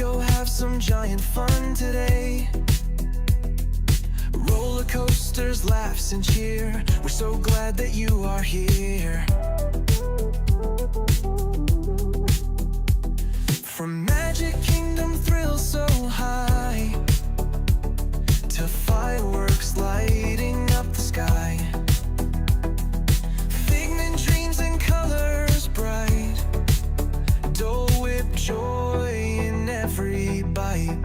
go have some giant fun today. Roller coasters, laughs and cheer. We're so glad that you are here. From Magic Kingdom thrills so high to fireworks lighting up the sky. Figment dreams and colors bright. Dole Whip joy in every bite.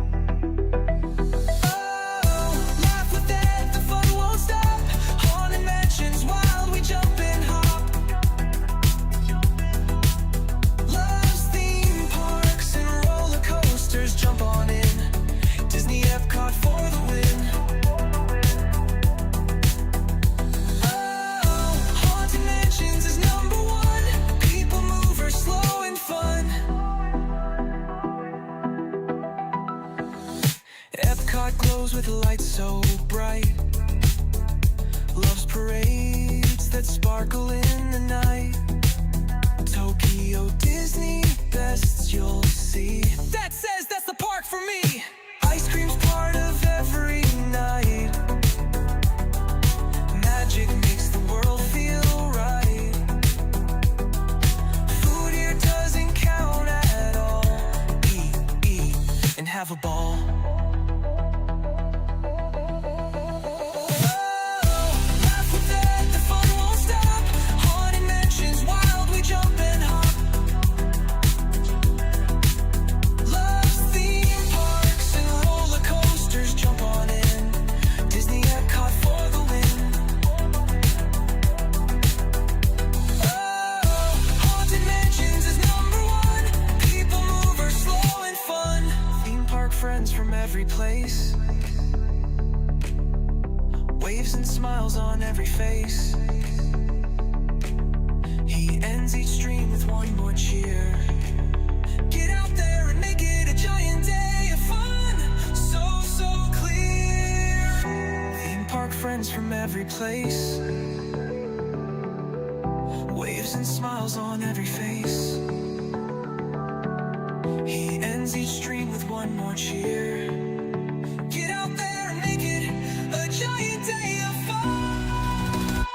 Glows with lights so bright. Loves parades that sparkle in the night. Tokyo Disney bests you'll see. That says that's the park for me. Ice cream's part of every night. Magic makes the world feel right. Food here doesn't count at all. Eat, and have a ball. From every place, waves and smiles on every face. He ends each stream with one more cheer. Get out there and make it a giant day of fun. So clear. Theme park friends from every place, waves and smiles on every face. He ends each stream with one more cheer. Get out there and make it a giant day of fun.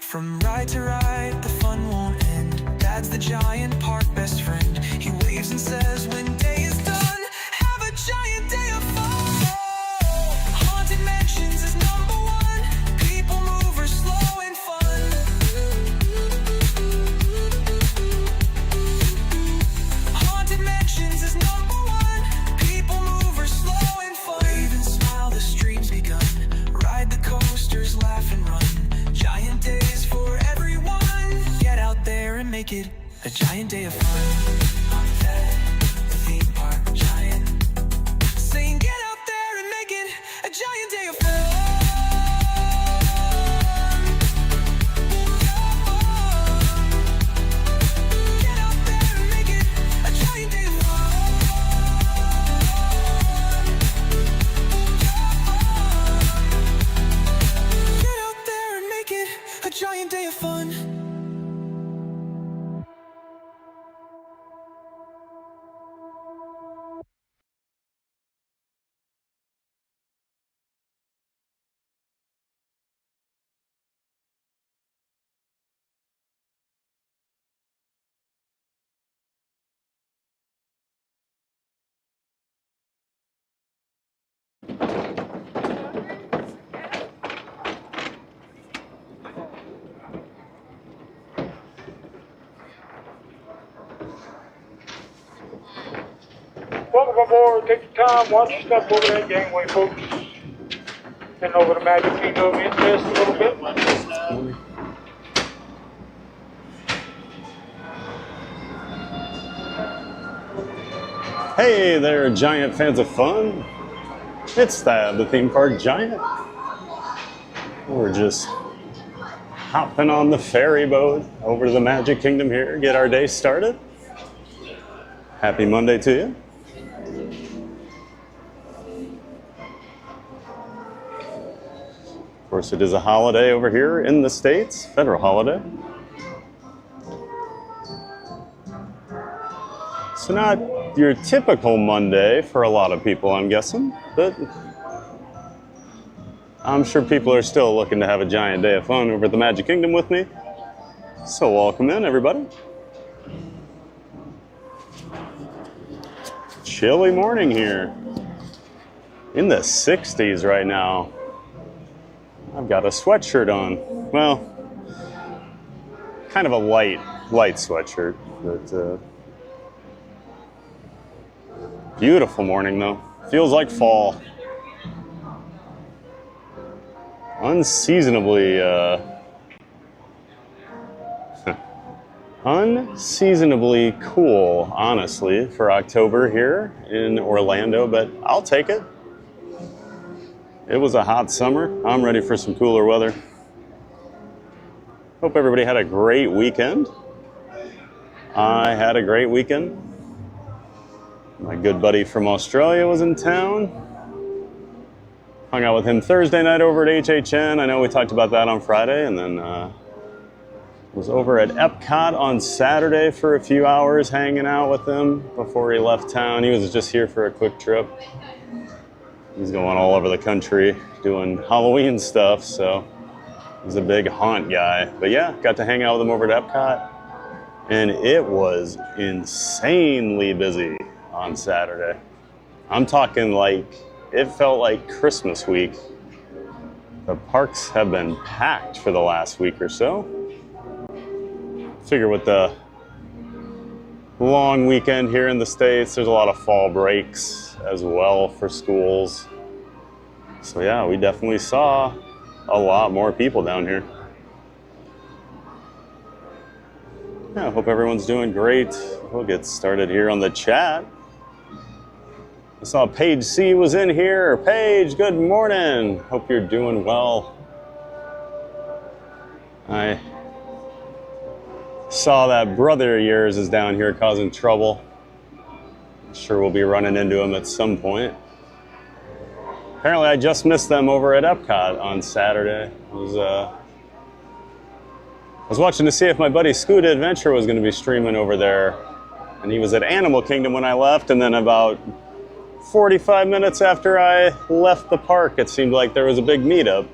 From ride to ride, the fun won't end. Dad's the giant park best friend. He waves and says when day is done, have a giant day of fun. Is number one. People mover, slow and fun. Haunted Mansions is number one. People mover, slow and fun. Wave and smile, the stream's begun. Ride the coasters, laugh and run. Giant days for everyone. Get out there and make it a giant day of fun. I'm Ted, the theme park giant. Saying get out there and make it a giant day of fun. Giant day of fun. Welcome aboard. Take your time. Watch your step over that gangway, folks. Heading over to Magic Kingdom in just a little bit. Hey there, giant fans of fun. It's Thad, the theme park giant. We're just hopping on the ferry boat over to the Magic Kingdom here, get our day started. Happy Monday to you. Of course, it is a holiday over here in the States, federal holiday. So not your typical Monday for a lot of people, I'm guessing, but I'm sure people are still looking to have a giant day of fun over at the Magic Kingdom with me. So welcome in, everybody. Chilly morning here. In the 60s right now. I've got a sweatshirt on. Well, kind of a light sweatshirt, but beautiful morning though. Feels like fall. Unseasonably cool, honestly, for October here in Orlando, but I'll take it. It was a hot summer. I'm ready for some cooler weather. Hope everybody had a great weekend. I had a great weekend. My good buddy from Australia was in town. Hung out with him Thursday night over at HHN. I know we talked about that on Friday, and then was over at Epcot on Saturday for a few hours hanging out with him before he left town. He was just here for a quick trip. He's going all over the country doing Halloween stuff, so he's a big haunt guy. But yeah, got to hang out with him over at Epcot, and it was insanely busy on Saturday. I'm talking like, it felt like Christmas week. The parks have been packed for the last week or so. Figure with the long weekend here in the States, there's a lot of fall breaks as well for schools. So yeah, we definitely saw a lot more people down here. Yeah, I hope everyone's doing great. We'll get started here on the chat. I saw Paige C was in here. Paige, good morning. Hope you're doing well. I saw that brother of yours is down here causing trouble. Sure we'll be running into him at some point. Apparently I just missed them over at Epcot on Saturday. I was watching to see if my buddy Scuda Adventure was going to be streaming over there. And he was at Animal Kingdom when I left, and then about 45 minutes after I left the park, it seemed like there was a big meetup.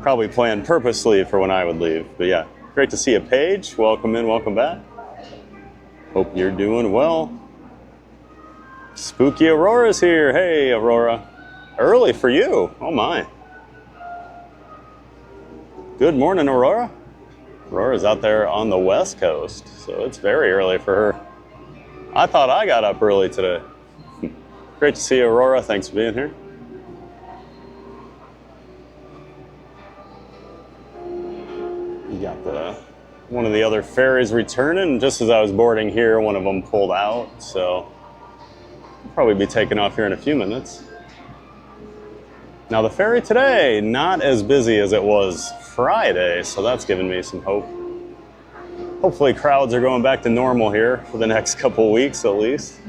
Probably planned purposely for when I would leave. But yeah, great to see you, Paige. Welcome in, welcome back. Hope you're doing well. Spooky Aurora's here. Hey, Aurora. Early for you. Oh my. Good morning, Aurora. Aurora's out there on the West Coast, so it's very early for her. I thought I got up early today. Great to see you, Aurora. Thanks for being here. You got one of the other ferries returning. Just as I was boarding here, one of them pulled out, so I'll probably be taking off here in a few minutes. Now the ferry today, not as busy as it was Friday, so that's giving me some hope. Hopefully crowds are going back to normal here for the next couple weeks at least.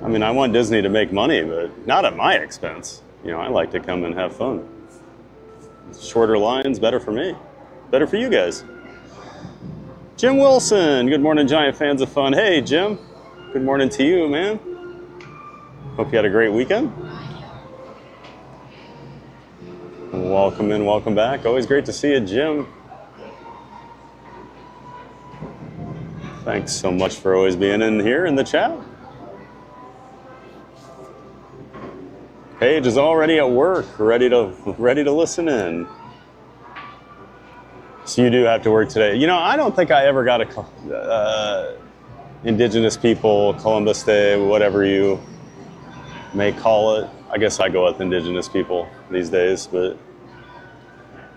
I mean, I want Disney to make money, but not at my expense. You know, I like to come and have fun. Shorter lines, better for me. Better for you guys. Jim Wilson, good morning, Giant fans of fun. Hey, Jim, good morning to you, man. Hope you had a great weekend. Welcome in, welcome back. Always great to see you, Jim. Thanks so much for always being in here in the chat. Paige is already at work, ready to listen in. So you do have to work today. You know, I don't think I ever got a Indigenous people, Columbus Day, whatever you may call it. I guess I go with Indigenous people these days, but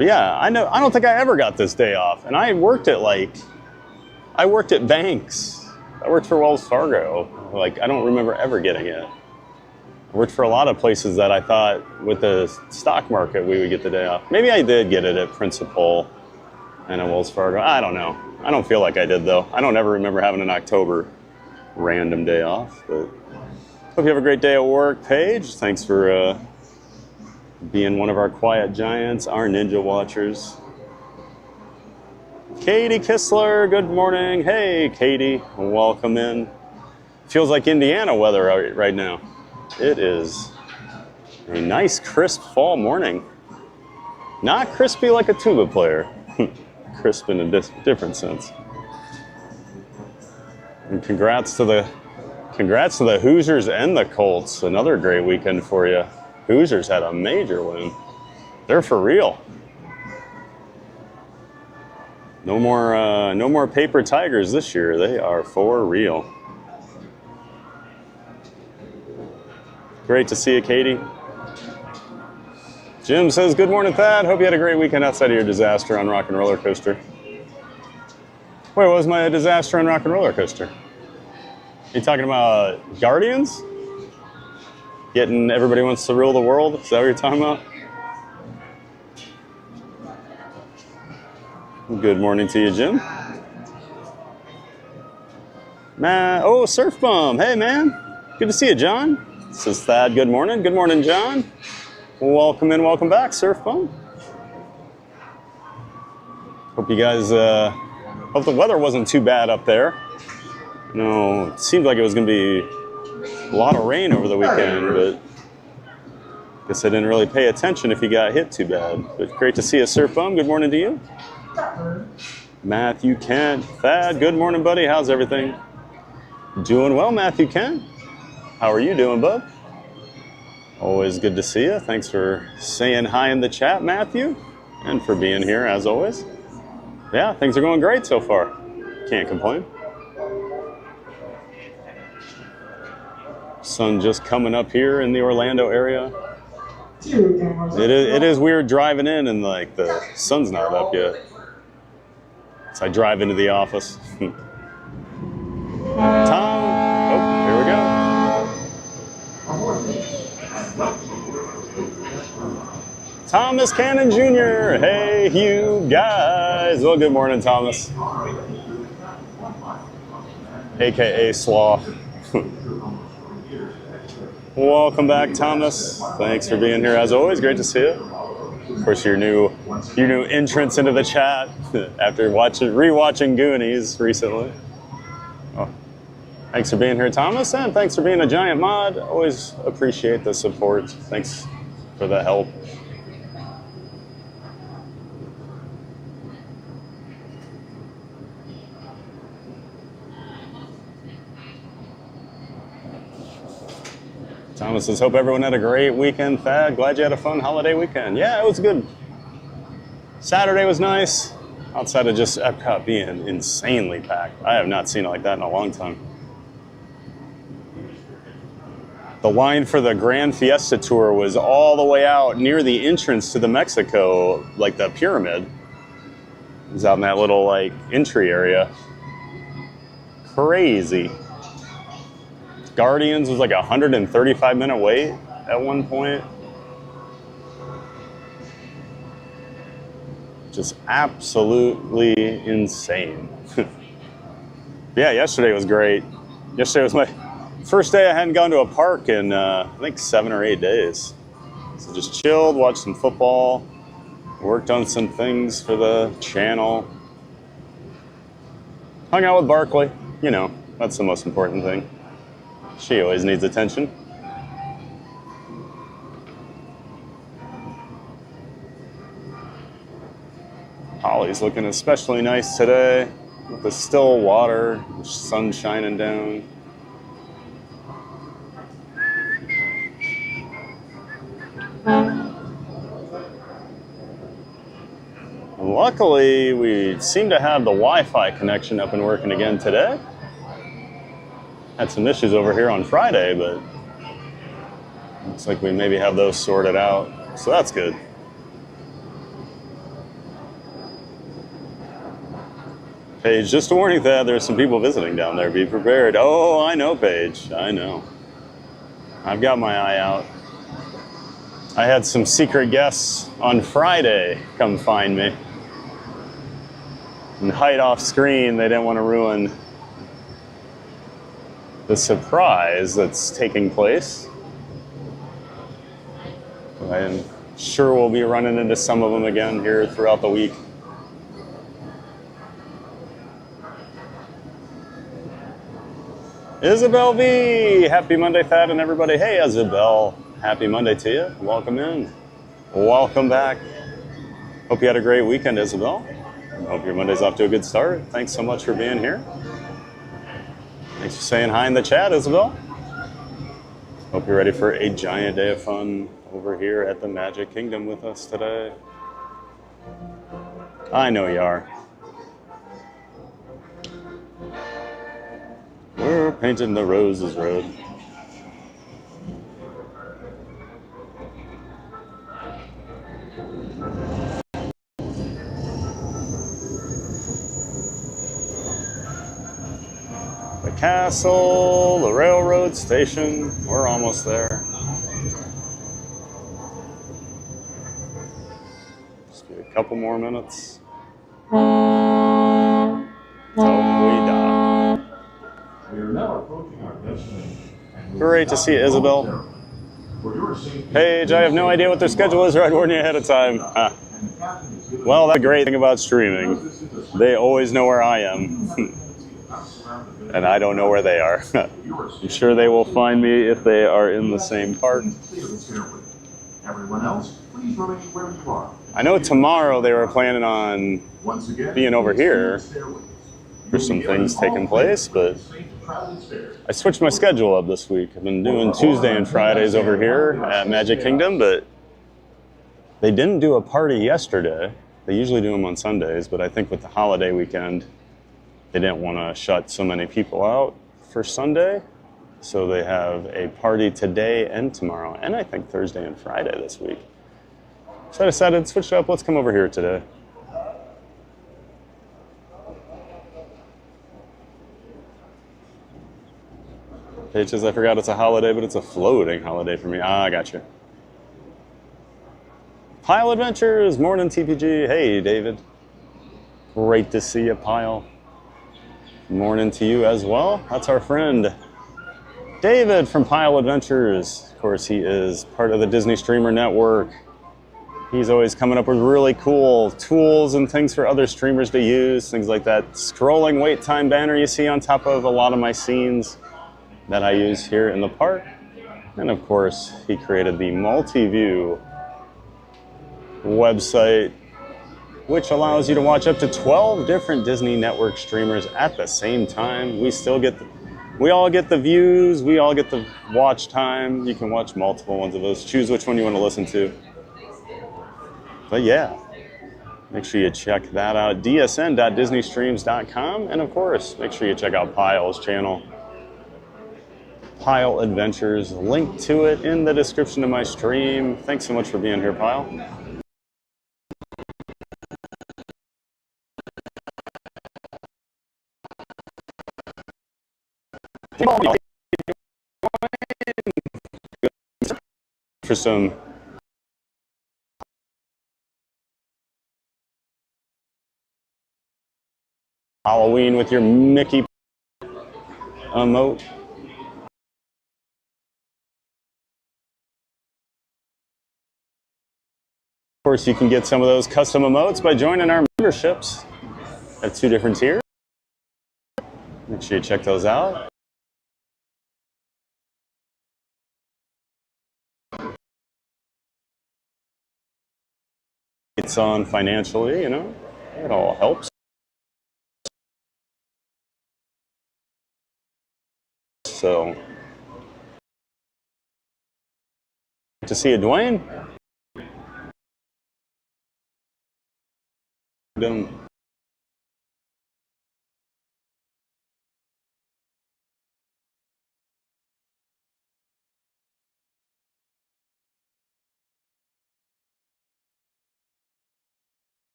yeah, I don't think I ever got this day off. And I worked at banks. I worked for Wells Fargo. Like, I don't remember ever getting it. I worked for a lot of places that I thought with the stock market we would get the day off. Maybe I did get it at Principal and at Wells Fargo. I don't know. I don't feel like I did though. I don't ever remember having an October random day off, but Hope you have a great day at work, Paige. Thanks for being one of our quiet giants, our ninja watchers. Katie Kistler, good morning. Hey, Katie, welcome in. Feels like Indiana weather right now. It is a nice, crisp fall morning. Not crispy like a tuba player. Crisp in a different sense. And congrats to the Hoosiers and the Colts. Another great weekend for you. Hoosiers had a major win. They're for real. No more paper tigers this year. They are for real. Great to see you, Katie. Jim says, good morning, Thad. Hope you had a great weekend outside of your disaster on Rock and Roller Coaster. Wait, what was my disaster on Rock and Roller Coaster? You talking about Guardians? Getting Everybody Wants to Rule the World? Is that what you're talking about? Good morning to you, Jim. Oh, Surf Bum. Hey, man. Good to see you, John. This is Thad. Good morning. Good morning, John. Welcome in, welcome back, Surf Bum. Hope you guys, hope the weather wasn't too bad up there. No, it seemed like it was going to be a lot of rain over the weekend, but I guess I didn't really pay attention if you got hit too bad. But great to see you, Surf Bum. Good morning to you. Matthew Kent. Thad, good morning, buddy. How's everything? Doing well, Matthew Kent. How are you doing, bud? Always good to see you. Thanks for saying hi in the chat, Matthew, and for being here, as always. Yeah, things are going great so far. Can't complain. Sun just coming up here in the Orlando area. It is weird driving in and like the sun's not up yet. So I drive into the office. Tom, oh, here we go. Thomas Cannon Jr. Hey, you guys. Well, good morning, Thomas. AKA Sloth. Welcome back, Thomas. Thanks for being here as always. Great to see you. Of course, your new entrance into the chat after rewatching Goonies recently. Oh, thanks for being here, Thomas, and thanks for being a giant mod. Always appreciate the support. Thanks for the help. Thomas says, hope everyone had a great weekend. Thad, glad you had a fun holiday weekend. Yeah, it was good. Saturday was nice, outside of just Epcot being insanely packed. I have not seen it like that in a long time. The line for the Grand Fiesta Tour was all the way out near the entrance to the Mexico, like the pyramid. It was out in that little like entry area. Crazy. Guardians was like a 135-minute wait at one point. Just absolutely insane. Yeah, yesterday was great. Yesterday was my first day I hadn't gone to a park in I think 7 or 8 days. So just chilled, watched some football, worked on some things for the channel. Hung out with Barkley, you know, that's the most important thing. She always needs attention. Holly's looking especially nice today with the still water, the sun shining down. Luckily, we seem to have the Wi-Fi connection up and working again today. Had some issues over here on Friday, but looks like we maybe have those sorted out, so that's good. Paige, just a warning that there's some people visiting down there. Be prepared. Oh, I know, Paige. I know. I've got my eye out. I had some secret guests on Friday come find me and hide off screen. They didn't want to ruin the surprise that's taking place. I'm sure we'll be running into some of them again here throughout the week. Isabel V! Happy Monday, Thad, and everybody. Hey, Isabel. Happy Monday to you. Welcome in. Welcome back. Hope you had a great weekend, Isabel. Hope your Monday's off to a good start. Thanks so much for being here. Thanks for saying hi in the chat, Isabel. Hope you're ready for a giant day of fun over here at the Magic Kingdom with us today. I know you are. We're painting the roses red. The castle, the railroad station, we're almost there. Just give it a couple more minutes. Oh, we die. We are now approaching our destination. Great to see you, Isabel. Paige, I have no idea what their schedule is. Right, warning you ahead of time. Well, that's the great thing about streaming. They always know where I am. And I don't know where they are. I'm sure they will find me if they are in the same park. Everyone else, please remain where you are. I know tomorrow they were planning on Once again, being over here for some things taking place, but I switched my schedule up this week. I've been doing Tuesday and Fridays over here at Magic Kingdom, but they didn't do a party yesterday. They usually do them on Sundays, but I think with the holiday weekend, they didn't want to shut so many people out for Sunday. So they have a party today and tomorrow, and I think Thursday and Friday this week. So I decided to switch it up. Let's come over here today. Pages, I forgot it's a holiday, but it's a floating holiday for me. Ah, I got you. Pile Adventures, morning TPG. Hey, David. Great to see you, Pile. Morning to you as well. That's our friend David from Pile Adventures. Of course, he is part of the Disney Streamer Network. He's always coming up with really cool tools and things for other streamers to use. Things like that scrolling wait time banner you see on top of a lot of my scenes that I use here in the park. And of course, he created the multi-view website, which allows you to watch up to 12 different Disney Network streamers at the same time. We all get the views, we all get the watch time. You can watch multiple ones of those. Choose which one you want to listen to. But yeah, make sure you check that out. dsn.disneystreams.com. And of course, make sure you check out Pile's channel. Pile Adventures, link to it in the description of my stream. Thanks so much for being here, Pile. For some Halloween with your Mickey emote. Of course, you can get some of those custom emotes by joining our memberships at 2 different tiers. Make sure you check those out. It's on financially, you know, it all helps. So, good to see you, Dwayne.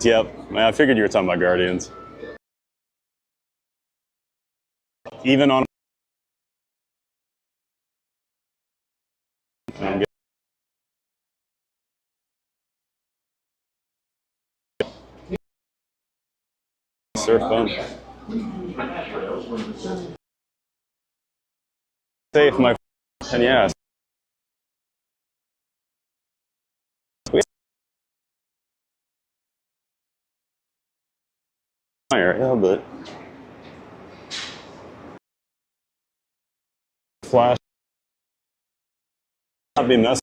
Yep, I figured you were talking about Guardians. Even on surf fun. Windows when descending. Safe, my friend, and yes. Area, but flash not be messy.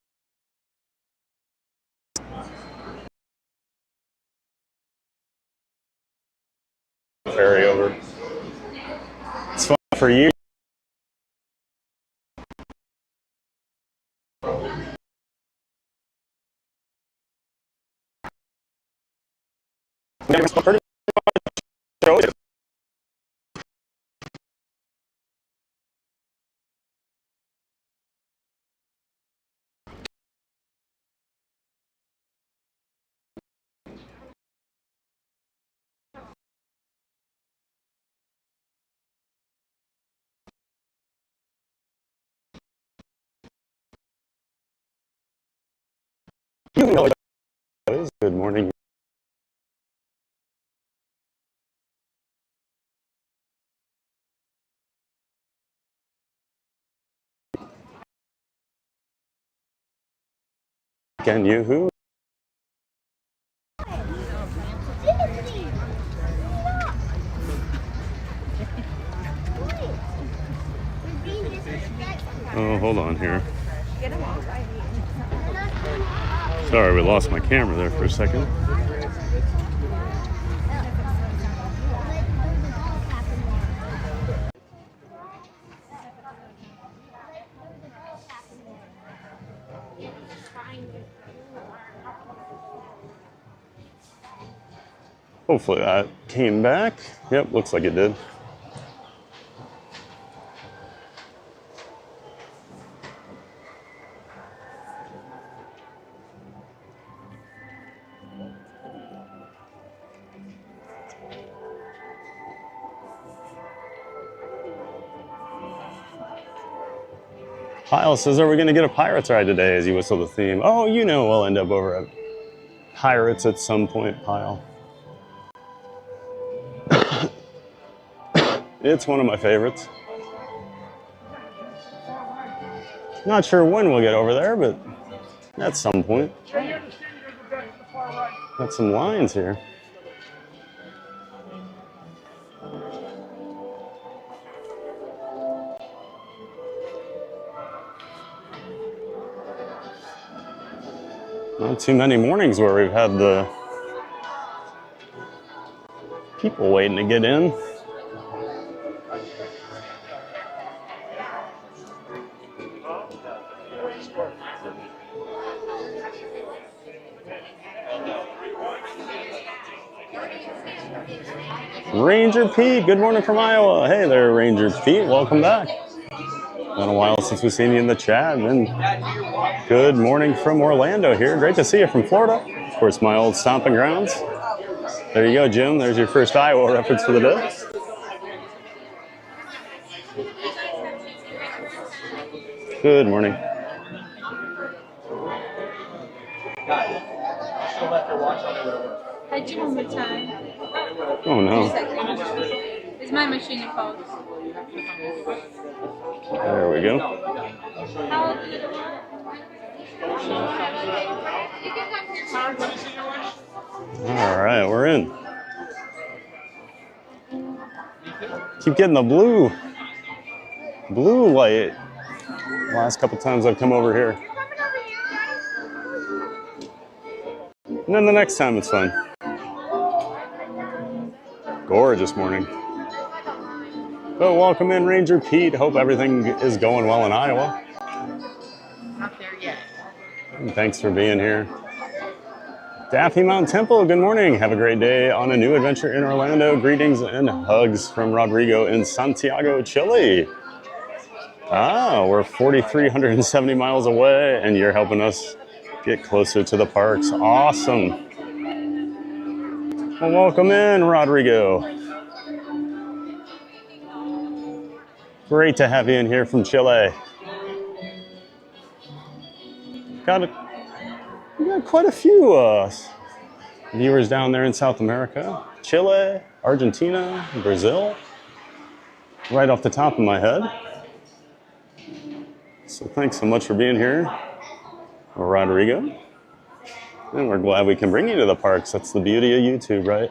Ferry over. It's fun for you. Pretty much. Good morning. Can you who? Oh, hold on here. Sorry, we lost my camera there for a second. Hopefully that came back. Yep, looks like it did. Kyle says, are we going to get a Pirates ride today as you whistle the theme? Oh, you know we'll end up over at Pirates at some point, Kyle. It's one of my favorites. Not sure when we'll get over there, but at some point. Got some lines here. Not too many mornings where we've had the people waiting to get in. Ranger Pete, good morning from Iowa. Hey there, Ranger Pete, welcome back. Been a while since we've seen you in the chat. And good morning from Orlando here. Great to see you from Florida. Of course, my old stomping grounds. There you go, Jim. There's your first Iowa reference for the day. Good morning. How'd you one more time? Oh no. It's my machine fault. There we go. How old is it? All right, we're in. Keep getting the blue light. Last couple times I've come over here. And then the next time it's fun. Gorgeous morning. So welcome in, Ranger Pete. Hope everything is going well in Iowa. Not there yet. And thanks for being here. Daffy Mount Temple, good morning. Have a great day on a new adventure in Orlando. Greetings and hugs from Rodrigo in Santiago, Chile. Ah, we're 4,370 miles away, and you're helping us get closer to the parks. Awesome. Well, welcome in, Rodrigo. Great to have you in here from Chile. We got quite a few viewers down there in South America. Chile, Argentina, Brazil. right off the top of my head. So thanks so much for being here, Rodrigo. And we're glad we can bring you to the parks. That's the beauty of YouTube, right?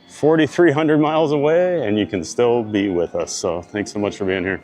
4,300 miles away, and you can still be with us. So thanks so much for being here.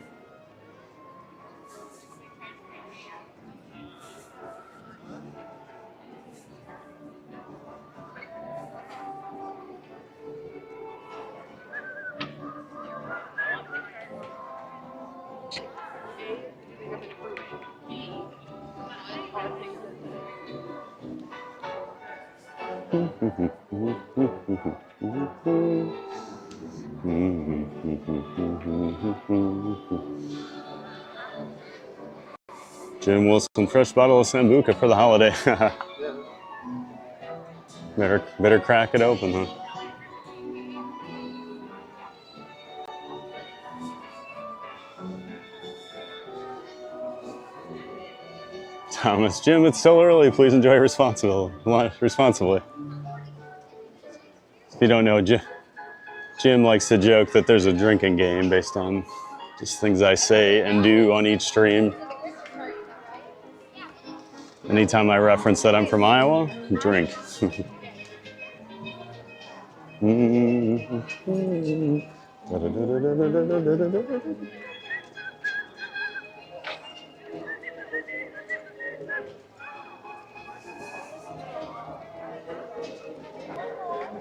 Jim Wilson, fresh bottle of Sambuca for the holiday. better crack it open, huh? Thomas, Jim, it's still early. Please enjoy responsibly. If you don't know, Jim likes to joke that there's a drinking game based on just things I say and do on each stream. Anytime I reference that I'm from Iowa, drink.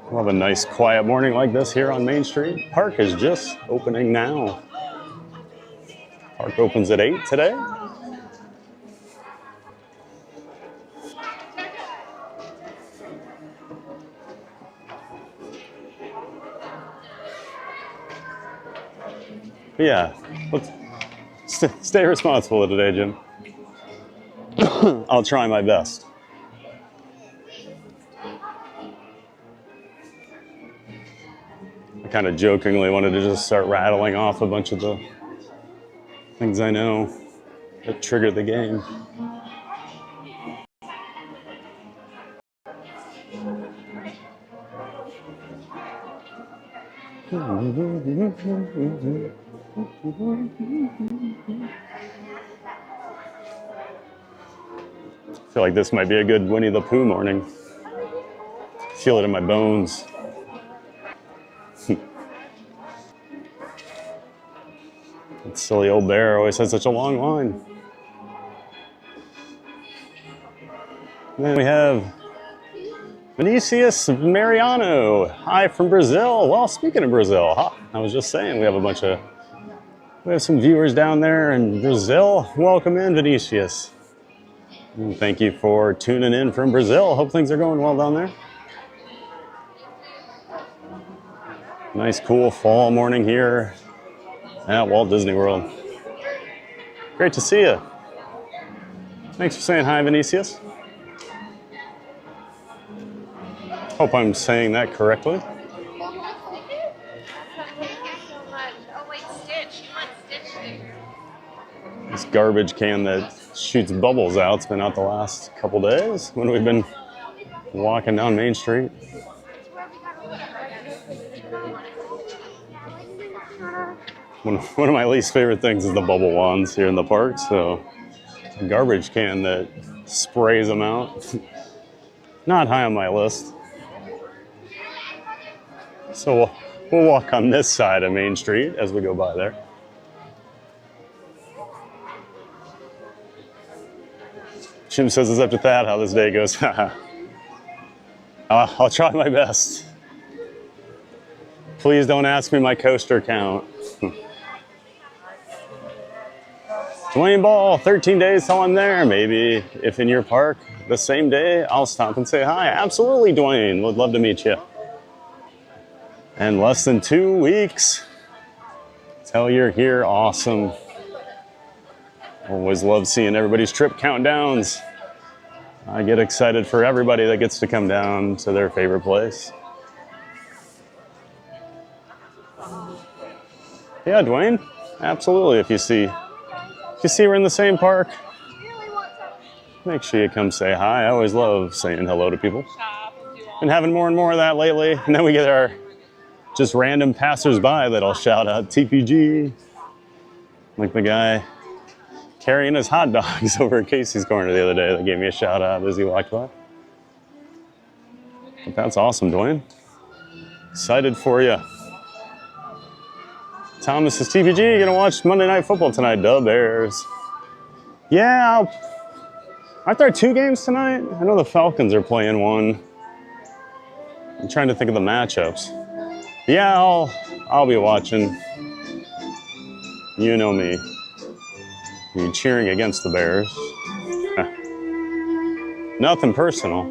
We'll have a nice quiet morning like this here on Main Street. Park is just opening now. Park opens at 8 today. Yeah, let's stay responsible today, Jim. I'll try my best. I kind of jokingly wanted to just start rattling off a bunch of the things I know that trigger the game. I feel like this might be a good Winnie the Pooh morning. Feel it in my bones. That silly old bear always has such a long line. Then we have Vinicius Mariano. Hi from Brazil. Well, speaking of Brazil, I was just saying we have some viewers down there in Brazil. Welcome in, Vinicius. And thank you for tuning in from Brazil. Hope things are going well down there. Nice, cool fall morning here at Walt Disney World. Great to see you. Thanks for saying hi, Vinicius. Hope I'm saying that correctly. This garbage can that shoots bubbles out, it's been out the last couple days when we've been walking down Main Street. One of my least favorite things is the bubble wands here in the park, so a garbage can that sprays them out. Not high on my list. So we'll walk on this side of Main Street as we go by there. Jim says it's up to Thad how this day goes. I'll try my best. Please don't ask me my coaster count. Dwayne Ball, 13 days till I'm there. Maybe if in your park the same day, I'll stop and say hi. Absolutely, Dwayne. Would love to meet you. And less than 2 weeks till you're here. Awesome. Always love seeing everybody's trip countdowns. I get excited for everybody that gets to come down to their favorite place. Yeah, Dwayne, absolutely. If you see we're in the same park, make sure you come say hi. I always love saying hello to people. Been having more and more of that lately. And then we get just random passersby that I'll shout out TPG. Like the guy carrying his hot dogs over at Casey's Corner the other day that gave me a shout out as he walked by. But that's awesome, Dwayne. Excited for you. Thomas says, TPG, you gonna watch Monday Night Football tonight? Duh Bears. Yeah, aren't there 2 games tonight? I know the Falcons are playing one. I'm trying to think of the matchups. Yeah, I'll be watching. You know me. You cheering against the Bears. Nothing personal.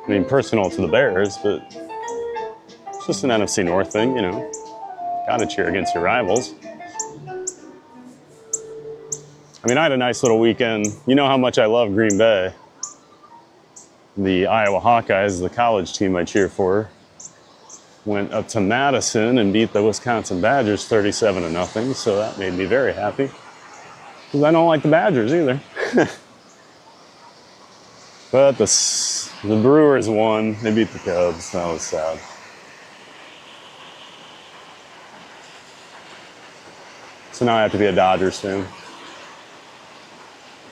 I mean, personal to the Bears, but it's just an NFC North thing, you know. Gotta cheer against your rivals. I mean, I had a nice little weekend. You know how much I love Green Bay. The Iowa Hawkeyes, the college team I cheer for, went up to Madison and beat the Wisconsin Badgers 37-0, so that made me very happy. Because I don't like the Badgers either. But the Brewers won. They beat the Cubs. That was sad. So now I have to be a Dodgers fan.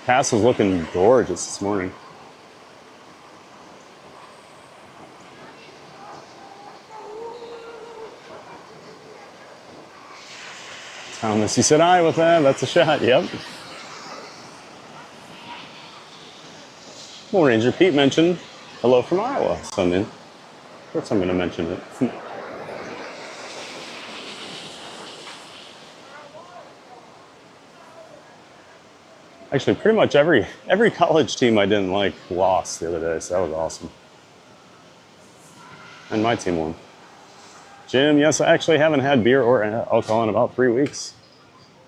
Castle's looking gorgeous this morning. Thomas, you said aye with that. That's a shot. Yep. Well, Ranger Pete mentioned hello from Iowa. So of course I'm going to mention it. Actually, pretty much every college team I didn't like lost the other day, so that was awesome. And my team won. Jim, yes, I actually haven't had beer or alcohol in about 3 weeks.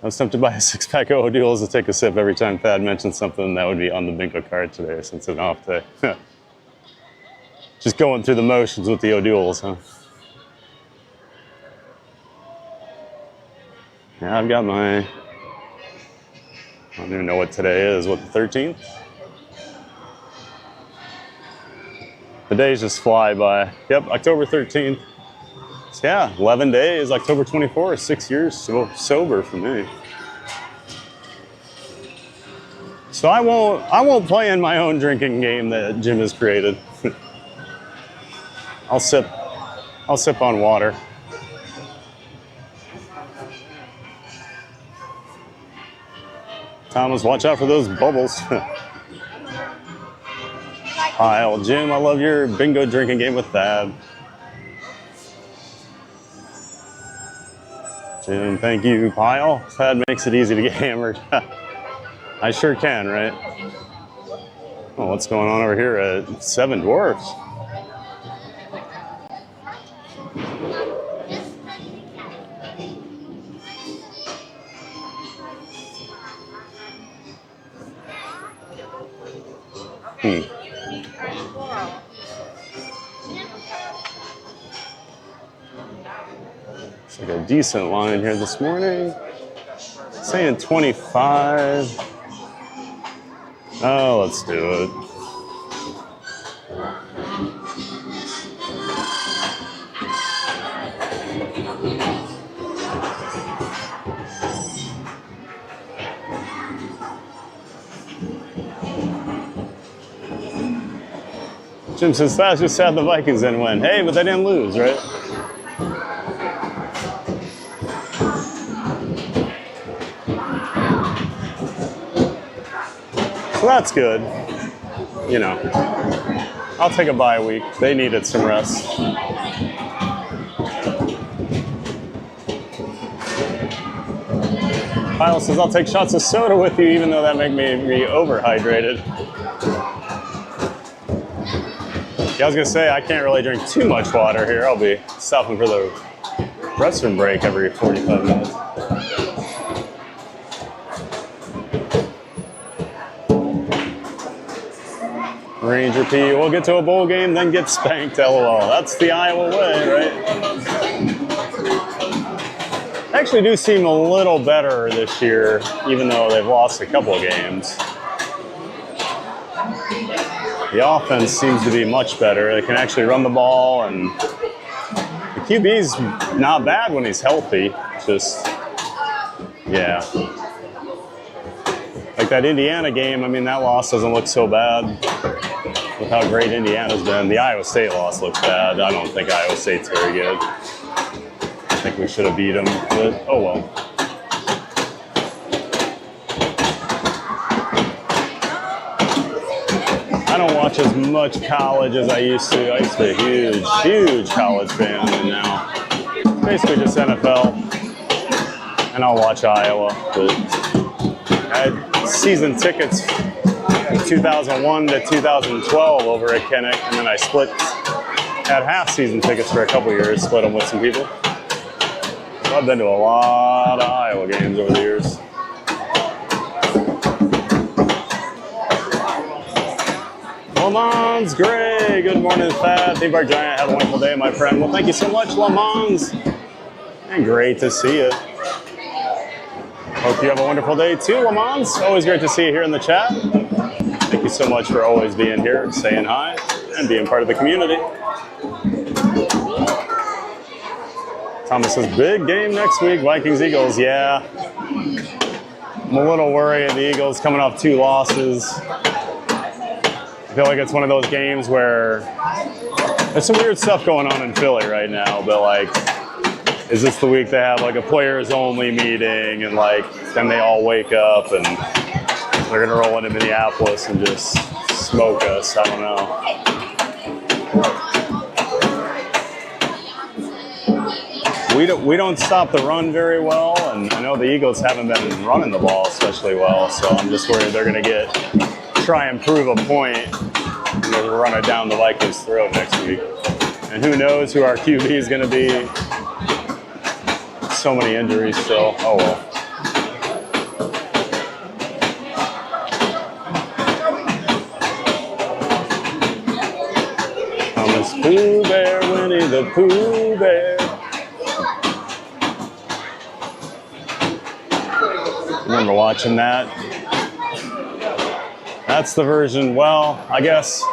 I was tempted by a 6-pack of O'Doul's to take a sip every time Thad mentioned something that would be on the bingo card today since it's an off day. Just going through the motions with the O'Doul's, huh? Yeah, I've got my... I don't even know what today is. What, the 13th? The days just fly by. Yep, October 13th. So yeah, 11 days, October 24th, 6 years sober for me. So I won't play in my own drinking game that Jim has created. I'll sip on water. Thomas, watch out for those bubbles. Kyle, Jim, I love your bingo drinking game with Thad. Jim, thank you. Kyle, Thad makes it easy to get hammered. I sure can, right? Oh, what's going on over here at Seven Dwarfs? It's like a decent line here this morning. Saying 25. Oh, let's do it. Jim says, Thad just had the Vikings didn't win. Hey, but they didn't lose, right? So that's good. You know, I'll take a bye week. They needed some rest. Kyle says, I'll take shots of soda with you, even though that make me overhydrated. Yeah, I was gonna say, I can't really drink too much water here. I'll be stopping for the restroom break every 45 minutes. Ranger P, we'll get to a bowl game, then get spanked, LOL. That's the Iowa way, right? They actually do seem a little better this year, even though they've lost a couple of games. The offense seems to be much better. They can actually run the ball, and QB's not bad when he's healthy. Just, yeah. Like that Indiana game, I mean, that loss doesn't look so bad with how great Indiana's been. The Iowa State loss looks bad. I don't think Iowa State's very good. I think we should have beat them, but oh well. I don't watch as much college as I used to. I used to be a huge, huge college fan, and now basically just NFL. And I'll watch Iowa, but I had season tickets in 2001 to 2012 over at Kinnick, and then I had half season tickets for a couple years, split them with some people. So I've been to a lot of Iowa games over the years. Lamons Gray, good morning, Thad. Theme Park Giant, have a wonderful day, my friend. Well, thank you so much, Lamons. And great to see you. Hope you have a wonderful day too, Lamons. Always great to see you here in the chat. Thank you so much for always being here, saying hi, and being part of the community. Thomas says, big game next week, Vikings-Eagles. Yeah. I'm a little worried. The Eagles coming off 2 losses. I feel like it's one of those games where there's some weird stuff going on in Philly right now, but like, is this the week they have like a players only meeting and like then they all wake up and they're gonna roll into Minneapolis and just smoke us? I don't know. We don't stop the run very well, and I know the Eagles haven't been running the ball especially well, so I'm just worried they're gonna try and prove a point and they'll run it down the Vikings' throat next week. And who knows who our QB is gonna be. So many injuries still. Oh well. Thomas Pooh Bear, Winnie the Pooh Bear. Remember watching that? That's the version, well, I guess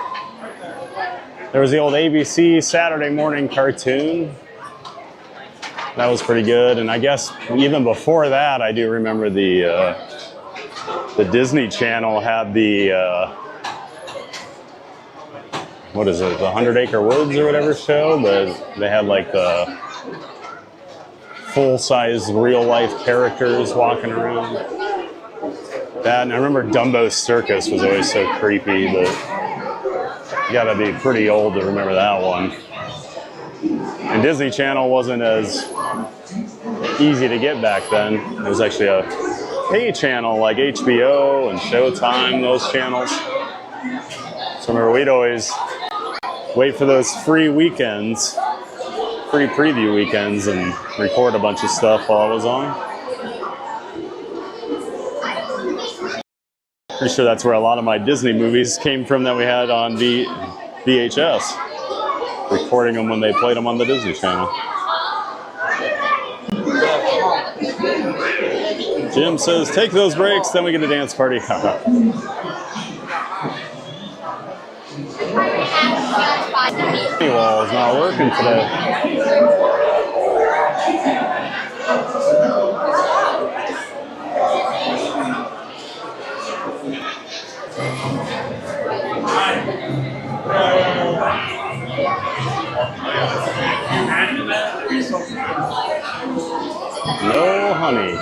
there was the old ABC Saturday morning cartoon. That was pretty good, and I guess even before that, I do remember the Disney Channel had the what is it, the 100 Acre Woods or whatever show, but they had like the full-size real-life characters walking around. That, and I remember Dumbo's Circus was always so creepy, but you gotta be pretty old to remember that one. And Disney Channel wasn't as easy to get back then. It was actually a pay channel like HBO and Showtime, those channels. So I remember we'd always wait for those free weekends, free preview weekends, and record a bunch of stuff while it was on. Pretty sure that's where a lot of my Disney movies came from that we had on VHS. Recording them when they played them on the Disney Channel. Jim says, take those breaks, then we get a dance party. Wall is not working today. No honey.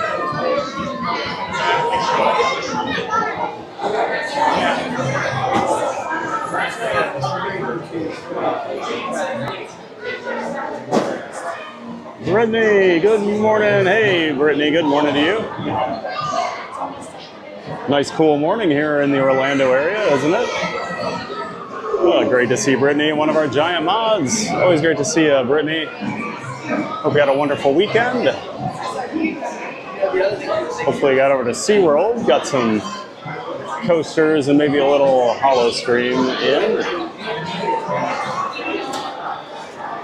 Brittany, good morning. Hey, Brittany, good morning to you. Nice cool morning here in the Orlando area, isn't it? Oh, great to see Brittany, one of our giant mods. Always great to see you, Brittany. Hope you had a wonderful weekend. Hopefully you got over to SeaWorld, got some coasters and maybe a little hollow stream in.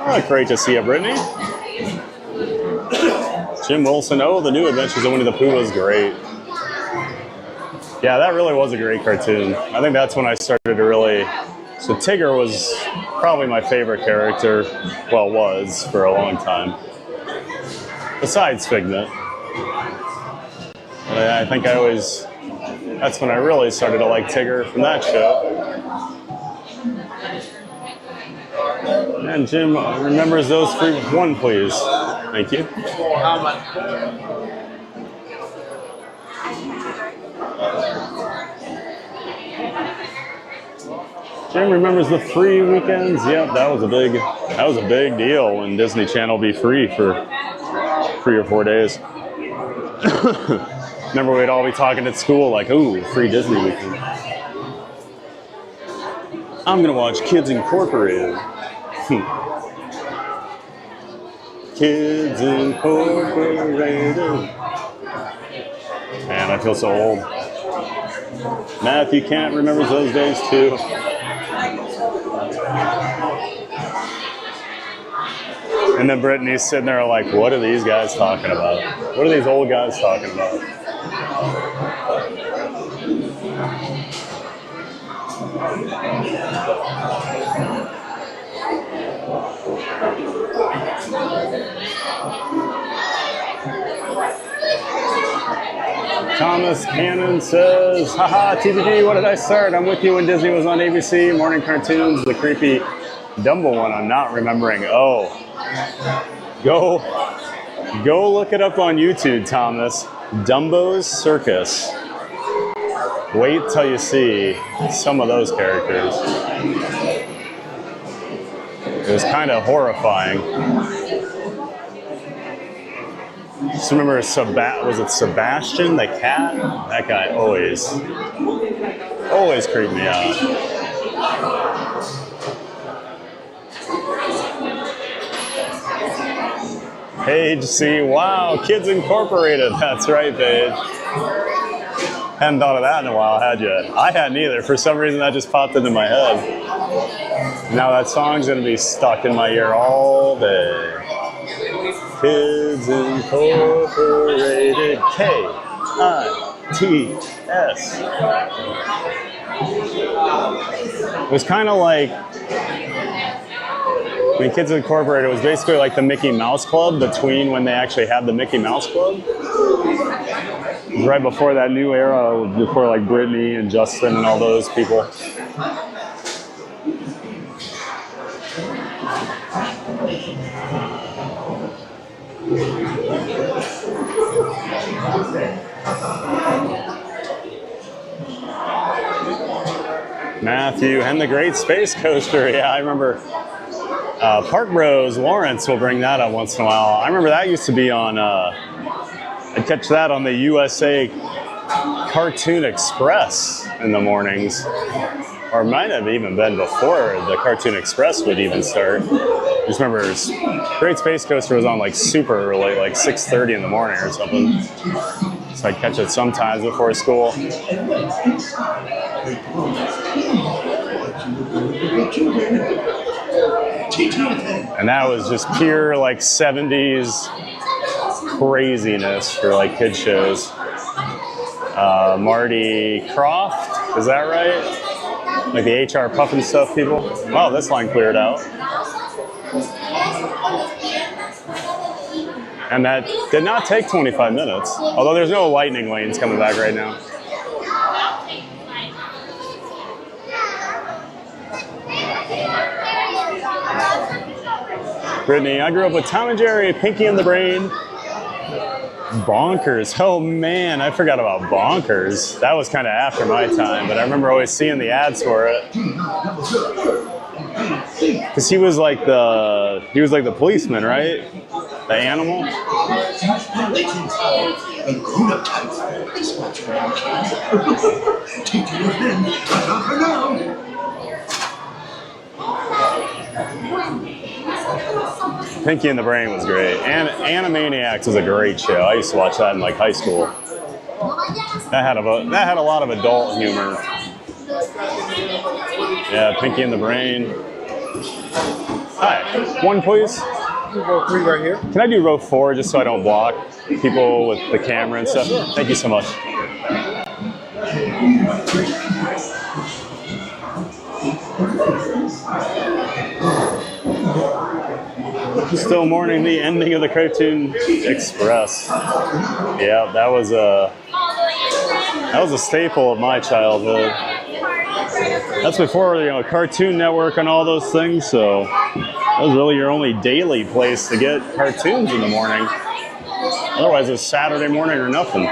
Oh, great to see you, Brittany. Jim Wilson, oh, the new Adventures of Winnie the Pooh was great. Yeah, that really was a great cartoon. I think that's when I started to really So Tigger was probably my favorite character, well, was for a long time, besides Figment. But I think that's when I really started to like Tigger from that show. And Jim remembers those three. One, please. Thank you. How much? Jim remembers the free weekends. Yep, that was a big deal when Disney Channel be free for 3 or 4 days. Remember, we'd all be talking at school like, "Ooh, free Disney weekend. I'm gonna watch Kids Incorporated." Kids Incorporated. Man, I feel so old. Matthew Kent remembers those days too. And then Brittany's sitting there like, what are these guys talking about? What are these old guys talking about? Thomas Cannon says, haha, TBD, what did I start? I'm with you when Disney was on ABC, morning cartoons, the creepy Dumbo one I'm not remembering. Oh, go look it up on YouTube, Thomas. Dumbo's Circus. Wait till you see some of those characters. It was kind of horrifying. Just remember, was it Sebastian the cat? That guy always creeped me out. Paige C. Wow, Kids Incorporated. That's right, Paige. Hadn't thought of that in a while, had you? I hadn't either. For some reason, that just popped into my head. Now that song's gonna be stuck in my ear all day. Kids Incorporated, K-I-T-S. It was kind of like, I mean, Kids Incorporated was basically like the Mickey Mouse Club between when they actually had the Mickey Mouse Club. It was right before that new era, before like Brittany and Justin and all those people. Matthew and the Great Space Coaster. Yeah, I remember Park Bros. Lawrence will bring that up once in a while. I remember that used to be on, I'd catch that on the USA Cartoon Express in the mornings. Or it might have even been before the Cartoon Express would even start. I just remember Great Space Coaster was on like super early, like 6:30 in the morning or something. So I'd catch it sometimes before school. And that was just pure like 70s craziness for like kid shows. Marty Croft, is that right? Like the HR Puffin Stuff people. Wow, this line cleared out. And that did not take 25 minutes. Although there's no lightning lanes coming back right now. Brittany, I grew up with Tom and Jerry, Pinky and the Brain. Bonkers. Oh man, I forgot about Bonkers. That was kind of after my time, but I remember always seeing the ads for it. Because he was like the policeman, right? The animal. Pinky and the Brain was great. And Animaniacs was a great show. I used to watch that in like high school. That had a lot of adult humor. Yeah, Pinky and the Brain. Hi, one please. Row 3 right here. Can I do row 4 just so I don't block people with the camera and stuff? Thank you so much. Still mourning the ending of the Cartoon Express. Yeah, that was a staple of my childhood. That's before, you know, Cartoon Network and all those things, so that was really your only daily place to get cartoons in the morning. Otherwise, it was Saturday morning or nothing.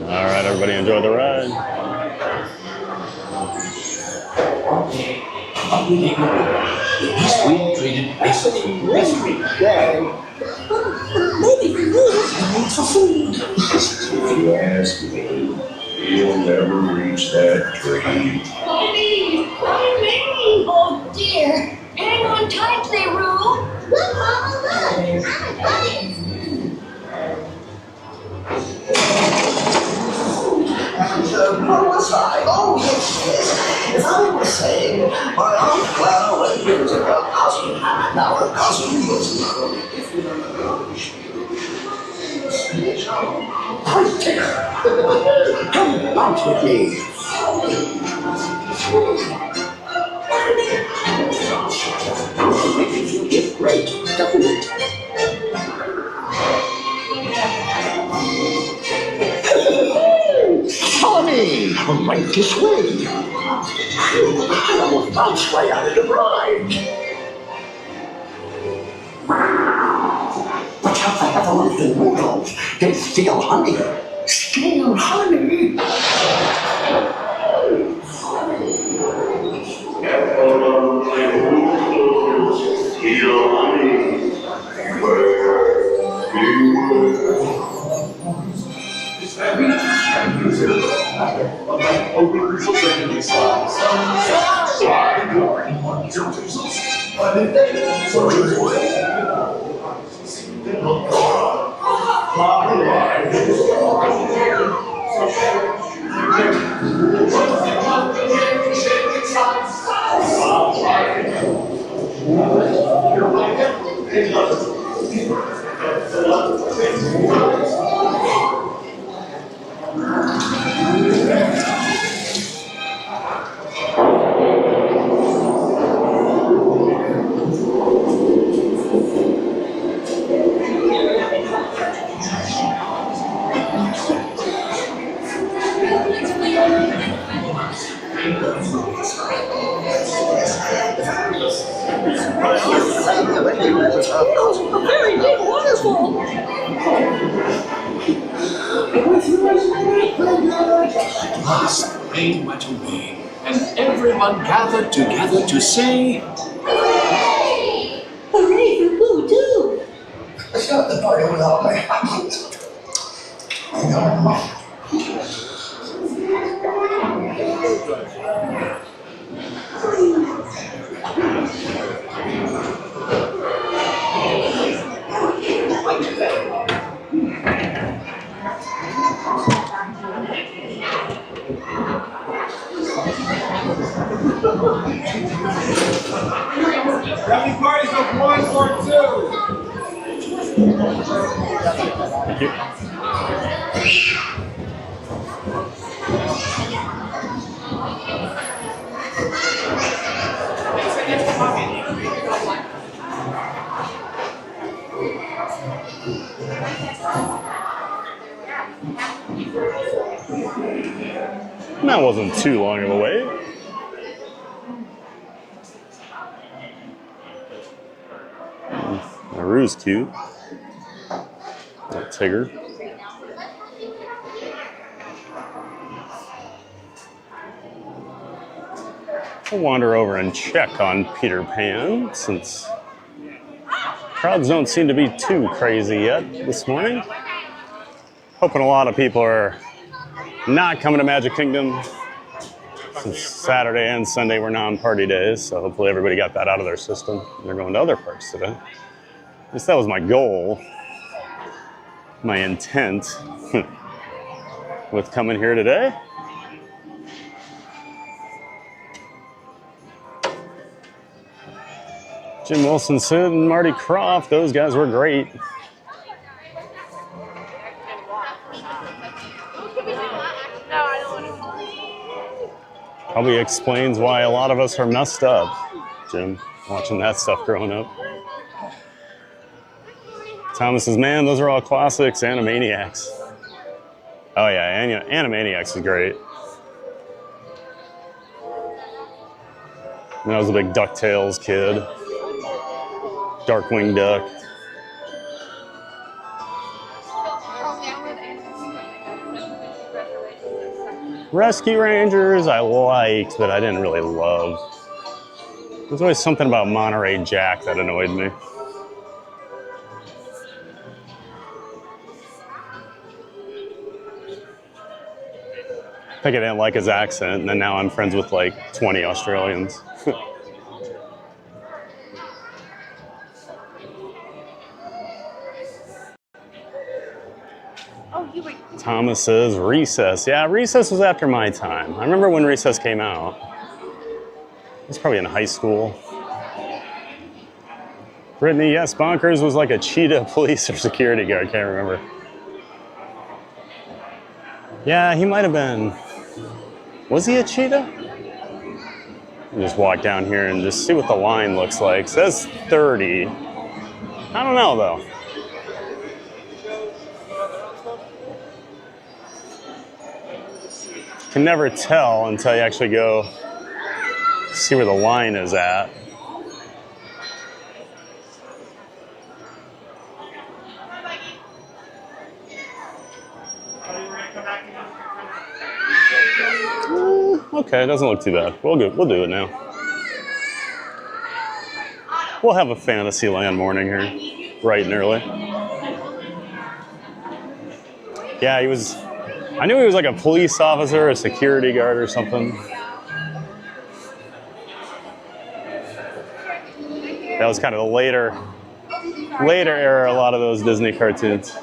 All right, everybody enjoy the ride. We traded places. If you ask me, you'll never reach that tree. Oh dear. Hang on tightly, Roo. Look, Mama, look. I'm running. What was I? Oh, yes. As I was saying, my Aunt Clara went to visit her cousin. Now, her cousin was come bounce with me. Makes you feel great, doesn't it? Follow me, right this way. I almost bounced right out of the ride. Watch out for everyone's in windows. They steal honey. Steal honey? Steal honey. A very big waterfall. At last, the rain went away, and everyone gathered together to say, Hooray! Hooray for Pooh, too. It's not the party without me. Happy parties of 1 or 2. Thank you. That wasn't too long of a wait. Naru's cute. That Tigger. I'll wander over and check on Peter Pan since Crowds don't seem to be too crazy yet this morning. Hoping a lot of people are not coming to Magic Kingdom. Since Saturday and Sunday were non-party days, so hopefully everybody got that out of their system. They're going to other parks today. At least that was my goal, my intent with coming here today. Jim Wilson, Sid, and Marty Croft, those guys were great. Probably explains why a lot of us are messed up, Jim, watching that stuff growing up. Thomas says, man, those are all classics, Animaniacs. Oh yeah, Animaniacs is great. And I was a big DuckTales kid. Darkwing Duck. Rescue Rangers I liked, but I didn't really love. There's always something about Monterey Jack that annoyed me. I think I didn't like his accent, and then now I'm friends with like 20 Australians. Thomas says Recess. Yeah, Recess was after my time. I remember when Recess came out. I was probably in high school. Brittany, yes, Bonkers was like a cheetah police or security guard. Can't remember. Yeah, he might have been. Was he a cheetah? I'll just walk down here and just see what the line looks like. It says 30. I don't know though. Can never tell until you actually go see where the line is at. Okay, it doesn't look too bad. We'll do it now. We'll have a Fantasyland morning here, bright and early. Yeah, I knew he was like a police officer, a security guard or something. That was kind of the later era, a lot of those Disney cartoons.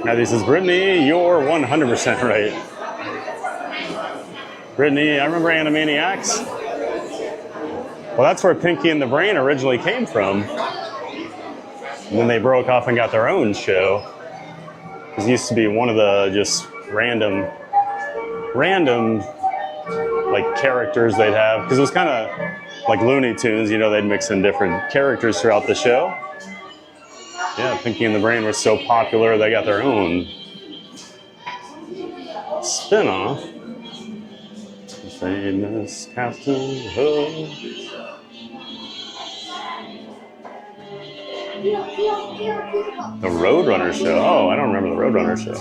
Now this is Brittany, you're 100% right. Brittany, I remember Animaniacs. Well, that's where Pinky and the Brain originally came from. And then they broke off and got their own show. It used to be one of the just random like characters they'd have. Because it was kind of like Looney Tunes, you know, they'd mix in different characters throughout the show. Yeah, Pinky and the Brain was so popular, they got their own spin-off. Famous Captain Hook. The Roadrunner show. Oh, I don't remember the Roadrunner show.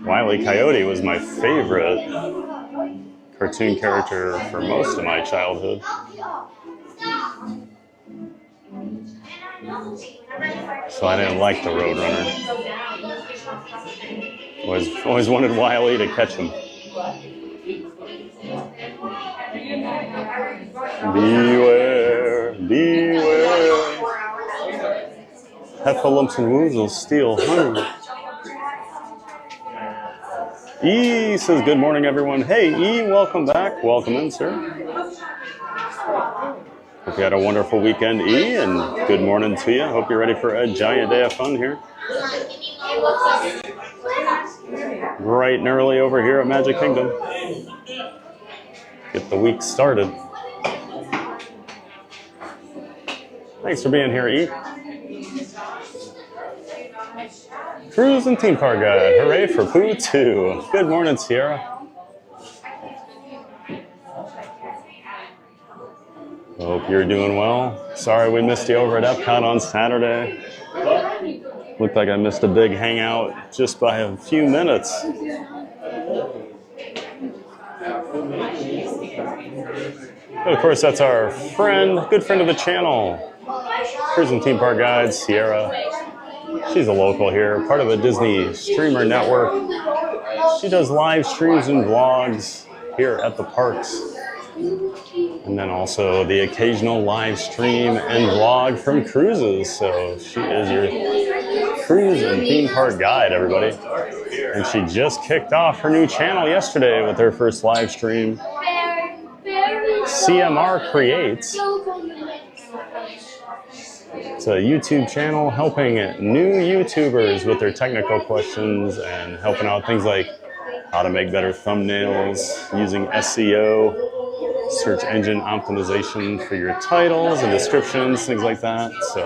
Wile E. Coyote was my favorite cartoon character for most of my childhood. So I didn't like the Roadrunner. Always wanted Wile E to catch him. Beware, beware. Heffalumps and woozles steal honey. E says, good morning, everyone. Hey, E, welcome back. Welcome in, sir. Hope you had a wonderful weekend, E, and good morning to you. Hope you're ready for a giant day of fun here. Bright and early over here at Magic Kingdom. Get the week started. Thanks for being here, E. Cruise and Theme Park Guide. Hooray for Pooh 2. Good morning, Sierra. Hope you're doing well. Sorry we missed you over at Epcot on Saturday. Looked like I missed a big hangout just by a few minutes. But of course, that's our friend, good friend of the channel, Cruising Theme Park Guide, Sierra. She's a local here, part of the Disney Streamer Network. She does live streams and vlogs here at the parks. And then also the occasional live stream and vlog from cruises. So she is your cruise and theme park guide, everybody. And she just kicked off her new channel yesterday with her first live stream. CMR Creates. It's a YouTube channel helping new YouTubers with their technical questions and helping out things like how to make better thumbnails using SEO. Search engine optimization for your titles and descriptions, things like that. So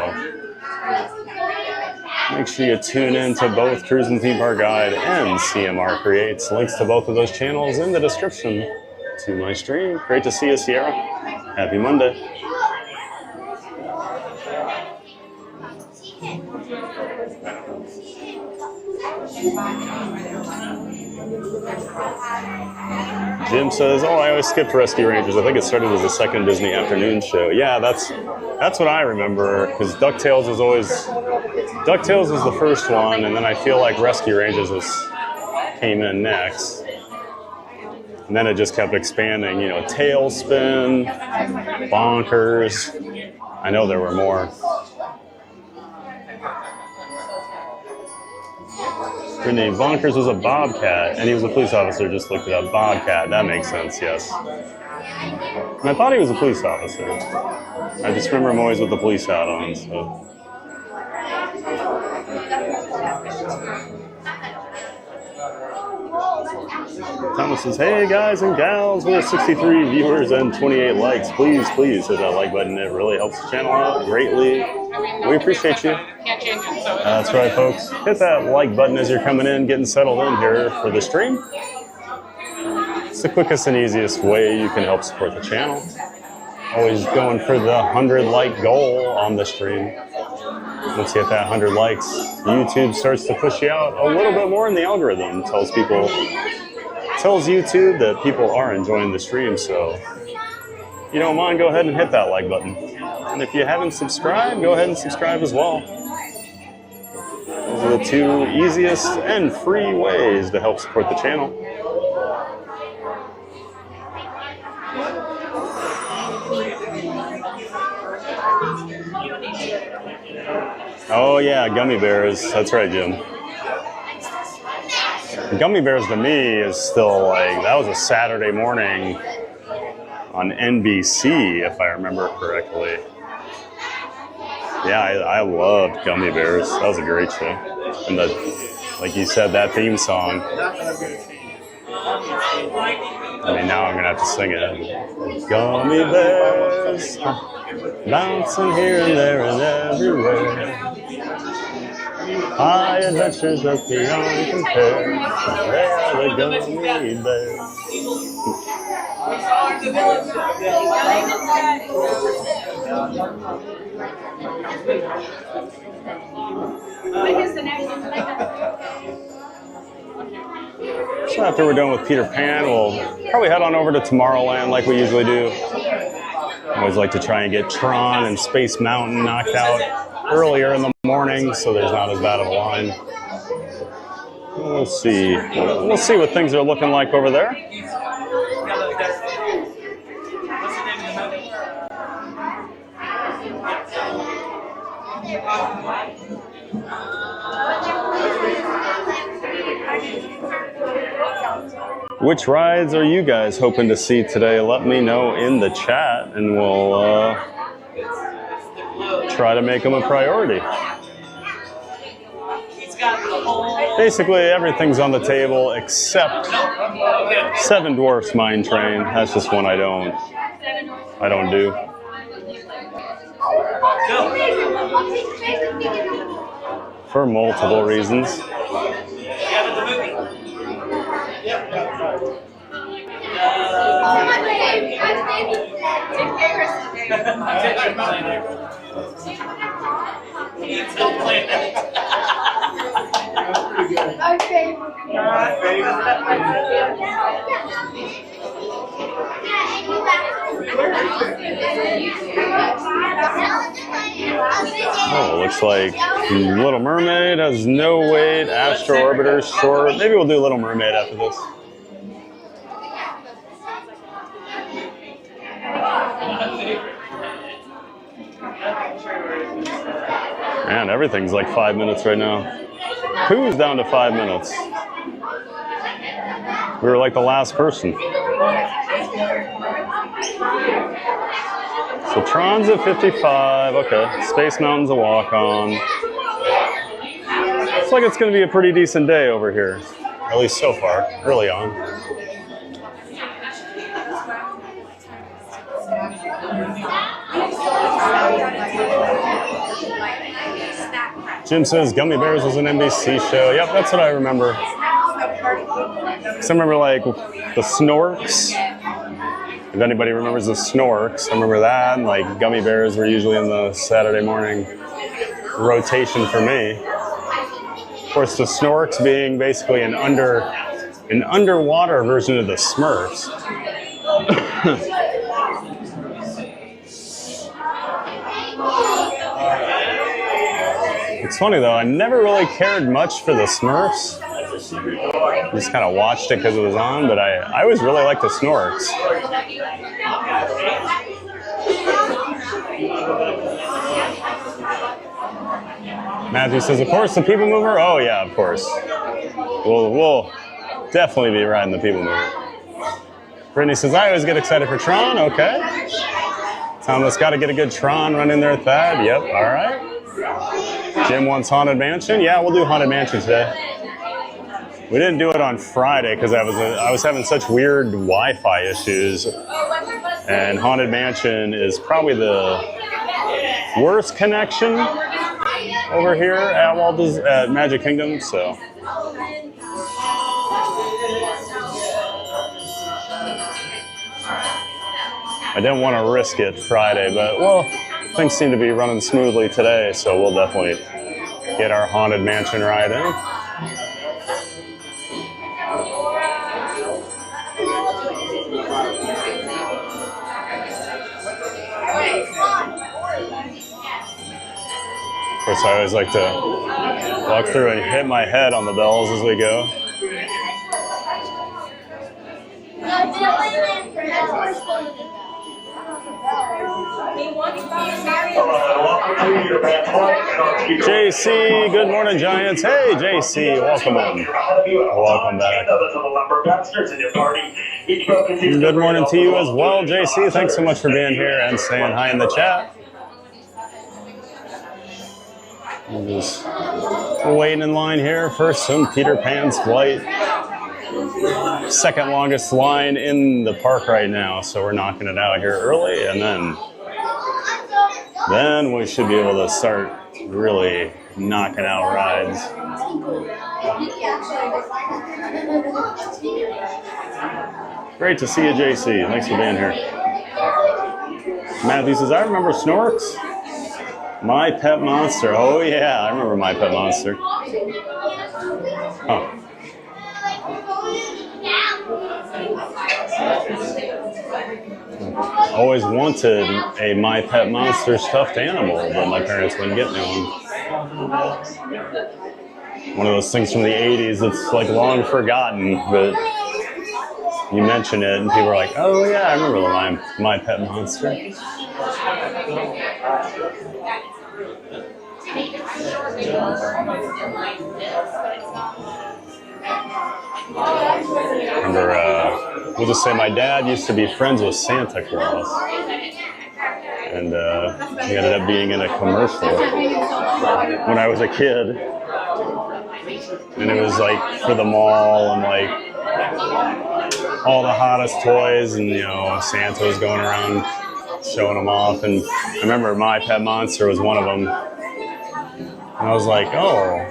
make sure you tune in to both Cruise and Theme Park Guide and CMR Creates. Links to both of those channels in the description to my stream. Great to see you, Sierra. Happy Monday. Jim says, oh, I always skipped Rescue Rangers. I think it started as a second Disney afternoon show. Yeah, that's what I remember, because DuckTales was the first one, and then I feel like Rescue Rangers came in next. And then it just kept expanding, you know, Tailspin, Bonkers. I know there were more. Renee, Bonkers was a bobcat, and he was a police officer. Just looked it up. Bobcat, that makes sense, yes. And I thought he was a police officer. I just remember him always with the police hat on, so. Thomas says, hey guys and gals, we're 63 viewers and 28 likes. Please hit that like button. It really helps the channel out greatly. We appreciate you. That's right, folks. Hit that like button as you're coming in, getting settled in here for the stream. It's the quickest and easiest way you can help support the channel. Always going for the 100 like goal on the stream. Once you hit that 100 likes, YouTube starts to push you out a little bit more in the algorithm. Tells YouTube that people are enjoying the stream. So if you don't mind, go ahead and hit that like button. And if you haven't subscribed, go ahead and subscribe as well. Those are the two easiest and free ways to help support the channel. Oh yeah, gummy bears. That's right, Jim. Gummy bears to me is still like, that was a Saturday morning on NBC, if I remember correctly. Yeah, I loved Gummy Bears. That was a great show. And like you said, that theme song. I mean, now I'm going to have to sing it. Gummy bears, bouncing here and there and everywhere. High adventures that beyond compare. They are the gummy bears. So after we're done with Peter Pan, we'll probably head on over to Tomorrowland like we usually do. I always like to try and get Tron and Space Mountain knocked out earlier in the morning so there's not as bad of a line. We'll see. We'll see what things are looking like over there. Which rides are you guys hoping to see today? Let me know in the chat and we'll try to make them a priority. Basically everything's on the table except Seven Dwarfs Mine Train. That's just one I don't do. For multiple reasons. Oh, looks like Little Mermaid has no wait. Astro Orbiter short. Maybe we'll do Little Mermaid after this. Man, everything's like 5 minutes right now. Pooh's down to 5 minutes. We were like the last person. So Tron's at 55. Okay, Space Mountain's a walk-on. Looks like it's going to be a pretty decent day over here, at least so far, early on. Jim says Gummy Bears was an NBC show. Yep, that's what I remember. I remember like the Snorks. If anybody remembers the Snorks, I remember that. And like Gummy Bears were usually in the Saturday morning rotation for me. Of course, the Snorks being basically an underwater version of the Smurfs. It's funny though, I never really cared much for the Smurfs. Just kind of watched it because it was on, but I always really liked the Snorks. Matthew says, of course, the People Mover. Oh yeah, of course. We'll definitely be riding the People Mover. Brittany says, I always get excited for Tron. Okay. Thomas got to get a good Tron run in there at that. Yep, all right. Jim wants Haunted Mansion. Yeah, we'll do Haunted Mansion today. We didn't do it on Friday because I was having such weird Wi-Fi issues. And Haunted Mansion is probably the worst connection over here at at Magic Kingdom. So. I didn't want to risk it Friday, but well, things seem to be running smoothly today, so we'll definitely get our Haunted Mansion ride in. Of course, I always like to walk through and hit my head on the bells as we go. JC, good morning, Giants. Hey, JC, welcome in. Welcome back. Good morning to you as well, JC. Thanks so much for being here and saying hi in the chat. We're just waiting in line here for some Peter Pan's Flight. Second longest line in the park right now, so we're knocking it out here early, and then we should be able to start really knocking out rides. Great to see you, JC. Thanks for being here. Matthew says, I remember Snorks. My Pet Monster. Oh yeah, I remember My Pet Monster. Huh. Always wanted a My Pet Monster stuffed animal, but my parents wouldn't get me one. One of those things from the 80s that's like long forgotten, but you mention it and people are like, oh yeah, I remember My Pet Monster. Remember, we'll just say my dad used to be friends with Santa Claus, and he ended up being in a commercial when I was a kid, and it was like for the mall and like all the hottest toys, and you know, Santa was going around showing them off, and I remember My Pet Monster was one of them, and I was like, oh,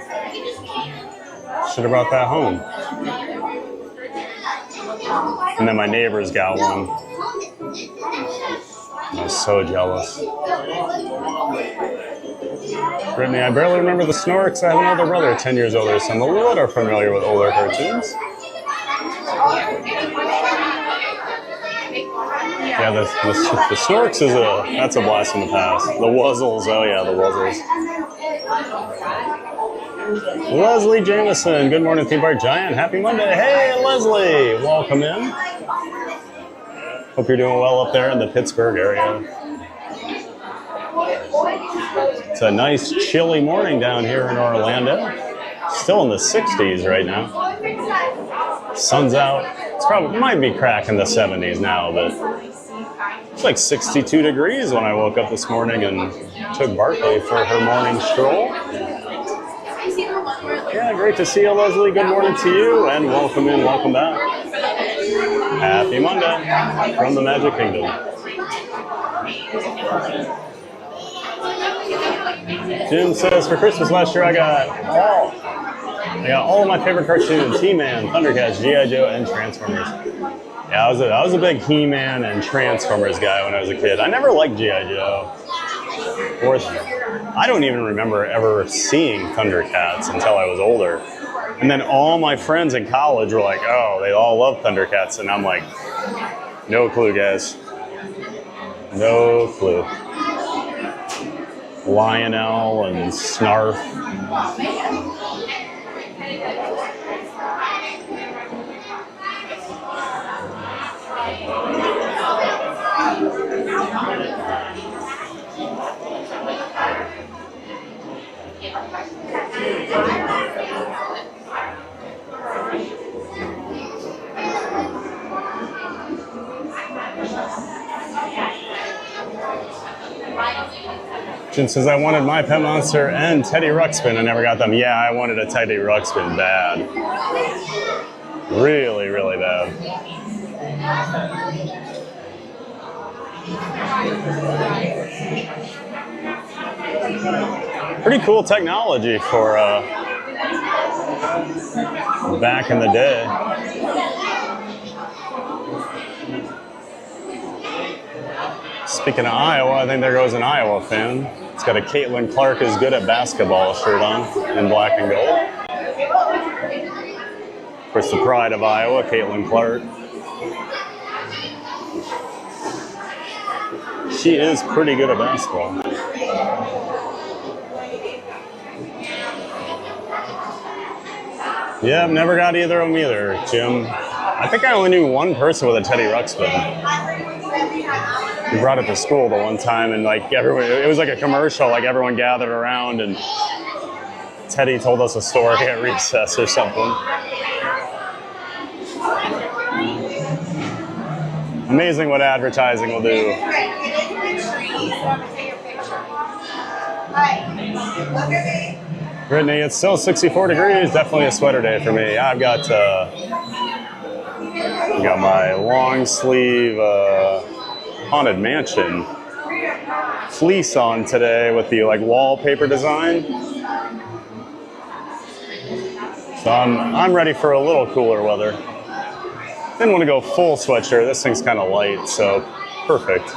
should have brought that home. And then my neighbors got one. I'm so jealous. Brittany, I barely remember the Snorks. I have an older brother, 10 years older, so I'm a little familiar with older cartoons. Yeah, the Snorks that's a blast from the past. The Wuzzles, oh yeah, the Wuzzles. Leslie Jameson, good morning, Theme Park Giant. Happy Monday. Hey, Leslie, welcome in. Hope you're doing well up there in the Pittsburgh area. It's a nice chilly morning down here in Orlando. Still in the 60s right now. Sun's out. It might be cracking the 70s now, but it's like 62 degrees when I woke up this morning and took Barkley for her morning stroll. Yeah, great to see you, Leslie. Good morning to you, and welcome in, welcome back. Happy Monday from the Magic Kingdom. Jim says, for Christmas last year, I got all of my favorite cartoons: He-Man, Thundercats, G.I. Joe, and Transformers. Yeah, I was a big He-Man and Transformers guy when I was a kid. I never liked G.I. Joe. I don't even remember ever seeing Thundercats until I was older. And then all my friends in college were like, oh, they all love Thundercats. And I'm like, no clue, guys. No clue. Lionel and Snarf. Jim says, I wanted My Pet Monster and Teddy Ruxpin. I never got them. Yeah, I wanted a Teddy Ruxpin bad. Really, really bad. Pretty cool technology for back in the day. Speaking of Iowa, I think there goes an Iowa fan. It's got a Caitlin Clark is good at basketball shirt on in black and gold. Of course, the pride of Iowa, Caitlin Clark. She is pretty good at basketball. Yeah, never got either of them either, Jim. I think I only knew one person with a Teddy Ruxpin. We brought it to school the one time, and like everyone, it was like a commercial, like everyone gathered around, and Teddy told us a story at recess or something. Amazing what advertising will do. Brittany, it's still 64 degrees. Definitely a sweater day for me. I've got my long sleeve Haunted Mansion fleece on today with the like wallpaper design. So I'm ready for a little cooler weather. Didn't want to go full sweatshirt. This thing's kind of light, so perfect.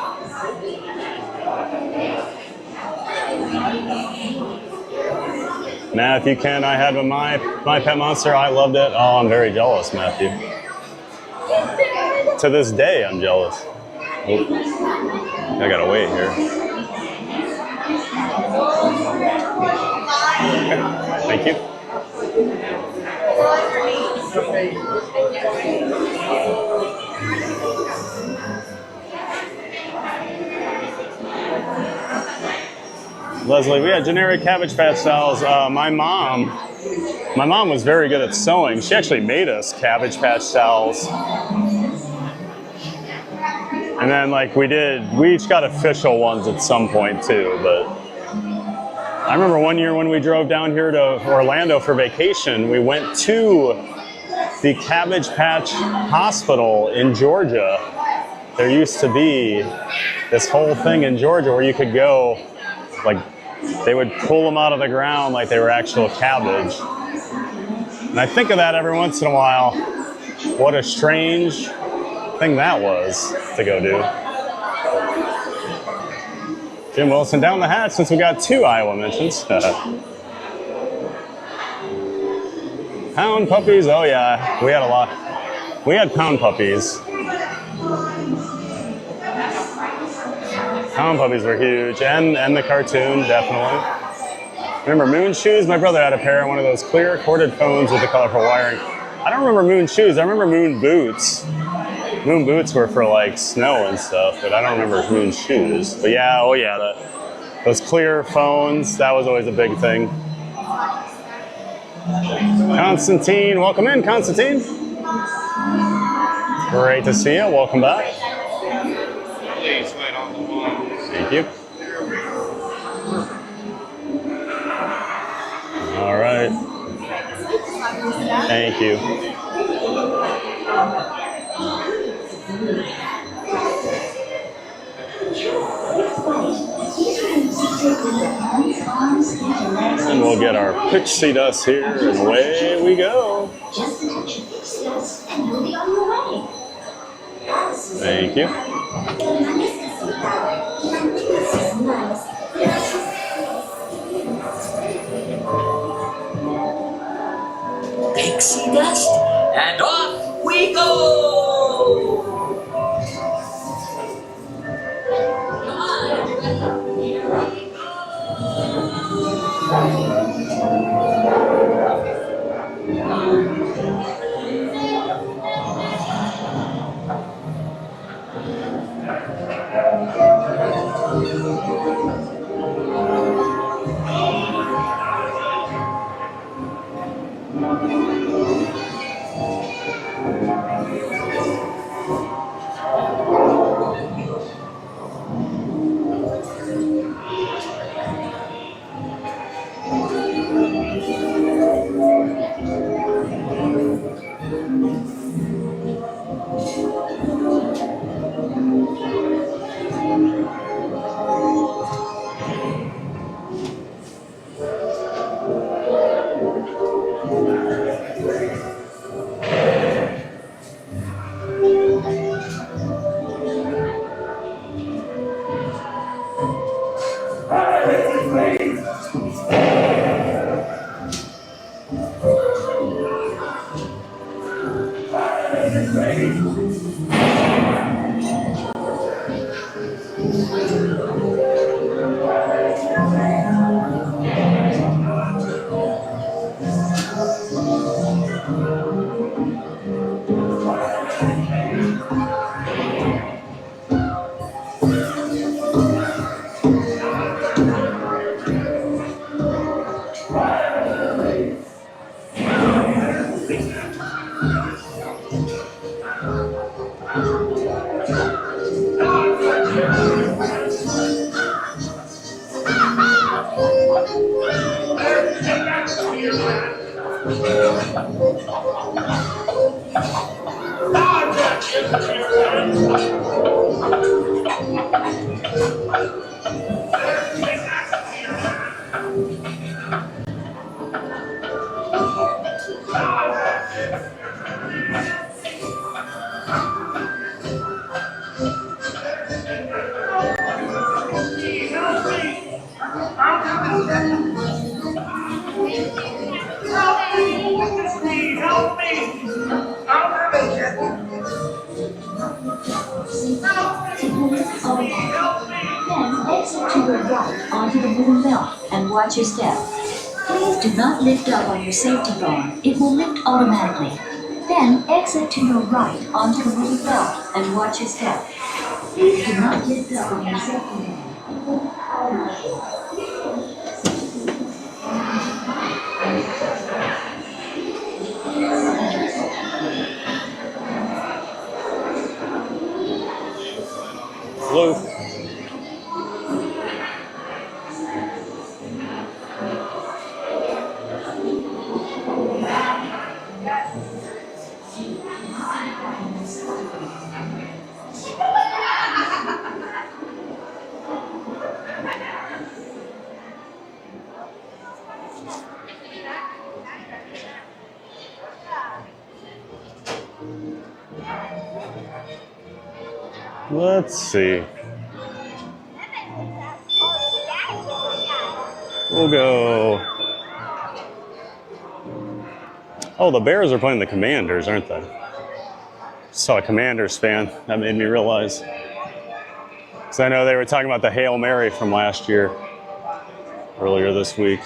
Matthew Ken, I had my Pet Monster. I loved it. Oh, I'm very jealous, Matthew. To this day, I'm jealous. Oh, I gotta wait here. Okay, thank you. Leslie, we had generic Cabbage Patch dolls. My mom was very good at sewing. She actually made us Cabbage Patch dolls. And then like we each got official ones at some point too, but I remember one year when we drove down here to Orlando for vacation, we went to the Cabbage Patch Hospital in Georgia. There used to be this whole thing in Georgia where you could go, like they would pull them out of the ground like they were actual cabbage. And I think of that every once in a while. What a strange thing that was to go do. Jim Wilson down the hatch since we got 2 Iowa mentions. Pound puppies, oh yeah, we had a lot. We had pound puppies. Pound puppies were huge, and the cartoon, definitely. Remember Moon shoes? My brother had a pair of one of those clear corded phones with the colorful wiring. I don't remember Moon shoes, I remember Moon boots. Moon boots were for like snow and stuff, but I don't remember Moon shoes. But yeah, oh yeah, those clear phones, that was always a big thing. Constantine, welcome in, Constantine. Great to see you, welcome back. Thank you. All right. Thank you. And we'll get our pixie dust here, and away we go. Thank you. Pixie dust, and off we go! Watch your step. Please do not lift up on your safety bar. It will lift automatically. Then exit to your right onto the wooden belt and watch your step. Please do not lift up on your safety bar. It will lift automatically. Hello. Let's see. We'll go. Oh, the Bears are playing the Commanders, aren't they? Saw a Commanders fan. That made me realize. Because I know they were talking about the Hail Mary from last year, earlier this week.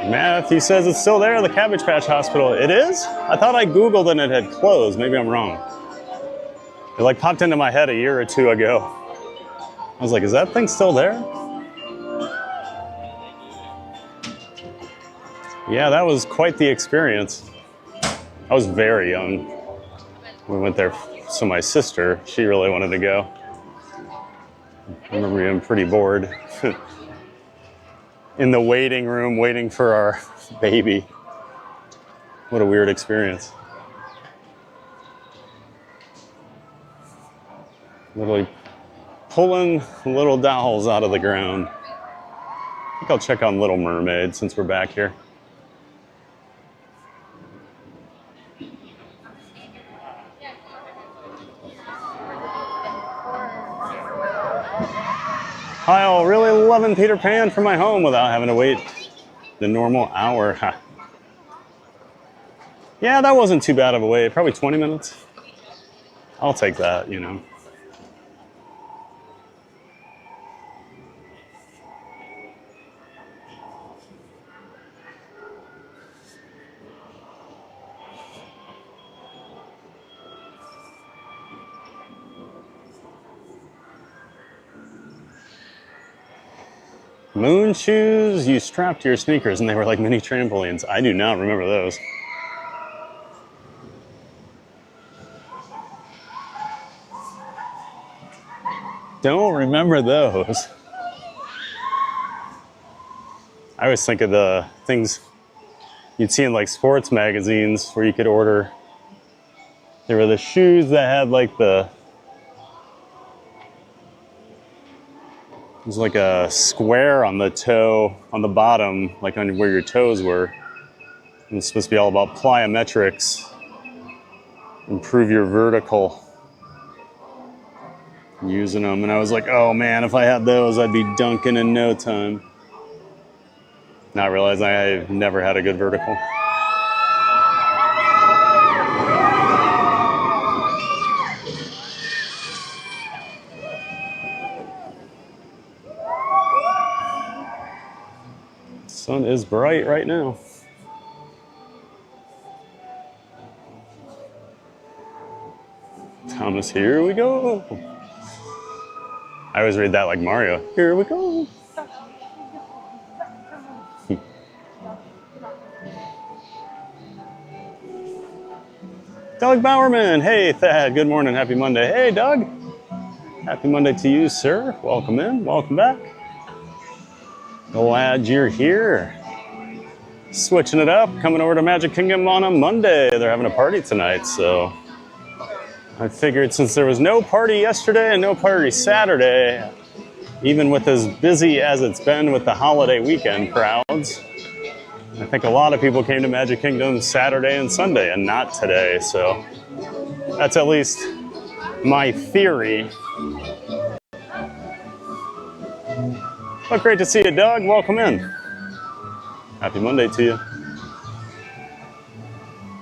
Matthew says it's still there, the Cabbage Patch Hospital. It is? I thought I Googled and it had closed. Maybe I'm wrong. It like popped into my head a year or two ago. I was like, is that thing still there? Yeah, that was quite the experience. I was very young. We went there, so my sister, she really wanted to go. I remember being pretty bored. In the waiting room, waiting for our baby. What a weird experience. Literally pulling little dolls out of the ground. I think I'll check on Little Mermaid since we're back here. Kyle, really loving Peter Pan from my home without having to wait the normal hour. Yeah, that wasn't too bad of a wait. Probably 20 minutes. I'll take that, you know. Moon shoes you strapped to your sneakers and they were like mini trampolines. I do not remember those. Don't remember those. I always think of the things you'd see in like sports magazines where you could order. There were the shoes that had like the, there's like a square on the toe, on the bottom, like on where your toes were. And it's supposed to be all about plyometrics. Improve your vertical. Using them, and I was like, oh man, if I had those, I'd be dunking in no time. Not realizing I've never had a good vertical. Sun is bright right now. Thomas, here we go. I always read that like Mario. Here we go. Doug Bowerman. Hey, Thad. Good morning. Happy Monday. Hey, Doug. Happy Monday to you, sir. Welcome in. Welcome back. Glad you're here. Switching it up. Coming over to Magic Kingdom on a Monday. They're having a party tonight, so I figured since there was no party yesterday and no party Saturday, even with as busy as it's been with the holiday weekend crowds, I think a lot of people came to Magic Kingdom Saturday and Sunday and not today. So that's at least my theory. But great to see you, Doug. Welcome in. Happy Monday to you.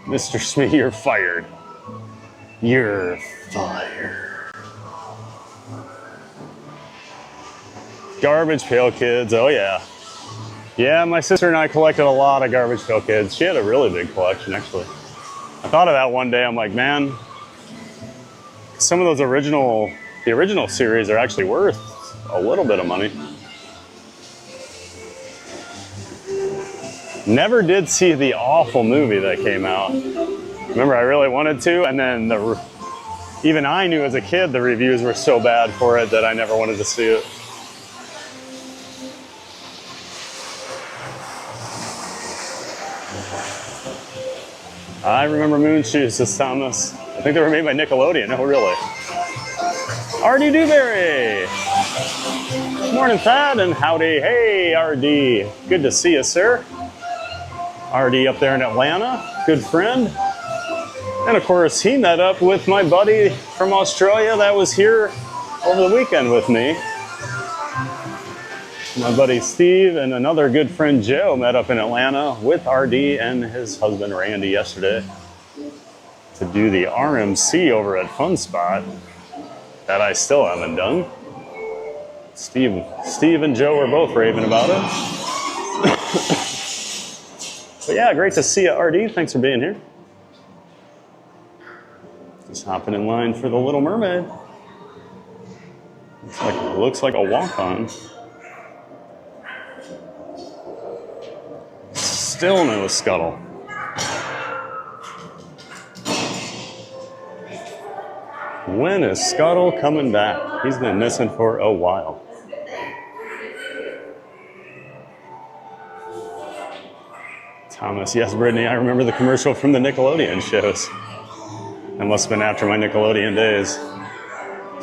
Mr. Smee, you're fired. You're fired. Garbage Pail Kids, oh yeah. Yeah, my sister and I collected a lot of Garbage Pail Kids. She had a really big collection, actually. I thought of that one day. I'm like, man, some of those the original series are actually worth a little bit of money. Never did see the awful movie that came out. Remember, I really wanted to, and then even I knew as a kid the reviews were so bad for it that I never wanted to see it. I remember Moon Shoes, says Thomas. I think they were made by Nickelodeon. Oh, really? R.D. Dewberry. Morning, Thad, and howdy. Hey, R.D. Good to see you, sir. R.D. up there in Atlanta. Good friend. And of course, he met up with my buddy from Australia that was here over the weekend with me. My buddy Steve and another good friend Joe met up in Atlanta with RD and his husband Randy yesterday to do the RMC over at Fun Spot that I still haven't done. Steve and Joe were both raving about it. But yeah, great to see you, RD. Thanks for being here. Just hopping in line for the Little Mermaid. Looks like a walk-on. Still no Scuttle. When is Scuttle coming back? He's been missing for a while. Thomas, yes, Brittany, I remember the commercial from the Nickelodeon shows. That must have been after my Nickelodeon days.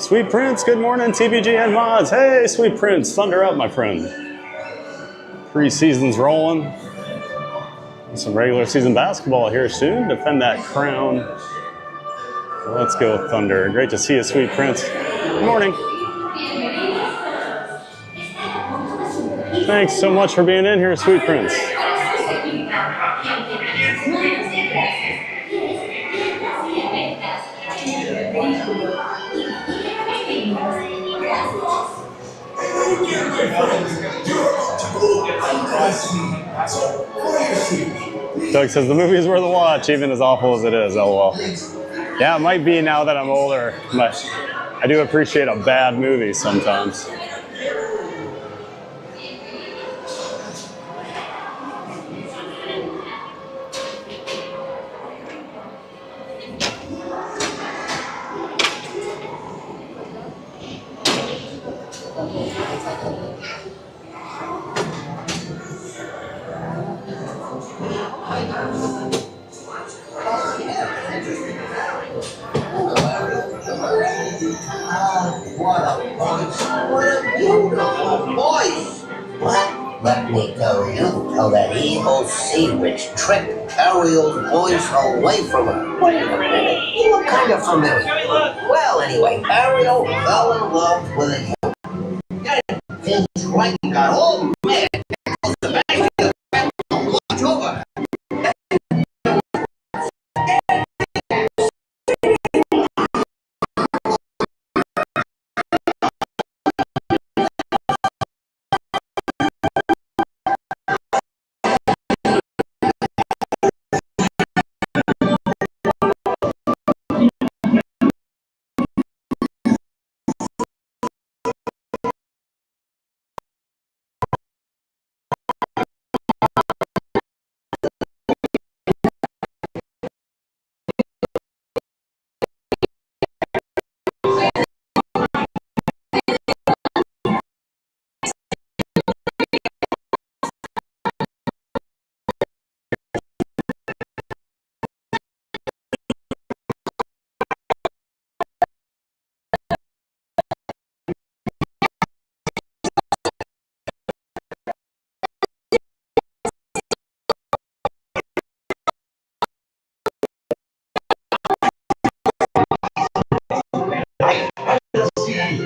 Sweet Prince, good morning, TBGN mods. Hey, Sweet Prince, thunder up, my friend. Preseason's rolling. Some regular season basketball here soon. Defend that crown. Let's go, Thunder. Great to see you, Sweet Prince. Good morning. Thanks so much for being in here, Sweet Prince. Doug says the movie's worth a watch, even as awful as it is. LOL. Yeah, it might be now that I'm older, but I do appreciate a bad movie sometimes. That evil sea witch tricked Ariel's boys away from her. Wait a minute, you look kind of familiar. Well, anyway, Ariel fell in love with a human. And his right got all mad because the back of the watch over her.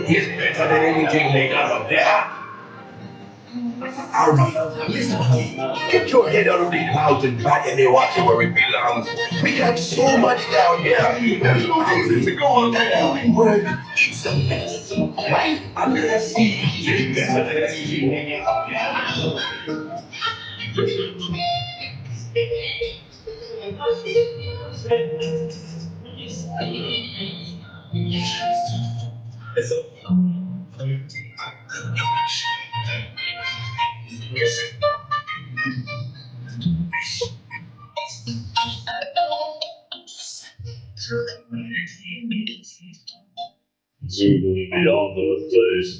It's better than anything they got up there. Alright, listen to me. Get your head out of the house and back in there watching where it belongs. We got so much down here. There's no reason to go up there. But it's a mess. Right under the sea. It's better than anything up there. Beyond the place.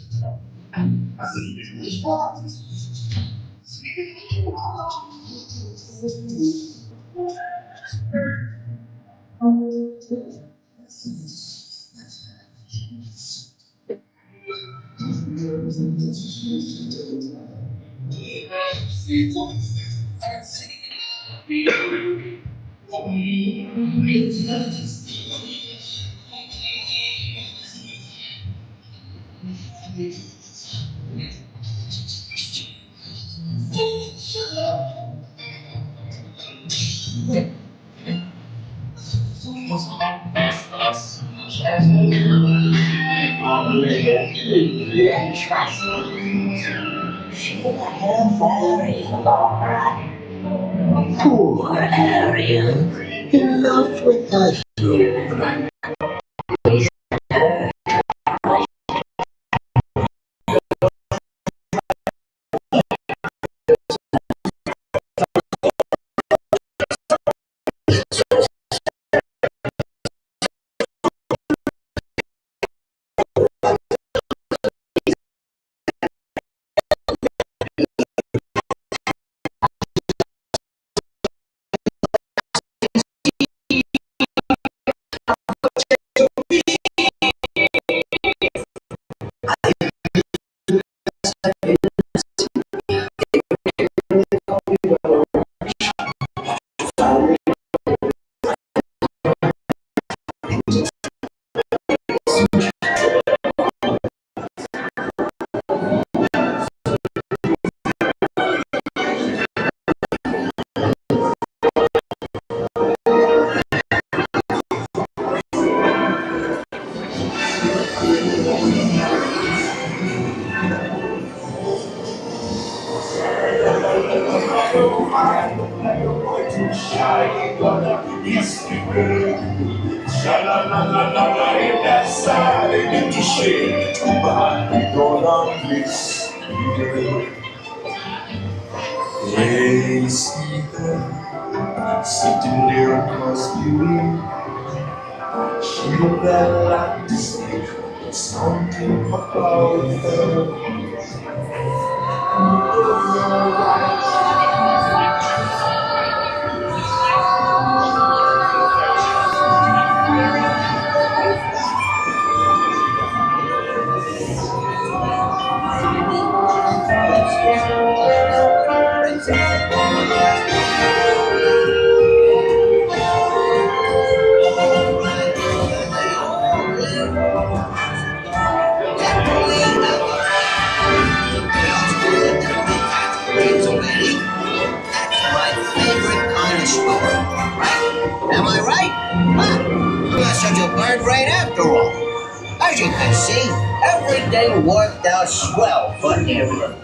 Poor Ariel, in love with us. Hey, see her sitting there across the way. She looked like Disney, something about her. Am I right? Huh? You're not such a bird right after all. As you can see, everything worked out swell for Ariel.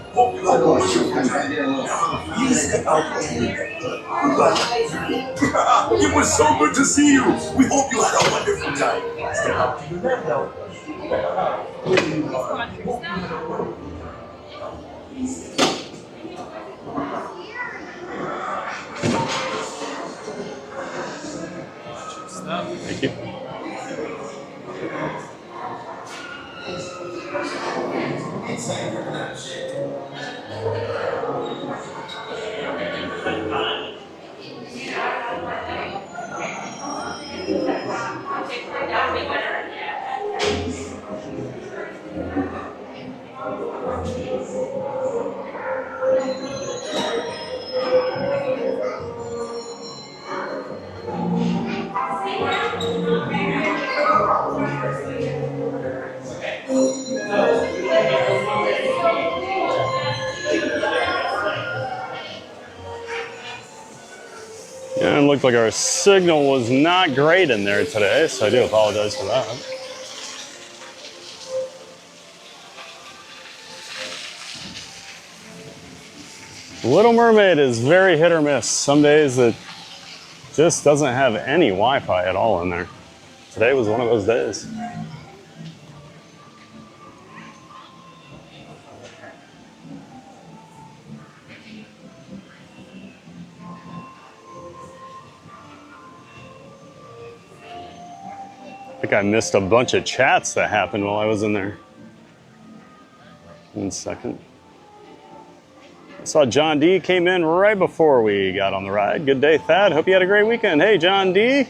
It was so good to see you. We hope you had a wonderful time. Thank you. Yeah, it looked like our signal was not great in there today, so I do apologize for that. Little Mermaid is very hit or miss. Some days it just doesn't have any Wi-Fi at all in there. Today was one of those days. I think I missed a bunch of chats that happened while I was in there. 1 second. I saw John D came in right before we got on the ride. Good day, Thad. Hope you had a great weekend. Hey, John D.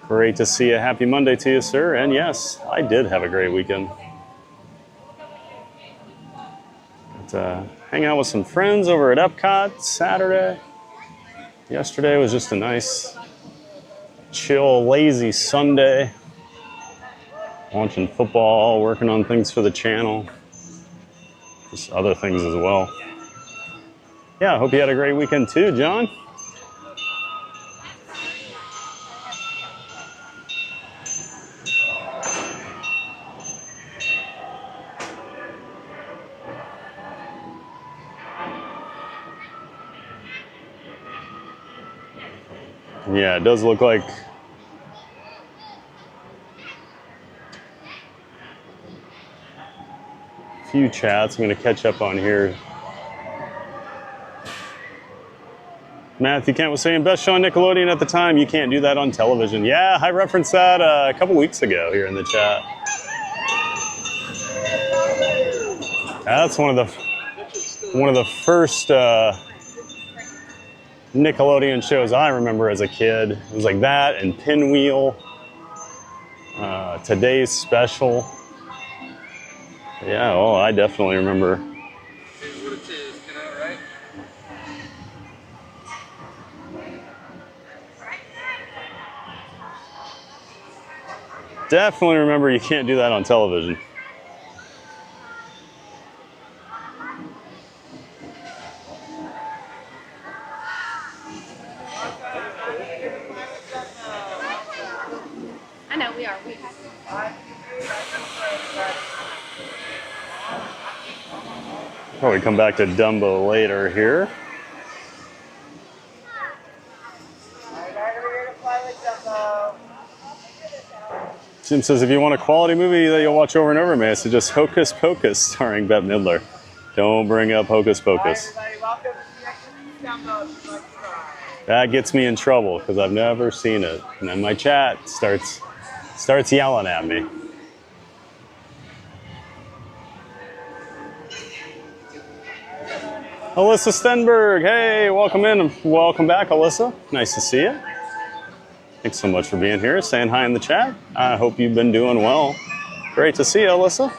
Great to see you. Happy Monday to you, sir. And yes, I did have a great weekend. Hang out with some friends over at Epcot Saturday. Yesterday was just a nice, chill, lazy Sunday. Watching football, working on things for the channel. Just other things as well. Yeah, I hope you had a great weekend too, John. Yeah, it does look like a few chats. I'm going to catch up on here. Matthew Kent was saying, best show on Nickelodeon at the time. You can't do that on television. Yeah, I referenced that a couple weeks ago here in the chat. That's one of the first Nickelodeon shows I remember as a kid. It was like that and Pinwheel, Today's Special. Yeah, oh, I definitely remember. Definitely remember you can't do that on television. I know we are. Probably come back to Dumbo later here. Jim says, if you want a quality movie that you'll watch over and over, man, I suggest Hocus Pocus starring Bette Midler. Don't bring up Hocus Pocus. That gets me in trouble because I've never seen it. And then my chat starts yelling at me. Alyssa Stenberg, hey, welcome in. Welcome back, Alyssa. Nice to see you. Thanks so much for being here, saying hi in the chat. I hope you've been doing well. Great to see you, Alyssa.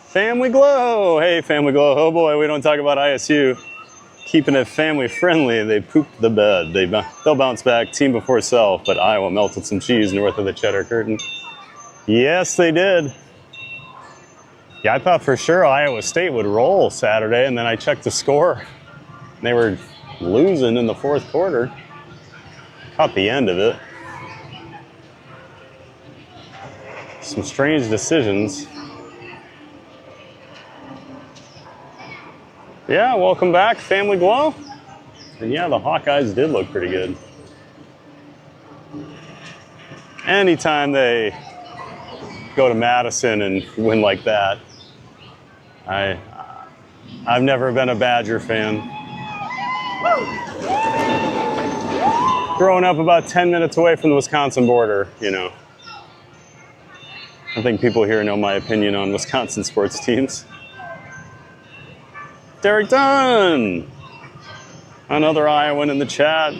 Family Glow. Hey, Family Glow. Oh boy, we don't talk about ISU. Keeping it family friendly, they pooped the bed. They'll bounce back, team before self, but Iowa melted some cheese north of the Cheddar Curtain. Yes, they did. Yeah, I thought for sure Iowa State would roll Saturday, and then I checked the score. They were losing in the fourth quarter. Caught the end of it. Some strange decisions. Yeah, welcome back, Family Glow. And yeah, the Hawkeyes did look pretty good. Anytime they go to Madison and win like that, I've never been a Badger fan. Growing up about 10 minutes away from the Wisconsin border, you know. I think people here know my opinion on Wisconsin sports teams. Derek Dunn! Another Iowan in the chat.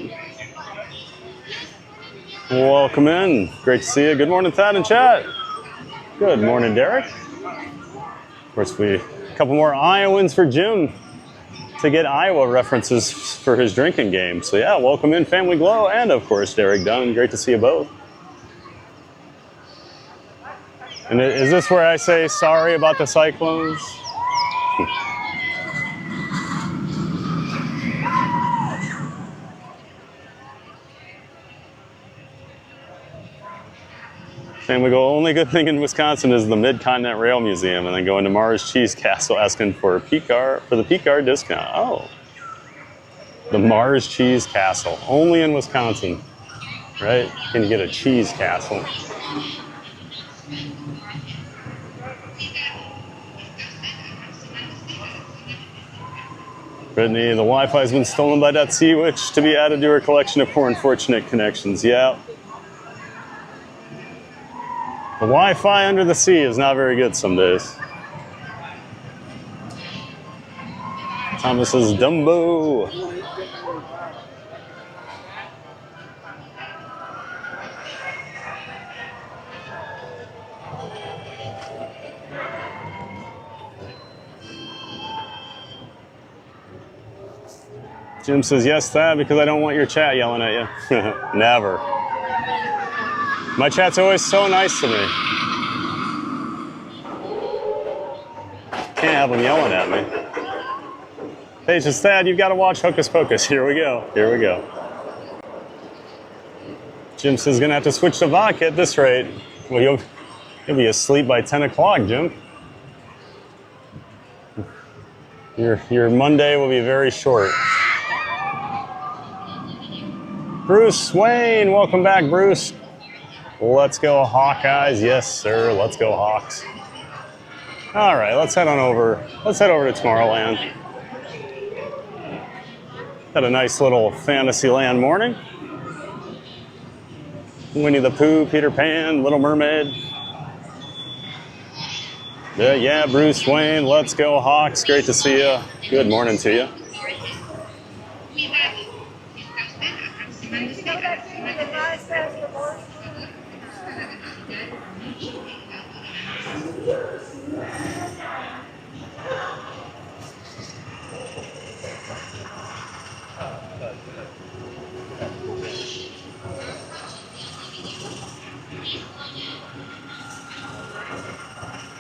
Welcome in. Great to see you. Good morning, Thad in chat. Good morning, Derek. Of course, a couple more Iowans for Jim to get Iowa references for his drinking game. So yeah, welcome in, Family Glow, and of course, Derek Dunn. Great to see you both. And is this where I say sorry about the Cyclones? And we go, only good thing in Wisconsin is the Mid-Continent Rail Museum, and then going to Mars Cheese Castle asking for the P-card discount. Oh, the Mars Cheese Castle, only in Wisconsin, right? Can you get a cheese castle? Brittany, the Wi-Fi's been stolen by that sea witch to be added to her collection of poor unfortunate connections. Yeah. The Wi-Fi under the sea is not very good some days. Thomas says, Dumbo. Jim says, yes, Thad, because I don't want your chat yelling at you. Never. My chat's always so nice to me. Can't have them yelling at me. Paige says, Thad, you've got to watch Hocus Pocus. Here we go. Here we go. Jim says, gonna have to switch to vodka at this rate. Well, you'll be asleep by 10 o'clock, Jim. Your Monday will be very short. Bruce Wayne, welcome back, Bruce. Let's go Hawkeyes. Yes, sir. Let's go Hawks. All right, let's head on over. Let's head over to Tomorrowland. Had a nice little Fantasyland morning. Winnie the Pooh, Peter Pan, Little Mermaid. Yeah, Bruce Wayne, let's go Hawks. Great to see you. Good morning to you.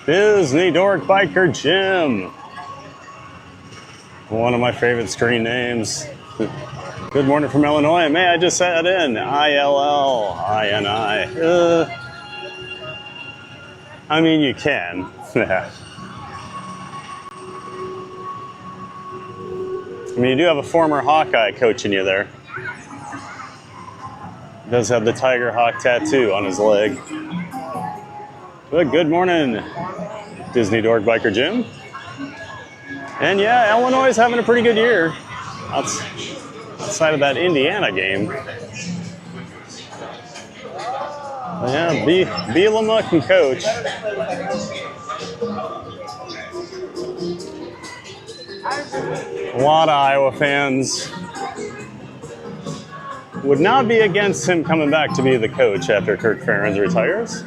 Disney Dork Biker Jim. One of my favorite screen names. Good morning from Illinois. May I just add in ILLINI? I mean, you can. I mean, you do have a former Hawkeye coaching you there. He does have the Tiger Hawk tattoo on his leg. But good morning, Disney Dork Biker Jim. And yeah, Illinois is having a pretty good year. Outside of that Indiana game. But yeah, Bielema can coach. A lot of Iowa fans would not be against him coming back to be the coach after Kirk Ferentz retires.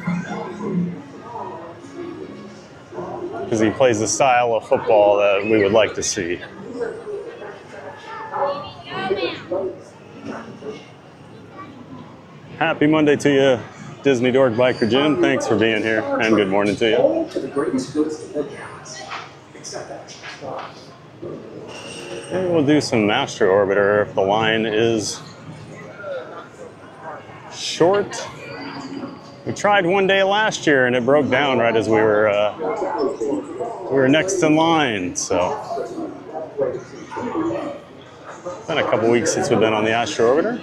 Because he plays the style of football that we would like to see. Happy Monday to you, Disney Dork Biker Jim. Thanks for being here, and good morning to you. Maybe we'll do some Astro Orbiter if the line is short. We tried one day last year and it broke down right as we were next in line. So it's been a couple weeks since we've been on the Astro Orbiter.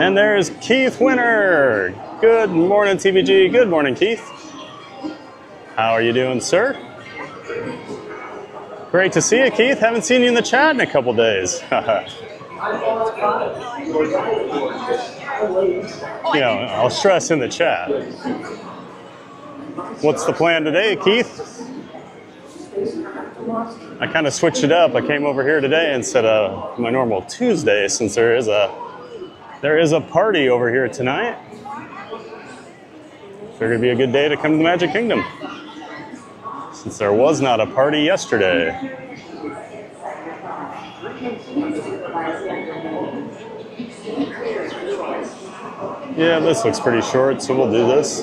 And there's Keith Winter. Good morning, TBG. Good morning, Keith. How are you doing, sir? Great to see you, Keith. Haven't seen you in the chat in a couple days. You know, I'll stress in the chat. What's the plan today, Keith? I kind of switched it up. I came over here today instead of my normal Tuesday, since there is a party over here tonight. Figured it'd be a good day to come to the Magic Kingdom, since there was not a party yesterday. Yeah, this looks pretty short, so we'll do this.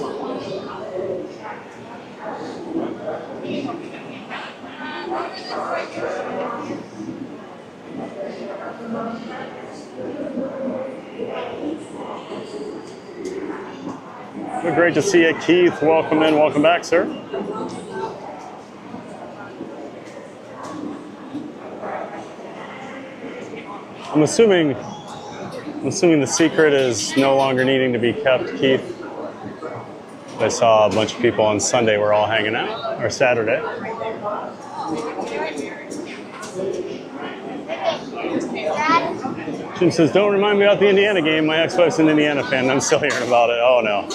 Well, great to see you, Keith. Welcome in, welcome back, sir. I'm assuming the secret is no longer needing to be kept, Keith. I saw a bunch of people on Sunday were all hanging out, or Saturday. Jim says, don't remind me about the Indiana game. My ex-wife's an Indiana fan, and I'm still hearing about it. Oh, no.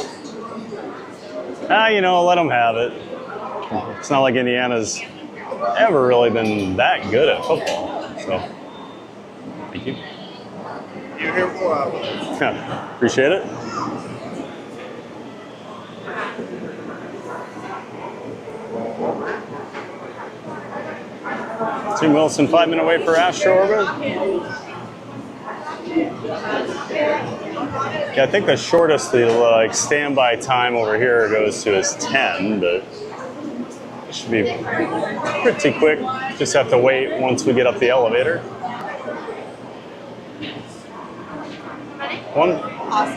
You know, let them have it. It's not like Indiana's ever really been that good at football, so. Thank you. You're here for Appreciate it. Team Wilson, 5 minute wait for Astro Orbiter. Yeah, I think the shortest the standby time over here goes to is 10, but it should be pretty quick. Just have to wait once we get up the elevator. One. Awesome.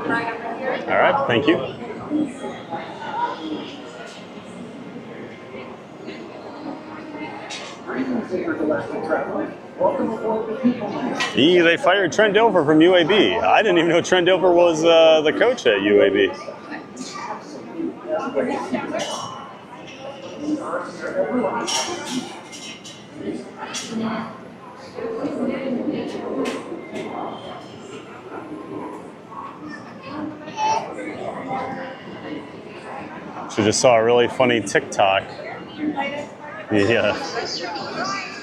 Right over here. All right, thank you. They fired Trent Dilfer from UAB. I didn't even know Trent Dilfer was the coach at UAB. So just saw a really funny TikTok. Yeah.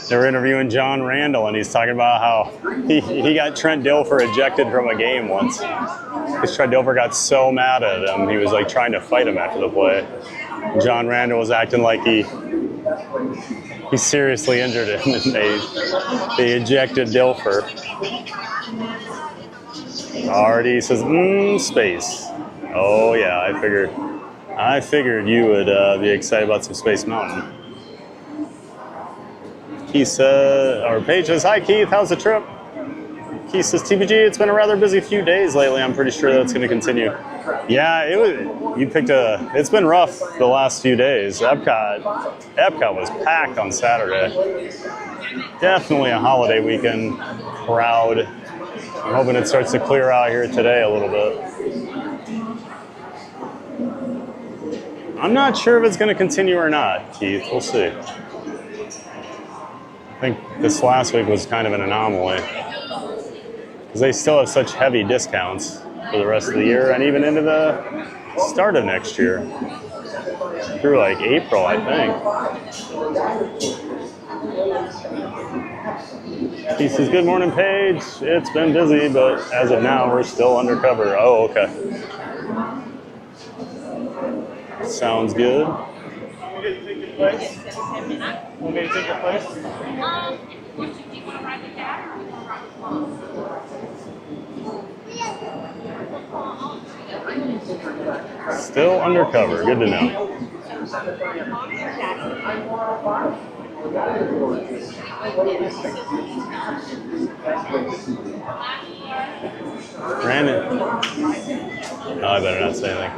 They were interviewing John Randall, and he's talking about how he got Trent Dilfer ejected from a game once. Because Trent Dilfer got so mad at him, he was like trying to fight him after the play. John Randall was acting like he seriously injured him, and they ejected Dilfer. Already says, space. Oh yeah, I figured you would be excited about some Space Mountain. Keith says, or Paige says, hi Keith, how's the trip? Keith says, TPG, it's been a rather busy few days lately. I'm pretty sure that's going to continue. Yeah, it's been rough the last few days. Epcot was packed on Saturday. Definitely a holiday weekend crowd. I'm hoping it starts to clear out here today a little bit. I'm not sure if it's going to continue or not, Keith. We'll see. I think this last week was kind of an anomaly because they still have such heavy discounts for the rest of the year and even into the start of next year. Through like April, I think. He says, good morning, Paige. It's been busy, but as of now, we're still undercover. Oh, okay. Sounds good. Want me to take your place? Want me to take your place? Do you want to ride with Dad or do you want to ride with Mom? Still undercover. Good to know. Brandon. No, I better not say anything.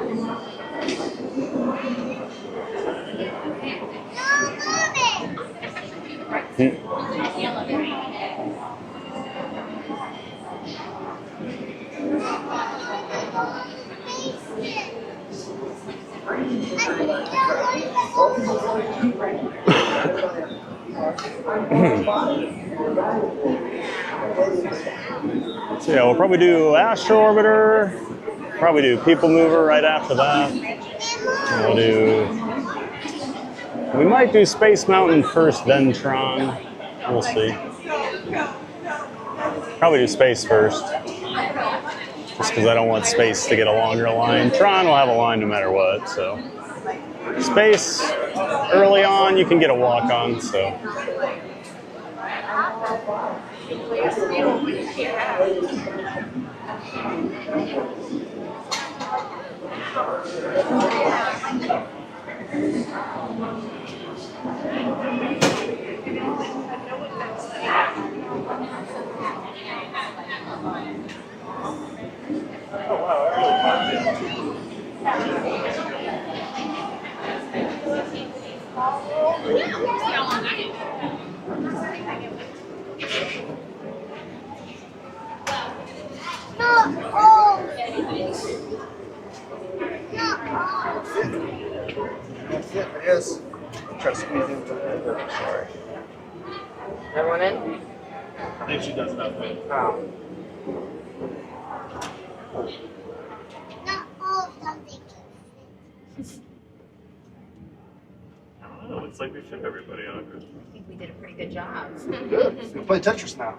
So yeah, we'll probably do Astro Orbiter, probably do People Mover right after that. We might do Space Mountain first, then Tron. We'll see. Probably do Space first, just because I don't want Space to get a longer line. Tron will have a line no matter what, so. Space, early on, you can get a walk on, so. That's it, I guess. Try to squeeze in. Sorry. Everyone in? I think she does that thing. Oh. Not all of them they I don't know, it looks like we fit everybody on. I think we did a pretty good job. Good. We can play Tetris now.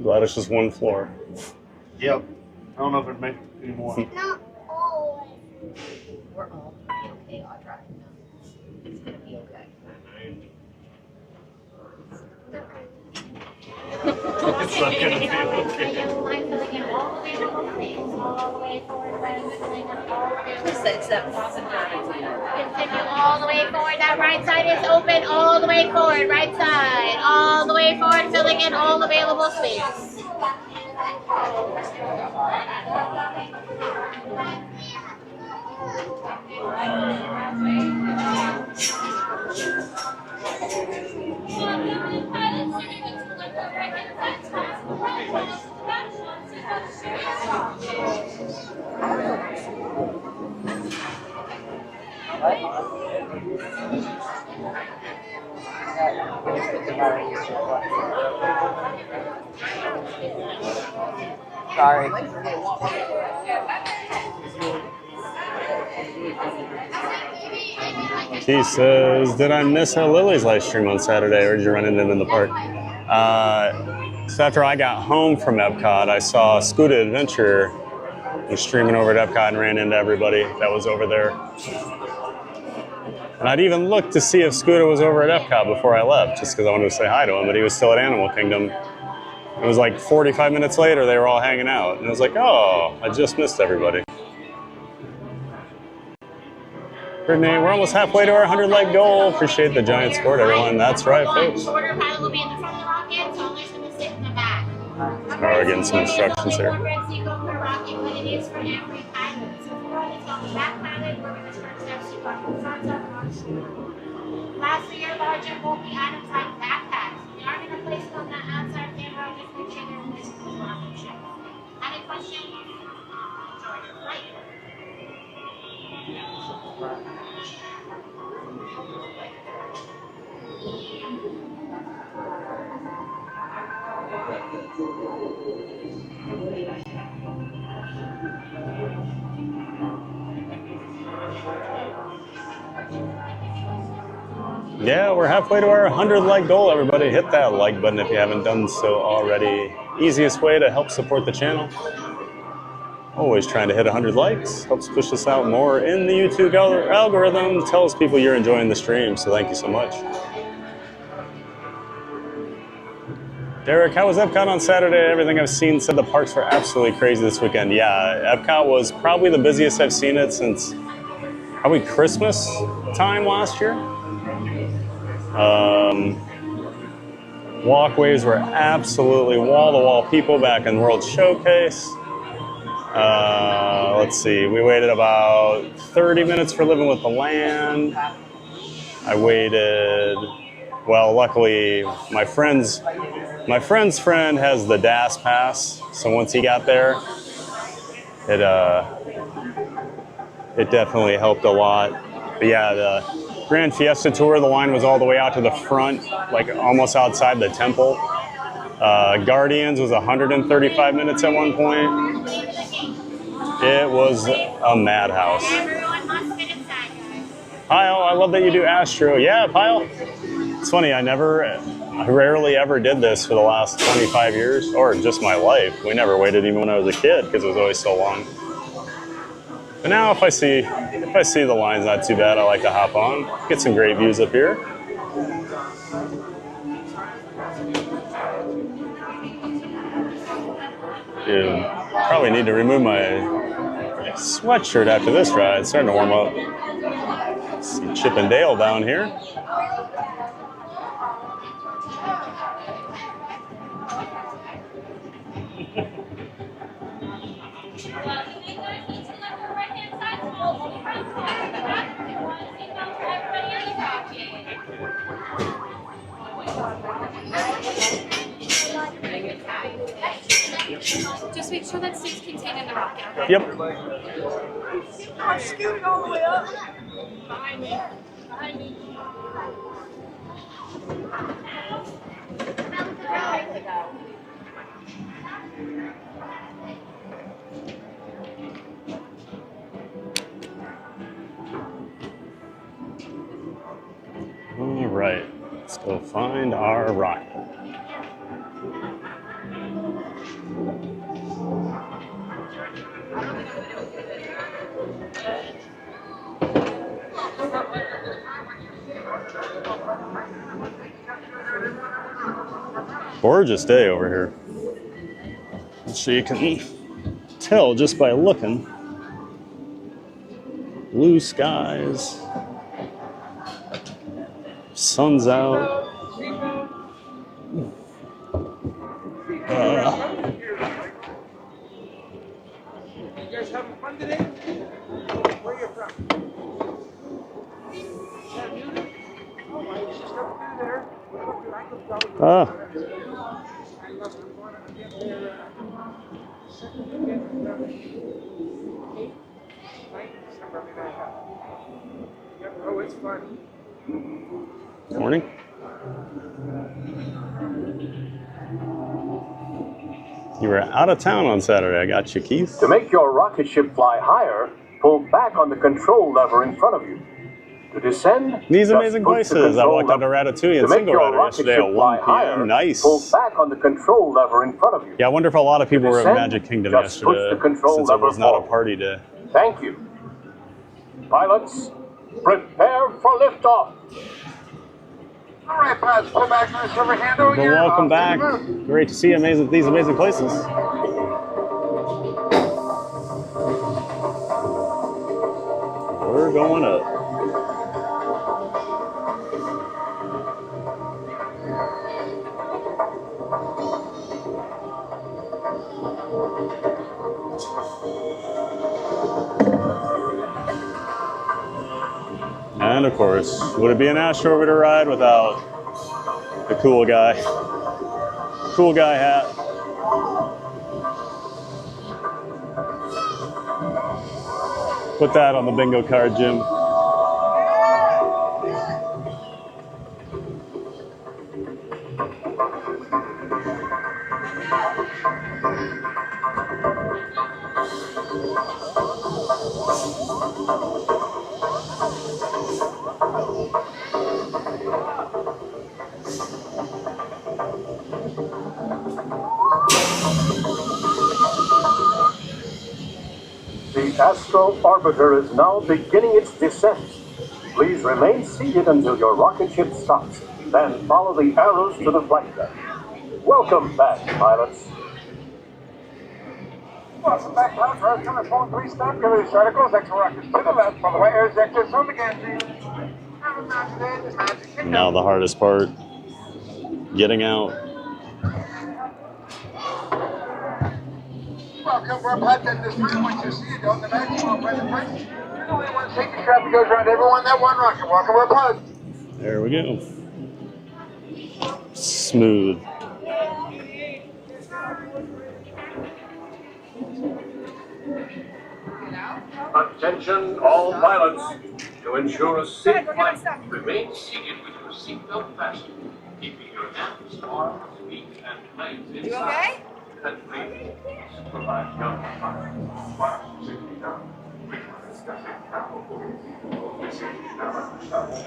Glad it's just one floor. Yep. I don't know if it makes it anymore. Not always. We're all gonna be okay, Audra. It's gonna be okay. It's not gonna be okay. It's that possibility. Continue all the way forward. That right side is open all the way forward. Right side. All the way forward, filling in all available space. Sorry. He says, did I miss Lily's live stream on Saturday, or did you run into him in the park? So after I got home from Epcot, I saw Scooter Adventure was streaming over at Epcot and ran into everybody that was over there. And I'd even looked to see if Scooter was over at Epcot before I left, just because I wanted to say hi to him, but he was still at Animal Kingdom. It was like 45 minutes later, they were all hanging out. And I was like, oh, I just missed everybody. Brittany, we're almost halfway to our 100-like goal. Appreciate the giant support, everyone. That's right, folks. Quarter pilot will be in the front of the rocket, so others going to sit in the back. Now we're getting some instructions here. Rocket, but it is for every pilot. So if we're on the back pilot, we're going to turn steps to front of the rocket. Lastly, your larger bulky items like backpacks. We are going to place it on the outside camera. Just make sure they're in this rocket ship. Any questions? Enjoy your flight. Yeah, we're halfway to our 100-like goal, everybody. Hit that like button if you haven't done so already. Easiest way to help support the channel. Always trying to hit 100 likes. Helps push us out more in the YouTube algorithm. Tells people you're enjoying the stream, so thank you so much. Derek, how was Epcot on Saturday? Everything I've seen said the parks were absolutely crazy this weekend. Yeah, Epcot was probably the busiest I've seen it since probably Christmas time last year. Walkways were absolutely wall-to-wall people back in World Showcase. Let's see, we waited about 30 minutes for Living with the Land. I waited, well, luckily my friend's friend has the DAS pass, so once he got there, it definitely helped a lot. But yeah, the Grand Fiesta Tour, the line was all the way out to the front, like almost outside the temple. Guardians was 135 minutes at one point. It was a madhouse. Pyle, I love that you do Astro. Yeah, Pyle. It's funny, I rarely ever did this for the last 25 years, or just my life. We never waited even when I was a kid because it was always so long. But now if I see the line's not too bad, I like to hop on. Get some great views up here. Dude, probably need to remove my sweatshirt after this ride. It's starting to warm up. Let's see Chip and Dale down here. Just make sure that seat's contained in the rocket. Yep. I'm scooting all the way up. Behind me. Behind me. All right, let's go find our rocket. Gorgeous day over here. So you can tell just by looking. Blue skies. Sun's out. You guys having fun today? Where are you from? Chattanooga? Oh, my sister up there. Oh, it's fun. Morning. You were out of town on Saturday. I got you, Keith. To make your rocket ship fly higher, pull back on the control lever in front of you. To descend, these amazing places. I walked out to Ratatouille and Single Rider yesterday at 1 p.m. Nice. Pull back on the control lever in front of you. Yeah, I wonder if a lot of people were at Magic Kingdom yesterday since it was not a party day. Thank you. Pilots, prepare for liftoff. All right, pilots, pull back on the silver handle. Well, welcome back. Great to see these amazing places. We're going up. And of course, would it be an Astro Orbiter ride without the cool guy hat? Put that on the bingo card, Jim. The Astro Orbiter is now beginning its descent. Please remain seated until your rocket ship stops. Then follow the arrows to the flight deck. Welcome back, pilots. Welcome back, pilots. Road coming forward, please stop. Give me these articles. Extra rockets to the left. By the way, air sector. Zoom again, please. Have a nice day. This Magic Kingdom. Now the hardest part, getting out. Welcome, we're glad that this room, once you see it on the maximum present price. You're the only one safety strap that goes around everyone that one rocket. Welcome, we're glad. There we go. Smooth. Attention all pilots. To ensure a safe flight, remain seated with your seatbelt fastened, keeping your hands, arms, feet, and legs inside. You okay? And please supervise young pilots while safety down.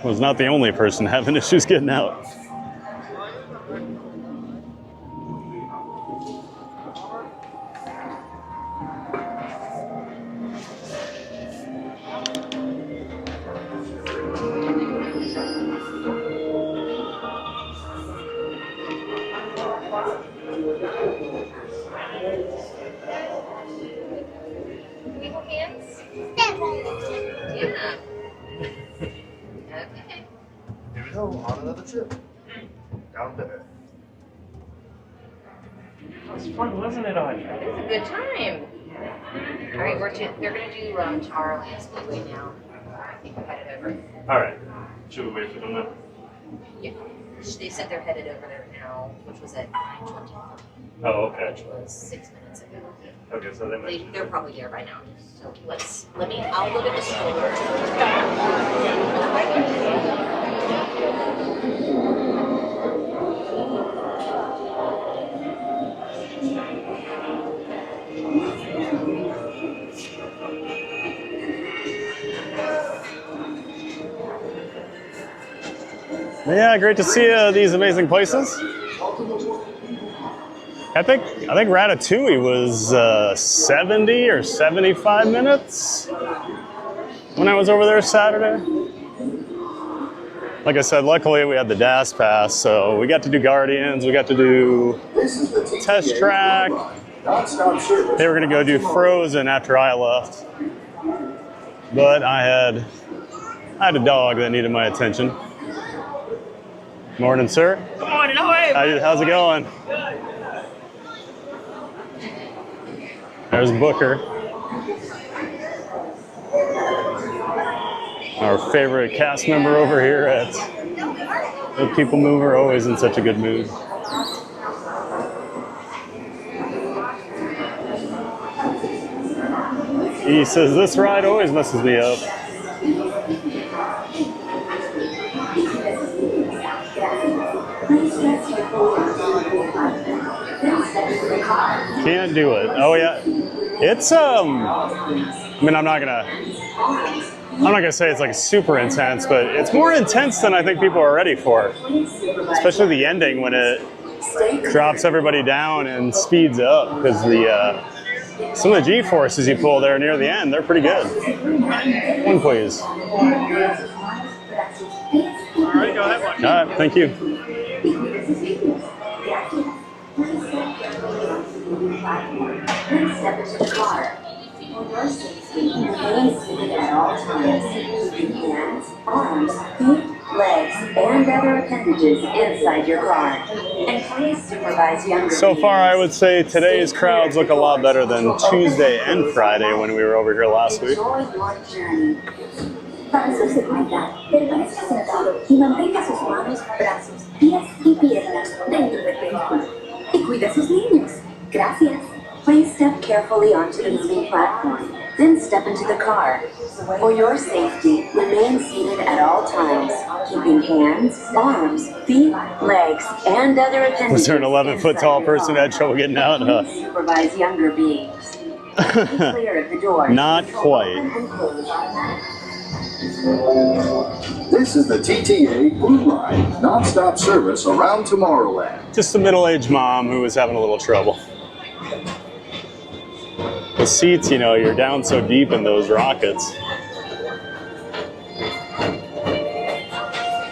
Was not the only person having issues getting out. Here we go, on another trip. Down to Earth. That was fun, wasn't it, Audrey? It was a good time. All right, they're going to do Tomorrowland Speedway now. I think they're headed over. All right. Should we wait for them now? Yeah. They said they're headed over there now, which was at 9:20. Oh, okay. Which was 6 minutes ago. Okay, so they might. They're probably there by now. So I'll look at the store. Yeah, great to see these amazing places. I think Ratatouille was 70 or 75 minutes when I was over there Saturday. Like I said, luckily we had the DAS pass, so we got to do Guardians, we got to do Test Track. They were gonna go do Frozen after I left, but I had a dog that needed my attention. Morning, sir. Good morning, how are you? How's it going? There's Booker, our favorite cast member over here at the People Mover, always in such a good mood. He says, this ride always messes me up. Can't do it. Oh yeah. It's I mean, I'm not gonna say it's like super intense, but it's more intense than I think people are ready for. Especially the ending when it drops everybody down and speeds up, because some of the G-forces you pull there near the end, they're pretty good. One please. All right, go ahead. All right, thank you. Please step into the car. For your safety, remain seated at all times, keeping hands, arms, feet, legs, and other appendages inside your car. And please supervise younger So far, I would say today's crowds look a lot better than Tuesday and Friday when we were over here last week. Enjoy your journey. Para su seguridad, permanezca sentado y mantenga sus manos, brazos, pies y piernas dentro del vehículo. Y cuide a sus niños. Gracias. Please step carefully onto the moving platform, then step into the car. For your safety, remain seated at all times, keeping hands, arms, feet, legs, and other appendages. Was there an 11-foot tall person that had trouble getting out? Please supervise younger beings. Be clear of the door. Not quite. This is the TTA Blue Line non-stop service around Tomorrowland. Just a middle-aged mom who was having a little trouble. The seats, you know, you're down so deep in those rockets.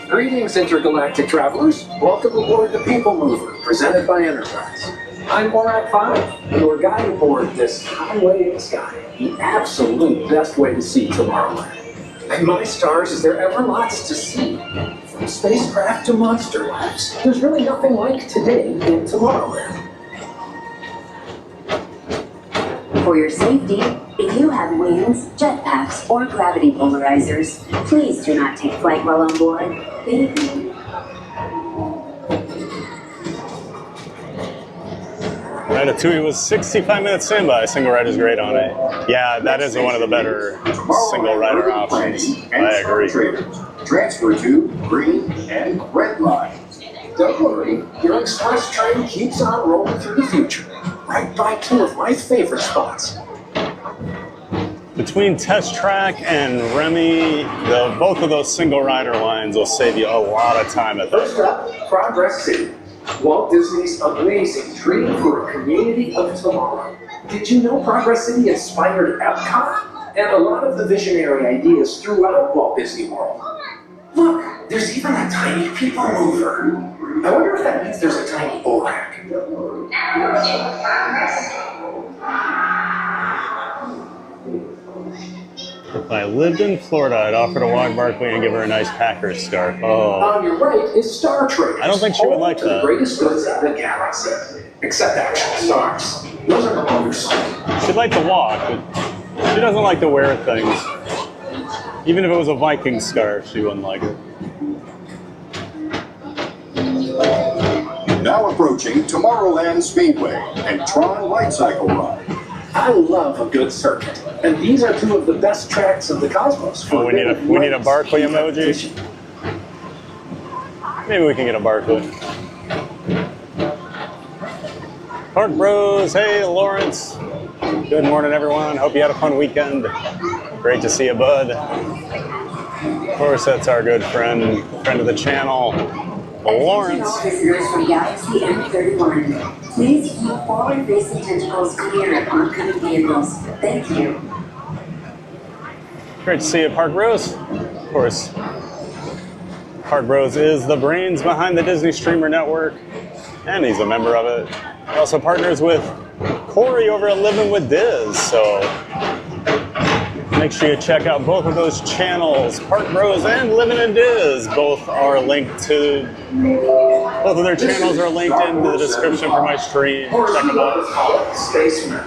Greetings, intergalactic travelers. Welcome aboard the People Mover, presented by Enterprise. I'm Borak 5, your guide aboard this highway of the sky, the absolute best way to see Tomorrowland. And my stars, is there ever lots to see? From spacecraft to monster labs, there's really nothing like today in Tomorrowland. For your safety, if you have wings, jetpacks, or gravity polarizers, please do not take flight while on board. Thank you. Ratatouille was 65 minutes standby. Single ride is great on it. Yeah, that is one of the better single rider options. I agree. Transfer to green and red lines. Don't worry, your express train keeps on rolling through the future, right by two of my favorite spots. Between Test Track and Remy, both of those single rider lines will save you a lot of time at First that. up, Progress City, Walt Disney's amazing dream for a community of tomorrow. Did you know Progress City inspired Epcot? And a lot of the visionary ideas throughout Walt Disney World. Look, there's even a tiny people mover. I wonder if that means there's a tiny Borak. If I lived in Florida, I'd offer to walk Barkley and give her a nice Packers scarf. Oh. On your right is Star Trek. I don't think she would like The that. greatest goods in the galaxy. Except actual stars. Those are no longer sold. She'd like to walk, but she doesn't like to wear things. Even if it was a Viking scarf, she wouldn't like it. Now approaching Tomorrowland Speedway and TRON Lightcycle ride. I love a good circuit, and these are two of the best tracks of the cosmos. Oh, we need a Barkley emoji. Maybe we can get a Barkley. Park Bros, hey Lawrence. Good morning, everyone. Hope you had a fun weekend. Great to see you, bud. Of course, that's our good friend of the channel, Lawrence. All visitors from Galaxy M31. Please keep forward-facing tentacles clear of oncoming vehicles. Thank you. Great to see you, Park Rose. Of course, Park Rose is the brains behind the Disney Streamer Network, and he's a member of it. He also partners with Corey over at Living with Diz, so make sure you check out both of those channels, Park Rose and Living with Diz. Both are linked to, both of their channels are linked in the description for my stream. Check them out. Spaceman,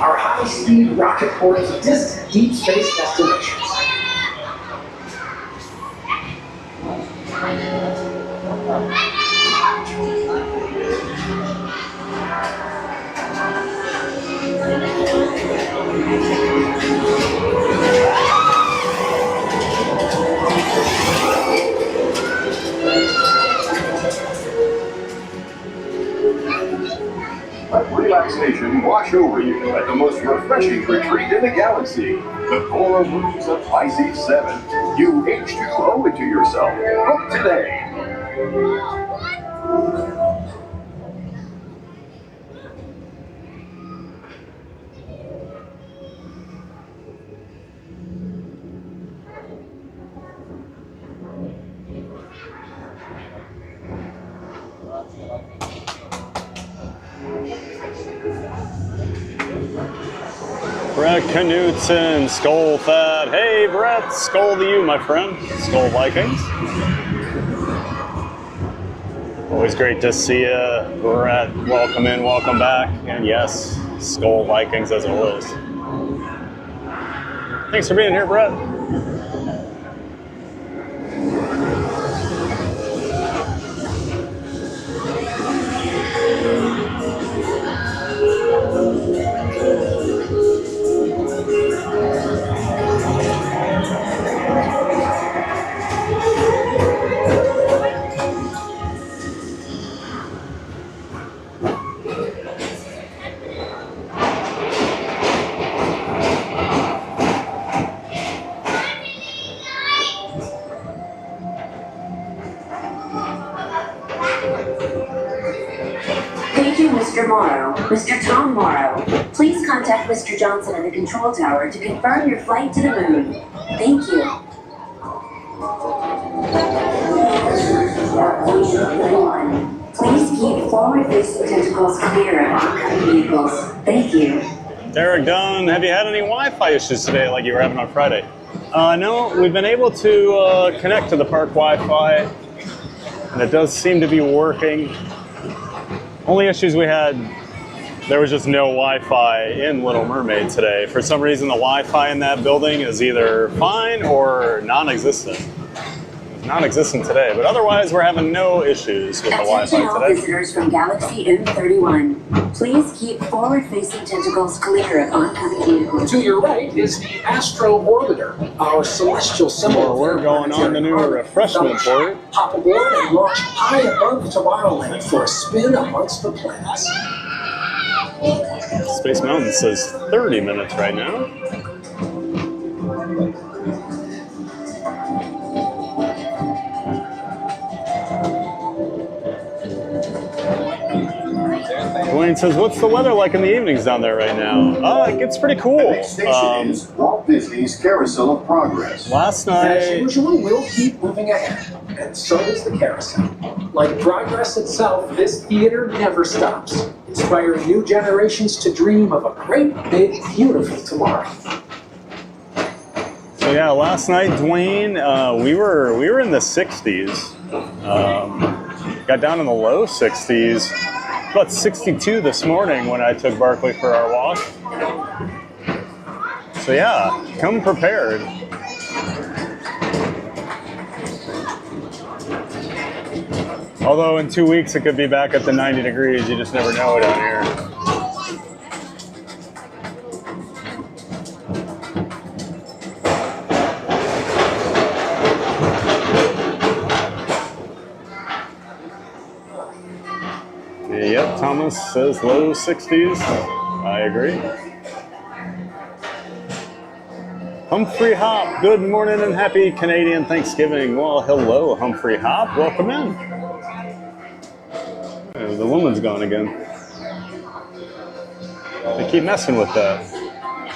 our high-speed rocket ports distant deep space destinations. Let relaxation wash over you at the most refreshing retreat in the galaxy, the Coral Rooms of Pisces 7. You H2O it to yourself. Book today. Brett Knutson, Skull Fat. Hey, Brett, Skull to you, my friend. Skull Vikings. Always great to see you, Brett. Welcome in, welcome back. And yes, Skull Vikings as always. Thanks for being here, Brett. Mr. Morrow, Mr. Tom Morrow, please contact Mr. Johnson in the control tower to confirm your flight to the moon. Thank you. Please keep forward-facing tentacles clear of oncoming vehicles. Thank you. Derek Dunn, have you had any Wi-Fi issues today like you were having on Friday? No, we've been able to connect to the park Wi-Fi, and it does seem to be working. Only issues we had, there was just no Wi-Fi in Little Mermaid today. For some reason, the Wi-Fi in that building is either fine or non-existent. It's non-existent today, but otherwise we're having no issues with the Wi-Fi Attention all today. visitors from Galaxy M31. Please keep forward-facing tentacles clear of oncoming vehicles. To your right is the Astro Orbiter, our celestial symbol. Well, we're going on the new refreshment port. Hop aboard and launch high above Tomorrowland for a spin amongst the planets. Space Mountain says 30 minutes right now. Dwayne says, what's the weather like in the evenings down there right now? It gets pretty cool. The next station is Walt Disney's Carousel of Progress. Last As night, usual, we'll keep moving ahead, and so does the carousel. Like progress itself, this theater never stops, inspiring new generations to dream of a great, big, beautiful tomorrow. so yeah, last night, Dwayne, we were in the 60s. Got down in the low 60s. About 62 this morning when I took Barkley for our walk. So yeah, come prepared. Although in 2 weeks it could be back at the 90 degrees. You just never know down here. Yep, Thomas says low 60s. I agree. Humphrey Hop, good morning and happy Canadian Thanksgiving. Well, hello, Humphrey Hop. Welcome in. The woman's gone again. They keep messing with that.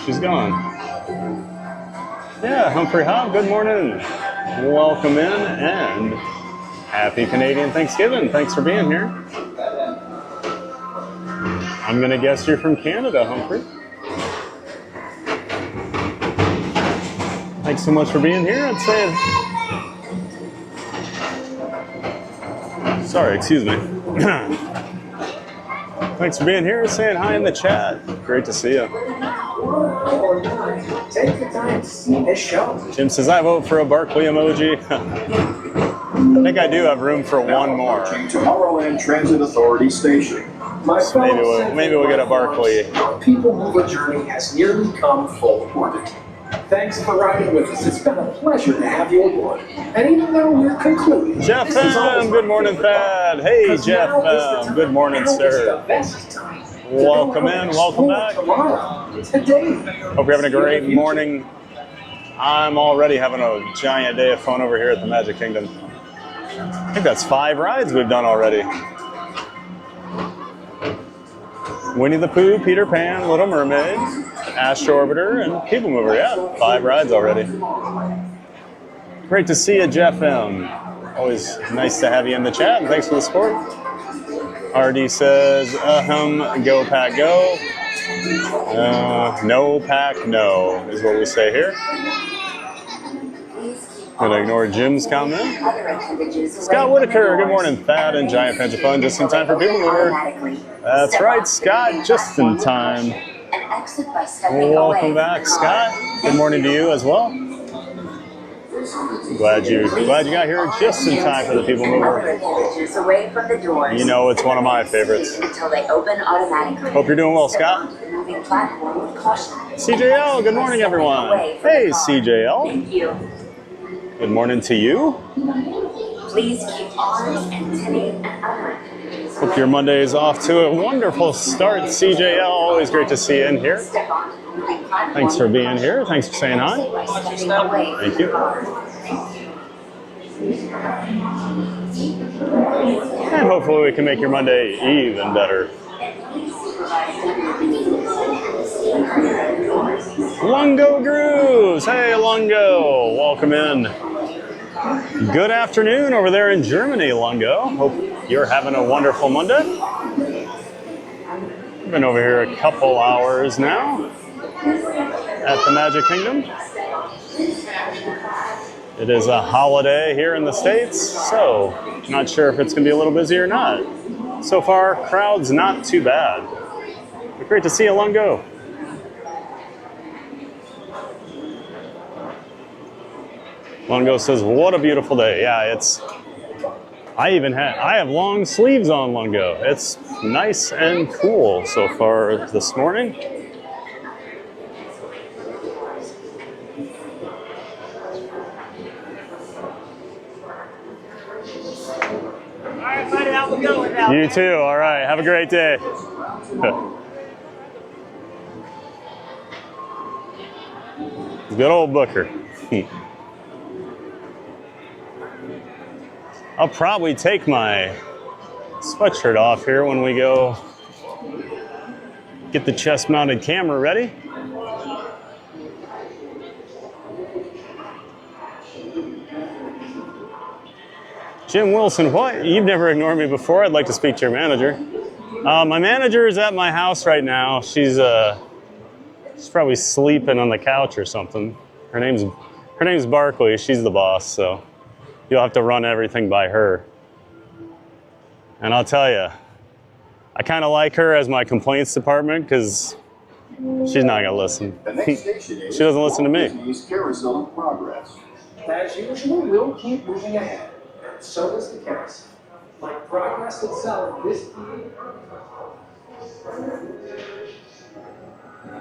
She's gone. Yeah, Humphrey Hobb, good morning. Welcome in and happy Canadian Thanksgiving. Thanks for being here. I'm going to guess you're from Canada, Humphrey. Thanks so much for being here. I'd say... Sorry, excuse me. Thanks for being here, saying hi in the chat. Great to see you. Take the time to see this show. Jim says, I vote for a Barkley emoji. I think I do have room for one more. Tomorrowland Transit Authority Station. So maybe we'll get a Barkley. Our People Mover journey has nearly come full orbit. Thanks for riding with us. It's been a pleasure to have you aboard. And even though we're concluding, Jeff M, good morning, Thad. Hey, Jeff M, good morning, sir. Welcome in, welcome back. Hope you're having a great morning. I'm already having a giant day of fun over here at the Magic Kingdom. I think that's 5 rides we've done already. Winnie the Pooh, Peter Pan, Little Mermaid, Astro Orbiter, and People Mover. Yeah, 5 rides already. Great to see you, Jeff M. Always nice to have you in the chat, and thanks for the support. RD says, go pack go. No pack no, is what we say here. Gonna ignore Jim's comment. Scott Whitaker, good morning. Thad and Giant Fans of Fun, just in time for People Mover. That's right, Scott, just in time. Welcome back, Scott. Good morning to you as well. Glad you got here just in time for the People Mover. You know it's one of my favorites. Hope you're doing well, Scott. CJL, good morning, everyone. Hey, CJL. Good morning to you. Please keep arms and titty and upper. Hope your Monday is off to a wonderful start, CJL. Always great to see you in here. Thanks for being here. Thanks for saying hi. Thank you. And hopefully we can make your Monday even better. Lungo Grooves. Hey, Lungo. Welcome in. Good afternoon over there in Germany, Lungo. Hope you're having a wonderful Monday. I've been over here a couple hours now at the Magic Kingdom. It is a holiday here in the States, so not sure if it's going to be a little busy or not. So far, crowd's not too bad. But great to see you, Lungo. Lungo says, what a beautiful day. Yeah, I have long sleeves on, Lungo. It's nice and cool so far this morning. All right, buddy, I will go without You too. All right. Have a great day. Good old Booker. I'll probably take my sweatshirt off here when we go get the chest-mounted camera ready. Jim Wilson, what? You've never ignored me before. I'd like to speak to your manager. My manager is at my house right now. She's probably sleeping on the couch or something. Her name's Barkley. She's the boss, so you'll have to run everything by her. And I'll tell you, I kind of like her as my complaints department because she's not gonna listen. She doesn't listen to me. Carousel of progress. As usual, we'll keep moving ahead. So does the carousel. Like progress itself, this.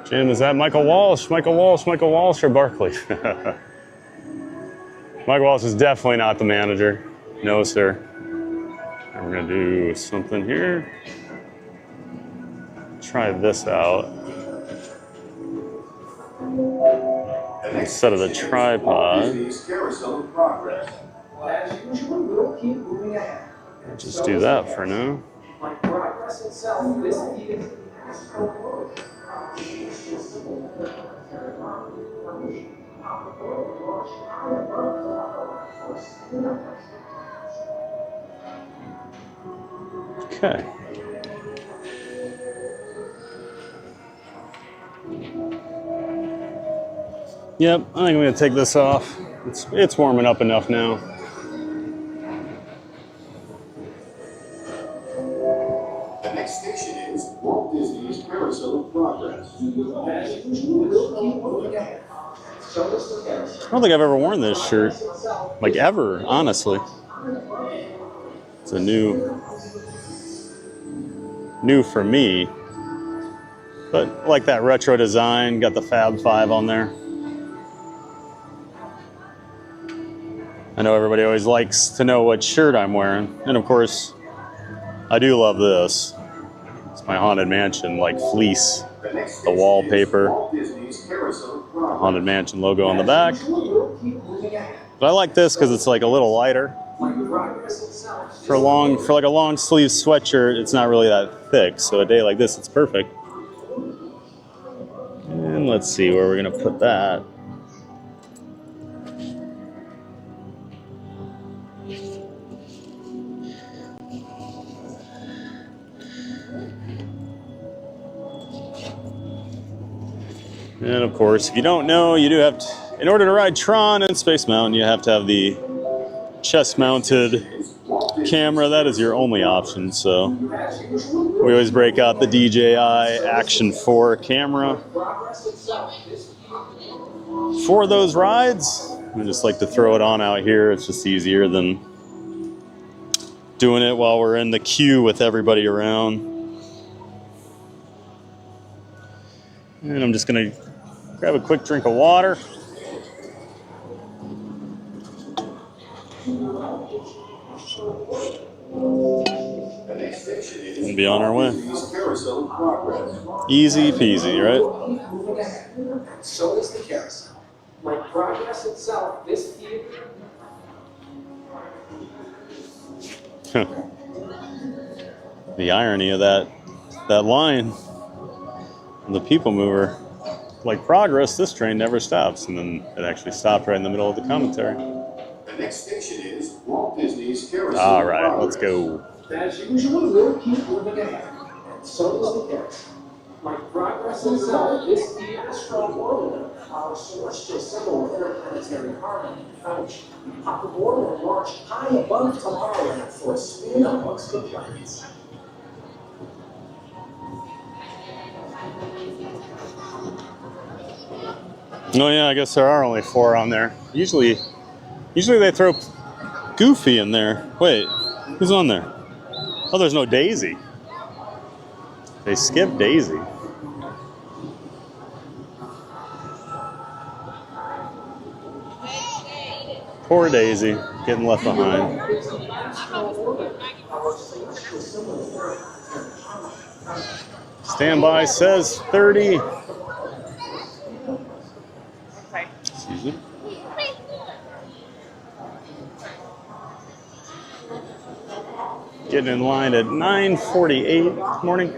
Jim, is that Michael Walsh? Michael Walsh or Barkley? Michael Walsh is definitely not the manager. No, sir. And we're gonna do something here. Try this out. Instead of the tripod. As usual, we'll keep moving ahead. Just do that for now. Like progress itself, this theater. Okay. Yep, I think I'm gonna take this off. It's warming up enough now. The next station is Walt Disney's Carousel of Progress. I don't think I've ever worn this shirt, like ever, honestly. It's a new for me, but like that retro design, got the Fab 5 on there. I know everybody always likes to know what shirt I'm wearing, and of course, I do love this. It's my Haunted Mansion, like fleece, the wallpaper, Haunted Mansion logo on the back. But I like this because it's like a little lighter. For like a long sleeve sweatshirt, it's not really that thick. So a day like this, it's perfect. And let's see where we're gonna put that. And of course, if you don't know, you do have to, in order to ride Tron and Space Mountain, you have to have the chest-mounted camera. That is your only option. So we always break out the DJI Action 4 camera for those rides. I just like to throw it on out here. It's just easier than doing it while we're in the queue with everybody around. And I'm just gonna grab a quick drink of water. And be on our way. Easy peasy, right? So is the carousel. Like progress itself, this theater. The irony of that line, the people mover. Like progress, this train never stops, and then it actually stopped right in the middle of the commentary. The next station is Walt Disney's Carousel. All right, let's go. As usual, we'll keep moving ahead. And so is the carousel. Like progress itself, this theater strong world, our celestial symbol of interplanetary harmony and fellowship. Hop aboard and launch high above Tomorrowland for a spin amongst the planets. Oh yeah, I guess there are only 4 on there. Usually they throw Goofy in there. Wait, who's on there? Oh, there's no Daisy. They skipped Daisy. Poor Daisy, getting left behind. Standby says 30. Excuse me. Getting in line at 9:48 this morning.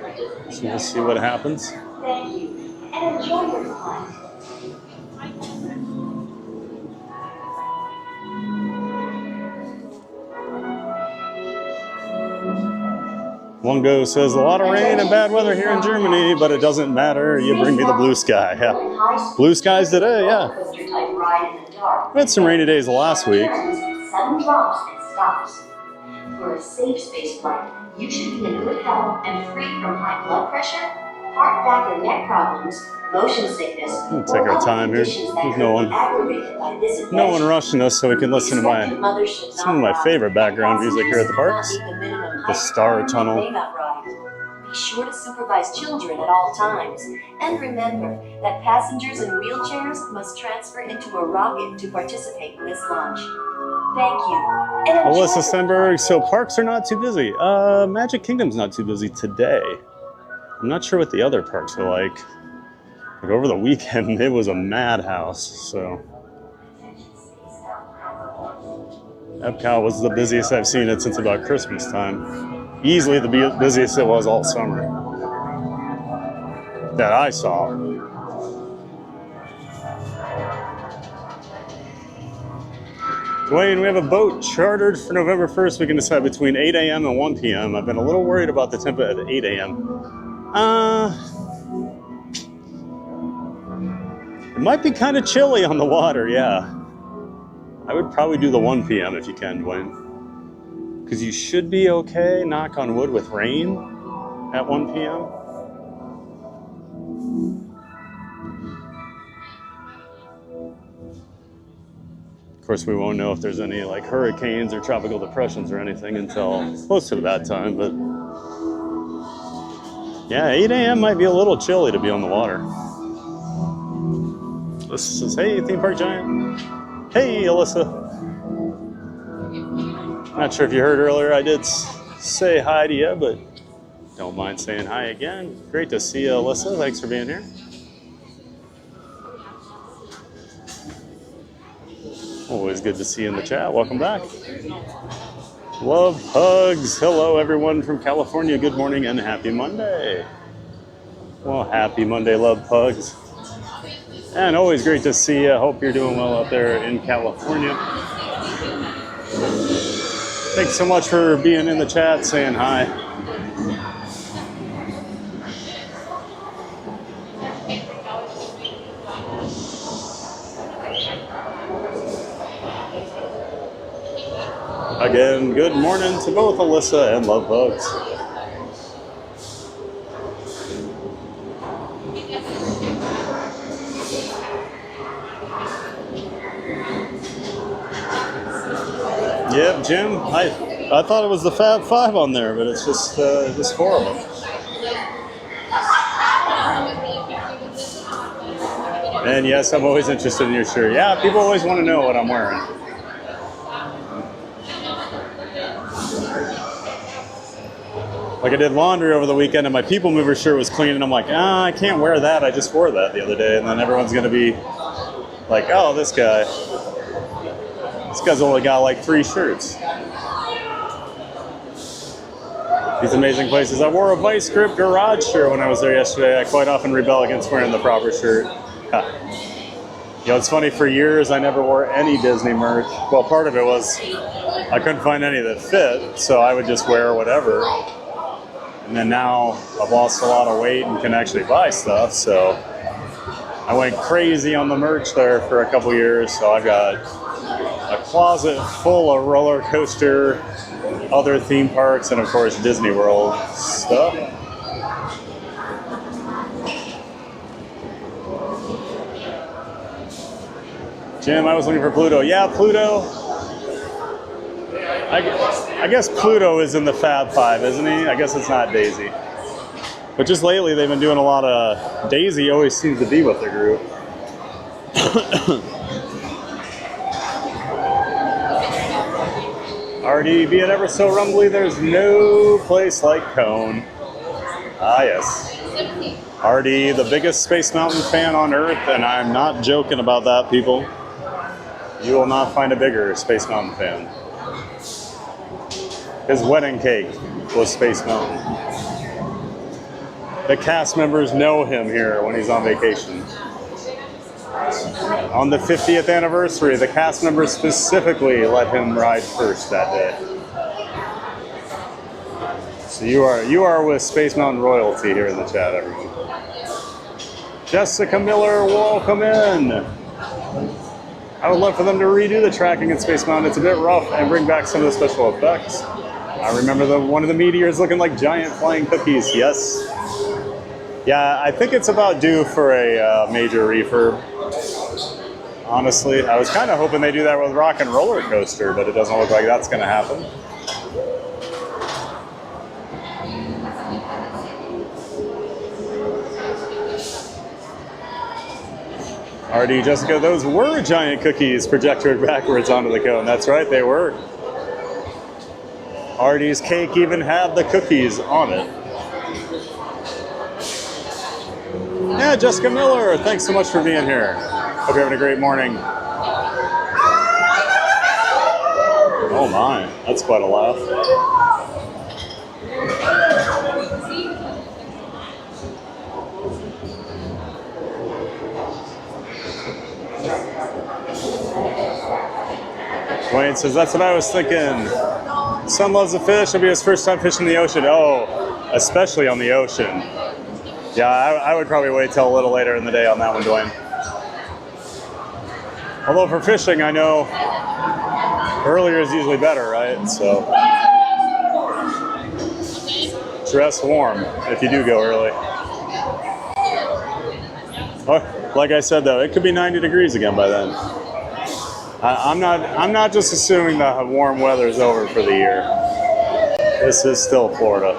So we'll see what happens. Thank you, and enjoy your flight. One go says, a lot of rain and bad weather here in Germany, but it doesn't matter. You bring me the blue sky. Yeah. Blue skies today, yeah. We had some rainy days last week. Sudden drops and stops. For a safe space flight, you should be in good health and free from high blood pressure, heart, back, or neck problems, motion sickness, We'll take our time here. There's no one rushing us, so we can listen to some of my favorite background music here at the parks. The Star Tunnel. Be sure to supervise children at all times. And remember that passengers in wheelchairs must transfer into a rocket to participate in this launch. Thank you. And Alyssa Stenberg, so parks are not too busy. Magic Kingdom's not too busy today. I'm not sure what the other parks are like. Like over the weekend, it was a madhouse, so. Epcot was the busiest I've seen it since about Christmas time. Easily the busiest it was all summer that I saw. Dwayne, we have a boat chartered for November 1st. We can decide between 8 a.m. and 1 p.m. I've been a little worried about the temp at 8 a.m. It might be kind of chilly on the water, yeah. I would probably do the 1 p.m. if you can, Dwayne. Because you should be okay, knock on wood, with rain at 1 p.m. Of course, we won't know if there's any like hurricanes or tropical depressions or anything until close to that time, but yeah, 8 a.m. might be a little chilly to be on the water. Alyssa says, hey, Theme Park Giant. Hey, Alyssa. Not sure if you heard earlier, I did say hi to you, but don't mind saying hi again. Great to see you, Alyssa. Thanks for being here. Always good to see you in the chat. Welcome back. Love hugs. Hello, everyone from California. Good morning and happy Monday. Well, happy Monday, love hugs. And always great to see you. Hope you're doing well out there in California. Thanks so much for being in the chat, saying hi. Again, good morning to both Alyssa and Love Bugs. Yep, Jim, I thought it was the Fab Five on there, but it's just four of them. And yes, I'm always interested in your shirt. Yeah, people always want to know what I'm wearing. Like I did laundry over the weekend and my People Mover shirt was clean and I'm like, I can't wear that. I just wore that the other day. And then everyone's going to be like, oh, this guy's only got like 3 shirts. These amazing places. I wore a Vice Grip Garage shirt when I was there yesterday. I quite often rebel against wearing the proper shirt. You know, it's funny, for years I never wore any Disney merch. Well, part of it was I couldn't find any that fit, so I would just wear whatever. And then now I've lost a lot of weight and can actually buy stuff, so I went crazy on the merch there for a couple years. So I've got a closet full of roller coaster, other theme parks, and of course Disney World stuff. Jim, I was looking for Pluto. Yeah, Pluto. I guess Pluto is in the Fab Five, isn't he? I guess it's not Daisy. But just lately, they've been doing a lot of... Daisy always seems to be with the group. RD, be it ever so rumbly, there's no place like Cone. Ah, yes. RD, the biggest Space Mountain fan on Earth, and I'm not joking about that, people. You will not find a bigger Space Mountain fan. His wedding cake was Space Mountain. The cast members know him here when he's on vacation. On the 50th anniversary, the cast members specifically let him ride first that day. So you are with Space Mountain royalty here in the chat, everyone. Jessica Miller, welcome in. I would love for them to redo the tracking in Space Mountain. It's a bit rough and bring back some of the special effects. I remember one of the meteors looking like giant flying cookies. Yes. Yeah, I think it's about due for a major refurb. Honestly, I was kind of hoping they do that with Rock and Roller Coaster, but it doesn't look like that's going to happen. RD, Jessica, those were giant cookies projected backwards onto the cone. That's right, they were. RD's cake even had the cookies on it. Yeah, Jessica Miller, thanks so much for being here. Hope you're having a great morning. Oh my, that's quite a laugh. Wayne says, that's what I was thinking. Son loves the fish. It'll be his first time fishing the ocean. Oh, especially on the ocean. Yeah, I would probably wait till a little later in the day on that one, Dwayne. Although for fishing, I know earlier is usually better, right? So dress warm if you do go early. Oh, like I said, though, it could be 90 degrees again by then. I'm not just assuming the warm weather is over for the year. This is still Florida.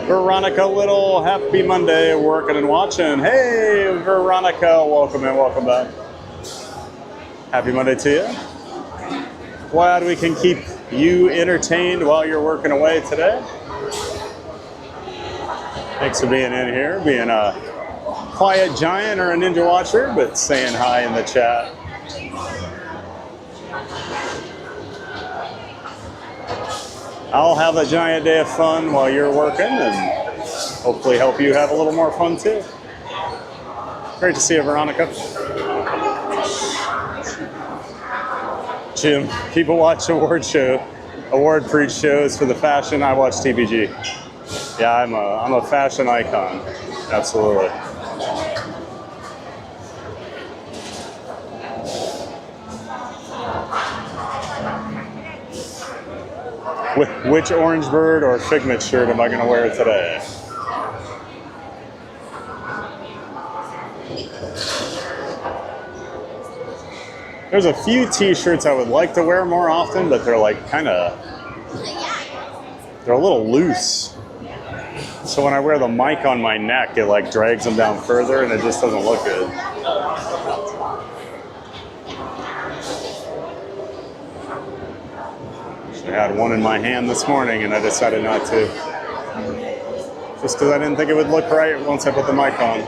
Veronica Little, happy Monday, working and watching. Hey, Veronica, welcome and welcome back. Happy Monday to you. Glad we can keep you entertained while you're working away today. Thanks for being in here, being a quiet giant or a ninja watcher, but saying hi in the chat. I'll have a giant day of fun while you're working and hopefully help you have a little more fun too. Great to see you, Veronica. Jim, people watch award preach shows for the fashion. I watch TBG. Yeah, I'm a fashion icon. Absolutely. Which orange bird or Figment shirt am I going to wear today? There's a few t-shirts I would like to wear more often, but they're like they're a little loose. So when I wear the mic on my neck, it like drags them down further and it just doesn't look good. I had one in my hand this morning and I decided not to. Just because I didn't think it would look right once I put the mic on.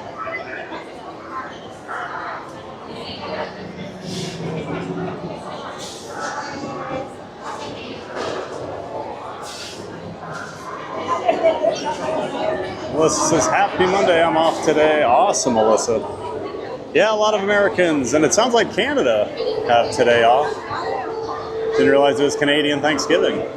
Melissa says, happy Monday, I'm off today. Awesome, Melissa. Yeah, a lot of Americans, and it sounds like Canada have today off. Didn't realize it was Canadian Thanksgiving.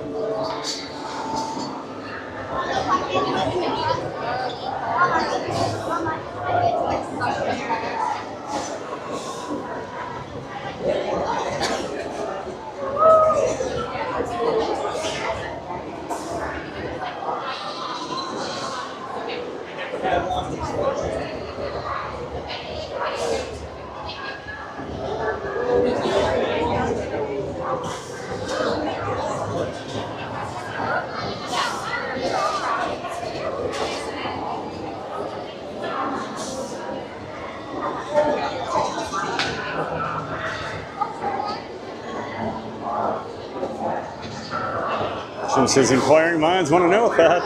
Jim says inquiring minds want to know if that.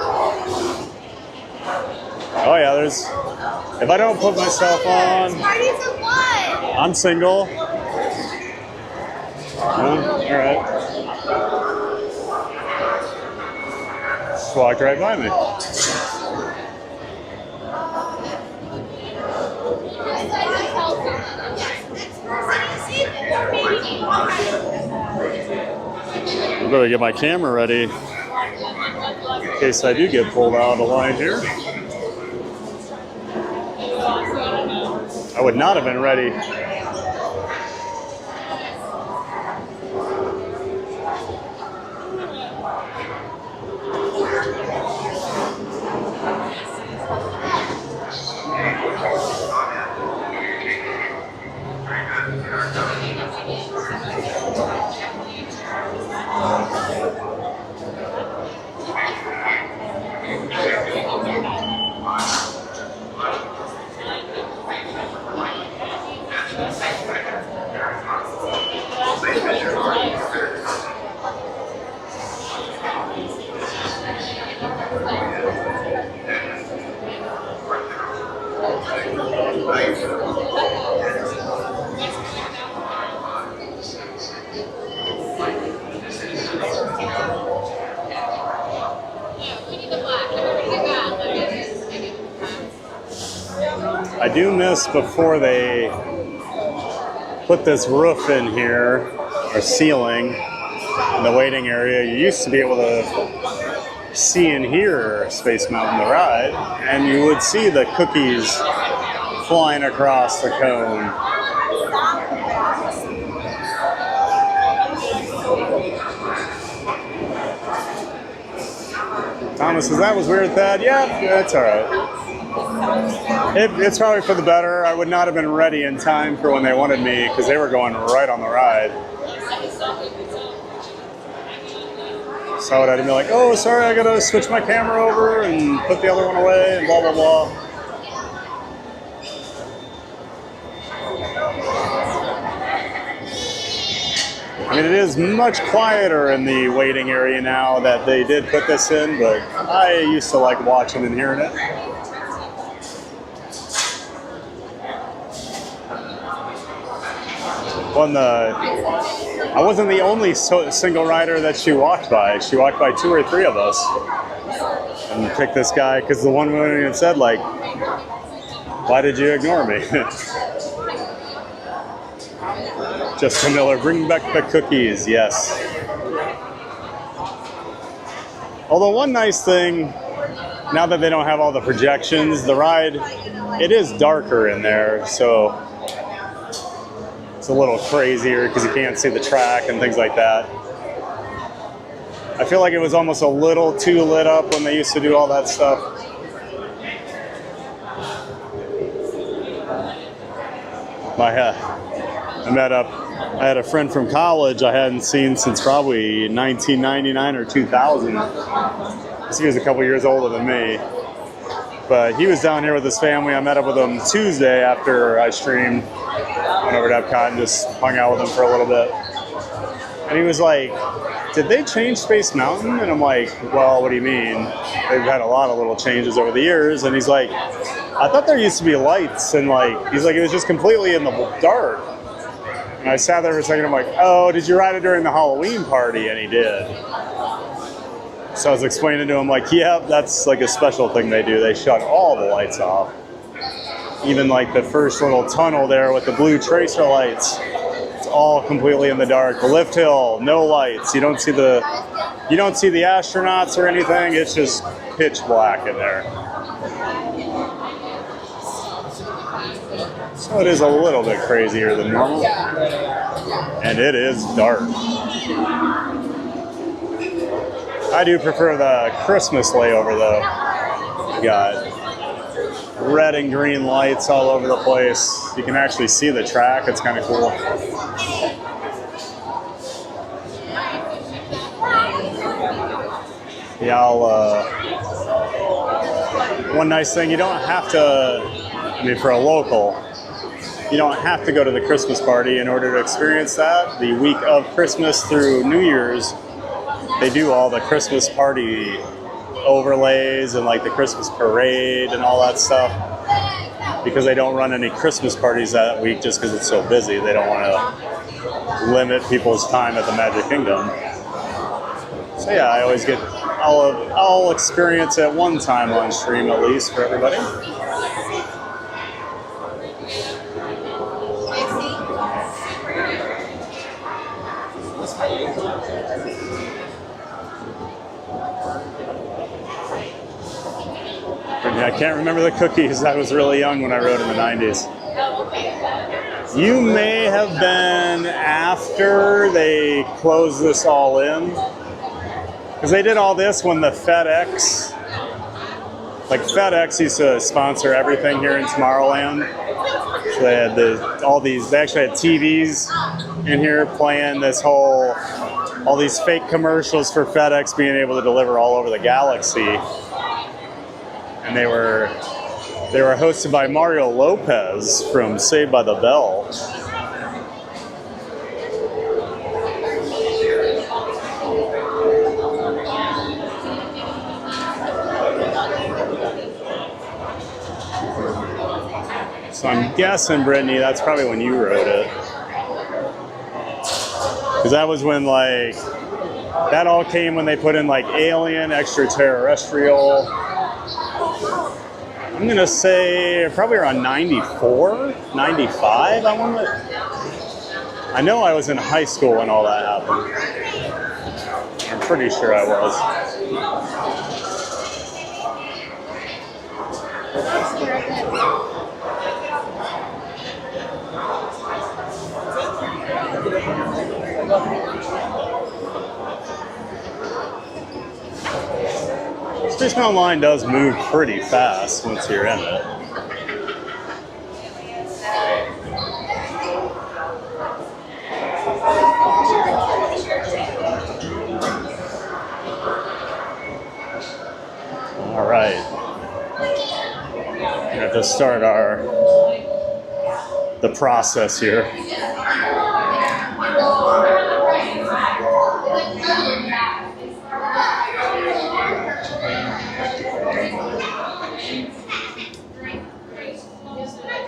Oh yeah, there's. If I don't put myself on, I'm single. All right. Just walked right by me. I better get my camera ready in case I do get pulled out of the line here. I would not have been ready. I do miss before they put this roof in here, or ceiling, in the waiting area. You used to be able to see and hear Space Mountain the ride, and you would see the cookies flying across the cone. Thomas says, that was weird, Thad. Yeah, it's all right. It's probably for the better. I would not have been ready in time for when they wanted me, because they were going right on the ride. So I'd be like, oh, sorry, I gotta switch my camera over and put the other one away and blah, blah, blah. I mean, it is much quieter in the waiting area now that they did put this in, but I used to like watching and hearing it. I wasn't the only single rider that she walked by. She walked by 2 or 3 of us and picked this guy because the one woman even said, like, why did you ignore me? Jessica Miller, bring back the cookies, yes. Although one nice thing, now that they don't have all the projections, the ride, it is darker in there, so it's a little crazier because you can't see the track and things like that. I feel like it was almost a little too lit up when they used to do all that stuff. I had a friend from college I hadn't seen since probably 1999 or 2000. He was a couple years older than me. But he was down here with his family. I met up with him Tuesday after I streamed. Went over to Epcot and just hung out with him for a little bit. And he was like, did they change Space Mountain? And I'm like, well, what do you mean? They've had a lot of little changes over the years. And he's like, I thought there used to be lights. And like, he's like, it was just completely in the dark. And I sat there for a second. I'm like, oh, did you ride it during the Halloween party? And he did. So I was explaining to him, like, yeah, that's like a special thing they do. They shut all the lights off. Even like the first little tunnel there with the blue tracer lights, it's all completely in the dark. The lift hill, no lights. You don't see the astronauts or anything. It's just pitch black in there. So it is a little bit crazier than normal. And it is dark. I do prefer the Christmas layover though. You got red and green lights all over the place. You can actually see the track. It's kind of cool. Yeah, one nice thing, you don't have to, I mean, for a local, you don't have to go to the Christmas party in order to experience that. The week of Christmas through New Year's, they do all the Christmas party overlays and like the Christmas parade and all that stuff, because they don't run any Christmas parties that week just because it's so busy. They don't want to limit people's time at the Magic Kingdom. So yeah, I always get, I'll experience it one time on stream at least for everybody. I can't remember the cookies. I was really young when I rode in the 90s. You may have been after they closed this all in. Because they did all this when the FedEx, like FedEx used to sponsor everything here in Tomorrowland. So they had they actually had TVs in here playing all these fake commercials for FedEx being able to deliver all over the galaxy. And they were hosted by Mario Lopez from Saved by the Bell. So I'm guessing, Brittany, that's probably when you wrote it. Because that was when, like, that all came when they put in, like, alien, extraterrestrial. I'm gonna say probably around 94, 95. I know I was in high school when all that happened. I'm pretty sure I was. Space Mountain line does move pretty fast once you're in it. All right. We have to start the process here.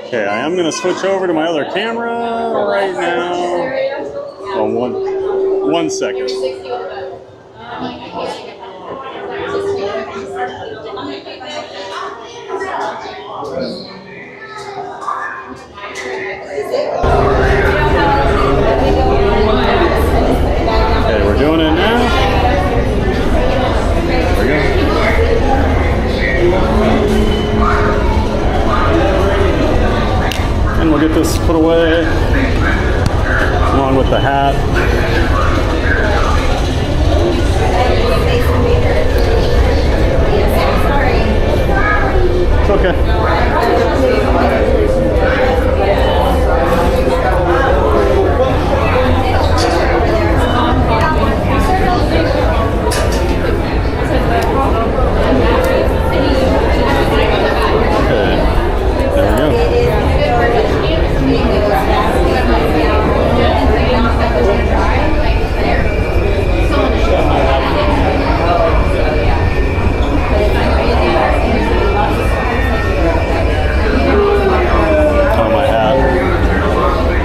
Okay, I am going to switch over to my other camera right now. Oh, one second. Okay, we're doing it now. There we go. And we'll get this put away along with the hat. It's okay.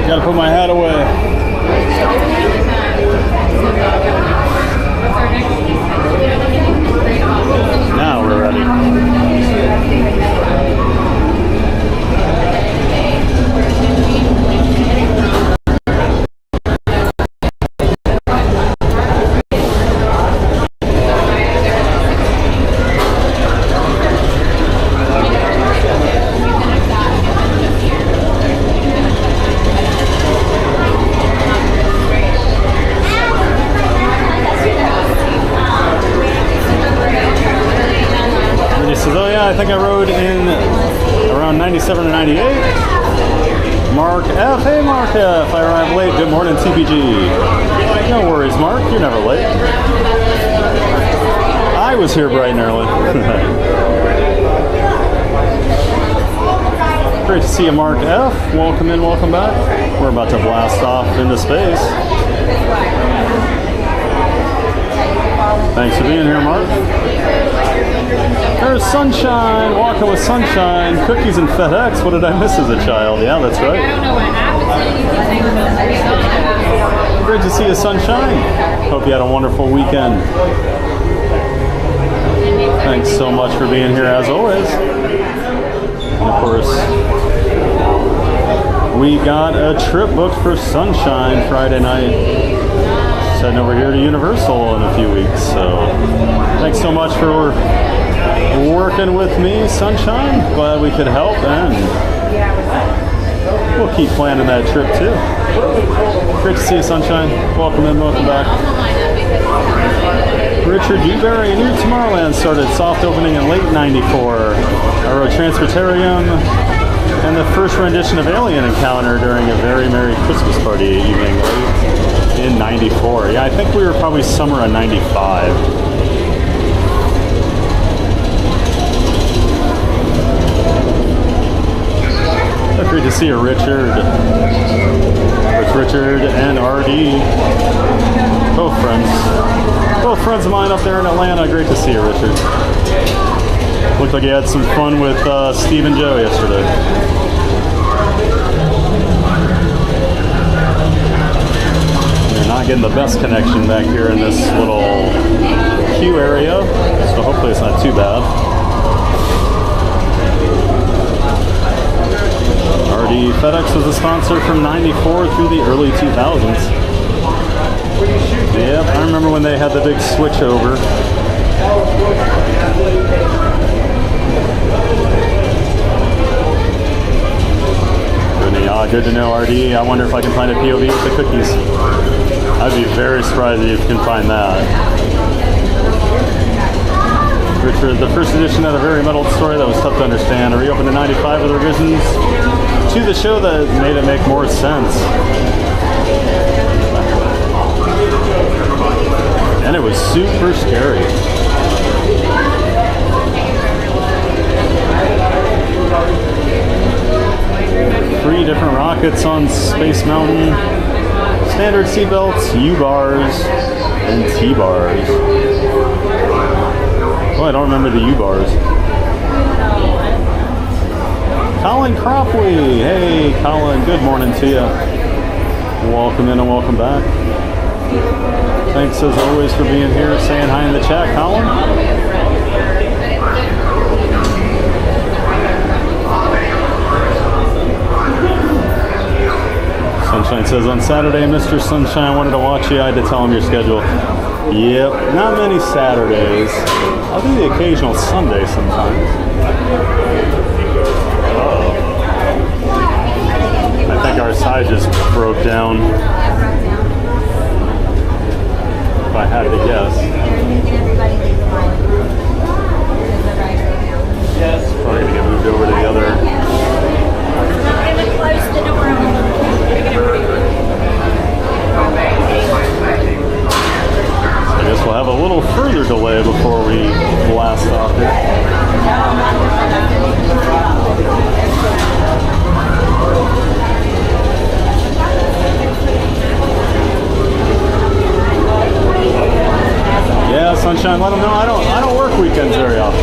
Gotta put my hat away. Now we're ready. I think I rode in around 97 or 98. Mark F. Hey, Mark F. I arrived late. Good morning, TPG. No worries, Mark. You're never late. I was here bright and early. Great to see you, Mark F. Welcome in, welcome back. We're about to blast off into space. Thanks for being here, Mark. There's Sunshine, walking with Sunshine, cookies and FedEx. What did I miss as a child? Yeah, that's right. I don't know what happened. Great to see you, Sunshine. Hope you had a wonderful weekend. Thanks so much for being here, as always. And of course, we got a trip booked for Sunshine Friday night. Heading over here to Universal in a few weeks. So thanks so much for working with me, Sunshine. Glad we could help, and we'll keep planning that trip too. Great to see you, Sunshine. Welcome in, welcome back. Richard Dewberry, a new Tomorrowland started soft opening in late '94. I rode Transportarium and the first rendition of Alien Encounter during a very merry Christmas party evening late in '94. Yeah, I think we were probably summer of '95. Great to see you, Richard. It's Richard and RD. Both friends. Both friends of mine up there in Atlanta. Great to see you, Richard. Looked like you had some fun with Steve and Joe yesterday. You're not getting the best connection back here in this little queue area, so hopefully it's not too bad. RD. FedEx was a sponsor from '94 through the early 2000s. Yep, I remember when they had the big switchover. Good to know, RD. I wonder if I can find a POV with the cookies. I'd be very surprised if you can find that. Richard, the first edition had a very muddled story that was tough to understand. I reopened in '95 with revisions to the show that made it make more sense. And it was super scary. 3 different rockets on Space Mountain. Standard seatbelts, U-bars, and T-bars. Oh, I don't remember the U-bars. Colin Cropley. Hey, Colin. Good morning to you. Welcome in and welcome back. Thanks as always for being here, saying hi in the chat, Colin. Sunshine says, on Saturday, Mr. Sunshine wanted to watch you. I had to tell him your schedule. Yep, not many Saturdays. I'll do the occasional Sunday sometimes. Uh-oh. I think our side just broke down. If I had to guess. Probably going to get moved over to the other. I guess we'll have a little further delay before we blast off here. Yeah, Sunshine, let them know I don't work weekends very often.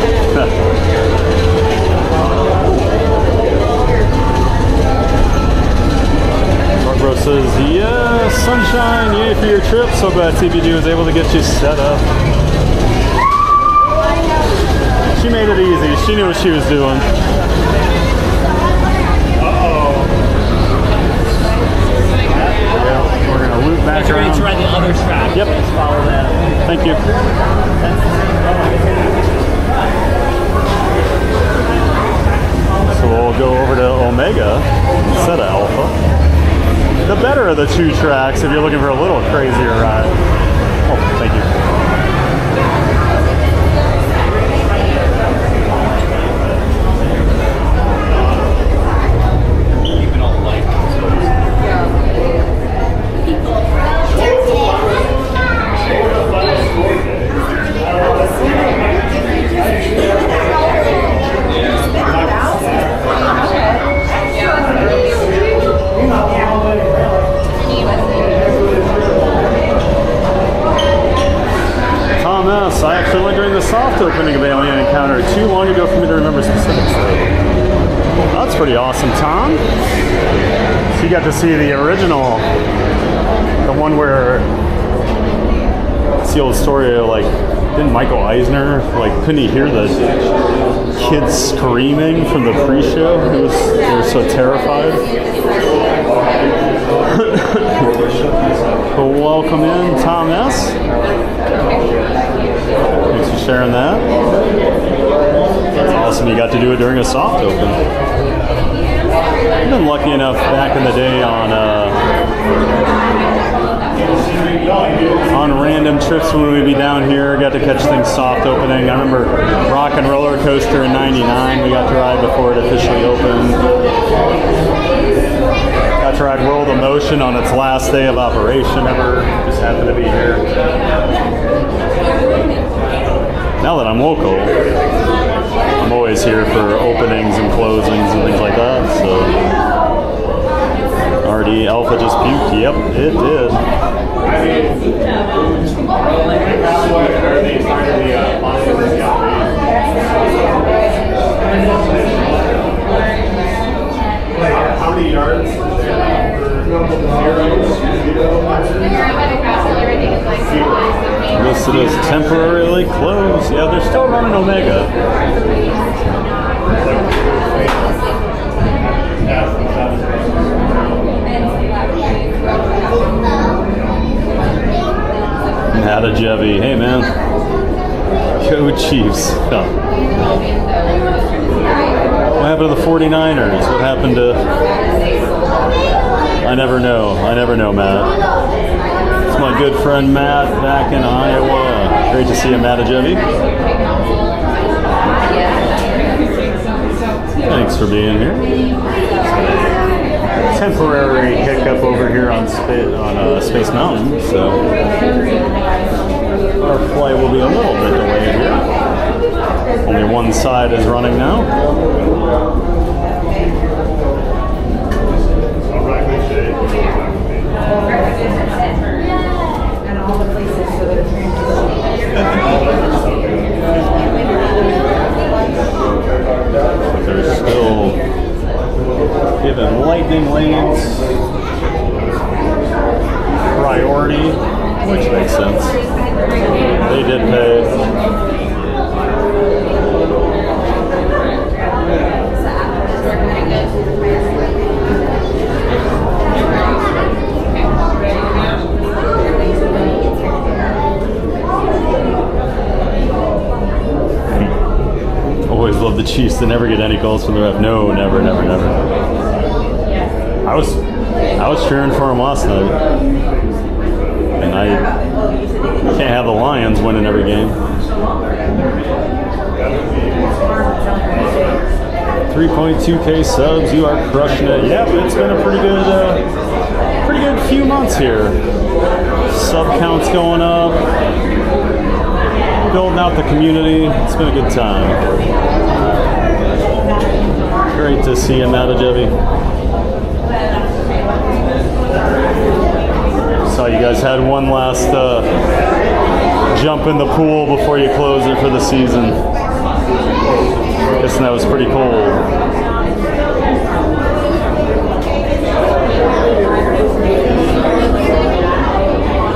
Bro says, yeah, Sunshine, yay for your trip. So glad TBG was able to get you set up. She made it easy. She knew what she was doing. Uh-oh. Yeah, we're going to loop back around. To ride the other track. Yep. Let's follow that. Thank you. So we'll go over to Omega instead of Alpha. The better of the 2 tracks if you're looking for a little crazier ride. Oh, thank you. Keeping all the lights on. I actually went during the soft opening of Alien Encounter too long ago for me to remember specifics. Well, that's pretty awesome, Tom. So you got to see the original, the one where it's the old story of like, didn't Michael Eisner, like, couldn't he hear the kids screaming from the pre-show? They were so terrified. Well, welcome in, Tom S. Thanks for sharing that. That's awesome. You got to do it during a soft open. I've been lucky enough back in the day on random trips when we'd be down here, got to catch things soft opening. I remember Rock and Roller Coaster in '99. We got to ride before it officially opened. Got to ride World of Motion on its last day of operation ever. Just happened to be here. Now that I'm local, I'm always here for openings and closings and things like that, so. RD Alpha just puked. Yep, it did. How many yards? Listed as temporarily closed. Yeah, they're still running Omega. Matajevi. Hey, man. Go Chiefs. Oh. What happened to the 49ers? What happened to... I never know. I never know, Matt. It's my good friend Matt back in Iowa. Great to see you, Matajevi. Thanks for being here. Temporary hiccup over here on Space Mountain, so our flight will be a little bit delayed here. Only one side is running now. They're still giving lightning lanes priority, which makes sense. They did pay. Always love the Chiefs to never get any calls from the ref. No, never, never, never. I was cheering for him last night, and I can't have the Lions winning every game. 3.2K subs, you are crushing it. Yeah, it's been a pretty good few months here. Sub counts going up, building out the community. It's been a good time. Great to see you, Matajevi. Saw you guys had one last jump in the pool before you close it for the season. Guessing that was pretty cold.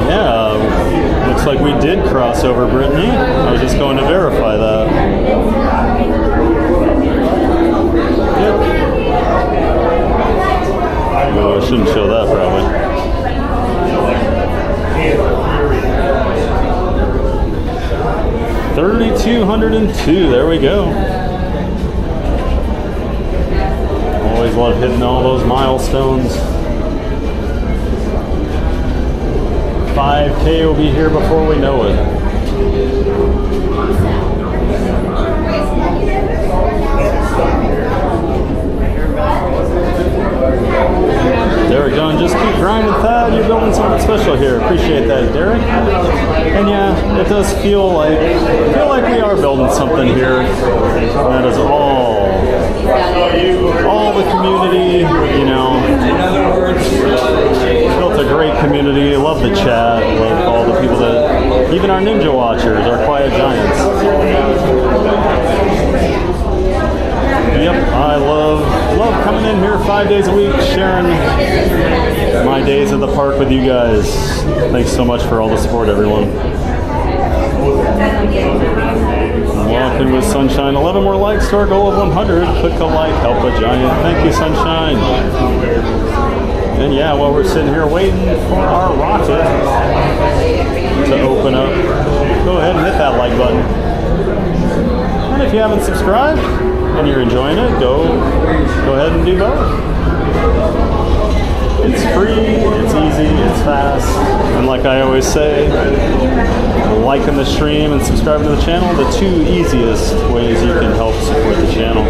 Yeah, looks like we did cross over Brittany. I was just going to verify that. Yep. Oh, I shouldn't show that probably. 3,202, there we go. Always love hitting all those milestones. 5K will be here before we know it. Derek John, just keep grinding, Thad. You're building something special here. Appreciate that, Derek. And yeah, it does feel like we are building something here. That is all the community, you know. Built a great community. Love the chat. Love all the people that, even our Ninja Watchers, our Quiet Giants. Yep, I love coming in here 5 days a week, sharing my days at the park with you guys. Thanks so much for all the support, everyone. Walking with Sunshine. 11 more likes to our goal of 100. Click a like, help a giant. Thank you, Sunshine. And yeah, while we're sitting here waiting for our rocket to open up, go ahead and hit that like button. And if you haven't subscribed and you're enjoying it, go ahead and do both. It's free, it's easy, it's fast, and like I always say, liking the stream and subscribing to the channel, the two easiest ways you can help support the channel.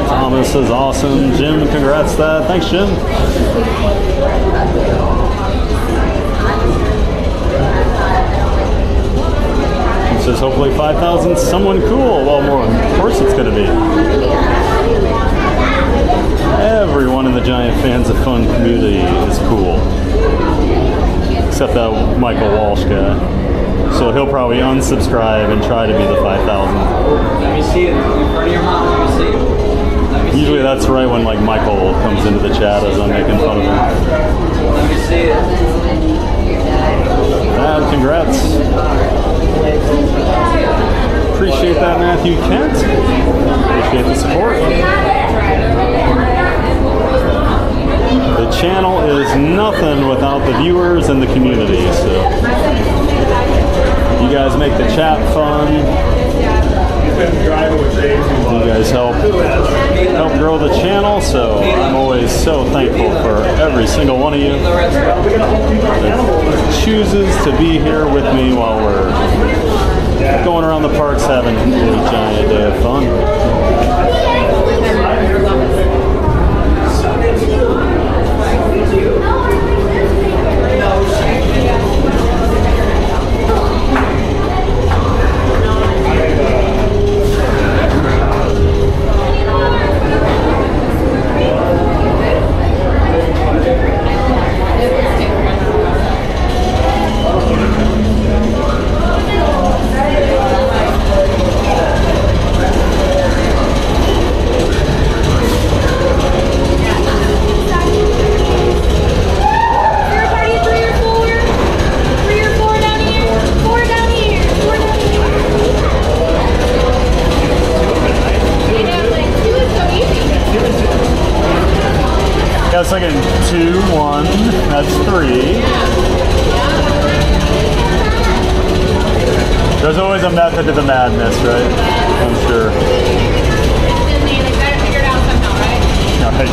Thomas is awesome. Jim, congrats that. Thanks, Jim. It says hopefully 5,000, someone cool. Well, more, of course it's going to be. Everyone in the Giant Fans of Fun community is cool. Except that Michael Walsh guy. So he'll probably unsubscribe and try to be the 5,000. Let me see it in front of your mouth. Let me see it. Usually that's right when like Michael comes into the chat as I'm making fun of him. Let me see it. Sad, congrats. Appreciate that, Matthew Kent. Appreciate the support. The channel is nothing without the viewers and the community, so you guys make the chat fun. You guys help grow the channel, so I'm always so thankful for every single one of you that chooses to be here with me while we're going around the parks having a giant day of fun. I was thinking 2, 1, that's 3. There's always a method to the madness, right? I'm sure. All right.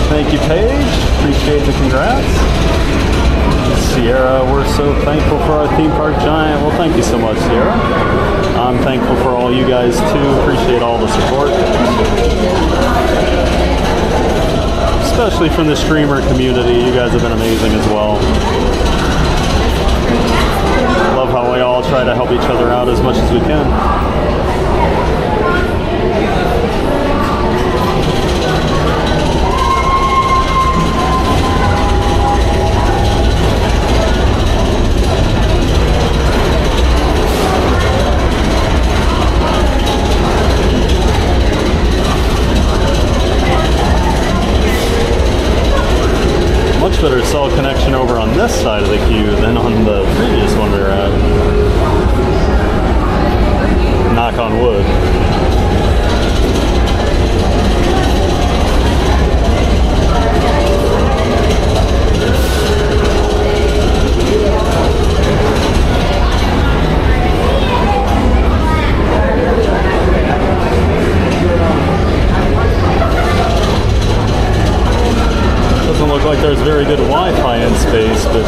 Thank you, Paige. Appreciate the congrats. Sierra, we're so thankful for our theme park giant. Well, thank you so much, Sierra. I'm thankful for all you guys too. Appreciate all the support. Especially from the streamer community. You guys have been amazing as well. Love how we all try to help each other out as much as we can. Much better cell connection over on this side of the queue than on the previous one we were at. Knock on wood. Doesn't look like there's very good Wi-Fi in space, but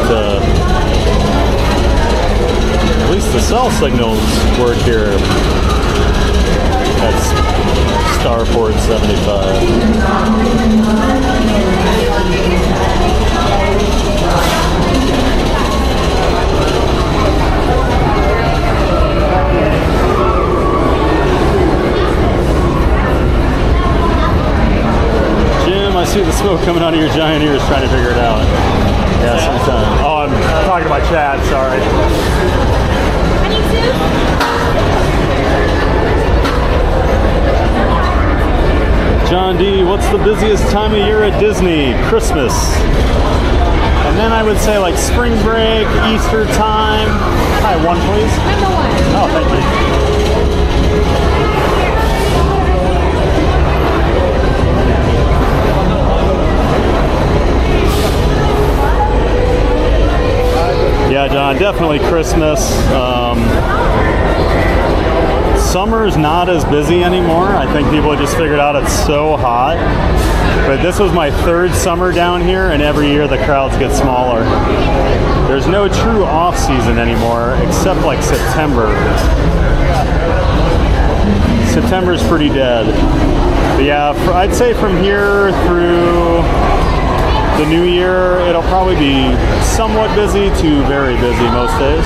at least the cell signals work here at Starport 75. I see the smoke coming out of your giant ears trying to figure it out. Yeah, sometimes. Oh, I'm talking to my chat, sorry. John D, what's the busiest time of year at Disney? Christmas. And then I would say like spring break, Easter time. Hi, one please. Number 1. Oh, thank you. Yeah, John, definitely Christmas. Summer's not as busy anymore. I think people have just figured out it's so hot. But this was my 3rd summer down here, and every year the crowds get smaller. There's no true off-season anymore, except like September. September's pretty dead. But yeah, I'd say from here through the new year, it'll probably be somewhat busy to very busy most days.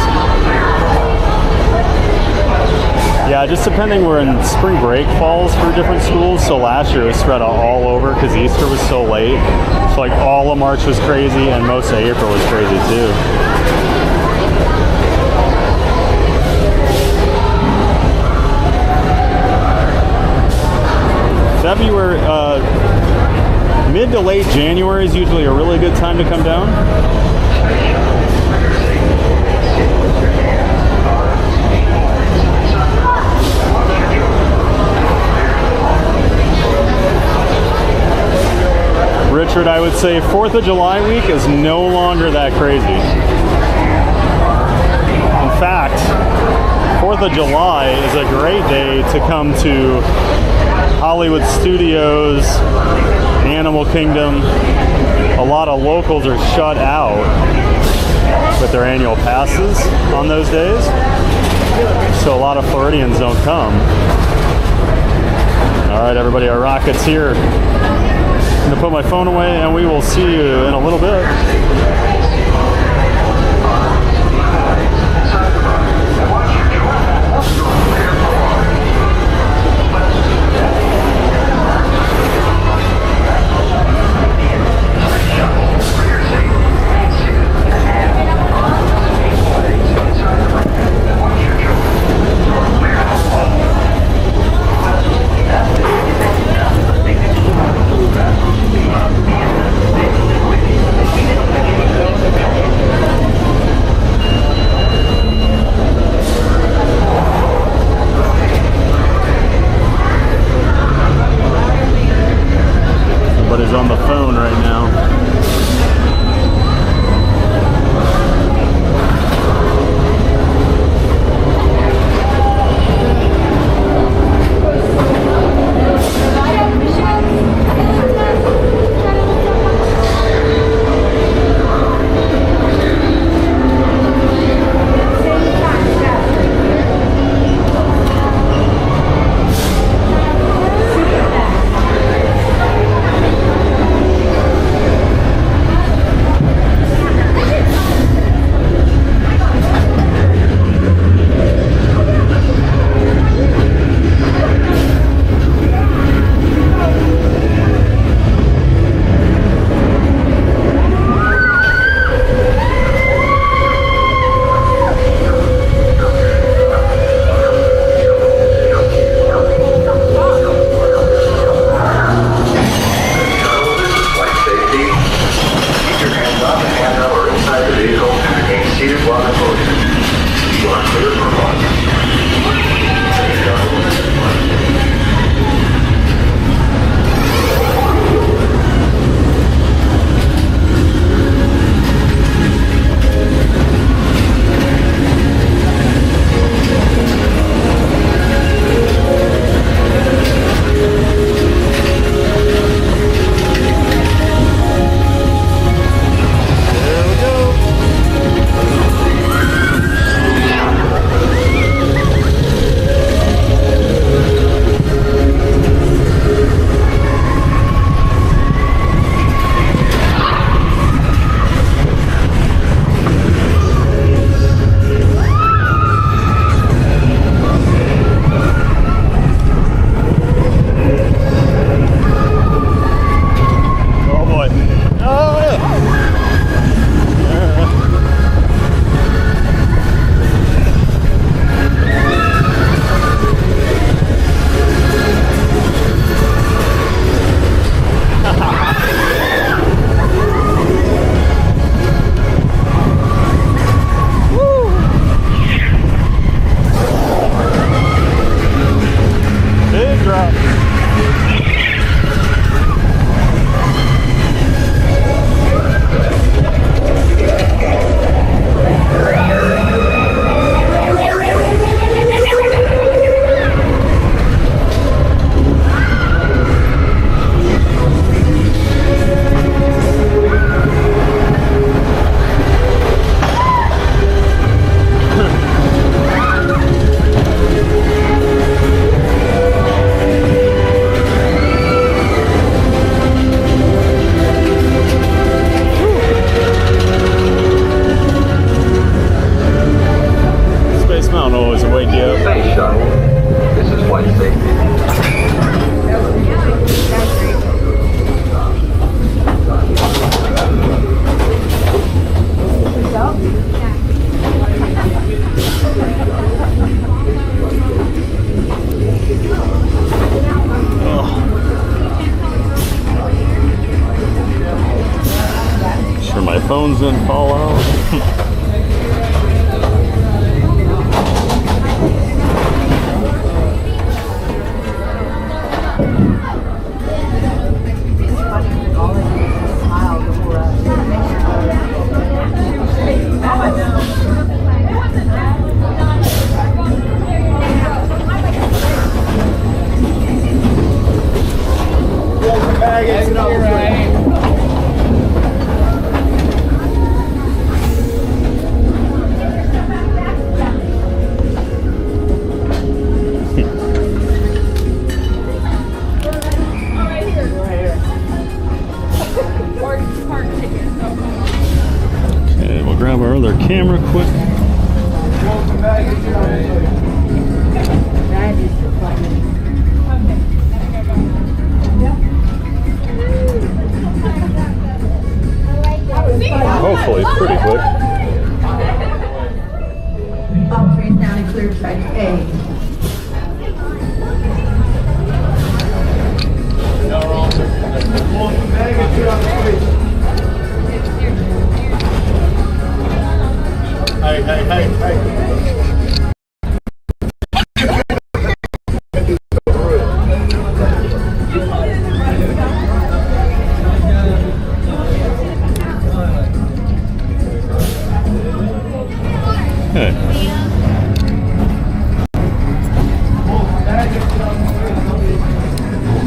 Yeah, just depending where in spring break falls for different schools. So last year it was spread out all over because Easter was so late. So like all of March was crazy and most of April was crazy too. February, Mid to late January is usually a really good time to come down. Richard, I would say 4th of July week is no longer that crazy. In fact, 4th of July is a great day to come to Hollywood Studios, Animal Kingdom. A lot of locals are shut out with their annual passes on those days, so a lot of Floridians don't come. All right, everybody, our rocket's here. I'm gonna put my phone away and we will see you in a little bit. phones didn't fall out. Okay, we'll grab our other camera quick. Hopefully pretty quick. All trees down and clear track A. Hey.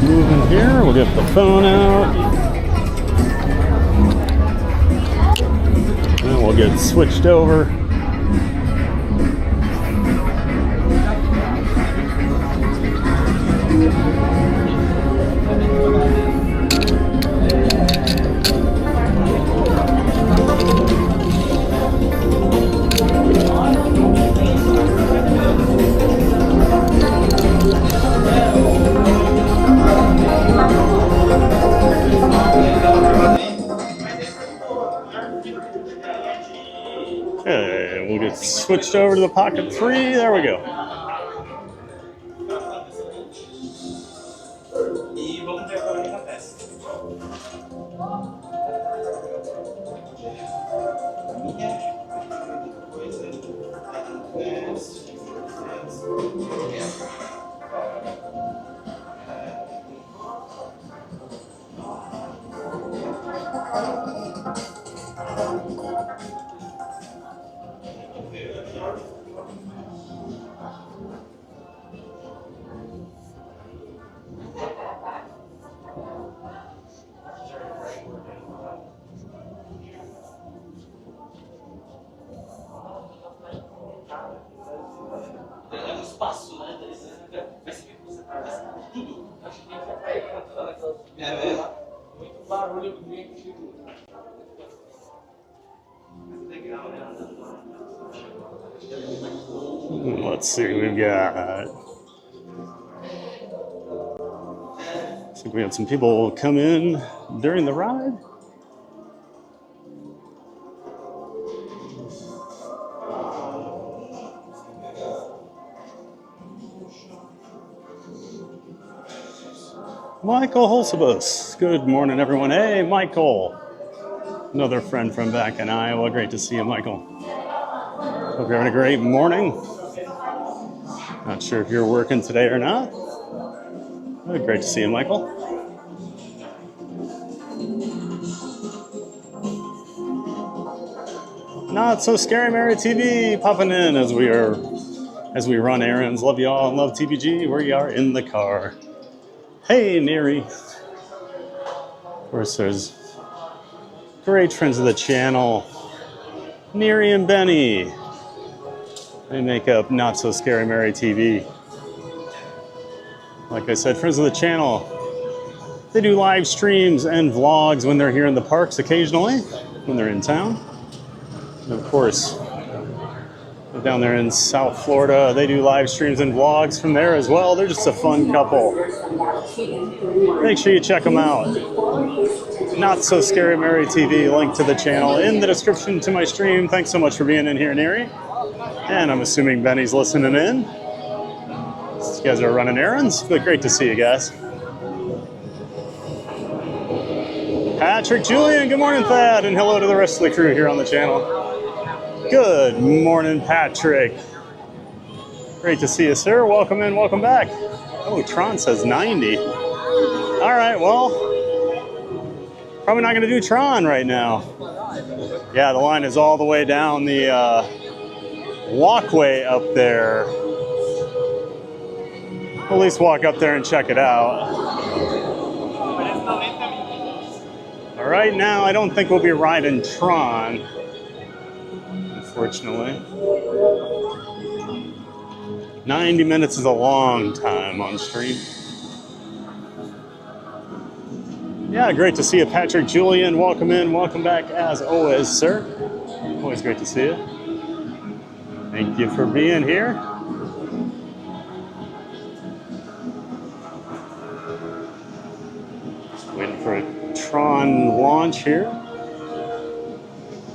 Moving here, we'll get the phone out. And we'll get switched over. Okay, we'll get switched over to the pocket free. There we go. Let's see, we've got, I think we had some people come in during the ride. Michael Holsabus. Good morning, everyone. Hey, Michael. Another friend from back in Iowa. Great to see you, Michael. Hope you're having a great morning. Not sure if you're working today or not. But great to see you, Michael. Not So Scary Mary TV popping in as we run errands. Love you all and love TBG. We are in the car. Hey, Neri. Of course, there's great friends of the channel, Neri and Benny. They make up Not So Scary Mary TV. Like I said, friends of the channel. They do live streams and vlogs when they're here in the parks occasionally, when they're in town. And of course, down there in South Florida, they do live streams and vlogs from there as well. They're just a fun couple. Make sure you check them out. Not So Scary Mary TV, link to the channel in the description to my stream. Thanks so much for being in here, Neri. And I'm assuming Benny's listening in. You guys are running errands, but great to see you guys. Patrick, Julian, good morning, Thad, and hello to the rest of the crew here on the channel. Good morning, Patrick. Great to see you, sir. Welcome in, welcome back. Oh, Tron says 90. All right, well, probably not going to do Tron right now. Yeah, the line is all the way down the walkway up there. We'll at least walk up there and check it out. Right now, I don't think we'll be riding Tron, unfortunately. 90 minutes is a long time on stream. Yeah, great to see you, Patrick, Julian. Welcome in, welcome back as always, sir. Always great to see you. Thank you for being here. Just waiting for a Tron launch here.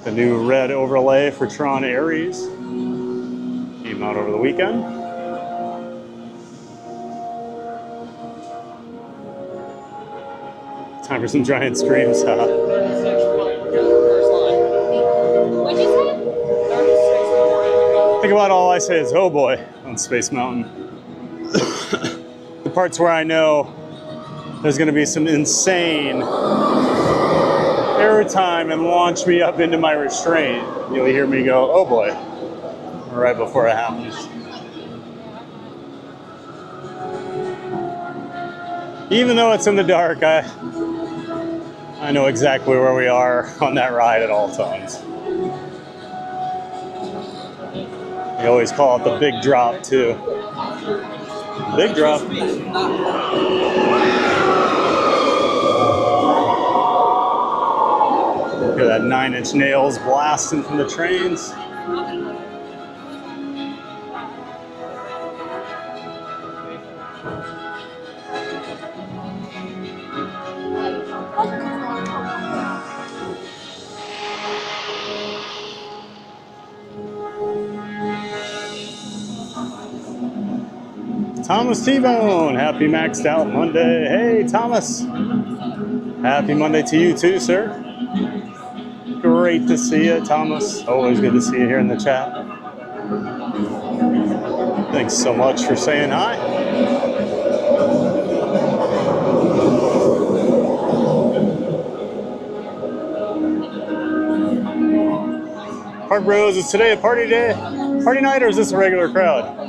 The new red overlay for Tron Ares came out over the weekend. Time for some giant screams, huh? What'd you say? Think about all I say is, oh boy, on Space Mountain. The parts where I know there's going to be some insane airtime and launch me up into my restraint. You'll hear me go, oh boy, right before it happens. Even though it's in the dark, I know exactly where we are on that ride at all times. They always call it the big drop too. Big drop. Hear that 9-inch nails blasting from the trains. Thomas T-Bone, happy maxed out Monday. Hey, Thomas. Happy Monday to you too, sir. Great to see you, Thomas. Always good to see you here in the chat. Thanks so much for saying hi. Park Bros, is today a party day? Party night, or is this a regular crowd?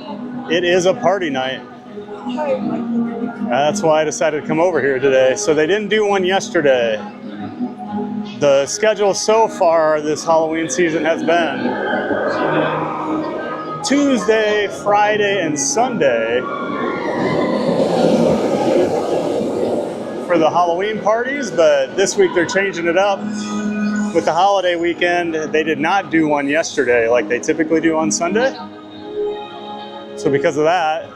It is a party night. That's why I decided to come over here today. So they didn't do one yesterday. The schedule so far this Halloween season has been Tuesday, Friday, and Sunday for the Halloween parties, but this week they're changing it up. With the holiday weekend, they did not do one yesterday like they typically do on Sunday. So because of that,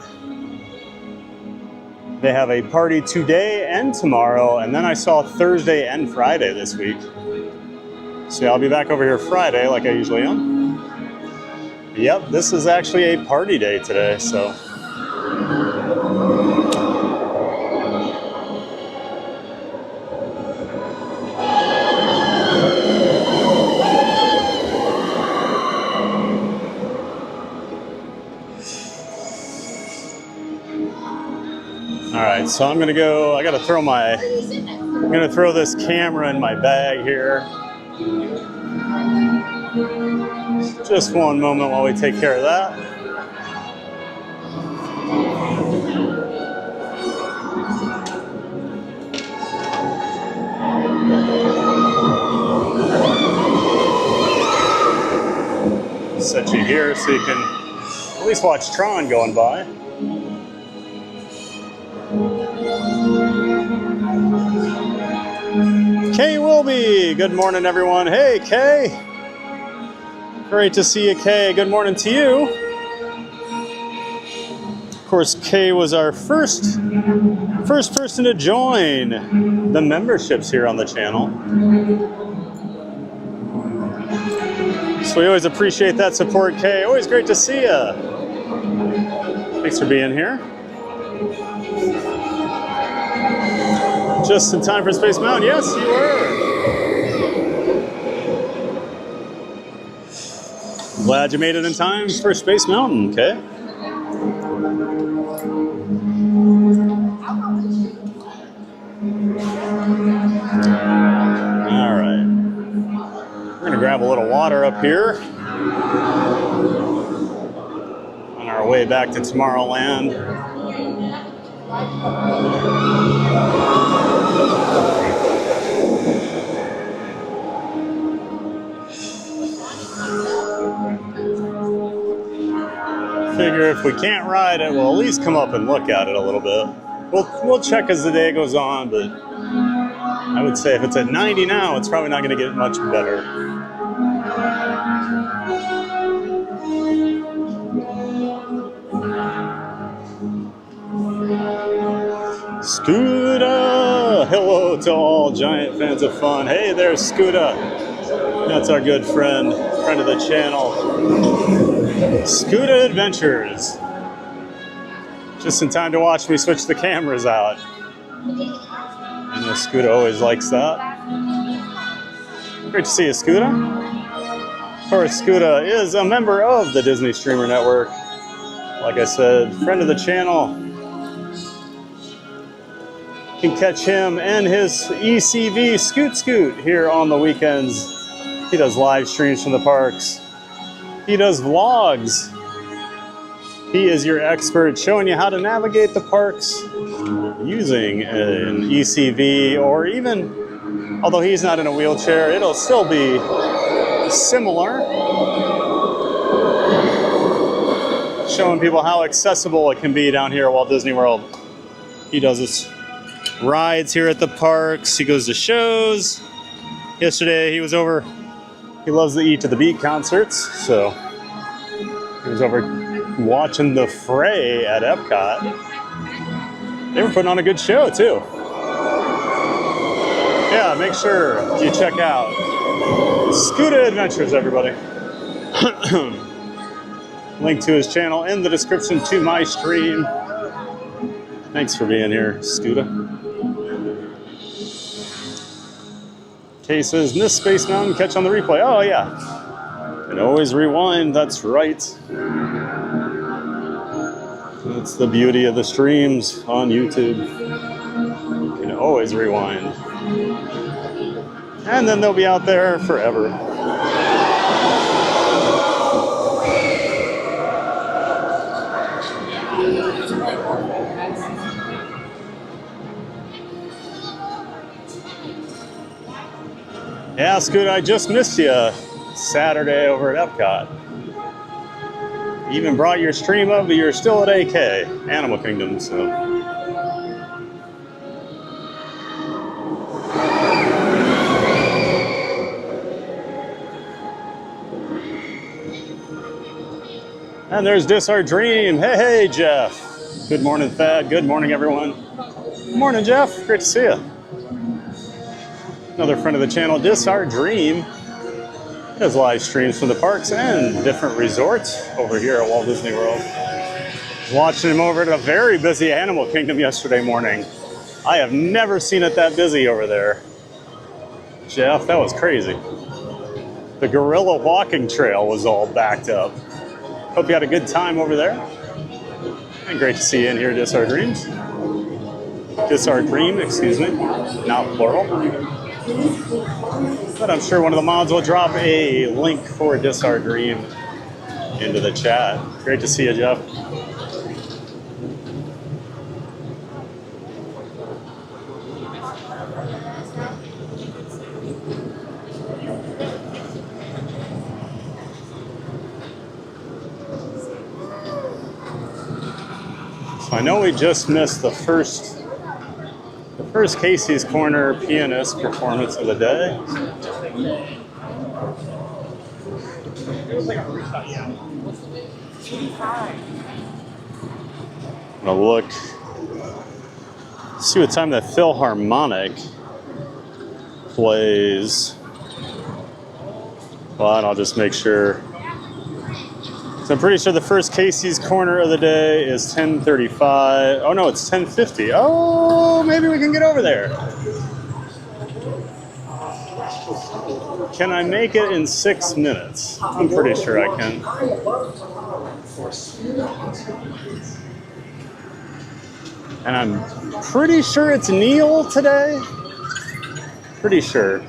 they have a party today and tomorrow, and then I saw Thursday and Friday this week. So I'll be back over here Friday like I usually am. Yep, this is actually a party day today, so. All right, so I'm gonna go, I'm gonna throw this camera in my bag here. Just one moment while we take care of that. Set you here so you can at least watch Tron going by. Kay Wilby, good morning everyone. Hey Kay, great to see you, Kay. Good morning to you. Of course, Kay was our first person to join the memberships here on the channel. So we always appreciate that support, Kay. Always great to see you. Thanks for being here. Just in time for Space Mountain. Yes, you were. Glad you made it in time for Space Mountain, okay? All right. We're gonna grab a little water up here on our way back to Tomorrowland. Figure if we can't ride it, we'll at least come up and look at it a little bit. We'll check as the day goes on, but I would say if it's at 90 now, it's probably not going to get much better. Scooter! Hello to all giant fans of fun. Hey there, Scooter. That's our good friend of the channel. Scooter Adventures. Just in time to watch me switch the cameras out. I know Scooter always likes that. Great to see you, Scooter. Of course, Scooter is a member of the Disney Streamer Network. Like I said, friend of the channel. You can catch him and his ECV Scoot here on the weekends. He does live streams from the parks. He does vlogs. He is your expert showing you how to navigate the parks using an ECV, or even, although he's not in a wheelchair, it'll still be similar. Showing people how accessible it can be down here at Walt Disney World. He does his rides here at the parks. He goes to shows. Yesterday he was over, he loves the Eat to the Beat concerts, so he was over watching the Fray at Epcot. They were putting on a good show too. Yeah, make sure you check out Scooter Adventures, everybody. Link to his channel in the description to my stream. Thanks for being here, Scooter. Kay says, miss Space Mountain, catch on the replay. Oh yeah, and always rewind, that's right. That's the beauty of the streams on YouTube. You can always rewind. And then they'll be out there forever. Yeah, Scoot, I just missed you Saturday over at Epcot. You even brought your stream up, but you're still at AK, Animal Kingdom, so. And there's Dis Our Dream. Hey, Jeff. Good morning, Thad. Good morning, everyone. Good morning, Jeff. Great to see you. Another friend of the channel, Dis Our Dream, does live streams from the parks and different resorts over here at Walt Disney World. Watching him over at a very busy Animal Kingdom yesterday morning. I have never seen it that busy over there. Jeff, that was crazy. The gorilla walking trail was all backed up. Hope you had a good time over there. And great to see you in here, Dis Our Dreams. Dis Our Dream, excuse me, not plural. But I'm sure one of the mods will drop a link for Dis Our Dream into the chat. Great to see you, Jeff. So I know we just missed the first Casey's Corner Pianist performance of the day. I'm gonna look, see what time that Philharmonic plays. Well, and I'll just make sure. It's So I'm pretty sure the first Casey's corner of the day is 10:35. Oh no, it's 10:50. Oh, maybe we can get over there. Can I make it in 6 minutes? I'm pretty sure I can. And I'm pretty sure it's Neil today. Pretty sure.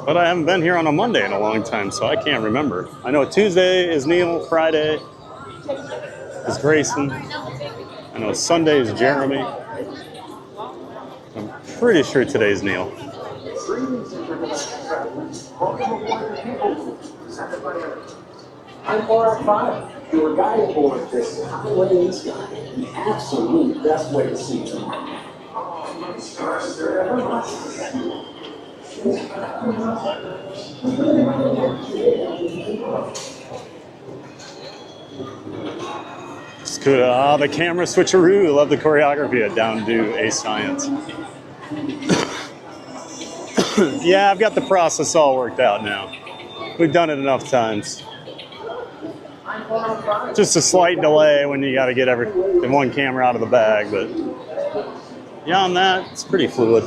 But I haven't been here on a Monday in a long time, so I can't remember. I know Tuesday is Neil, Friday is Grayson. I know Sunday is Jeremy. I'm pretty sure today's Neil. I'm Borat 5, your guide aboard this highway in the sky. The absolute best way to see tomorrow. Scooter, the camera switcheroo. Love the choreography at Down to A Science. Yeah, I've got the process all worked out now. We've done it enough times. Just a slight delay when you got to get the one camera out of the bag, but beyond that, it's pretty fluid.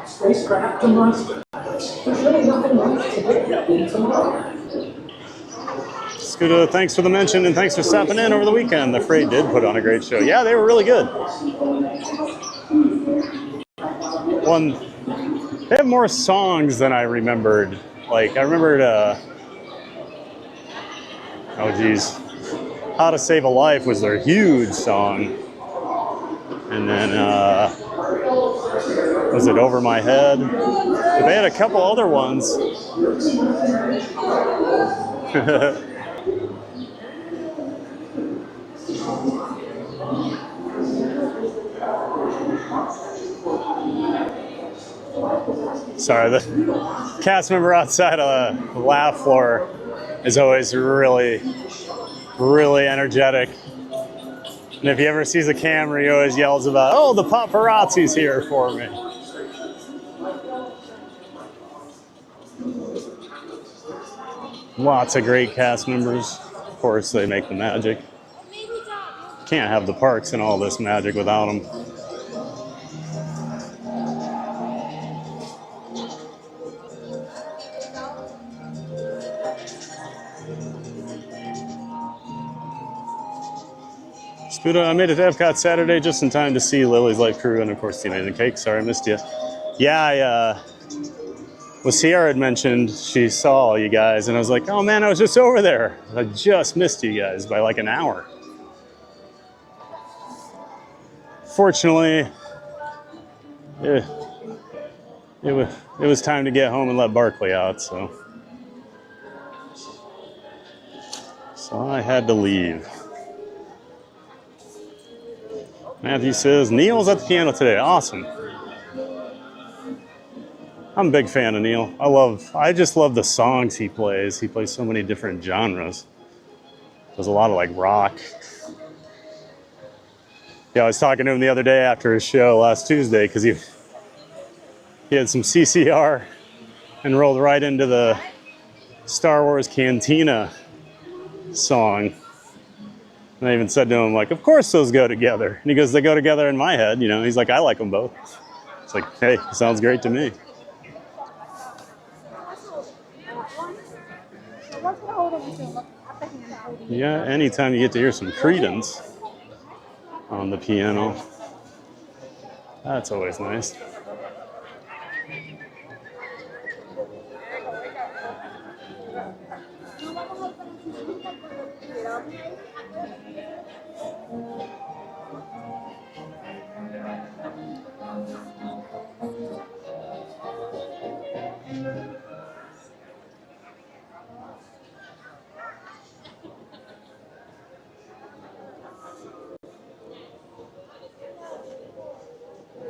Spacecraft to monster. There's really nothing left to pick up in tomorrow. Scooter, thanks for the mention and thanks for stopping in over the weekend. The Freight did put on a great show. Yeah, they were really good. They have more songs than I remembered. Like, I remembered, oh geez, How to Save a Life was their huge song. And then, was it Over My Head? But they had a couple other ones. Sorry, the cast member outside of the laugh floor is always really, really energetic. And if he ever sees a camera, he always yells about, "Oh, the paparazzi's here for me." Lots of great cast members. Of course, they make the magic. Can't have the parks and all this magic without them. Spuda, I made it to Epcot Saturday just in time to see Lily's Life Crew and, of course, the Amazing Cake. Sorry I missed you. Yeah, well, Sierra had mentioned she saw you guys, and I was like, oh man, I was just over there. I just missed you guys by like an hour. Fortunately, it was time to get home and let Barkley out, so I had to leave. Matthew says, Neil's at the piano today. Awesome. I'm a big fan of Neil. I just love the songs he plays. He plays so many different genres. Does a lot of like rock. Yeah, I was talking to him the other day after his show last Tuesday because he had some CCR and rolled right into the Star Wars Cantina song. And I even said to him, like, of course those go together. And he goes, they go together in my head, you know. He's like, I like them both. It's like, hey, sounds great to me. Yeah, anytime you get to hear some Creedence on the piano, that's always nice.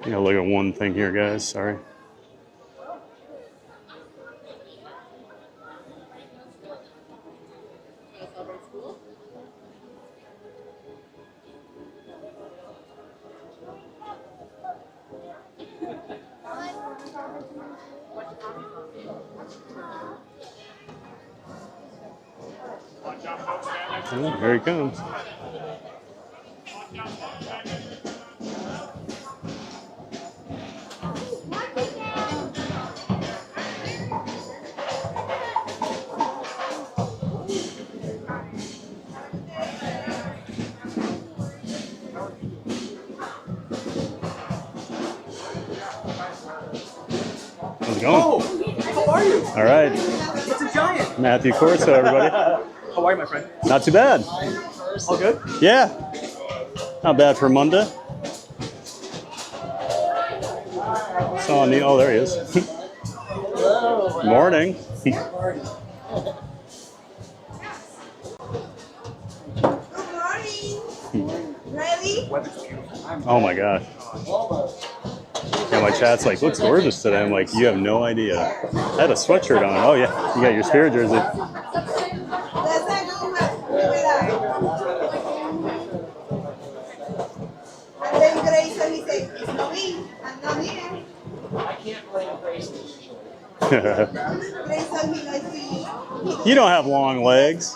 I gotta look at one thing here, guys. Sorry. Oh, here he comes. How's it going? Oh, how are you? All right. It's a giant. Matthew Corso, everybody. How are you, my friend? Not too bad. All good? Yeah. Not bad for Monday. Saw me. Oh, there he is. Morning. Good morning. Ready? Oh my gosh. Yeah, my chat's like, looks gorgeous today. I'm like, you have no idea. I had a sweatshirt on. Oh yeah, you got your Spirit jersey. And then Grace, he said, it's not me. I'm not here. I can't blame Grace. Grace told me like You don't have long legs.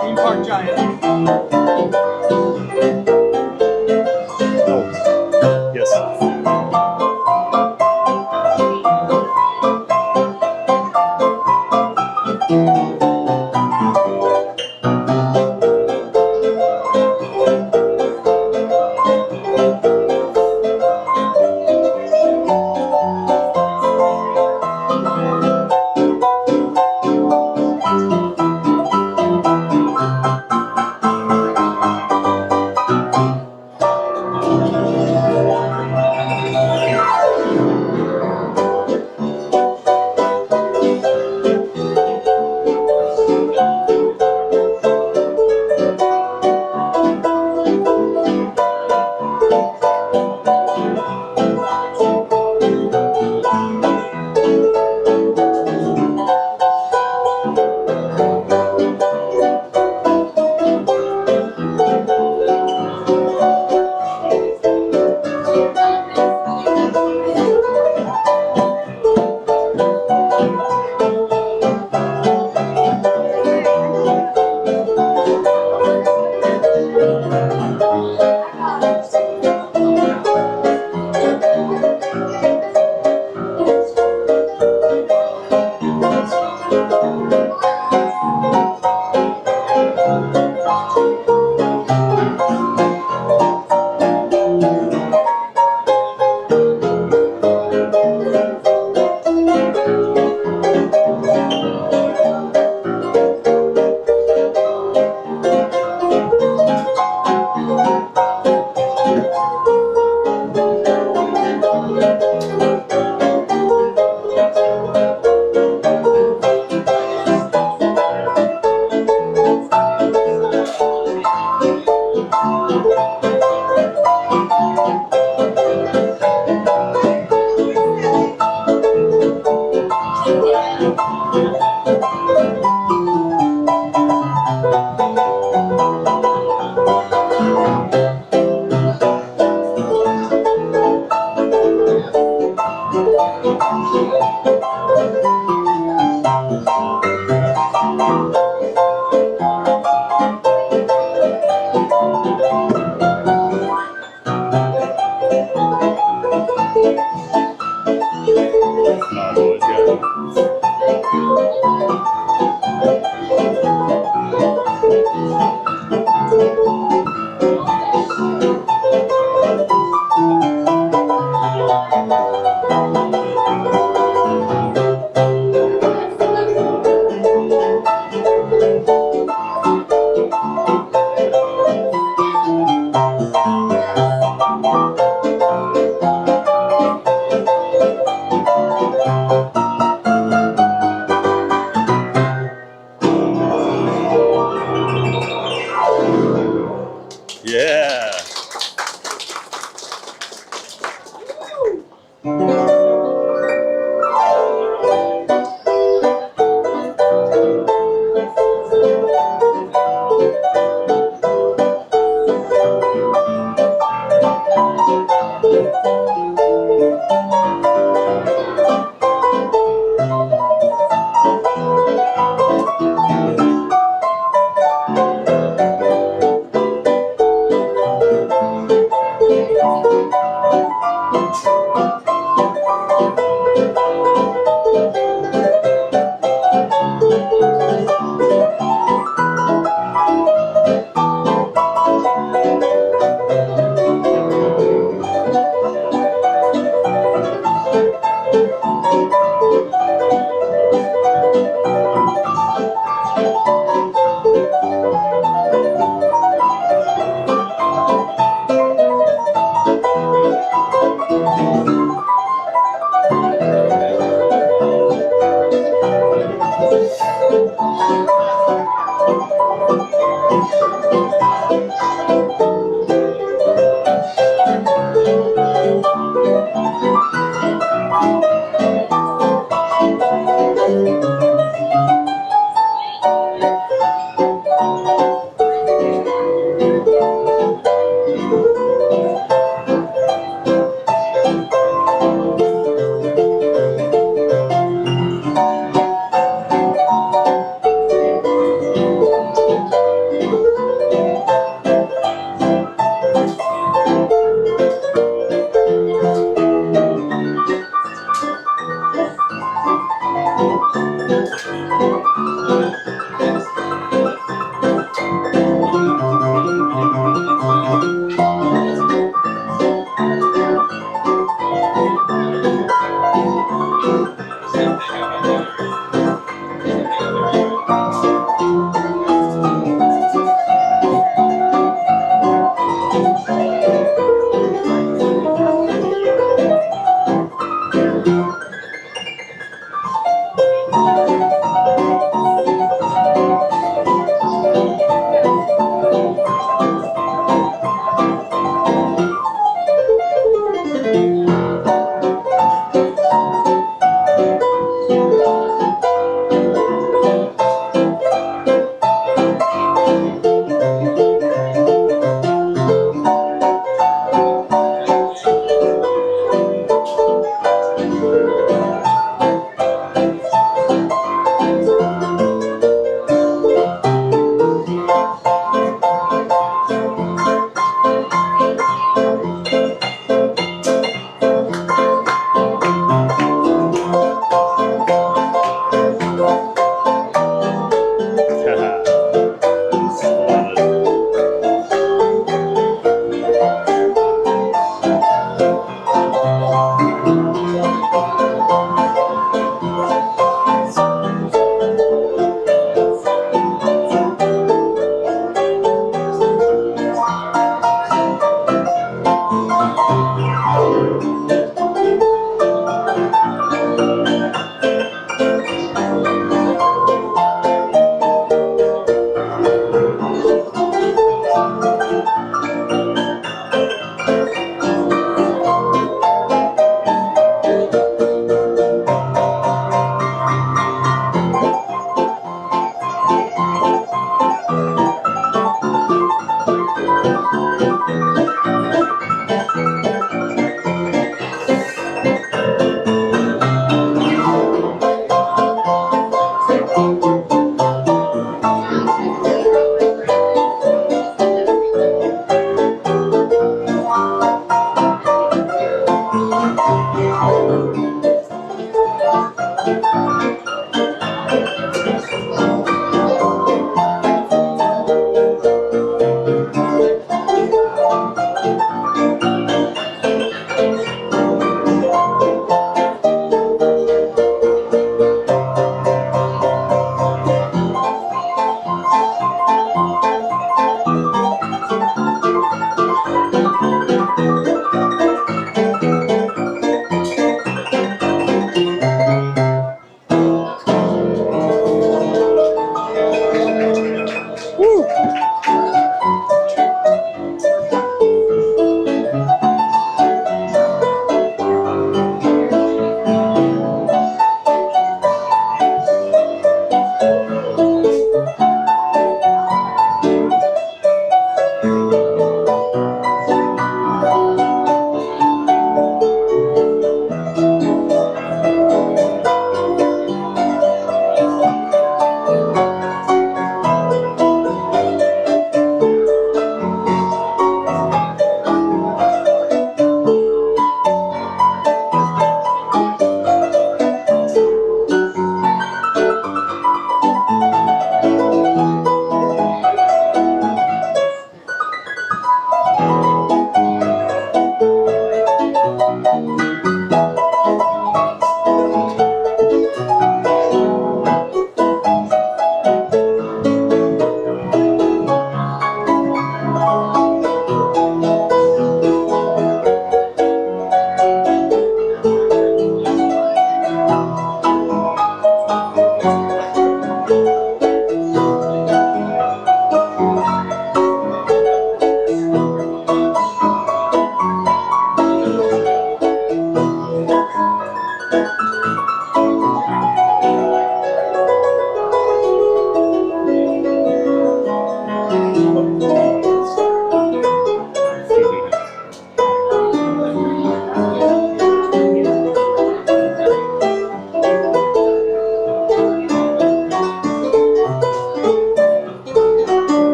Theme park giant. Yes.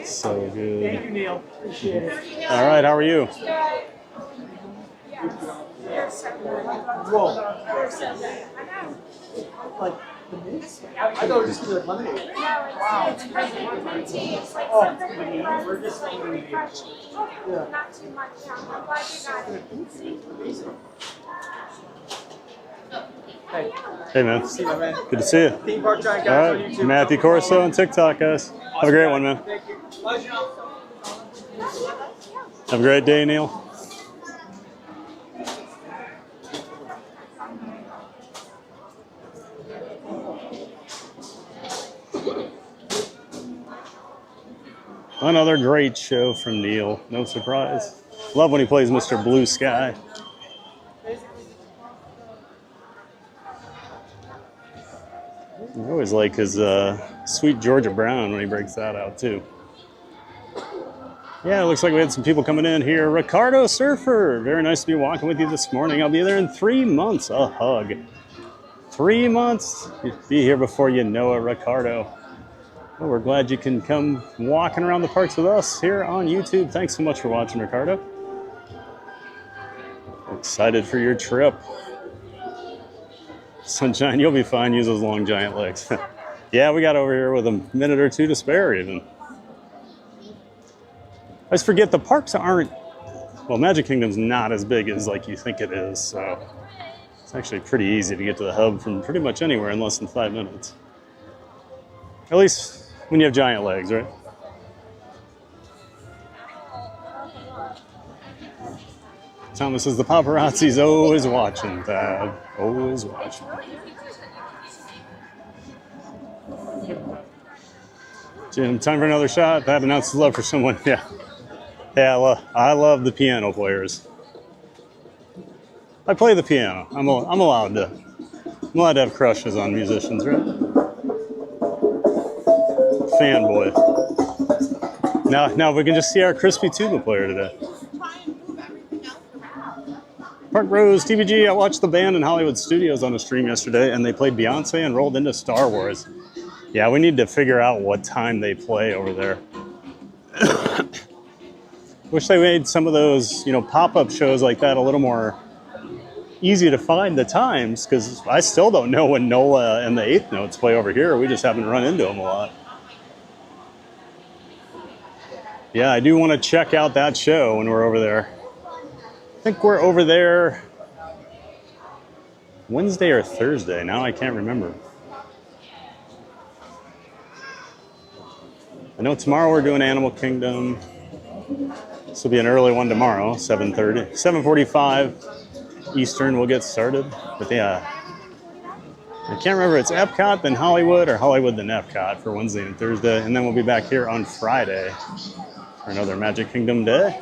So good. Thank you, Neil. Appreciate it. All right, how are you? Roll. Like the mix? I thought it was just like lemonade. Wow. It's green tea. It's like something with lemon. We're just Like refreshing. Yeah. Not too much. I'm glad you got it. Amazing. Hey. Hey, man. See you, my man. Good to see you. Theme Park Giant All guys on right, YouTube. Matthew Corso on TikTok, guys. Have a great one, man. Thank you. Pleasure. Have a great day, Neil. Another great show from Neil. No surprise. Love when he plays Mr. Blue Sky. I always like his Sweet Georgia Brown when he breaks that out, too. Yeah, it looks like we had some people coming in here. Ricardo Surfer, very nice to be walking with you this morning. I'll be there in 3 months. A hug. 3 months. You'll be here before you know it, Ricardo. Well, we're glad you can come walking around the parks with us here on YouTube. Thanks so much for watching, Ricardo. Excited for your trip. Sunshine, you'll be fine. Use those long giant legs. Yeah, we got over here with a minute or two to spare even. I just forget the parks aren't, well, Magic Kingdom's not as big as like you think it is, so it's actually pretty easy to get to the hub from pretty much anywhere in less than 5 minutes. At least when you have giant legs, right? Thomas says the paparazzi's always watching, Dad. Always watching. Jim, time for another shot. Pat announced his love for someone. Yeah. Yeah, I love the piano players. I play the piano. I'm allowed to have crushes on musicians, right? Fanboy. Now we can just see our crispy tuba player today. Park Rose, TVG, I watched the band in Hollywood Studios on a stream yesterday, and they played Beyonce and rolled into Star Wars. Yeah, we need to figure out what time they play over there. Wish they made some of those, pop-up shows like that a little more easy to find the times, because I still don't know when Nola and the Eighth Notes play over here. We just haven't run into them a lot. Yeah, I do want to check out that show when we're over there. I think we're over there Wednesday or Thursday. Now I can't remember. I know tomorrow we're doing Animal Kingdom. This will be an early one tomorrow, 7:30. 7:45 Eastern we'll get started. But yeah, I can't remember if it's Epcot then Hollywood or Hollywood then Epcot for Wednesday and Thursday. And then we'll be back here on Friday for another Magic Kingdom day.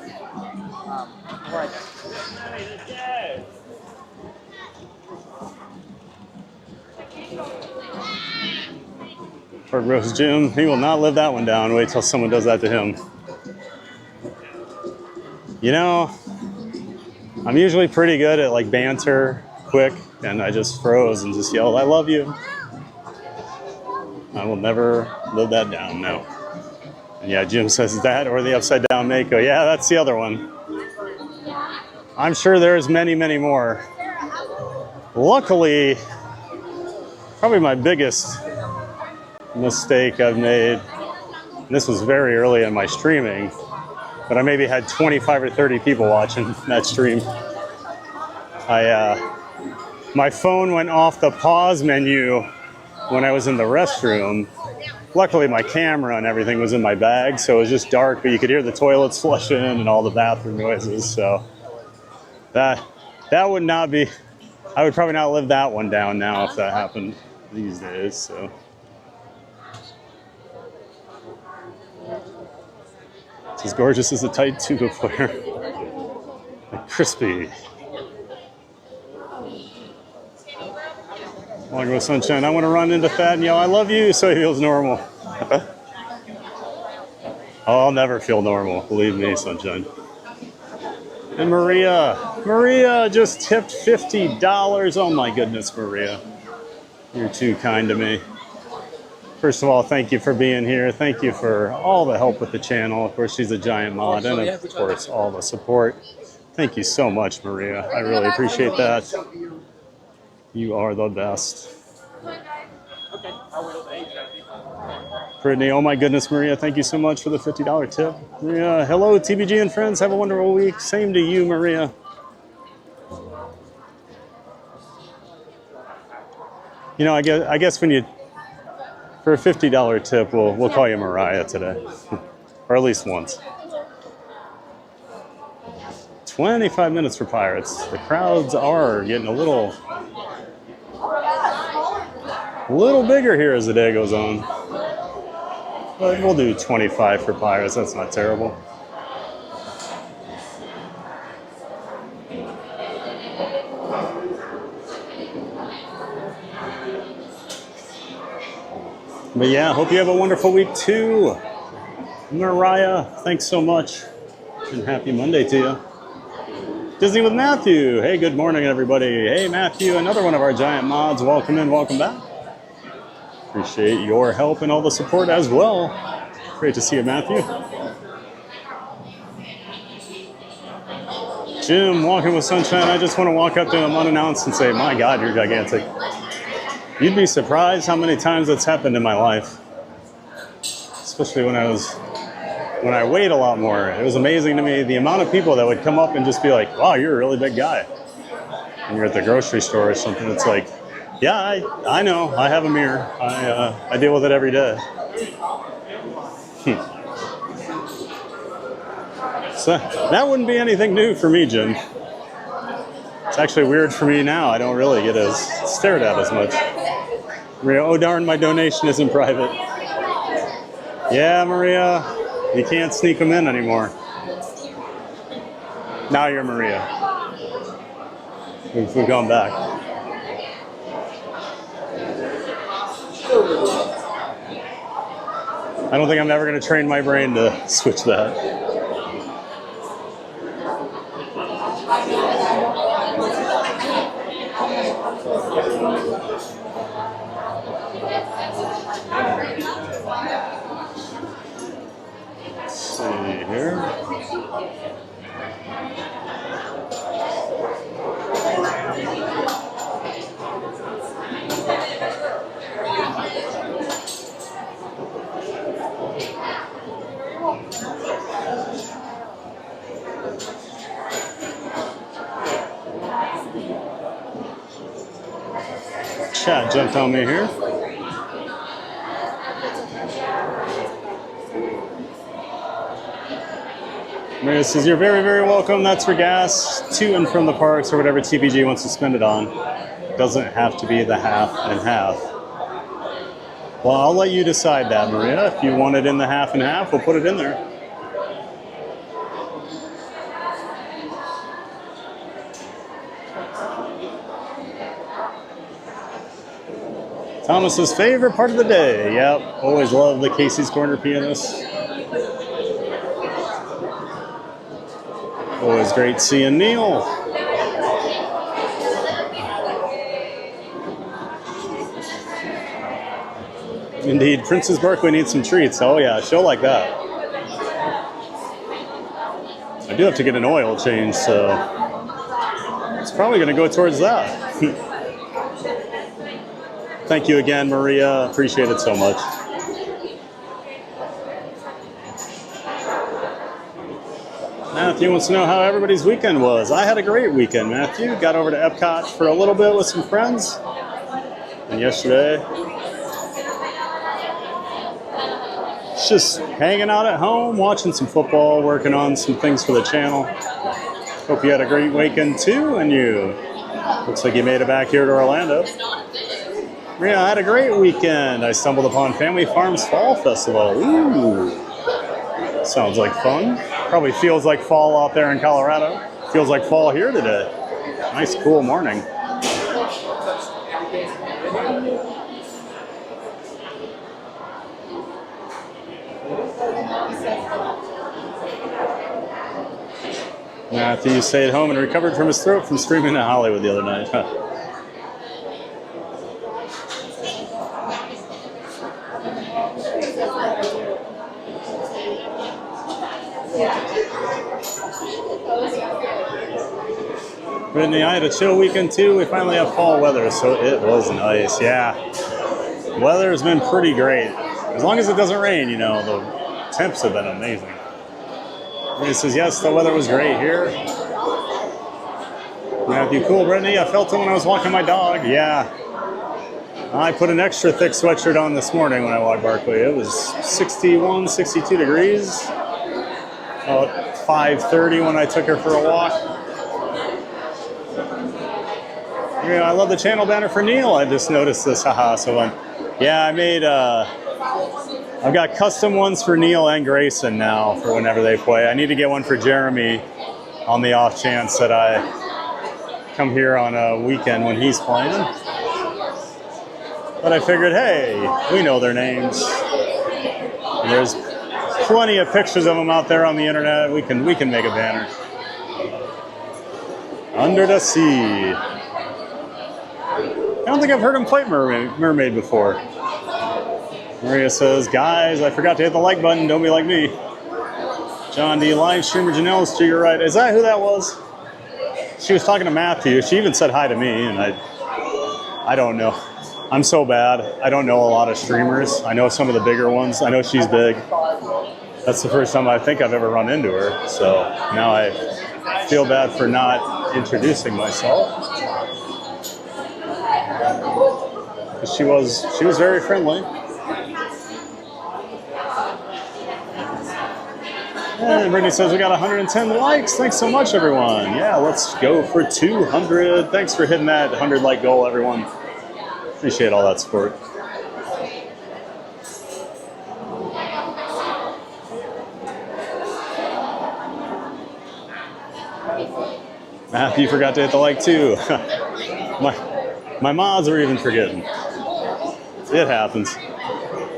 Park Rose Jim, he will not live that one down. Wait till someone does that to him. I'm usually pretty good at like banter, quick, and I just froze and just yelled, "I love you." I will never live that down, no. And yeah, Jim says that or the upside down Mako. Yeah, that's the other one. I'm sure there's many, many more. Luckily, probably my biggest mistake I've made, and this was very early in my streaming, but I maybe had 25 or 30 people watching that stream. My phone went off the pause menu when I was in the restroom. Luckily my camera and everything was in my bag, so it was just dark, but you could hear the toilets flushing and all the bathroom noises, so that would not be, I would probably not live that one down now if that happened these days, so. It's as gorgeous as a tight tuba player. Like crispy. Long go Sunshine. I want to run into Fat and yell, "I love you," so he feels normal. Oh, I'll never feel normal. Believe me, Sunshine. And Maria just tipped $50. Oh my goodness, Maria. You're too kind to me. First of all, thank you for being here. Thank you for all the help with the channel. Of course, she's a giant mod, and of course, all the support. Thank you so much, Maria. I really appreciate that. You are the best. Brittany, oh my goodness, Maria, thank you so much for the $50 tip. Maria, hello, TBG and friends. Have a wonderful week. Same to you, Maria. I guess when you, for a $50 tip, we'll call you Mariah today, or at least once. 25 minutes for Pirates. The crowds are getting a little bigger here as the day goes on. But we'll do 25 for Pirates. That's not terrible. But yeah, hope you have a wonderful week too. Mariah, thanks so much. And happy Monday to you. Disney with Matthew. Hey, good morning, everybody. Hey, Matthew, another one of our giant mods. Welcome in, welcome back. Appreciate your help and all the support as well. Great to see you, Matthew. Jim, walking with Sunshine. I just want to walk up to him unannounced and say, "My God, you're gigantic." You'd be surprised how many times that's happened in my life. Especially when I weighed a lot more. It was amazing to me the amount of people that would come up and just be like, wow, you're a really big guy. And you're at the grocery store or something. It's like, yeah, I know. I have a mirror. I deal with it every day. So that wouldn't be anything new for me, Jim. It's actually weird for me now. I don't really get as stared at as much. Maria, oh darn, my donation isn't private. Yeah, Maria, you can't sneak them in anymore. Now you're Maria. We've gone back. I don't think I'm ever going to train my brain to switch that. Let's see here. Chat jumped on me here. Maria says, you're very, very welcome. That's for gas to and from the parks or whatever TPG wants to spend it on. Doesn't have to be the half and half. Well, I'll let you decide that, Maria. If you want it in the half and half, we'll put it in there. Thomas's favorite part of the day. Yep, always love the Casey's Corner Pianist. Always great seeing Neil. Indeed, Princess Berkeley needs some treats. Oh yeah, a show like that. I do have to get an oil change, so it's probably going to go towards that. Thank you again, Maria. Appreciate it so much. Matthew wants to know how everybody's weekend was. I had a great weekend, Matthew. Got over to Epcot for a little bit with some friends. And yesterday, just hanging out at home, watching some football, working on some things for the channel. Hope you had a great weekend too, and you looks like you made it back here to Orlando. Yeah, I had a great weekend. I stumbled upon Family Farms Fall Festival. Ooh, sounds like fun. Probably feels like fall out there in Colorado. Feels like fall here today. Nice cool morning. Matthew stayed home and recovered from his throat from screaming at Hollywood the other night. Brittany, I had a chill weekend too. We finally have fall weather, so it was nice. Yeah, weather's been pretty great. As long as it doesn't rain, you know, the temps have been amazing. Brittany says, yes, the weather was great here. Matthew, cool, Brittany. I felt it when I was walking my dog. Yeah. I put an extra thick sweatshirt on this morning when I walked Barkley. It was 61, 62 degrees. About 5:30 when I took her for a walk. Yeah, I love the channel banner for Neil. I just noticed this. Haha. So yeah, I made I've got custom ones for Neil and Grayson now for whenever they play. I need to get one for Jeremy on the off chance that I come here on a weekend when he's playing. But I figured, hey, we know their names. There's plenty of pictures of them out there on the internet. We can make a banner. Under the Sea. I don't think I've heard him play Mermaid before. Maria says, guys, I forgot to hit the like button. Don't be like me. John D. Live streamer Janelle's to your right. Is that who that was? She was talking to Matthew. She even said hi to me, and I don't know. I'm so bad. I don't know a lot of streamers. I know some of the bigger ones. I know she's big. That's the first time I think I've ever run into her. So now I feel bad for not introducing myself. She was very friendly. And Brittany says we got 110 likes. Thanks so much, everyone. Yeah, let's go for 200. Thanks for hitting that 100 like goal, everyone. Appreciate all that support. Matthew forgot to hit the like too. my mods are even forgetting. It happens.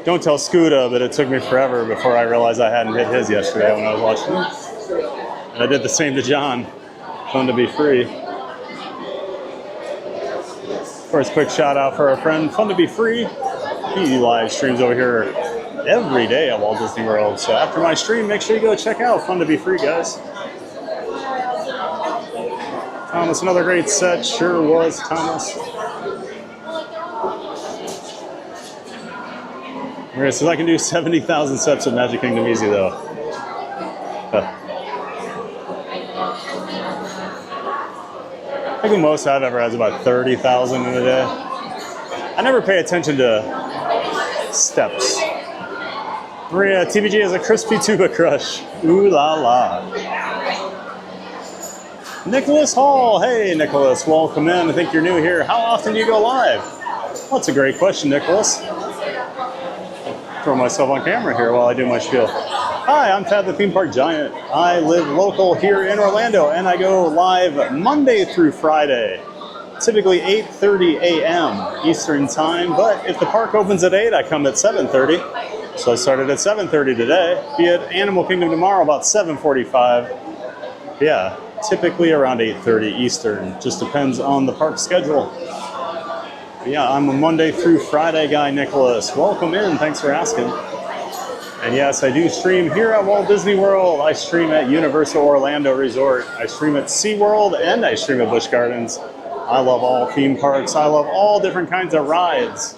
Don't tell Scuda, but it took me forever before I realized I hadn't hit his yesterday when I was watching it. And I did the same to John. Fun to be free. Of course, quick shout out for our friend Fun to be Free. He live streams over here every day at Walt Disney World. So after my stream, make sure you go check out Fun to be Free, guys. Thomas, another great set. Sure was, Thomas. Maria says I can do 70,000 steps at Magic Kingdom easy though. I think the most I've ever had is about 30,000 in a day. I never pay attention to steps. Maria, TBG has a crispy tuba crush. Ooh la la. Nicholas Hall. Hey, Nicholas, welcome in. I think you're new here. How often do you go live? Well, that's a great question, Nicholas. Throw myself on camera here while I do my spiel. Hi, I'm Thad the Theme Park Giant. I live local here in Orlando, and I go live Monday through Friday, typically 8:30 a.m. Eastern Time. But if the park opens at 8, I come at 7:30. So I started at 7:30 today. Be at Animal Kingdom tomorrow about 7:45. Yeah, typically around 8:30 Eastern. Just depends on the park schedule. Yeah, I'm a Monday through Friday guy, Nicholas. Welcome in. Thanks for asking. And yes, I do stream here at Walt Disney World. I stream at Universal Orlando Resort. I stream at SeaWorld and I stream at Busch Gardens. I love all theme parks. I love all different kinds of rides.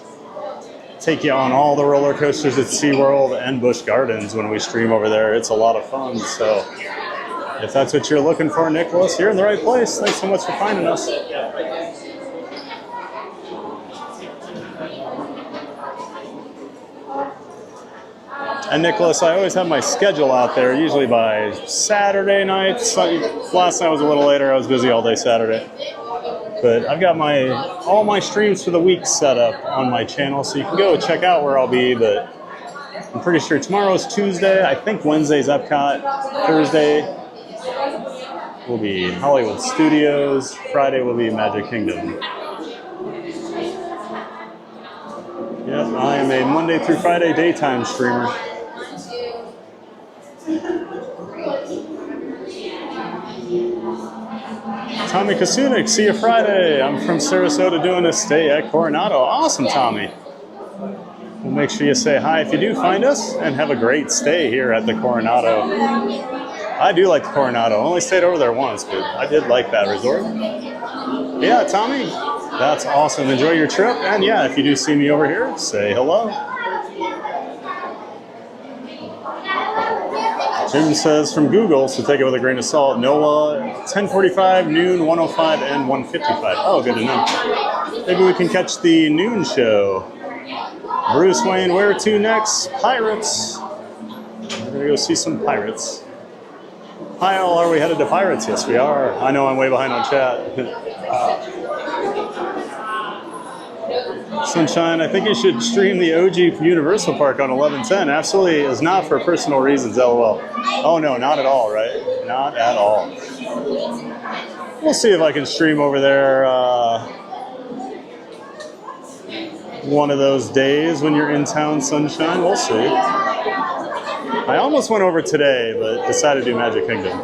Take you on all the roller coasters at SeaWorld and Busch Gardens when we stream over there. It's a lot of fun. So if that's what you're looking for, Nicholas, you're in the right place. Thanks so much for finding us. And Nicholas, I always have my schedule out there, usually by Saturday nights. Last night was a little later, I was busy all day Saturday. But I've got all my streams for the week set up on my channel, so you can go check out where I'll be. But I'm pretty sure tomorrow's Tuesday. I think Wednesday's Epcot. Thursday will be Hollywood Studios. Friday will be Magic Kingdom. Yep, I am a Monday through Friday daytime streamer. Tommy Kasunik, see you Friday. I'm from Sarasota doing a stay at Coronado. Awesome, Tommy. We'll make sure you say hi if you do find us, and have a great stay here at the Coronado. I do like the Coronado. I only stayed over there once, but I did like that resort. Yeah, Tommy, that's awesome. Enjoy your trip. And yeah, if you do see me over here, say hello. Jim says from Google, so take it with a grain of salt. Noah, 10:45, noon, 1:05, and 1:55. Oh, good to know. Maybe we can catch the noon show. Bruce Wayne, where to next? Pirates. We're going to go see some pirates. Hi all, are we headed to Pirates? Yes, we are. I know I'm way behind on chat. Sunshine, I think you should stream the OG Universal Park on 1110. Absolutely is not for personal reasons, LOL. Oh no, not at all, right? Not at all. We'll see if I can stream over there one of those days when you're in town, Sunshine. We'll see. I almost went over today, but decided to do Magic Kingdom.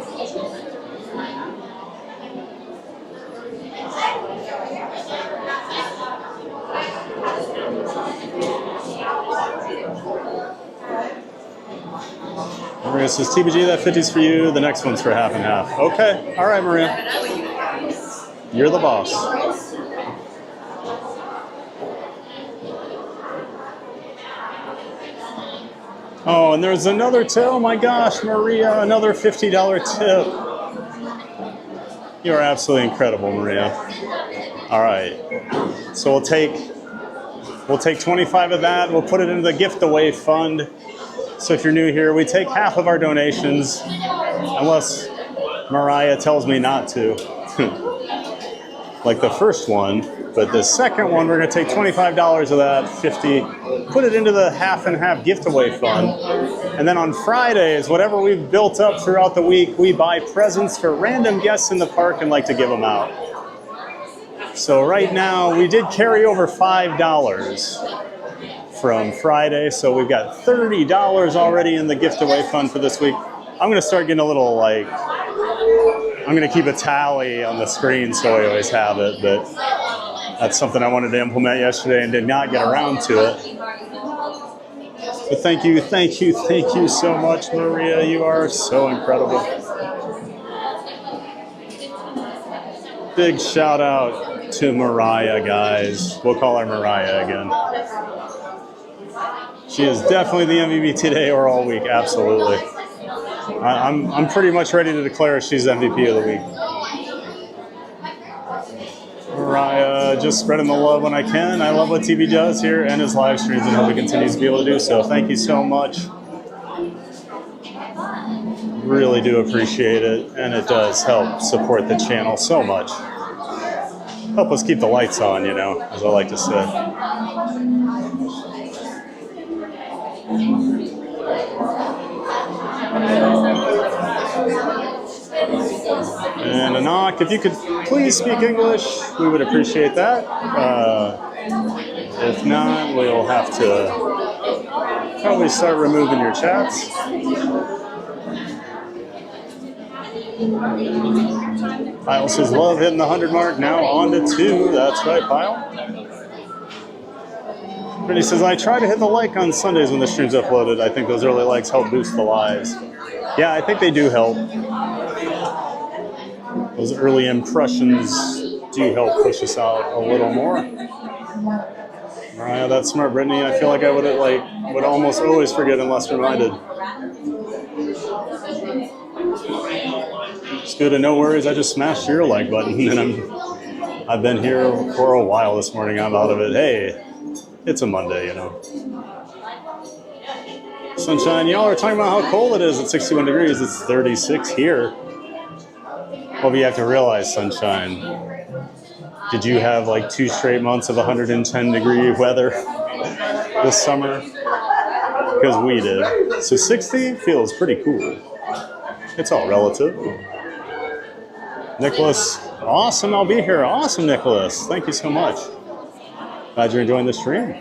Maria says, TBG, that 50's for you. The next one's for half and half. Okay. All right, Maria. You're the boss. Oh, and there's another tip. Oh my gosh, Maria, another $50 tip. You're absolutely incredible, Maria. All right. So we'll take 25 of that. We'll put it into the gift away fund. So if you're new here, we take half of our donations, unless Mariah tells me not to. Like the first one, but the second one, we're gonna take $25 of that, 50, put it into the half and half gift away fund. And then on Fridays, whatever we've built up throughout the week, we buy presents for random guests in the park and like to give them out. So right now, we did carry over $5 from Friday, so we've got $30 already in the gift away fund for this week. I'm gonna start getting a little like, I'm gonna keep a tally on the screen so I always have it, but that's something I wanted to implement yesterday and did not get around to it. But thank you so much, Maria. You are so incredible. Big shout out to Mariah, guys. We'll call her Mariah again. She is definitely the MVP today or all week, absolutely. I'm pretty much ready to declare she's MVP of the week. Mariah, just spreading the love when I can. I love what TV does here and his live streams, and hope he continues to be able to do so. Thank you so much. Really do appreciate it, and it does help support the channel so much. Help us keep the lights on, you know, as I like to say. And Anak, if you could please speak English, we would appreciate that. If not, we'll have to probably start removing your chats. Pyle says, love hitting the 100 mark, now on to 2. That's right, Pyle. Brittany says, I try to hit the like on Sundays when the stream's uploaded. I think those early likes help boost the lives. Yeah, I think they do help. Those early impressions do help push us out a little more. Mariah, that's smart, Brittany. I feel like I would almost always forget unless reminded. It's good, and no worries. I just smashed your like button, and I've been here for a while this morning. I'm out of it. Hey, it's a Monday, you know. Sunshine, y'all are talking about how cold it is at 61 degrees. It's 36 here. Well, but you have to realize, Sunshine, did you have like 2 straight months of 110 degree weather this summer? Because we did. So 60 feels pretty cool. It's all relative. Nicholas, awesome, I'll be here. Awesome, Nicholas. Thank you so much. Glad you're enjoying the stream.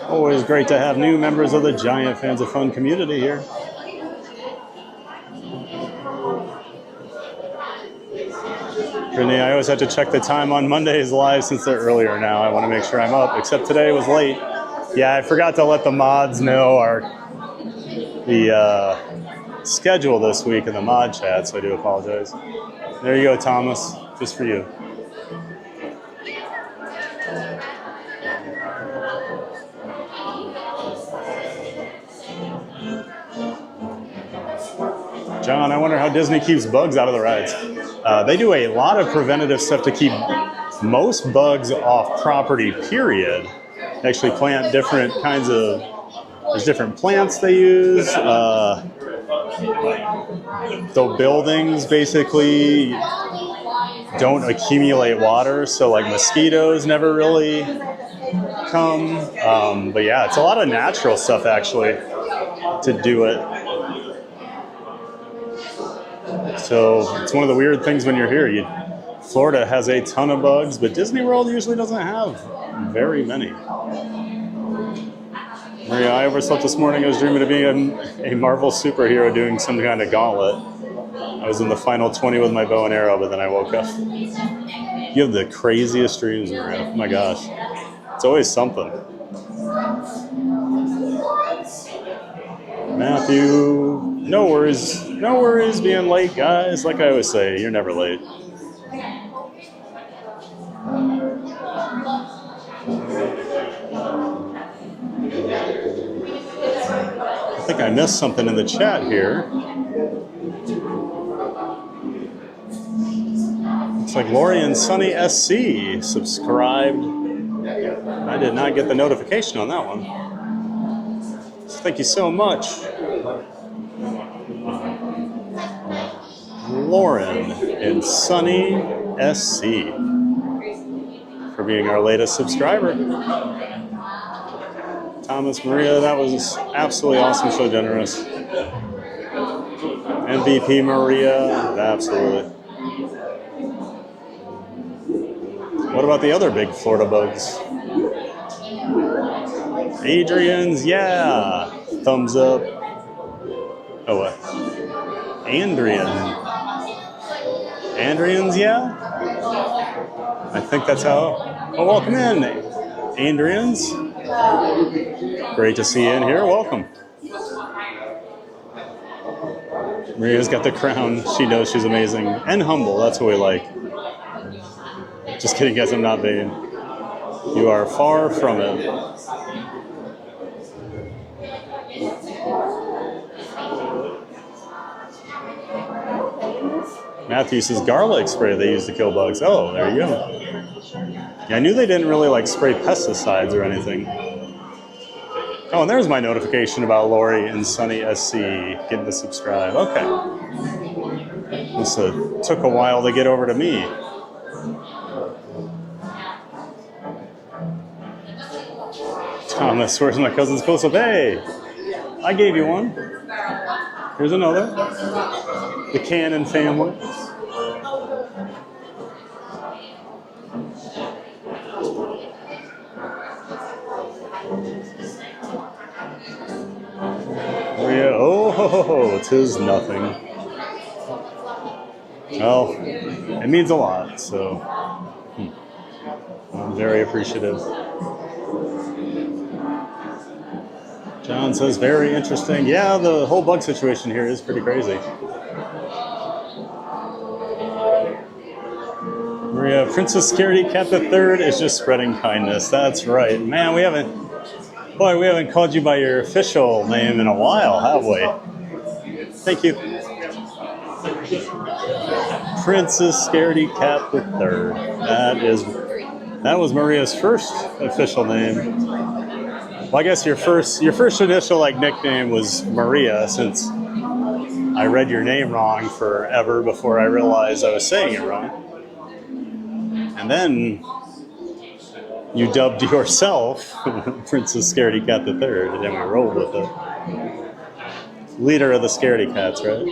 Always great to have new members of the Giant Fans of Fun community here. Renee, I always have to check the time on Mondays live since they're earlier now. I want to make sure I'm up, except today was late. Yeah, I forgot to let the mods know the schedule this week in the mod chat, so I do apologize. There you go, Thomas, just for you. John, I wonder how Disney keeps bugs out of the rides. They do a lot of preventative stuff to keep most bugs off property, period. They actually plant different kinds of, there's different plants they use. The buildings basically don't accumulate water, so like mosquitoes never really come. But yeah, it's a lot of natural stuff actually to do it. So it's one of the weird things when you're here. Florida has a ton of bugs, but Disney World usually doesn't have very many. Maria, I overslept this morning. I was dreaming of being a Marvel superhero doing some kind of gauntlet. I was in the final 20 with my bow and arrow, but then I woke up. You have the craziest dreams, Maria. Oh my gosh. It's always something. Matthew, no worries being late, guys. Like I always say, you're never late. I missed something in the chat here. Looks like Lori and Sunny SC subscribed. I did not get the notification on that one. So thank you so much, Lauren and Sunny SC, for being our latest subscriber. Thomas, Maria, that was absolutely awesome, so generous. MVP Maria, absolutely. What about the other big Florida bugs? Adrian's, yeah. Thumbs up. Oh, what? Andrian's, yeah. I think that's how. Oh, welcome in, Andrian's. Great to see you in here. Welcome. Maria's got the crown. She knows she's amazing and humble. That's what we like. Just kidding, guys. I'm not vain. You are far from it. Matthew says garlic spray they use to kill bugs. Oh, there you go. Yeah, I knew they didn't really like spray pesticides or anything. Oh, and there's my notification about Lori and Sunny SC getting to subscribe. Okay. This took a while to get over to me. Thomas, where's my cousin's close-up? Hey, I gave you one. Here's another. The Cannon family. Oh, 'tis nothing. Well, it means a lot, so I'm very appreciative. John says, very interesting. Yeah, the whole bug situation here is pretty crazy. Maria, Princess Scaredy Cat the Third is just spreading kindness. That's right. Man, we haven't called you by your official name in a while, have we? Thank you. Princess Scaredy Cat the Third. That was Maria's first official name. Well, I guess your first initial nickname was Maria, since I read your name wrong forever before I realized I was saying it wrong. And then you dubbed yourself Princess Scaredy Cat the Third, and then we rolled with it. Leader of the Scaredy Cats, right?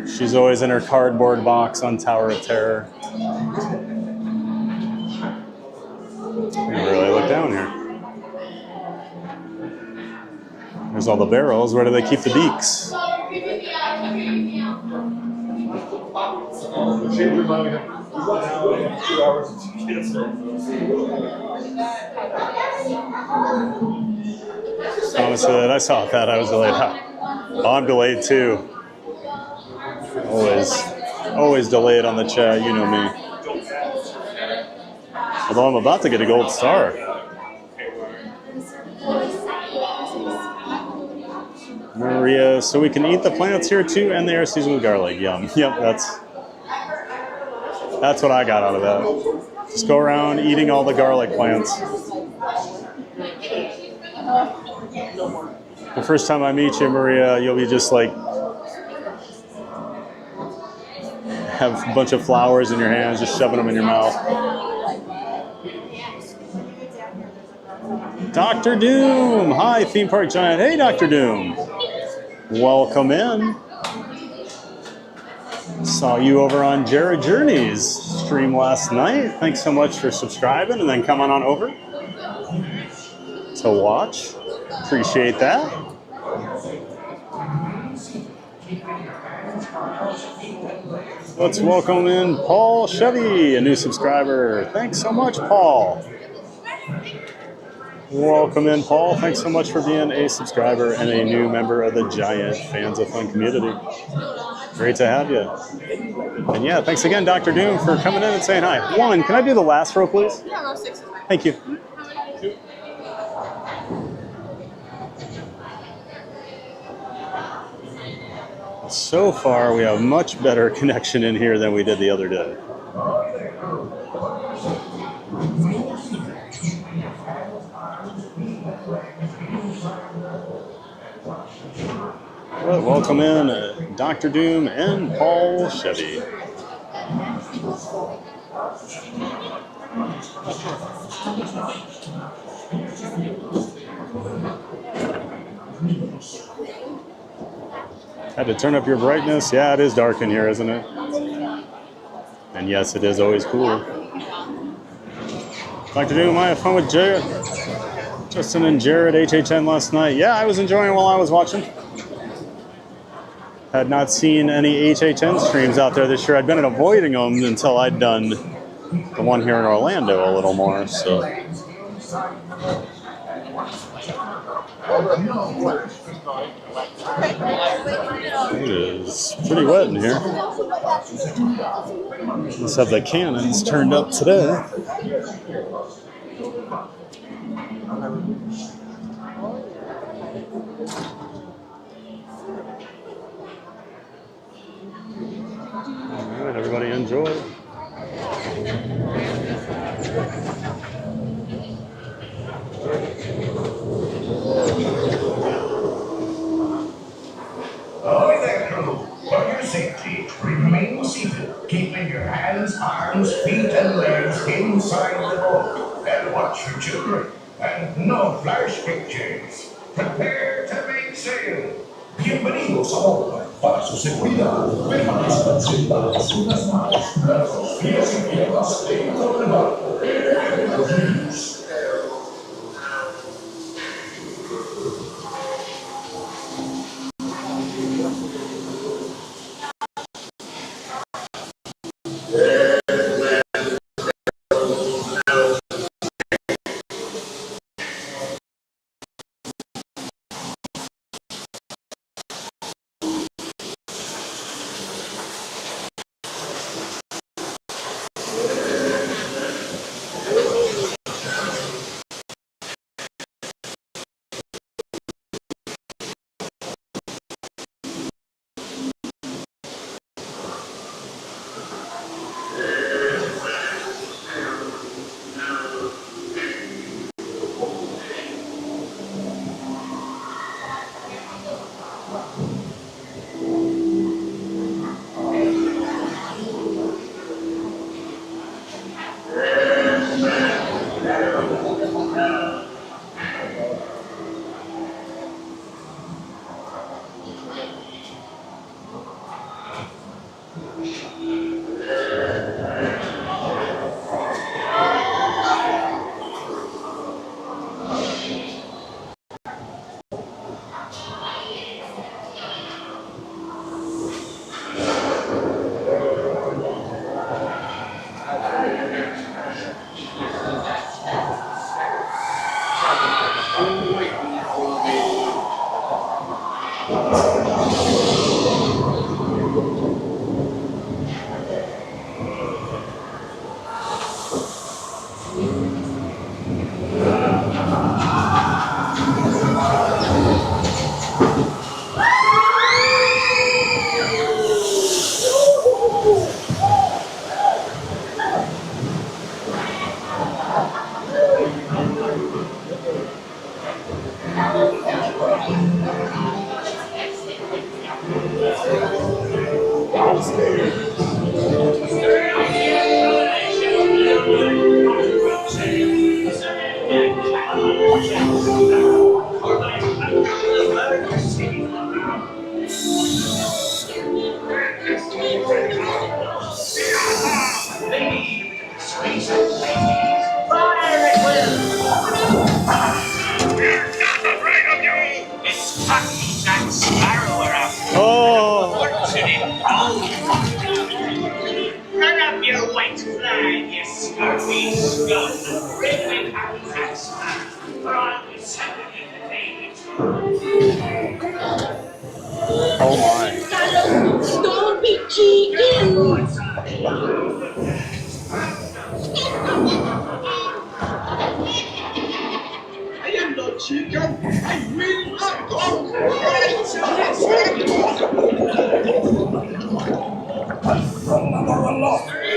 She's always in her cardboard box on Tower of Terror. Really look down here. There's all the barrels. Where do they keep the beaks? Thomas said, I saw that. I was delayed. Oh, I'm delayed too. Always delayed on the chat. You know me. Although I'm about to get a gold star. Maria, so we can eat the plants here too, and they are seasoned with garlic. Yum. Yep, that's what I got out of that. Just go around eating all the garlic plants. The first time I meet you, Maria, you'll be just have a bunch of flowers in your hands, just shoving them in your mouth. Dr. Doom! Hi, Theme Park Giant. Hey, Dr. Doom. Welcome in. Saw you over on Jared Journey's stream last night. Thanks so much for subscribing and then coming on over to watch. Appreciate that. Let's welcome in Paul Chevy, a new subscriber. Thanks so much, Paul. Welcome in, Paul. Thanks so much for being a subscriber and a new member of the Giant Fans of Fun community. Great to have you. And yeah, thanks again, Dr. Doom, for coming in and saying hi. One, can I do the last row, please? Yeah, row 6. Thank you. So far, we have much better connection in here than we did the other day. Well, welcome in Dr. Doom and Paul Chevy. Had to turn up your brightness. Yeah, it is dark in here, isn't it? And yes, it is always cool. Dr. Doom, I had fun with Jared, Justin and Jared HHN last night. Yeah, I was enjoying while I was watching. Had not seen any HHN streams out there this year. I'd been avoiding them until I'd done the one here in Orlando a little more. So it is pretty wet in here. Let's have the cannons turned up today. All right, everybody enjoy. Ahoy there, crew. For your safety, remain seated, keeping your hands, arms, feet, and legs inside the boat. And watch for children. And no flash pictures. Prepare to make sail. Bienvenidos a bordo. Para su seguridad, permanezcan sentadas unas más. Los pies y piernas dentro del barco.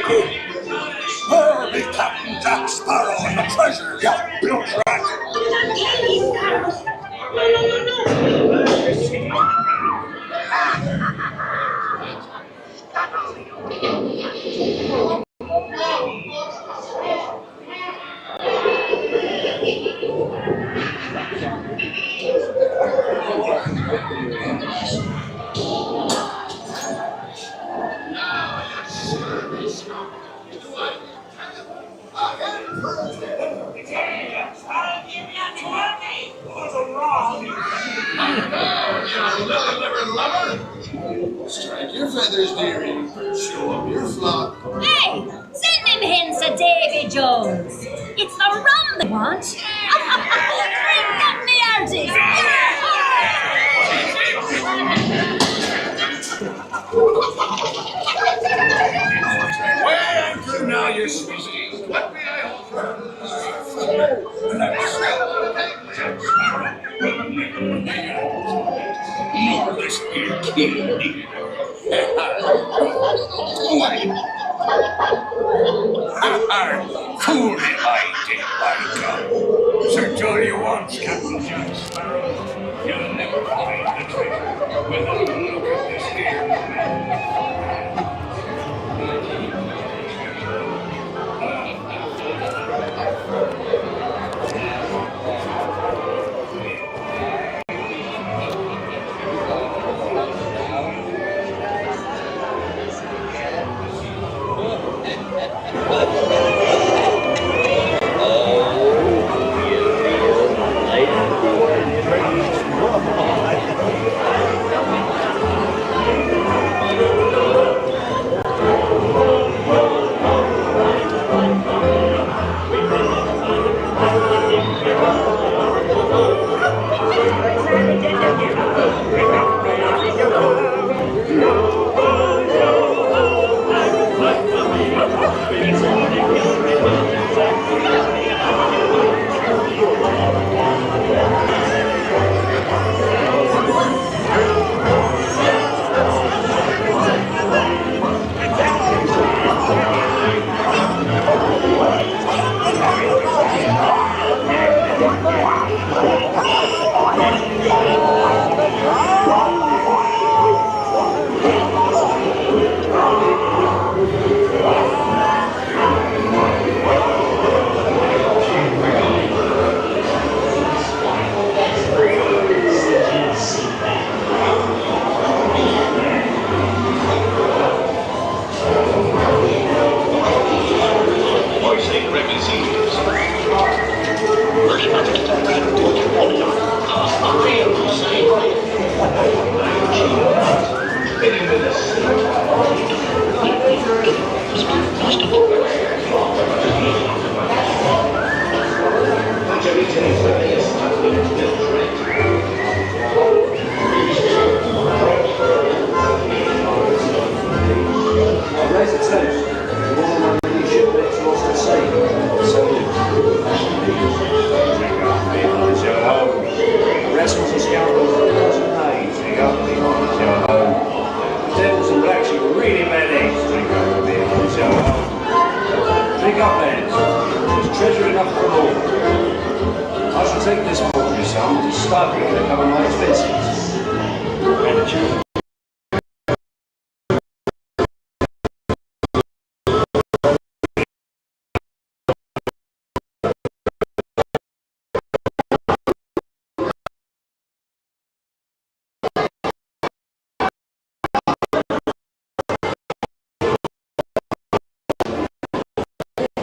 Tiki! Where be Captain Jack Sparrow and the treasure, you bilge rat? Strike your feathers, dearie. Show up your flock. Hey, send him hints of Davy Jones. It's the rum they want. Bring them the artist. Way anchor now, you sweeties. What may I offer? Marvelous here, kid. Cool it, I did, by God. Search all you want, Captain Jack Sparrow. You'll never find the treasure without a look at this here.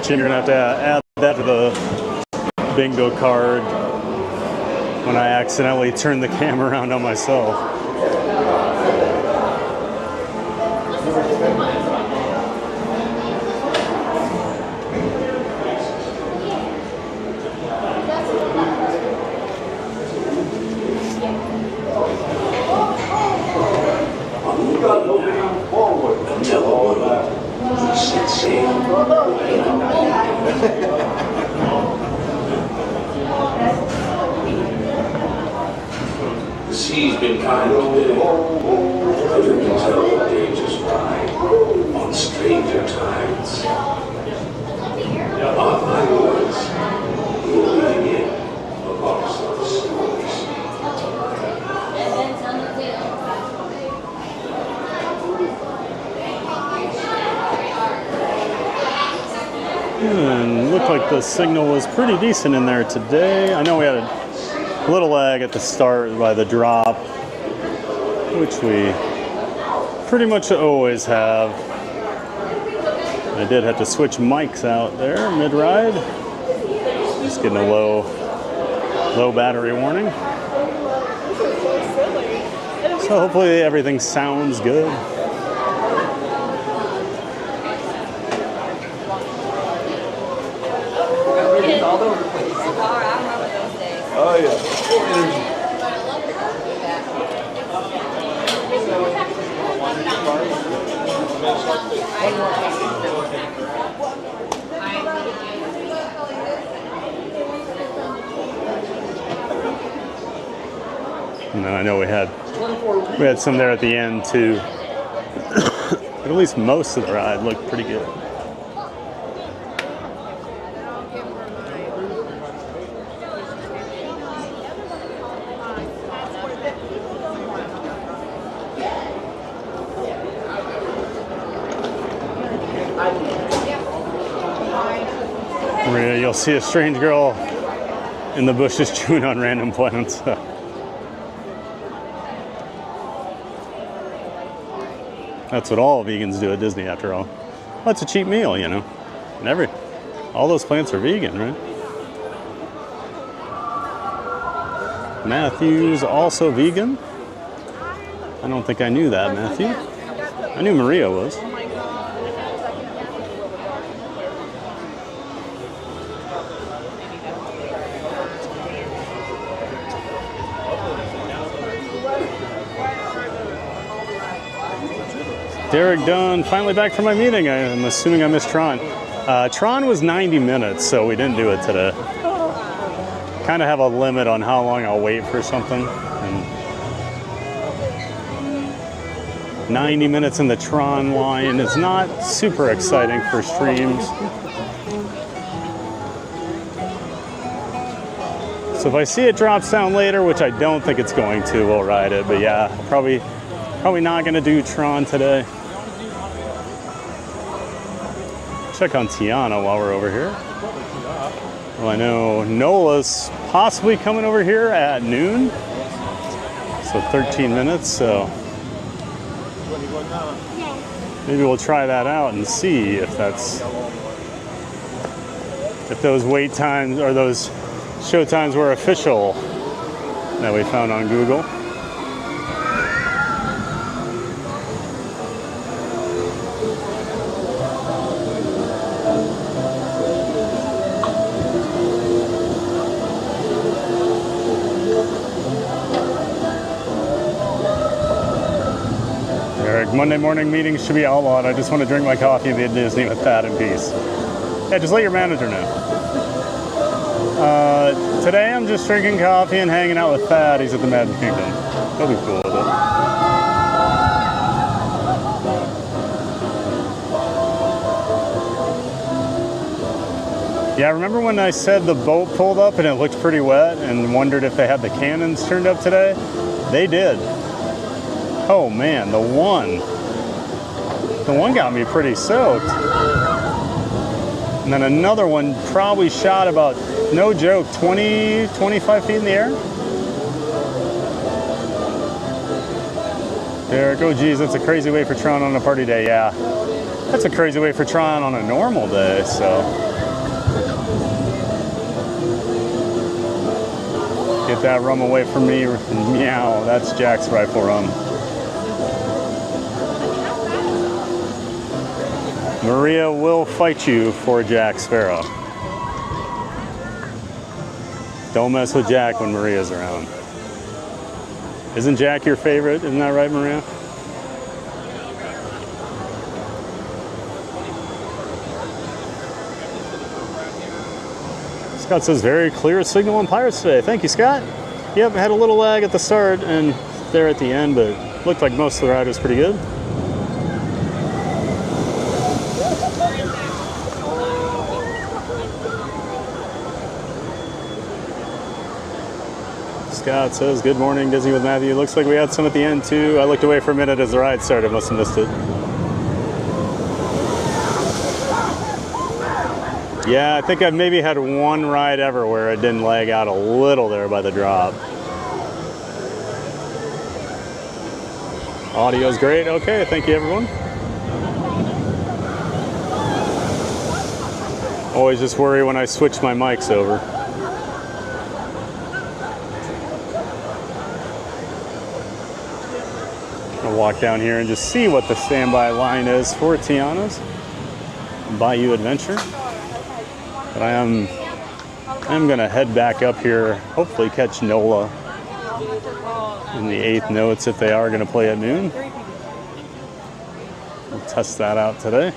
You're gonna have to add that to the bingo card when I accidentally turn the camera around on myself. The sea's been kind to me. I can tell the day just fine. rides. Other ones moving in amongst the stories. And looked like the signal was pretty decent in there today. I know we had a little lag at the start by the drop, which we pretty much always have. I did have to switch mics out there mid-ride. Just getting a low battery warning. So hopefully everything sounds good. Oh yeah. And then I know we had some there at the end too. But at least most of the ride looked pretty good. Maria, you'll see a strange girl in the bushes chewing on random plants. That's what all vegans do at Disney, after all. Well, it's a cheap meal, you know. And all those plants are vegan, right? Matthew's also vegan. I don't think I knew that, Matthew. I knew Maria was. Derek Dunn, finally back from my meeting. I'm assuming I missed Tron. Tron was 90 minutes, so we didn't do it today. Kind of have a limit on how long I'll wait for something. And 90 minutes in the Tron line is not super exciting for streams. So if I see it drops down later, which I don't think it's going to, we'll ride it. But yeah, probably not going to do Tron today. Check on Tiana while we're over here. Well, I know Nola's possibly coming over here at noon. So 13 minutes, so maybe we'll try that out and see if those wait times or those show times were official that we found on Google. Monday morning meetings should be outlawed. I just want to drink my coffee and be at Disney with that in peace. Yeah, just let your manager know. Today I'm just drinking coffee and hanging out with Thad. He's at the Magic Kingdom. He'll be cool with it. Yeah, remember when I said the boat pulled up and it looked pretty wet and wondered if they had the cannons turned up today? They did. Oh man, the one got me pretty soaked. And then another one probably shot about, no joke, 20, 25 feet in the air. Derek, oh geez, that's a crazy way for Tron on a party day. Yeah, that's a crazy way for Tron on a normal day, so. Get that rum away from me. Meow, that's Jack's rifle rum. Maria will fight you for Jack Sparrow. Don't mess with Jack when Maria's around. Isn't Jack your favorite? Isn't that right, Maria? Scott says very clear signal on Pirates today. Thank you, Scott. Yep, had a little lag at the start and there at the end, but looked like most of the ride was pretty good. Scott says, good morning, Disney with Matthew. Looks like we had some at the end too. I looked away for a minute as the ride started. Must have missed it. Yeah, I think I've maybe had one ride ever where it didn't lag out a little there by the drop. Audio's great. Okay, thank you, everyone. Always just worry when I switch my mics over. I'll walk down here and just see what the standby line is for Tiana's Bayou Adventure. But I'm gonna head back up here, hopefully catch NOLA in the 8th notes if they are gonna play at noon. We'll test that out today.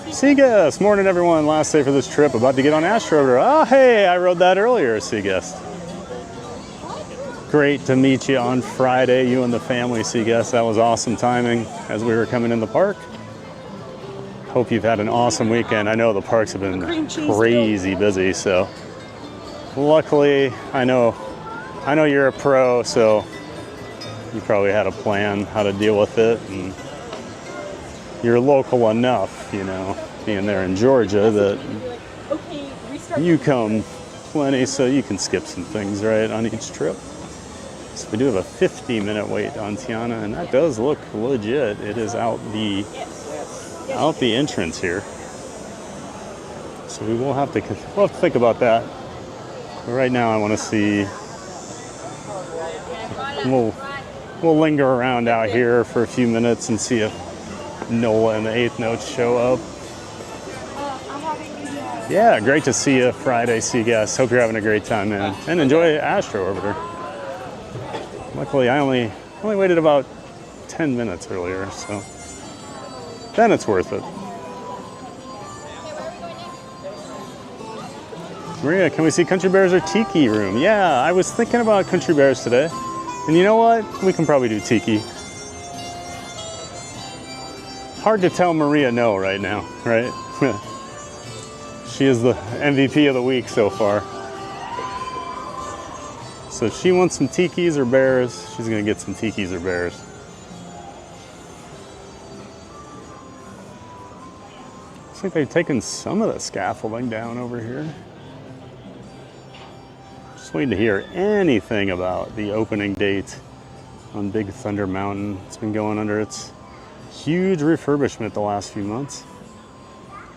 Seaguest, morning everyone. Last day for this trip, about to get on Astro Orbiter. Oh hey, I rode that earlier, Seaguest. Great to meet you on Friday, you and the family, Seaguest. That was awesome timing as we were coming in the park. Hope you've had an awesome weekend. I know the parks have been crazy busy, so luckily I know you're a pro, so you probably had a plan how to deal with it, and you're local enough, you know, being there in Georgia, that you come plenty, so you can skip some things, right, on each trip. So we do have a 50-minute wait on Tiana, and that does look legit. It is out the entrance here. So we'll have to think about that. But right now I want to see, we'll linger around out here for a few minutes and see if NOLA and the 8th notes show up. Yeah, great to see you Friday, Seaguest. Hope you're having a great time, man. And enjoy Astro Orbiter. Luckily, I only waited about 10 minutes earlier, so then it's worth it. Maria, can we see Country Bears or Tiki room? Yeah, I was thinking about Country Bears today. And you know what? We can probably do Tiki. Hard to tell Maria no right now, right? She is the MVP of the week so far. So if she wants some Tikis or bears, she's gonna get some Tikis or bears. Looks like they've taken some of the scaffolding down over here. Just waiting to hear anything about the opening date on Big Thunder Mountain. It's been going under its huge refurbishment the last few months.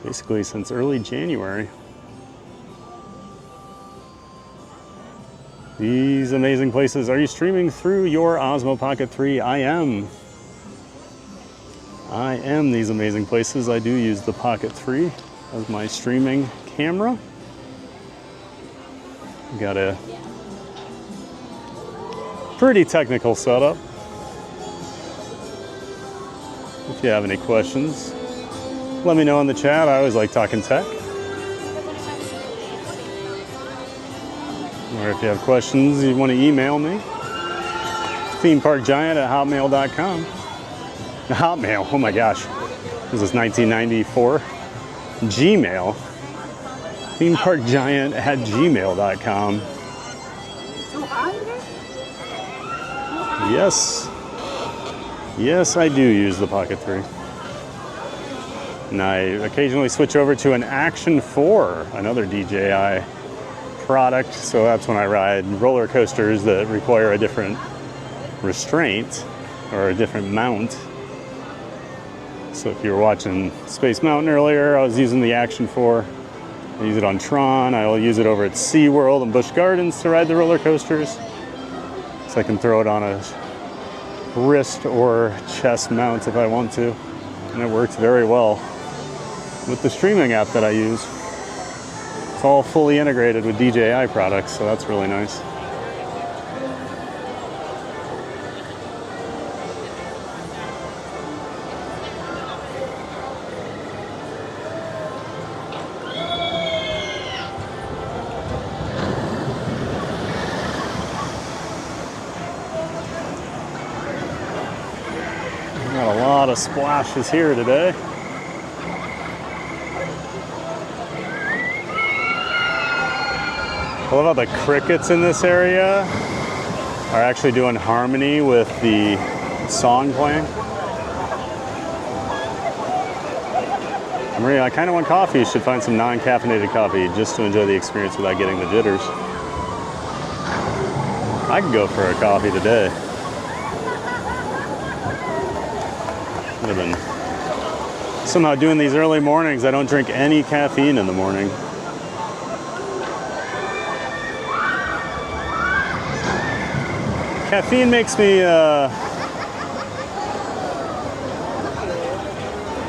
Basically since early January. These amazing places. Are you streaming through your Osmo Pocket 3? I am these amazing places. I do use the Pocket 3 as my streaming camera. Got a pretty technical setup. If you have any questions, let me know in the chat. I always like talking tech. Or if you have questions, you want to email me, themeparkgiant@hotmail.com. Hotmail, oh my gosh, this is 1994. Gmail, themeparkgiant@gmail.com. Yes, I do use the Pocket 3. And I occasionally switch over to an Action 4, another DJI product. So that's when I ride roller coasters that require a different restraint or a different mount. So if you were watching Space Mountain earlier, I was using the Action 4. I use it on Tron. I'll use it over at SeaWorld and Busch Gardens to ride the roller coasters. So I can throw it on a wrist or chest mount if I want to. And it works very well with the streaming app that I use. It's all fully integrated with DJI products, so that's really nice. Got a lot of splashes here today. I love how the crickets in this area are actually doing harmony with the song playing. Maria, I kind of want coffee. You should find some non-caffeinated coffee just to enjoy the experience without getting the jitters. I could go for a coffee today. Would have been somehow doing these early mornings. I don't drink any caffeine in the morning. Caffeine makes me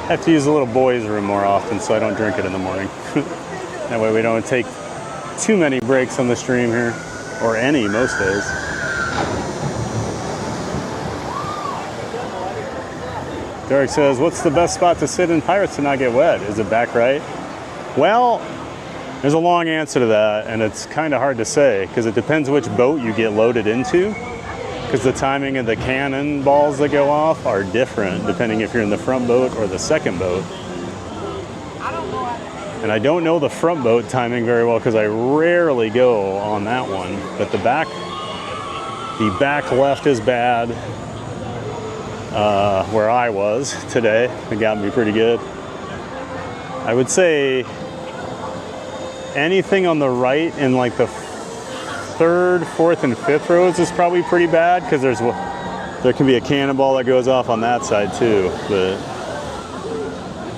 have to use a little boys' room more often, so I don't drink it in the morning. That way we don't take too many breaks on the stream here, or any most days. Derek says, what's the best spot to sit in Pirates to not get wet? Is it back right? Well, there's a long answer to that, and it's kind of hard to say, because it depends which boat you get loaded into, because the timing of the cannon balls that go off are different, depending if you're in the front boat or the second boat. And I don't know the front boat timing very well, because I rarely go on that one, but the back left is bad. Where I was today, it got me pretty good. I would say anything on the right in like the third, fourth, and fifth rows is probably pretty bad, because there can be a cannonball that goes off on that side too. But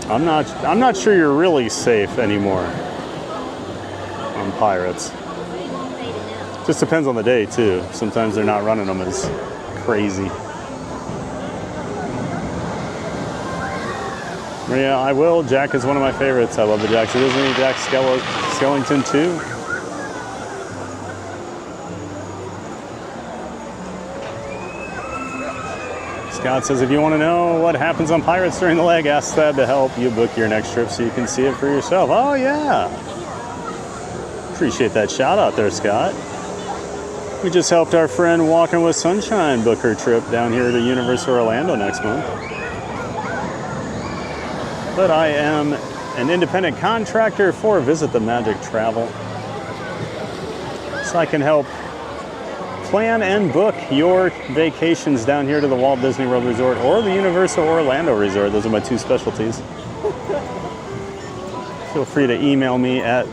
I'm not sure you're really safe anymore on Pirates. Just depends on the day too. Sometimes they're not running them as crazy. Yeah, I will. Jack is one of my favorites. I love the Jacks. Isn't he? Jack Skellington too. Scott says, if you want to know what happens on Pirates during the leg, ask Thad to help you book your next trip so you can see it for yourself. Oh yeah. Appreciate that shout out there, Scott. We just helped our friend Walking with Sunshine book her trip down here to Universal Orlando next month. But I am an independent contractor for Visit the Magic Travel, so I can help plan and book your vacations down here to the Walt Disney World Resort or the Universal Orlando Resort. Those are my two specialties. Feel free to email me at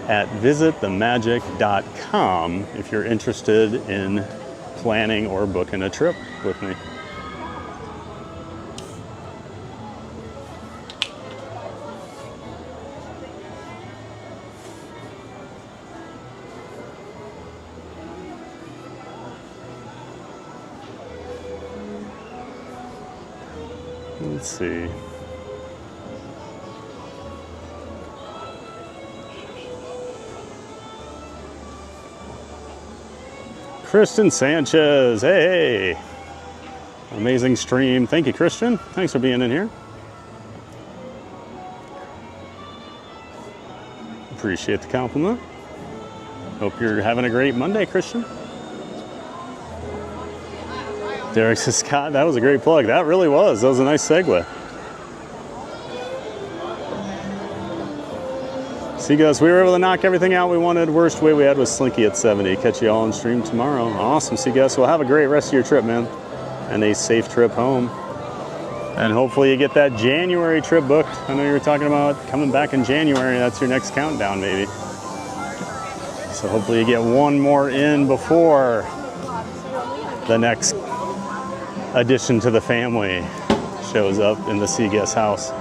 thad@visitthemagic.com if you're interested in planning or booking a trip with me. Let's see. Kristen Sanchez, hey. Amazing stream. Thank you, Christian. Thanks for being in here. Appreciate the compliment. Hope you're having a great Monday, Christian. Derek says, Scott, that was a great plug. That really was. That was a nice segue. See, guys, we were able to knock everything out we wanted. Worst way we had was Slinky at 70. Catch you all on stream tomorrow. Awesome. See, guys, well, have a great rest of your trip, man. And a safe trip home. And hopefully you get that January trip booked. I know you were talking about coming back in January. That's your next countdown, maybe. So hopefully you get one more in before the next addition to the family shows up in the Sea Guest house.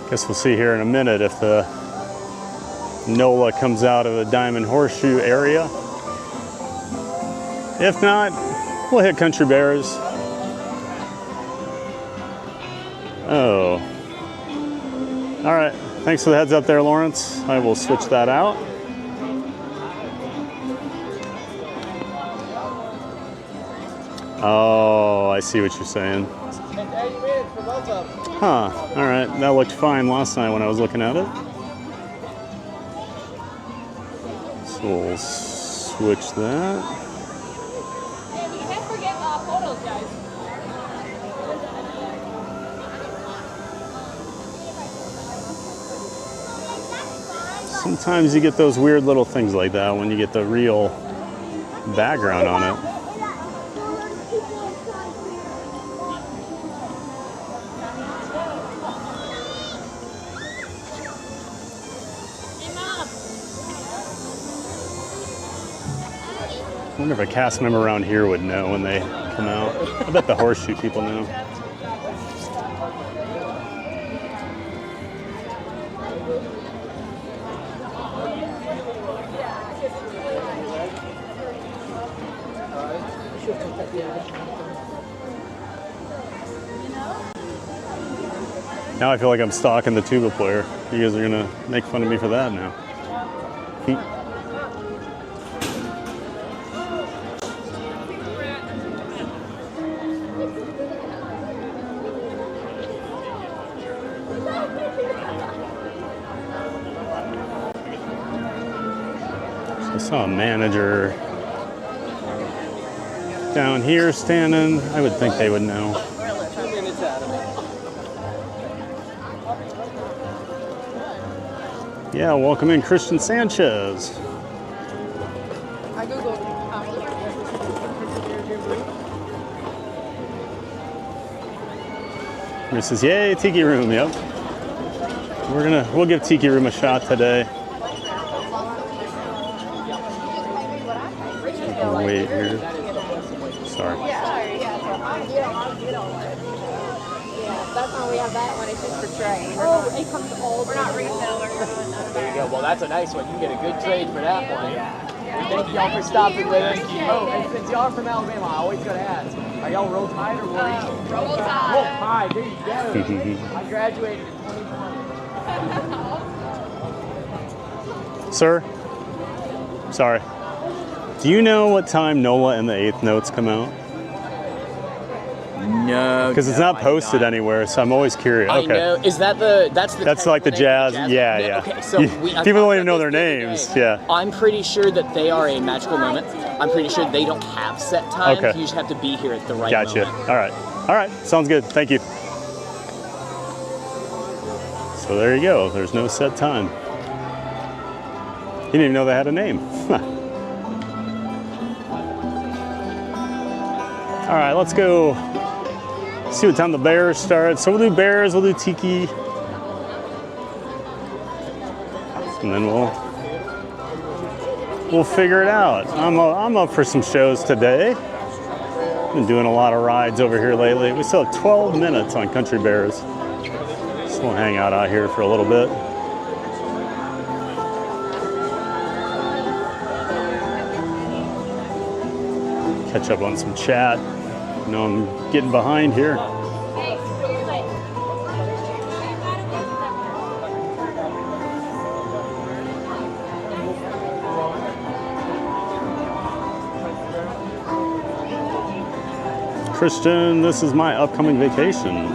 Guess we'll see here in a minute if the NOLA comes out of the Diamond Horseshoe area. If not, we'll hit Country Bears. Oh. All right. Thanks for the heads up there, Lawrence. I will switch that out. Oh, I see what you're saying. Huh, all right, that looked fine last night when I was looking at it. So we'll switch that. And you can't forget photos, guys. Sometimes you get those weird little things like that when you get the real background on it. I wonder if a cast member around here would know when they come out. I bet the horseshoe people know. Now I feel like I'm stalking the tuba player. You guys are gonna make fun of me for that now. I saw a manager down here standing. I would think they would know. Yeah, welcome in Christian Sanchez. I googled This is yay, Tiki Room, yep. We'll give Tiki Room a shot today. Wait here. Sorry. That's why we have that one. It's just for trade. Oh, it comes all. We're not resellers. There you go. Well, that's a nice one. You can get a good trade for that one. Thank y'all for stopping with us. Oh, and since y'all are from Alabama, I always gotta ask: are y'all Roll Tide or Warriors? Roll Tide. Roll Tide. There you go. I graduated in 2020. Sir? Sorry. Do you know what time NOLA and the Eighth Notes come out? No. Because it's not posted anywhere, so I'm always curious. I Okay. know. Is that That's like the jazz? Yeah, yeah. Okay, so People don't even know their names. Yeah. I'm pretty sure that they are a magical moment. I'm pretty sure they don't have set times. Okay. You just have to be here at the right Gotcha. moment. All right. All right. Sounds good. Thank you. So there you go. There's no set time. You didn't even know they had a name. All right, let's go see what time the bears start. So we'll do bears, we'll do Tiki, and then we'll figure it out. I'm up for some shows today. Been doing a lot of rides over here lately. We still have 12 minutes on Country Bears. So we'll hang out here for a little bit. Catch up on some chat. I know I'm getting behind here. Christian, this is my upcoming vacation.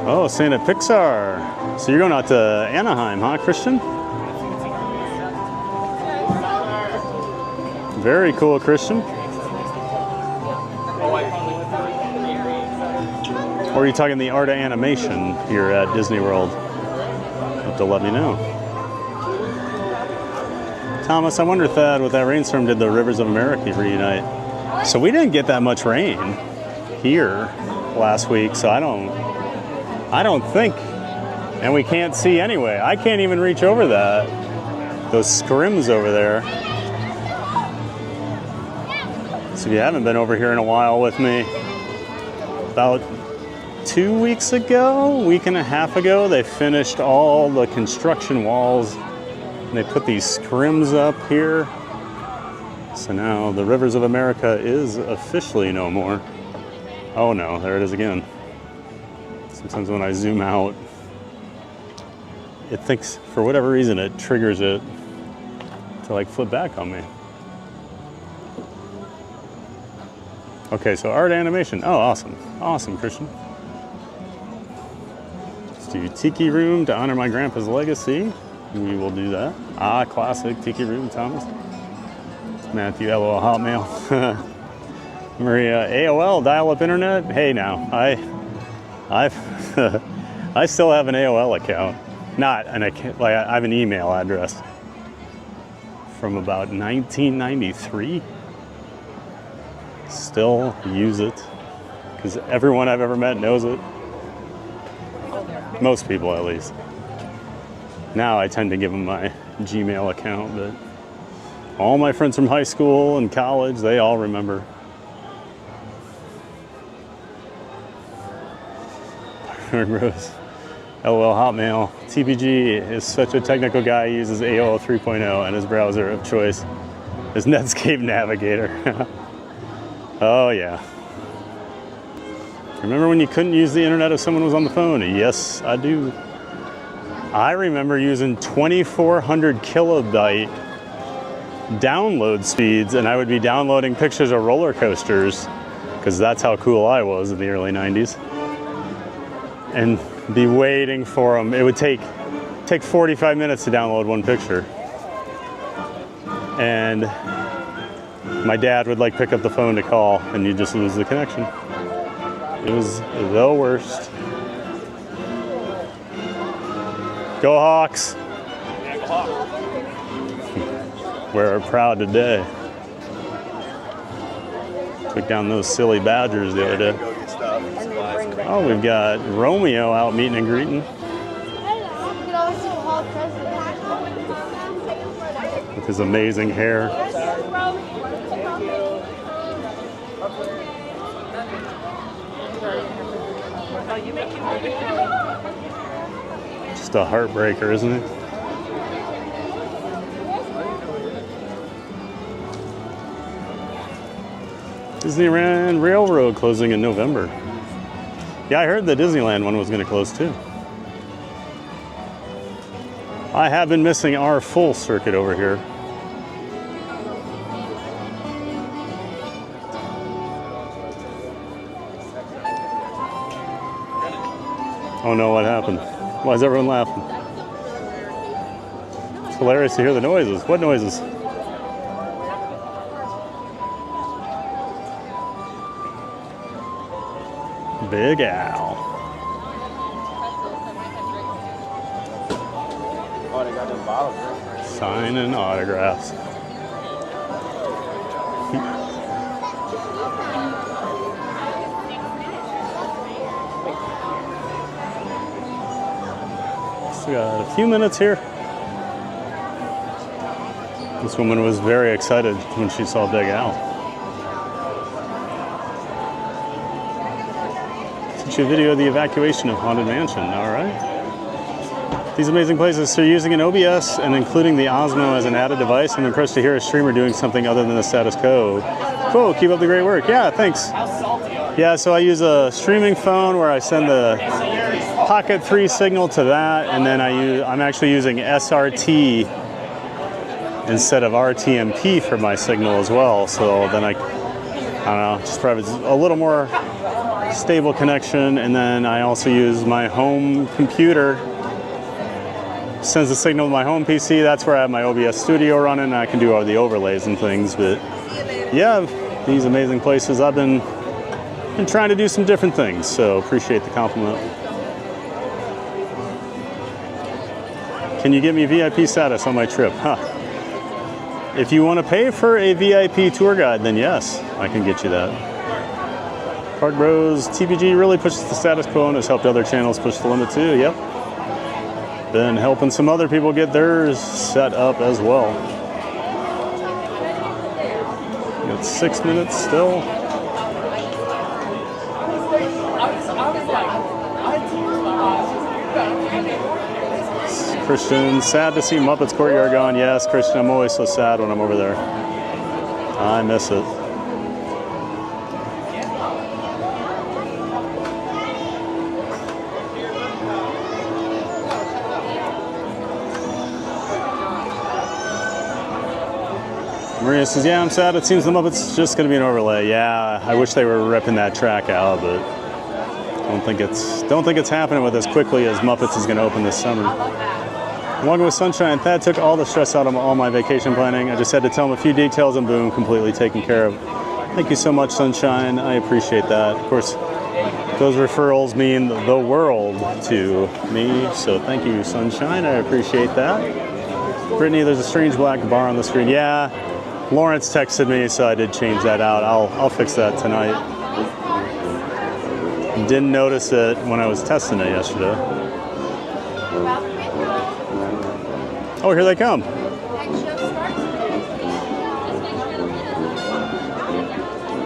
Oh, Santa Pixar. So you're going out to Anaheim, huh, Christian? Very cool, Christian. Or are you talking the art of animation here at Disney World? You have to let me know. Thomas, I wonder, Thad, with that rainstorm, did the Rivers of America reunite? So we didn't get that much rain here last week, so I don't think, and we can't see anyway. I can't even reach over those scrims over there. So if you haven't been over here in a while with me, about 2 weeks ago, week and a half ago, they finished all the construction walls and they put these scrims up here. So now the Rivers of America is officially no more. Oh no, there it is again. Sometimes when I zoom out, it thinks, for whatever reason, it triggers it to like flip back on me. Okay, so art animation. Oh, awesome. Awesome, Christian. Let's do Tiki Room to honor my grandpa's legacy. We will do that. Ah, classic Tiki Room, Thomas. Matthew, LOL Hotmail. Maria, AOL, dial-up internet. Hey now, I've I still have an AOL account. Not an account, like I have an email address from about 1993. Still use it because everyone I've ever met knows it. Most people, at least. Now I tend to give them my Gmail account, but all my friends from high school and college, they all remember. Rose. LOL Hotmail. TPG is such a technical guy. He uses AOL 3.0 and his browser of choice is Netscape Navigator. Oh yeah. Remember when you couldn't use the internet if someone was on the phone? Yes, I do. I remember using 2400 kilobyte download speeds, and I would be downloading pictures of roller coasters because that's how cool I was in the early 90s. And be waiting for them. It would take 45 minutes to download one picture. And my dad would like pick up the phone to call and you just lose the connection. It was the worst. Go Hawks! Yeah, go Hawks. We're proud today. Took down those silly badgers the other day. Oh, we've got Romeo out meeting and greeting. With his amazing hair. Just a heartbreaker, isn't it? Disneyland Railroad closing in November. Yeah, I heard the Disneyland one was going to close too. I have been missing our full circuit over here. Oh no, what happened? Why is everyone laughing? It's hilarious to hear the noises. What noises? Big Al. Oh, they got them bottles. Signing autographs. Still got a few minutes here. This woman was very excited when she saw Big Al. A video of the evacuation of Haunted Mansion. All right. These amazing places. So using an OBS and including the Osmo as an added device, I'm impressed to hear a streamer doing something other than the status quo. Cool, keep up the great work. Yeah, thanks. Yeah, so I use a streaming phone where I send the Pocket 3 signal to that, and then I'm actually using SRT instead of RTMP for my signal as well. So then I don't know, just provides a little more stable connection, and then I also use my home computer. Sends the signal to my home PC. That's where I have my OBS studio running, and I can do all the overlays and things. But yeah, these amazing places. I've been trying to do some different things, so appreciate the compliment. Can you get me VIP status on my trip? Huh. If you want to pay for a VIP tour guide, then yes, I can get you that. Park Bros, TPG really pushes the status quo and has helped other channels push the limit too, yep. Been helping some other people get theirs set up as well. Got 6 minutes still. Christian, sad to see Muppets Courtyard gone. Yes, Christian, I'm always so sad when I'm over there. I miss it. Maria says, yeah, I'm sad. It seems the Muppets just going to be an overlay. Yeah, I wish they were ripping that track out, but don't think it's happening with as quickly as Muppets is going to open this summer. Walking with Sunshine, Thad took all the stress out of all my vacation planning. I just had to tell him a few details and boom, completely taken care of. Thank you so much, Sunshine. I appreciate that. Of course, Those referrals mean the world to me, so thank you, Sunshine. I appreciate that. Brittany, there's a strange black bar on the screen. Yeah, Lawrence texted me, so I did change that out. I'll fix that tonight. Didn't notice it when I was testing it yesterday. Oh, here they come.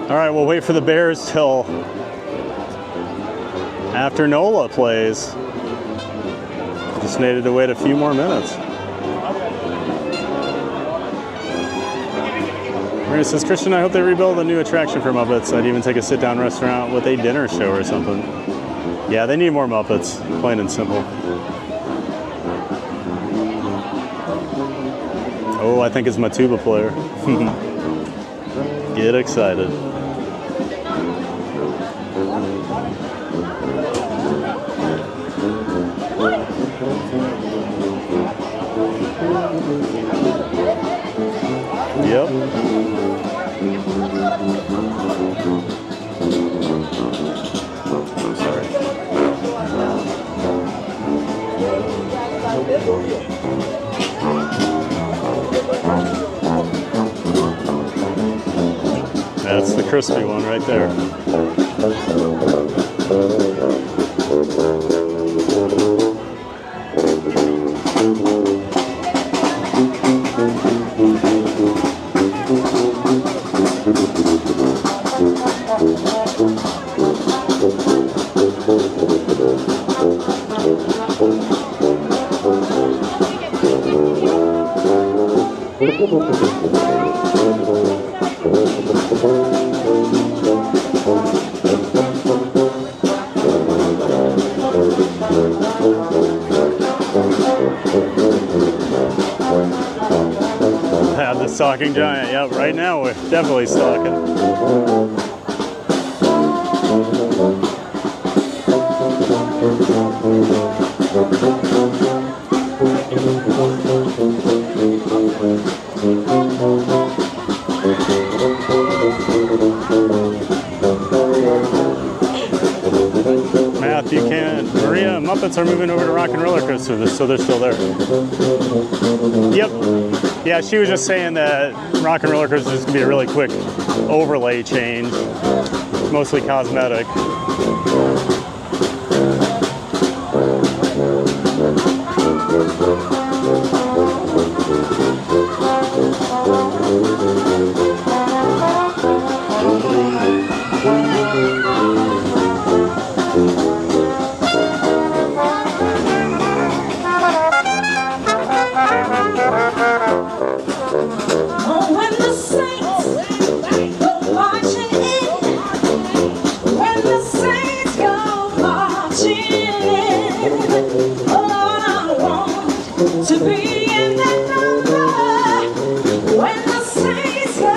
All right, we'll wait for the Bears till after NOLA plays. Just needed to wait a few more minutes. Marina says, Christian, I hope they rebuild a new attraction for Muppets. I'd even take a sit-down restaurant with a dinner show or something. Yeah, they need more Muppets, plain and simple. Oh, I think it's my tuba player. Get excited. Yep. I'm sorry. That's the crispy one right there. Have the stalking giant. Yep, right now we're definitely stalking. Math, you can. Maria, Muppets are moving over to Rock and Roller Coaster, so they're still there. Yep. Yeah, she was just saying that Rock and Roller Coaster is going to be a really quick overlay change, mostly cosmetic.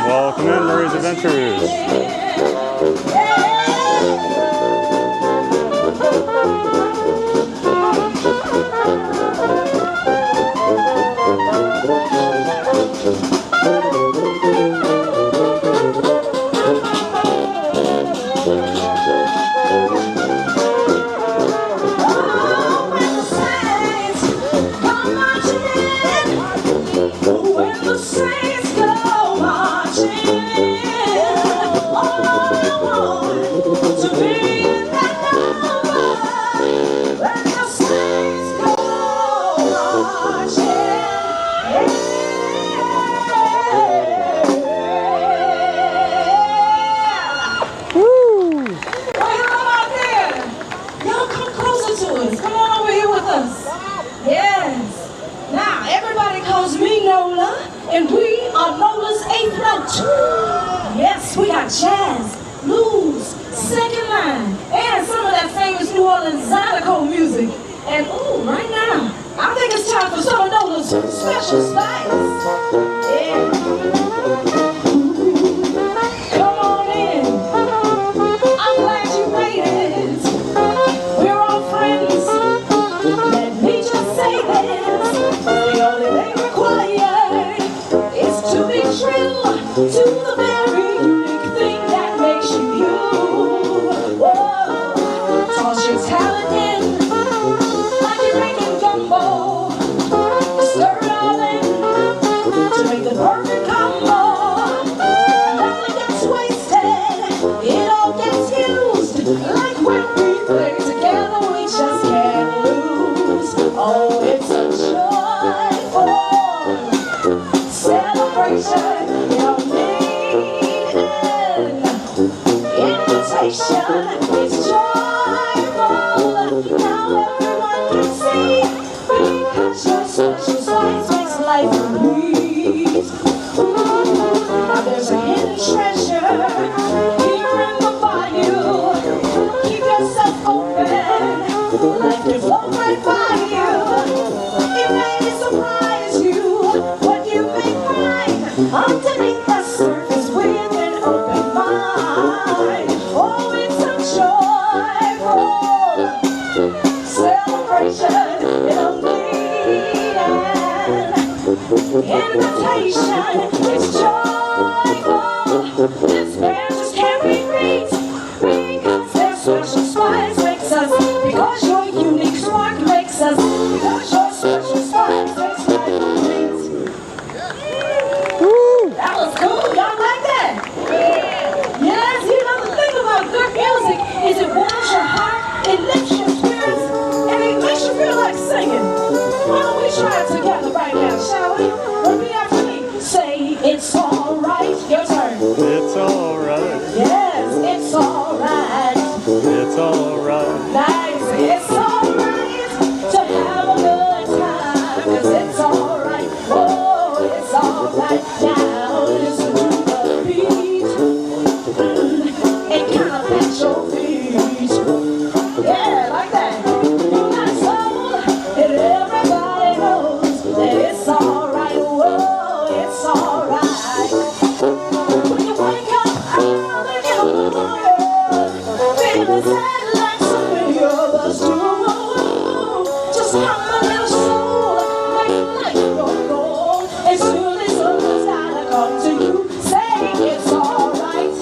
Welcome in, Murray's Adventures. Yes, we got jazz, blues, second line, and some of that famous New Orleans Zydeco music. And ooh, right now, I think it's time for some of Nola's special spice. Yeah. Come on in. I'm glad you made it. We're all friends. Let me just say this. The only thing required is to be true to the very unique thing that makes you you. Whoa. special spice makes life complete. Now there's a hidden treasure here in the bayou. Keep yourself open, life can flow right by you. It may surprise you what you may find underneath the surface with an open mind. Oh, it's a joyful celebration, it'll be an invitation. It's joyful, this band just can't be beat, because their special spice makes us, because your unique spark makes us, because your special spice makes life complete. That was cool, y'all like that? Yes, you know the thing about good music is it warms your heart, it lifts your spirits, and it makes you feel like singing. Why don't we try it together right now, shall we? Repeat after me. Say, it's alright. Your turn. It's alright. Yes, it's alright. It's alright. Nice. It's alright to have a good time. 'Cause it's alright. Oh, it's alright. Now listen to the beat. And kind of pat your feet. Yeah, like that. You got soul, and everybody knows that it's alright. Whoa, it's alright. When you wake up early in the morning, feeling sad like so many of us do. Just hum a little soul, make life your goal. As soon as something's gotta come to you, say it's alright.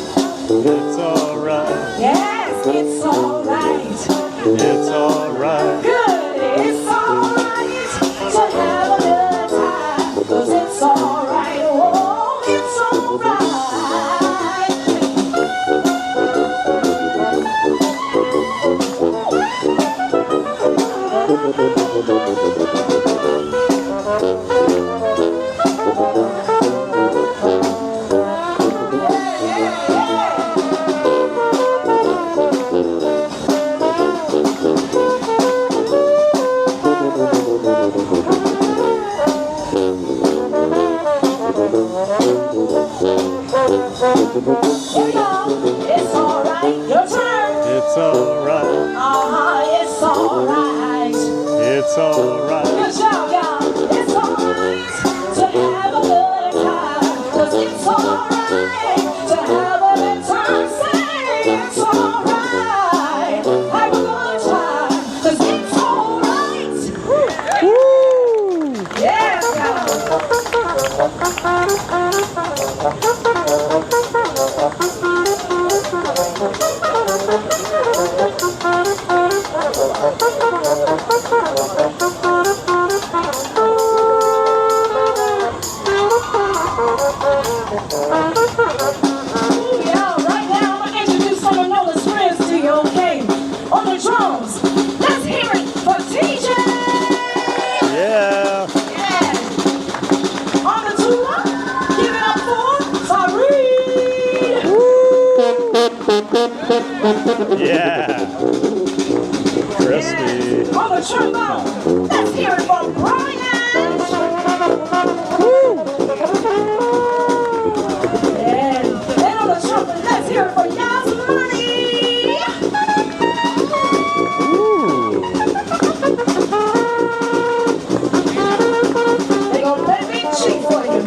It's alright. Yes, it's alright. It's alright. Good, it's alright to have a good time. 'Cause it's alright, oh, it's alright. Here we go. It's alright, your turn. It's alright. It's alright. It's alright. Good job, y'all. It's alright to have a good time. 'Cause it's alright to have a good time. Say it's alright. Have a good time. 'Cause it's alright. Woo! Yes, right now I'm gonna introduce some of Nola's friends to you, okay? On the drums, let's hear it for TJ! Yeah. On the tuba, give it up for Ferry! Yeah. Crispy. On the trombone, let's hear it for Brian! And on the trumpet, let's hear it for Yasmani! They gon' play big cheap for you.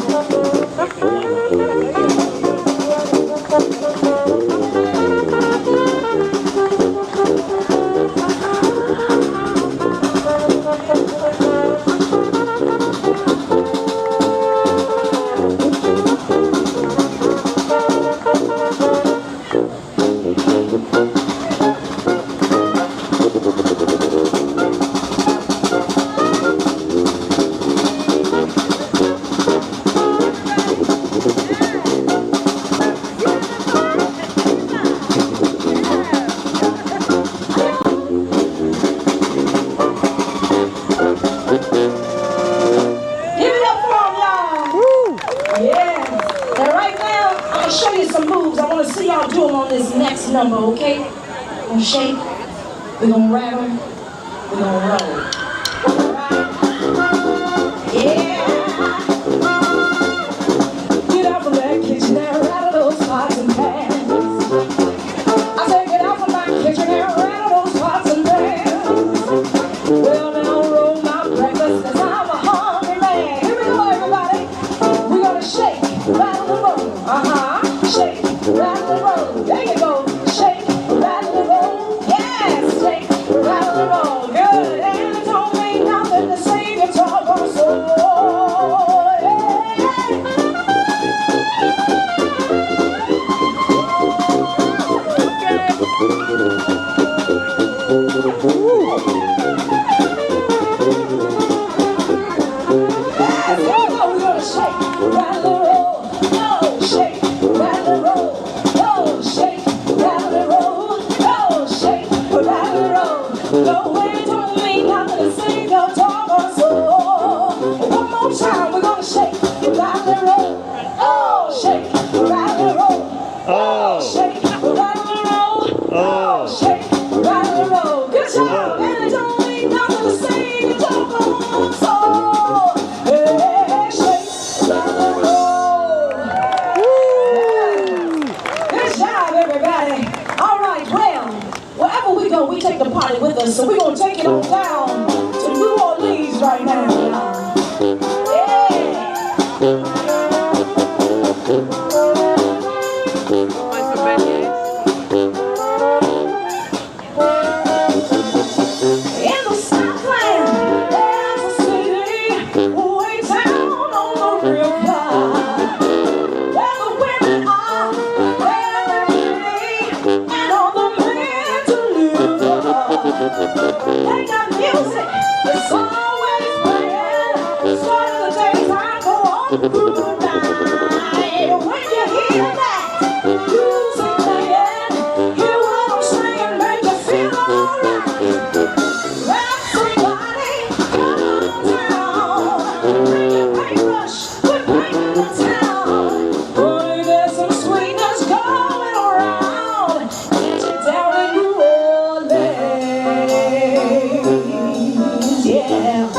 Number, okay? We're gonna shake, we're gonna rattle, we're gonna roll. All right? We're gonna shake, rattle, roll. Oh, shake, rattle, roll. Oh, shake, rattle, roll. Oh, shake, rattle, roll. The way don't mean nothing to save your dog or soul. One more time, we're gonna shake, rattle, roll. Oh, shake, rattle, roll. Oh, shake, rattle, roll. Oh, shake, rattle, roll. Good job, and it don't mean nothing to save your dog or soul. Hey, shake, rattle, roll. Good job, everybody. All right, well, wherever we go, we take the party with us. So we're going to take it on down to New Orleans right now. Yeah. In the Southland, there's a city way down on the river. Where the women are very pretty and all the men deliver. They got music, it's always playing. Start of the daytime, go on through the night. When you hear that music playing, hear what I'm saying, make you feel alright. Everybody, come on down. Bring your paintbrush, we're painting the town. Boy, there's some sweetness going around. Get you down in New Orleans, yeah.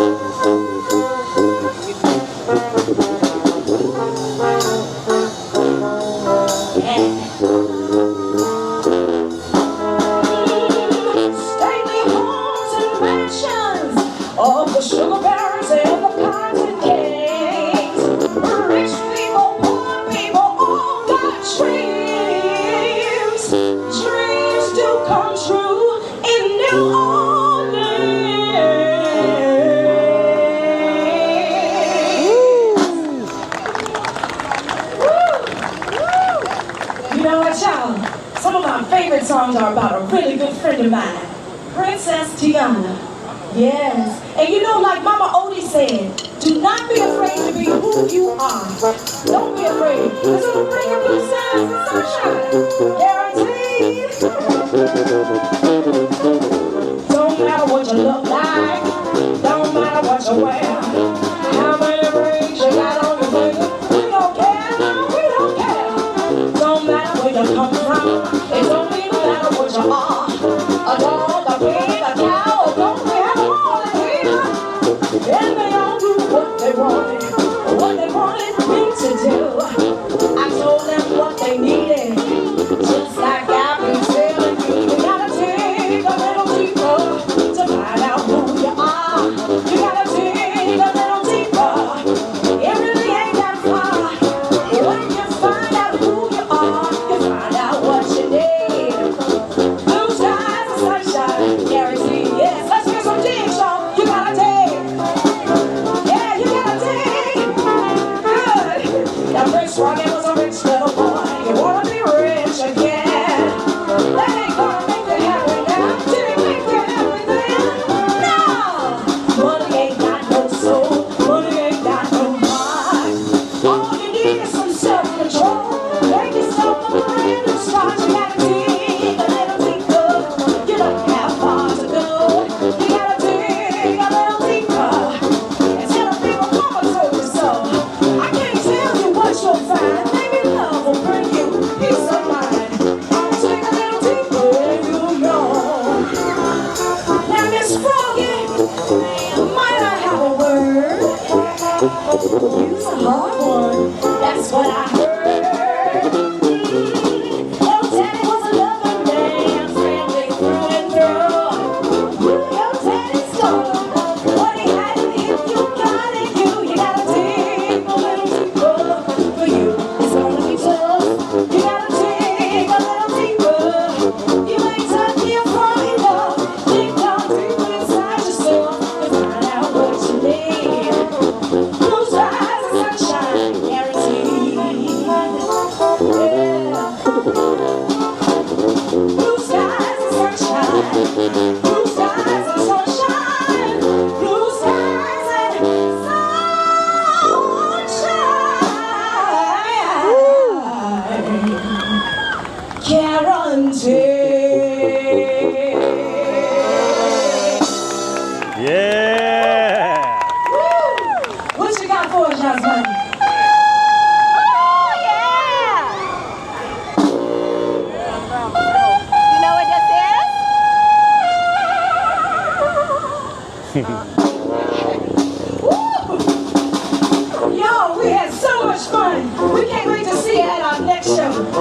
Stately homes and mansions of the sugar barons and the cotton kings. Rich people, poor people, all got dreams. Dreams do come true in New Orleans. You know what, y'all? Some of my favorite songs are about a really good friend of mine, Princess Tiana. Yes. And you know, like Mama Odie said, do not be afraid to be who you are. Don't be afraid, because it'll bring you blue skies and sunshine. Guaranteed. Don't matter what you look like. Don't matter what you wear. How many rings you got on your finger. We don't care, no, we don't care. Don't matter where you come from. It don't even matter what you are. A dog, a pig, a cow, a goat, we have them all in here. And they all do what they wanted me to do. I told them what they needed, just like I've been telling you. You gotta dig a little deeper to find out who you are. You gotta dig a little deeper. It really ain't that far. When you find out who you are, you find out what you need. Blue skies and sunshine, guaranteed. Yes, let's get some digs, y'all. You gotta dig. Yeah, you gotta dig. Good. Now Prince Ronnie was a rich little boy. You wanna be rich again? That ain't gonna make you happy now. Did it make you happy then? No. Money ain't got no soul. Money ain't got no heart. All you need is some self-control. Make yourself a brand new start. You gotta dig a little deeper. You don't have far to go. You gotta dig a little deeper. And tell the people, Mama told you so. I can't tell you what you'll find. Maybe love will bring you peace of mind. Dig a little deeper, you know. Now, Miss Froggy, might I have a word? You's a hard one. That's what I heard. Your daddy was a loving man, family through and through. You your daddy's son. What he had in him, you got in you. You gotta dig a little deeper. For you, it's gonna be tough. You gotta dig a little deeper. You ain't touched me before enough. Dig down deeper inside yourself and find out what you need. Blue skies and sunshine, guaranteed.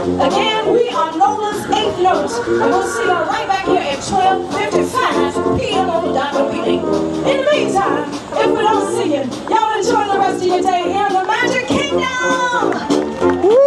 Again, we are Nola's 8th Notes, and we'll see you right back here at 12:55 p.m. on the dot repeating. In the meantime, if we don't see you, y'all enjoy the rest of your day here in the Magic Kingdom! Woo!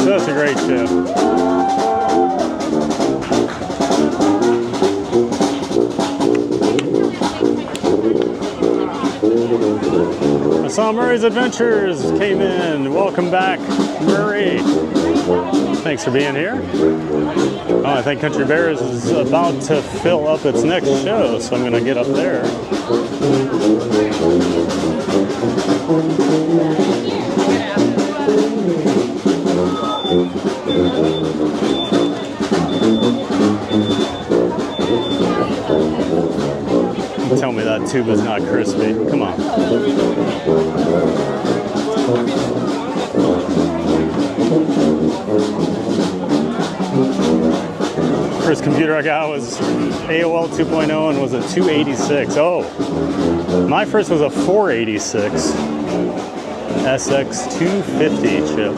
Such a great show. I saw Murray's Adventures came in. Welcome back, Murray. Thanks for being here. Oh, I think Country Bears is about to fill up its next show, so I'm going to get up there. Tell me that tube is not crispy. Come on. First computer I got was AOL 2.0 and was a 286. Oh, my first was a 486 SX 250 chip.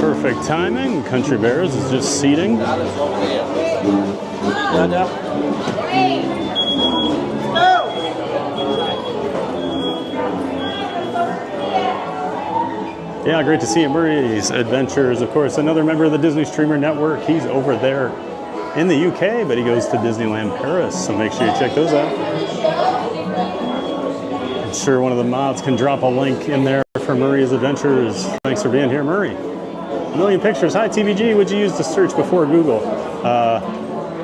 Perfect timing. Country Bears is just seating. Yeah, great to see you. Murray's Adventures, of course, another member of the Disney Streamer Network. He's over there in the UK, but he goes to Disneyland Paris, so make sure you check those out. I'm sure one of the mods can drop a link in there for Murray's Adventures. Thanks for being here, Murray. A million pictures. Hi, TVG. What'd you use to search before Google?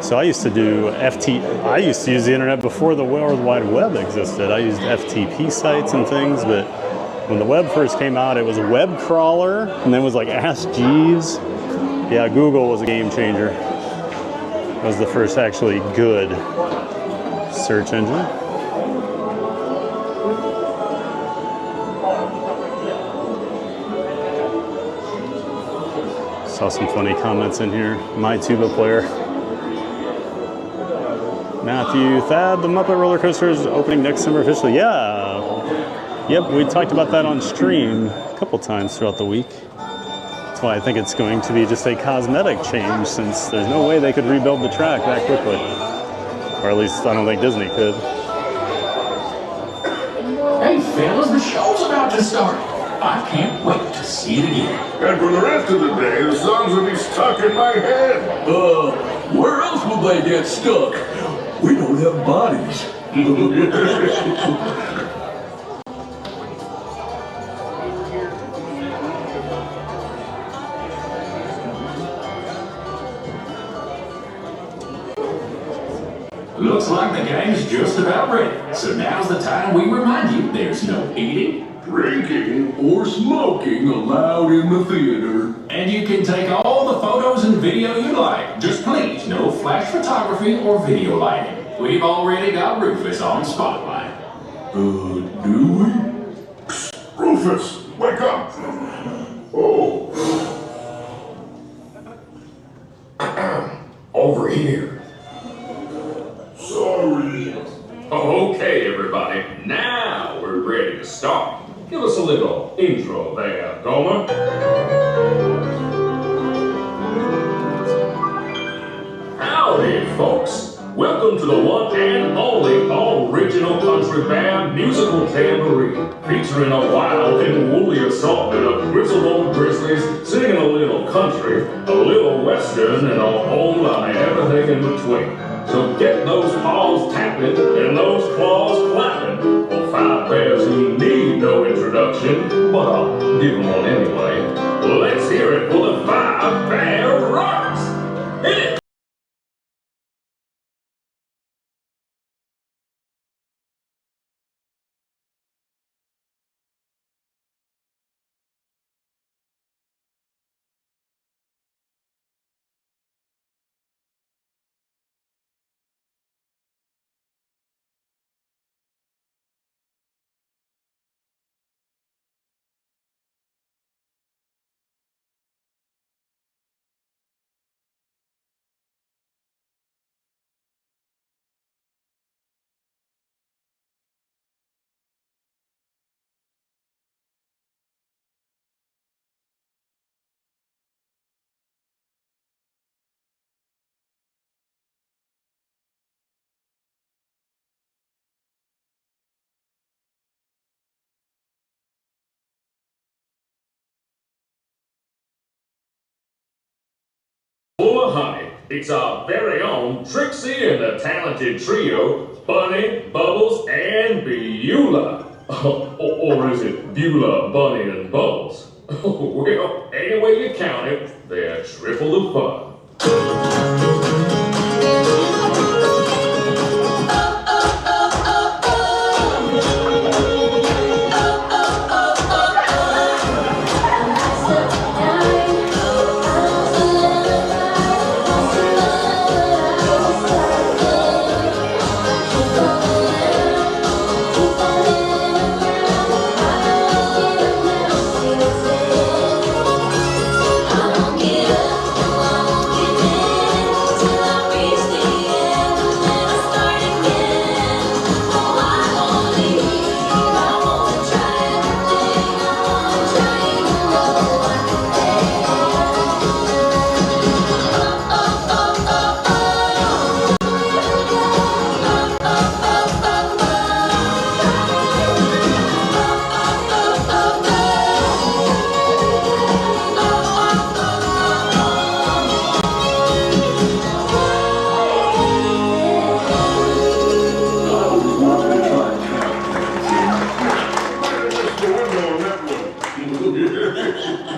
So I used to do I used to use the internet before the World Wide Web existed. I used FTP sites and things, but when the web first came out, it was a web crawler, and then it was like Ask Jeeves. Yeah, Google was a game changer. It was the first actually good search engine. Saw some funny comments in here. My tuba player. Matthew, Thad, the Muppet Roller Coaster is opening next summer officially. Yeah. Yep, we talked about that on stream a couple times throughout the week. That's why I think it's going to be just a cosmetic change, since there's no way they could rebuild the track that quickly. Or at least I don't think Disney could. Hey fellas, the show's about to start. I can't wait to see it again. And for the rest of the day, the songs will be stuck in my head. Where else will they get stuck? We don't have bodies. Looks like the gang's just about ready. So now's the time we remind you there's no eating, Drinking, or smoking allowed in the theater. And you can take all the photos and video you like. Just please, no flash photography or video lighting. We've already got Rufus on Spotlight. Do we? Psst, Rufus, wake up! Oh. Over here. Sorry. Okay, everybody. Now we're ready to start. Give us a little intro there, Gomer. Howdy, folks. Welcome to the one and only original country band musical tambourine, featuring a wild and woolly assortment of grizzled old grizzlies singing a little country, a little western, and a whole lot of everything in between. So get those paws tapping and those claws clapping for five bears who need no introduction, but I'll give them one anyway. Let's hear it for the Five Bear Rocks! It's our very own Trixie and the talented trio, Bunny, Bubbles, and Beulah. Or is it Beulah, Bunny, and Bubbles? Well, any way you count it, they're triple the fun.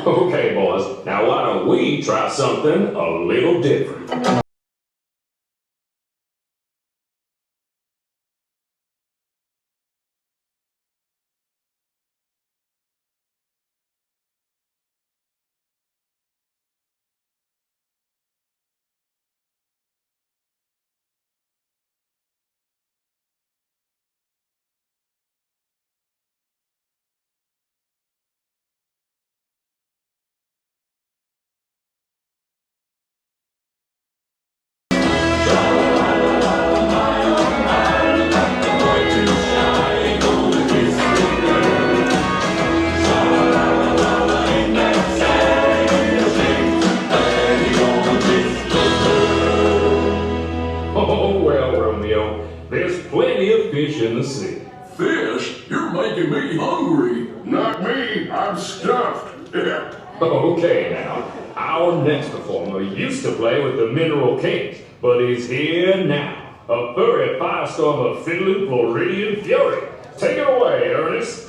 Okay, boys, now why don't we try something a little different? In the sea. Fish? You're making me hungry. Not me. I'm stuffed. Okay now, our next performer used to play with the Mineral Kings, but he's here now. A furry firestorm of fiddling Floridian fury. Take it away, Ernest.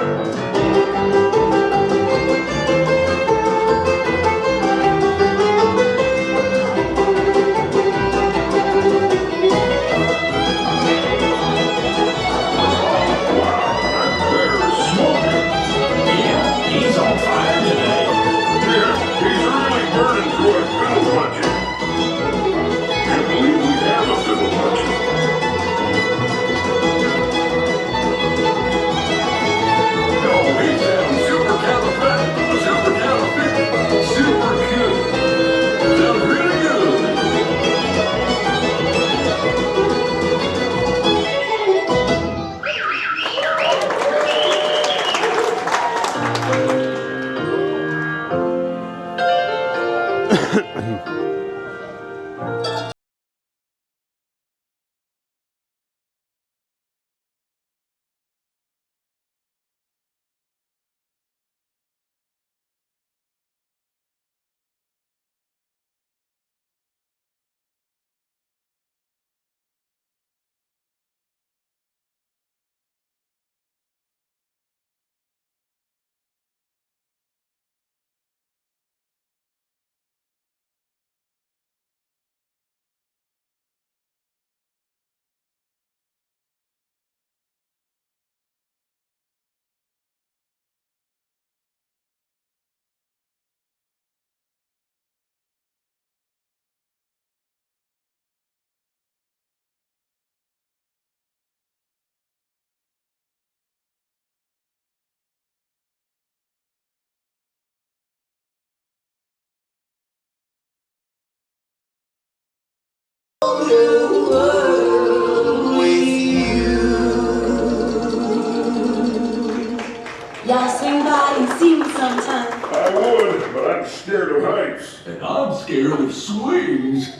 Y'all swing by and see me sometime. I would, but I'm scared of heights. And I'm scared of swings.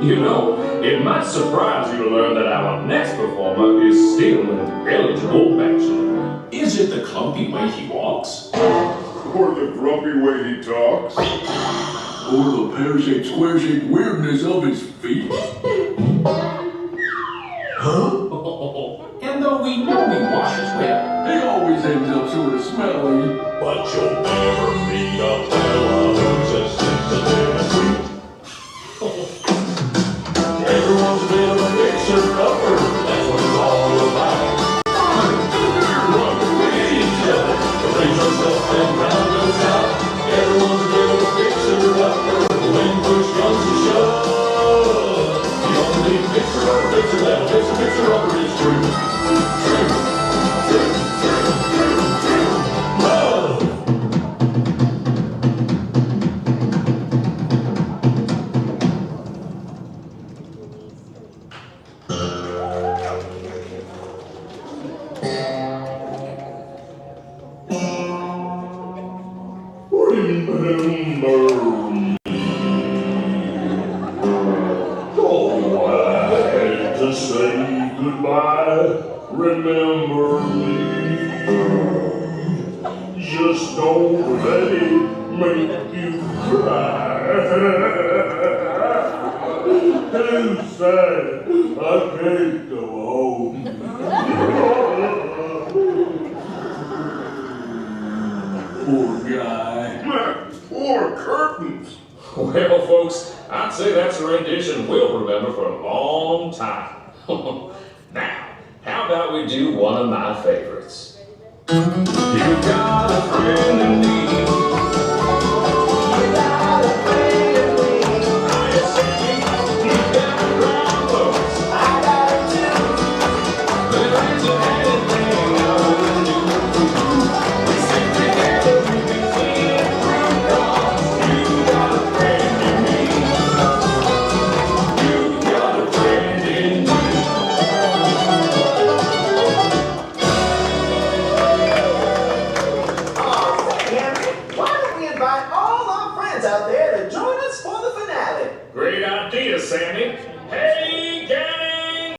You know, it might surprise you to learn that our next performer is still an eligible bachelor. Is it the clumpy way he walks? Or the grumpy way he talks. Or the pear-shaped, square-shaped weirdness of his feet. Huh? And though we know he washes well, He always ends up sort of smelly. but you'll never meet a fella who's as sensitive and sweet. Everyone's a bit of a fixer-upper, that's what it's all about. Raise yourself and round us out. Everyone's a bit of a fixer-upper when push comes to shove. You don't need fixer-upper, fixer that'll fix a fixer-upper is true. Love. Remember me. Oh, I hate to say goodbye. Remember me. Just don't let it make you cry. Too sad, I can't go home. Poor guy. Poor curtains. Well, folks, I'd say that's a rendition we'll remember for a long time. Now, how about we do one of my favorites? You got a friend in need. You got a friend in need. I see you got a brown folks. I got it too. There isn't anything I wouldn't do for you. We stick together, we can see it through, 'cause you got a friend in me. You got a friend in me. Out there to join us for the finale. Great idea, Sammy. Hey, gang!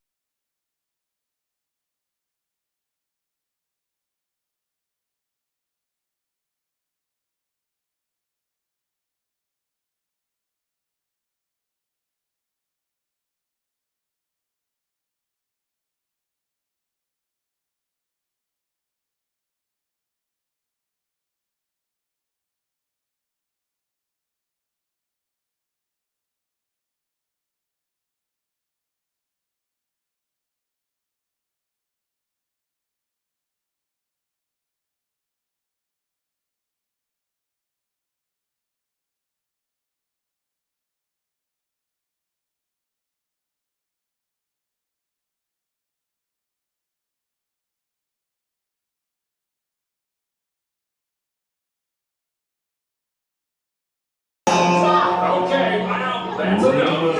Okay, well, that's enough. Wait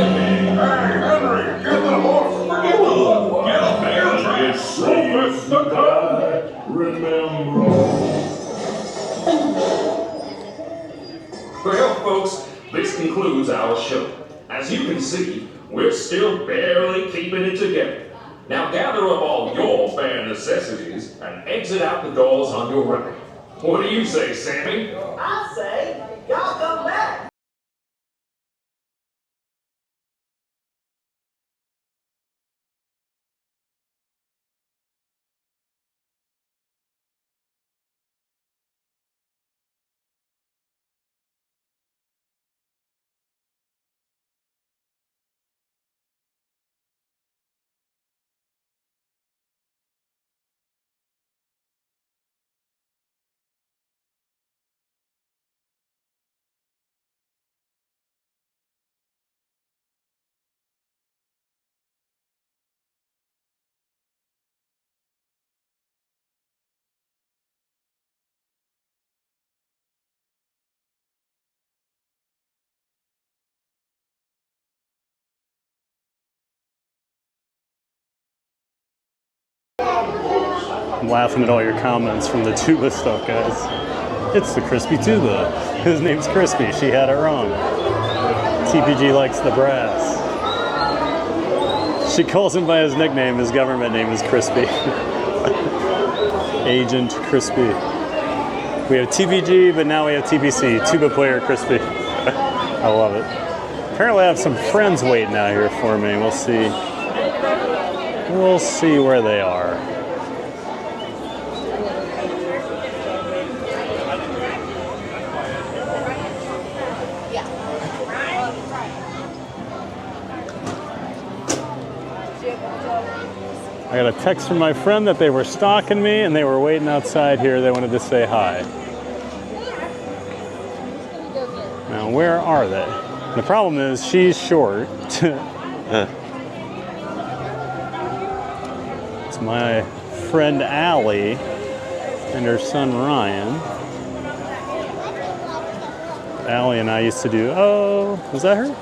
a minute. Hey, Henry, get the horse. Get a bear trap. It's the gun. Remember. Well, folks, this concludes our show. As you can see, we're still barely keeping it together. Now gather up all your bare necessities and exit out the doors on your right. What do you say, Sammy? I say, y'all come back. I'm laughing at all your comments from the tuba stuff, guys. It's the Crispy Tuba. His name's Crispy. She had it wrong. TPG likes the brass. She calls him by his nickname. His government name is Crispy. Agent Crispy. We have TVG, but now we have TPC, Tuba Player Crispy. I love it. Apparently I have some friends waiting out here for me. We'll see. We'll see where they are. I got a text from my friend that they were stalking me and they were waiting outside here. They wanted to say hi. Now, where are they? The problem is she's short. It's my friend Allie and her son Ryan. Allie and I used to do, oh, was that her?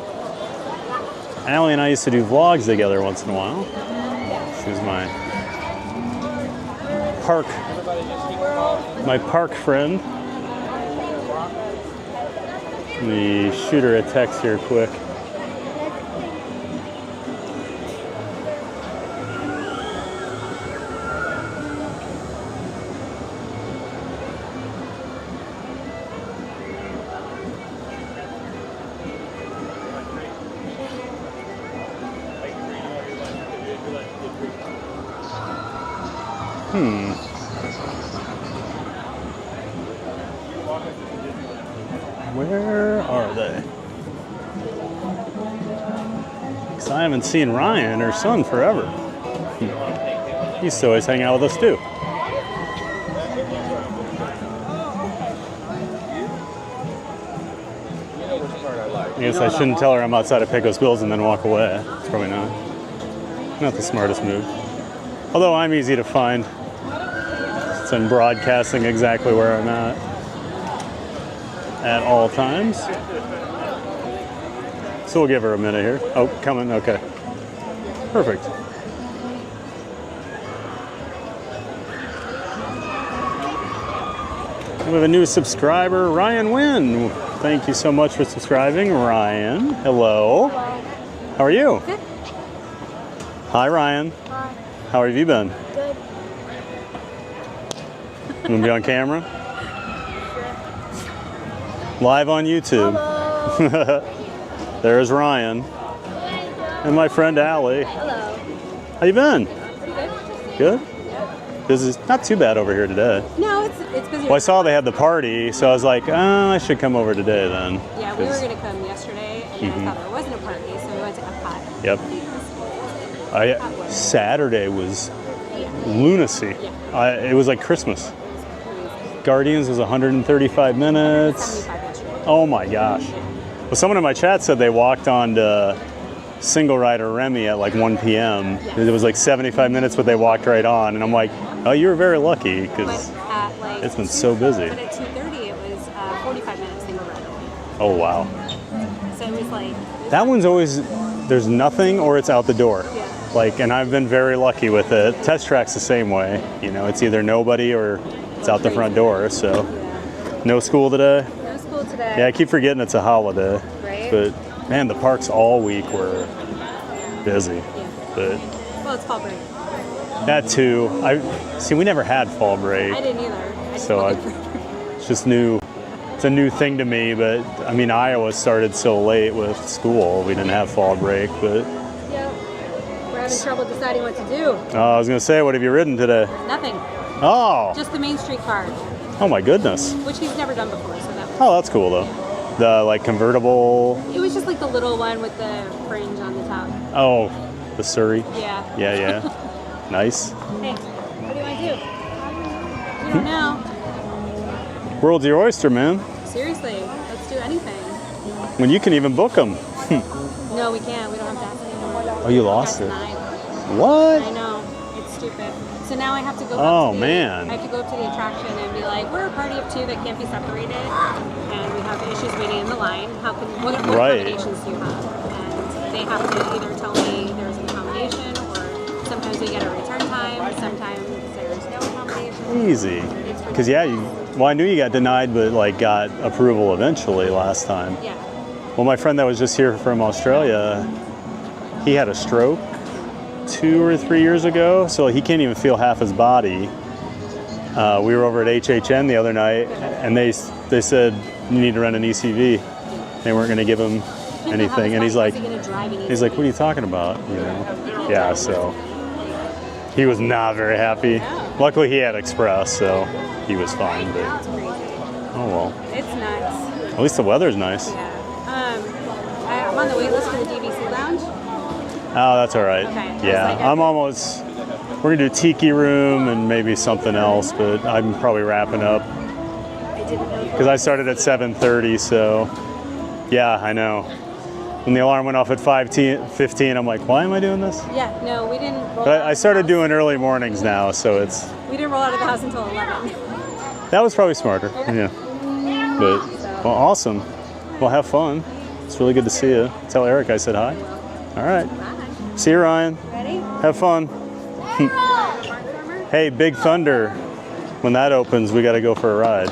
Allie and I used to do vlogs together once in a while. She's my park friend. Let me shoot her a text here quick. Where are they? Because I haven't seen Ryan, her son, forever. He used to always hang out with us too. I guess I shouldn't tell her I'm outside of Pecos Bills and then walk away. It's probably not the smartest move. Although I'm easy to find. So I'm broadcasting exactly where I'm at all times. So we'll give her a minute here. Oh, coming, okay. Perfect. We have a new subscriber, Ryan Wynn. Thank you so much for subscribing, Ryan. Hello. How are you? Good. Hi, Ryan. Hi. How have you been? Good. You want to be on camera? Live on YouTube. There's Ryan. And my friend Allie. Hello. How you been? Pretty good. Good? Busy? Not too bad over here today. No, it's busy. Well, I saw they had the party, so I was like, oh, I should come over today then. Yeah, we were going to come yesterday, and then I thought there wasn't a party, so we went to Epcot. Yep. Saturday was lunacy. It was like Christmas. Guardians was 135 minutes. Oh my gosh. Well, someone in my chat said they walked on to Single Rider Remy at like 1 p.m. It was like 75 minutes, but they walked right on. And I'm like, oh, you were very lucky because it's been so busy. But at 2:30, it was 45 minutes Single Rider Remy. Oh, wow. So it was like... That one's always, there's nothing or it's out the door. Yeah. Like, and I've been very lucky with it. Test Track's the same way. You know, it's either nobody or it's out the front door. So, no school today? No school today. Yeah, I keep forgetting it's a holiday. Right. But, man, the parks all week were busy. Yeah. But Well, it's fall break. that too. We never had fall break. I didn't either. It's just new. It's a new thing to me, but I mean, Iowa started so late with school. We didn't have fall break, but... Yep. We're having trouble deciding what to do. I was going to say, what have you ridden today? Nothing. Oh. Just the Main Street car, Oh my goodness. which he's never done before, so that was... Oh, that's cool though. The like convertible. It was just like the little one with the fringe on the top. Oh, the Surrey. Yeah. Yeah. Nice. Hey, what do you want to do? I don't know. World's your oyster, man. Seriously, let's do anything. When you can even book them. No, we can't. We don't have gas anymore. Oh, you lost it. Denied. What? I know. It's stupid. So now I have to go Oh, up to man. I have to go up to the attraction and be like, we're a party of two that can't be separated, and we have issues waiting in the line. What Right. accommodations do you have? And they have to either tell me there's an accommodation, or sometimes we get a return time, sometimes there's no accommodation. Easy. Because I knew you got denied, but like got approval eventually last time. Yeah. Well, my friend that was just here from Australia, he had a stroke 2 or 3 years ago, so he can't even feel half his body. We were over at HHN the other night, and they said you need to rent an ECV. They weren't going to give him anything, and he's like, what are you talking about? You know? Yeah, so he was not very happy. Luckily, he had Express, so he was fine. But oh well. It's nuts. At least the weather's nice. I'm on the wait list for the DVC lounge. Oh, that's all right. Okay. Yeah, I'm almost. We're gonna do Tiki room and maybe something else, but I'm probably wrapping up because I started at 7:30. So yeah, I know. When the alarm went off at 5:15, I'm like, why am I doing this? Yeah, no, we didn't roll But out I started doing early mornings now, so it's. We didn't roll out of the house until 11. That was probably smarter. Yeah. But well, awesome. Well, have fun. It's really good to see you. Tell Eric I said hi. All right. See you, Ryan. Ready? Have fun. Hey, Big Thunder. When that opens, we got to go for a ride.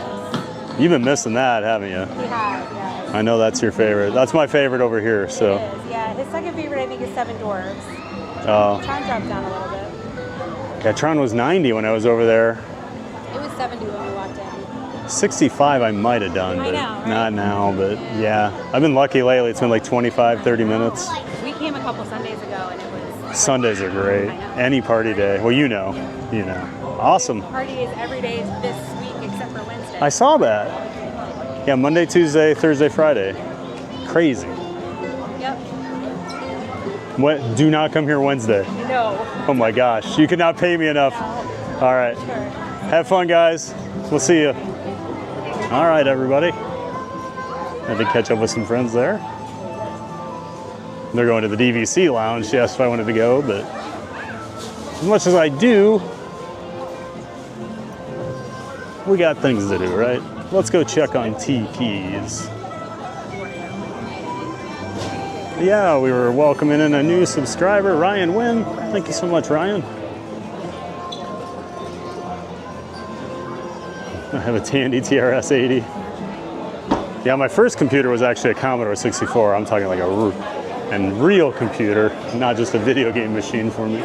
You've been missing that, haven't you? We have, yeah. I know that's your favorite. That's my favorite over here. So. It is, yeah. His second favorite, I think, is Seven Dwarfs. Oh. Tron dropped down a little bit. Yeah, Tron was 90 when I was over there. It was 70 when we walked in. 65 I might have done, but not now. But yeah, I've been lucky lately. It's been like 25, 30 minutes. We came a couple Sundays ago, and it was. Sundays are great. Any party day. Well, you know. Awesome. Party days every day this week except for Wednesday. I saw that. Yeah, Monday, Tuesday, Thursday, Friday. Crazy. Yep. What? Do not come here Wednesday. No. Oh my gosh, you could not pay me enough. All right. Have fun, guys. We'll see you. All right, everybody. Had to catch up with some friends there. They're going to the DVC lounge. She asked if I wanted to go, but as much as I do, we got things to do, right? Let's go check on Tiki's. Yeah, we were welcoming in a new subscriber, Ryan Wynn. Thank you so much, Ryan. I have a Tandy TRS 80. Yeah, my first computer was actually a Commodore 64. I'm talking like a real computer, not just a video game machine for me.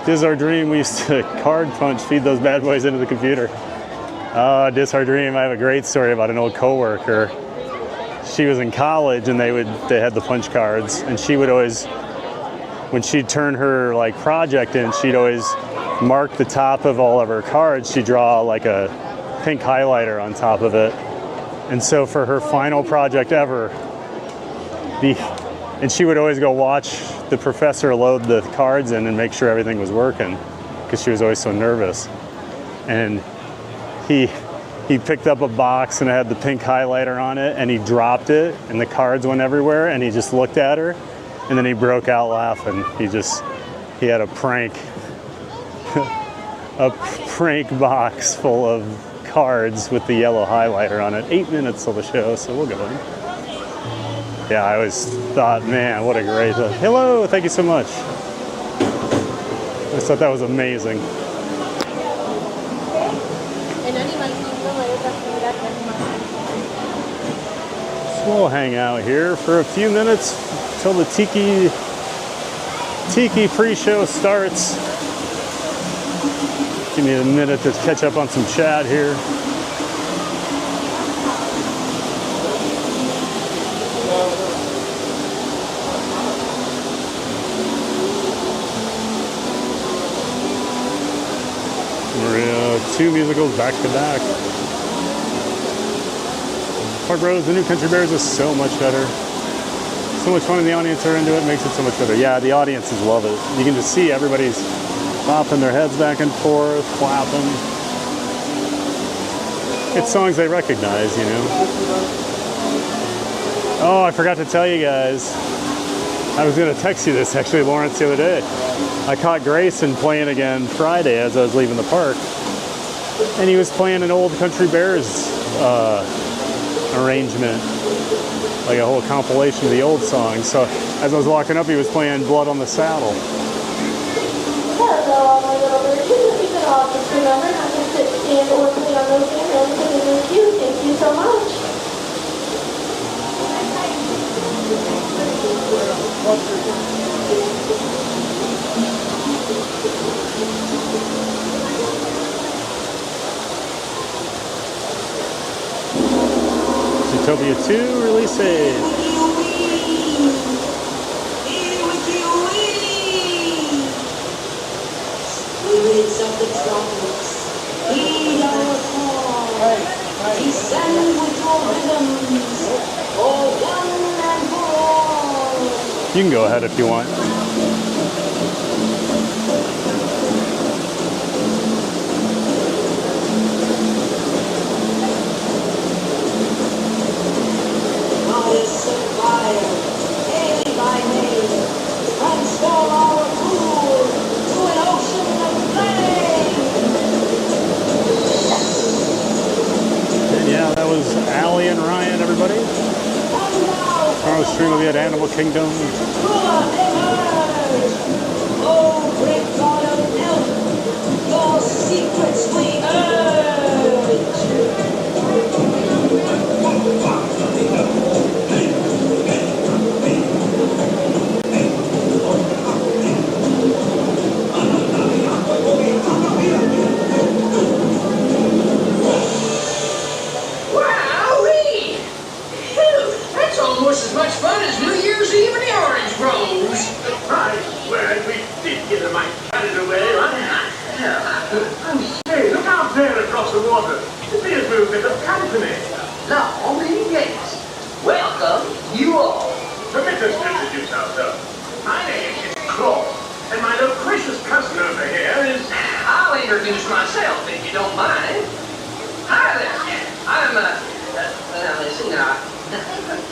This is our dream. We used to card punch, feed those bad boys into the computer. Oh, this is our dream. I have a great story about an old coworker. She was in college and they had the punch cards, and she would always, when she'd turn her like project in, she'd always mark the top of all of her cards. She'd draw like a pink highlighter on top of it. And so for her final project ever, and she would always go watch the professor load the cards in and make sure everything was working, because she was always so nervous. And he picked up a box and it had the pink highlighter on it, and he dropped it and the cards went everywhere, and he just looked at her and then he broke out laughing. He had a prank box full of cards with the yellow highlighter on it. 8 minutes till the show, so we'll go in. Yeah, I always thought, man, what a great... hello, thank you so much. I just thought that was amazing. So we'll hang out here for a few minutes till the Tiki pre-show starts. Give me a minute to catch up on some chat here. Two musicals back to back. Park Bros, the new Country Bears is so much better. So much fun, and the audience are into it, makes it so much better. Yeah, the audiences love it. You can just see everybody's bopping their heads back and forth, clapping. It's songs they recognize, you know. Oh, I forgot to tell you guys. I was going to text you this, actually, Lawrence, the other day. I caught Grayson playing again Friday as I was leaving the park. And he was playing an old Country Bears arrangement, like a whole compilation of the old songs. So as I was walking up, he was playing Blood on the Saddle. Hello, all my little birdies. If you could all just remember not to sit, stand, or play on those hands. Thank you. Thank you so much. Zootopia 2 releases. Spirits of the tropics, heed our call. Descend with your rhythms, for one and for all. You can go ahead if you want. Goddess of fire, daily by day, transform our pool to an ocean of flame. And yeah, that was Allie and Ryan, everybody. Tomorrow's stream will be at Animal Kingdom. Oh, great God of milk, your secrets we urge. Wowee! Phew, that's almost as much fun as New Year's Eve in the orange groves. Right, well, we did get a mite carried away, right? Hey, look out there across the water. There's a bit of company. Long yes. Welcome, you all. Permit us to introduce ourselves. My name is Claude, and my loquacious cousin over here is... I'll introduce myself if you don't mind. Hi there. I'm, let's see now.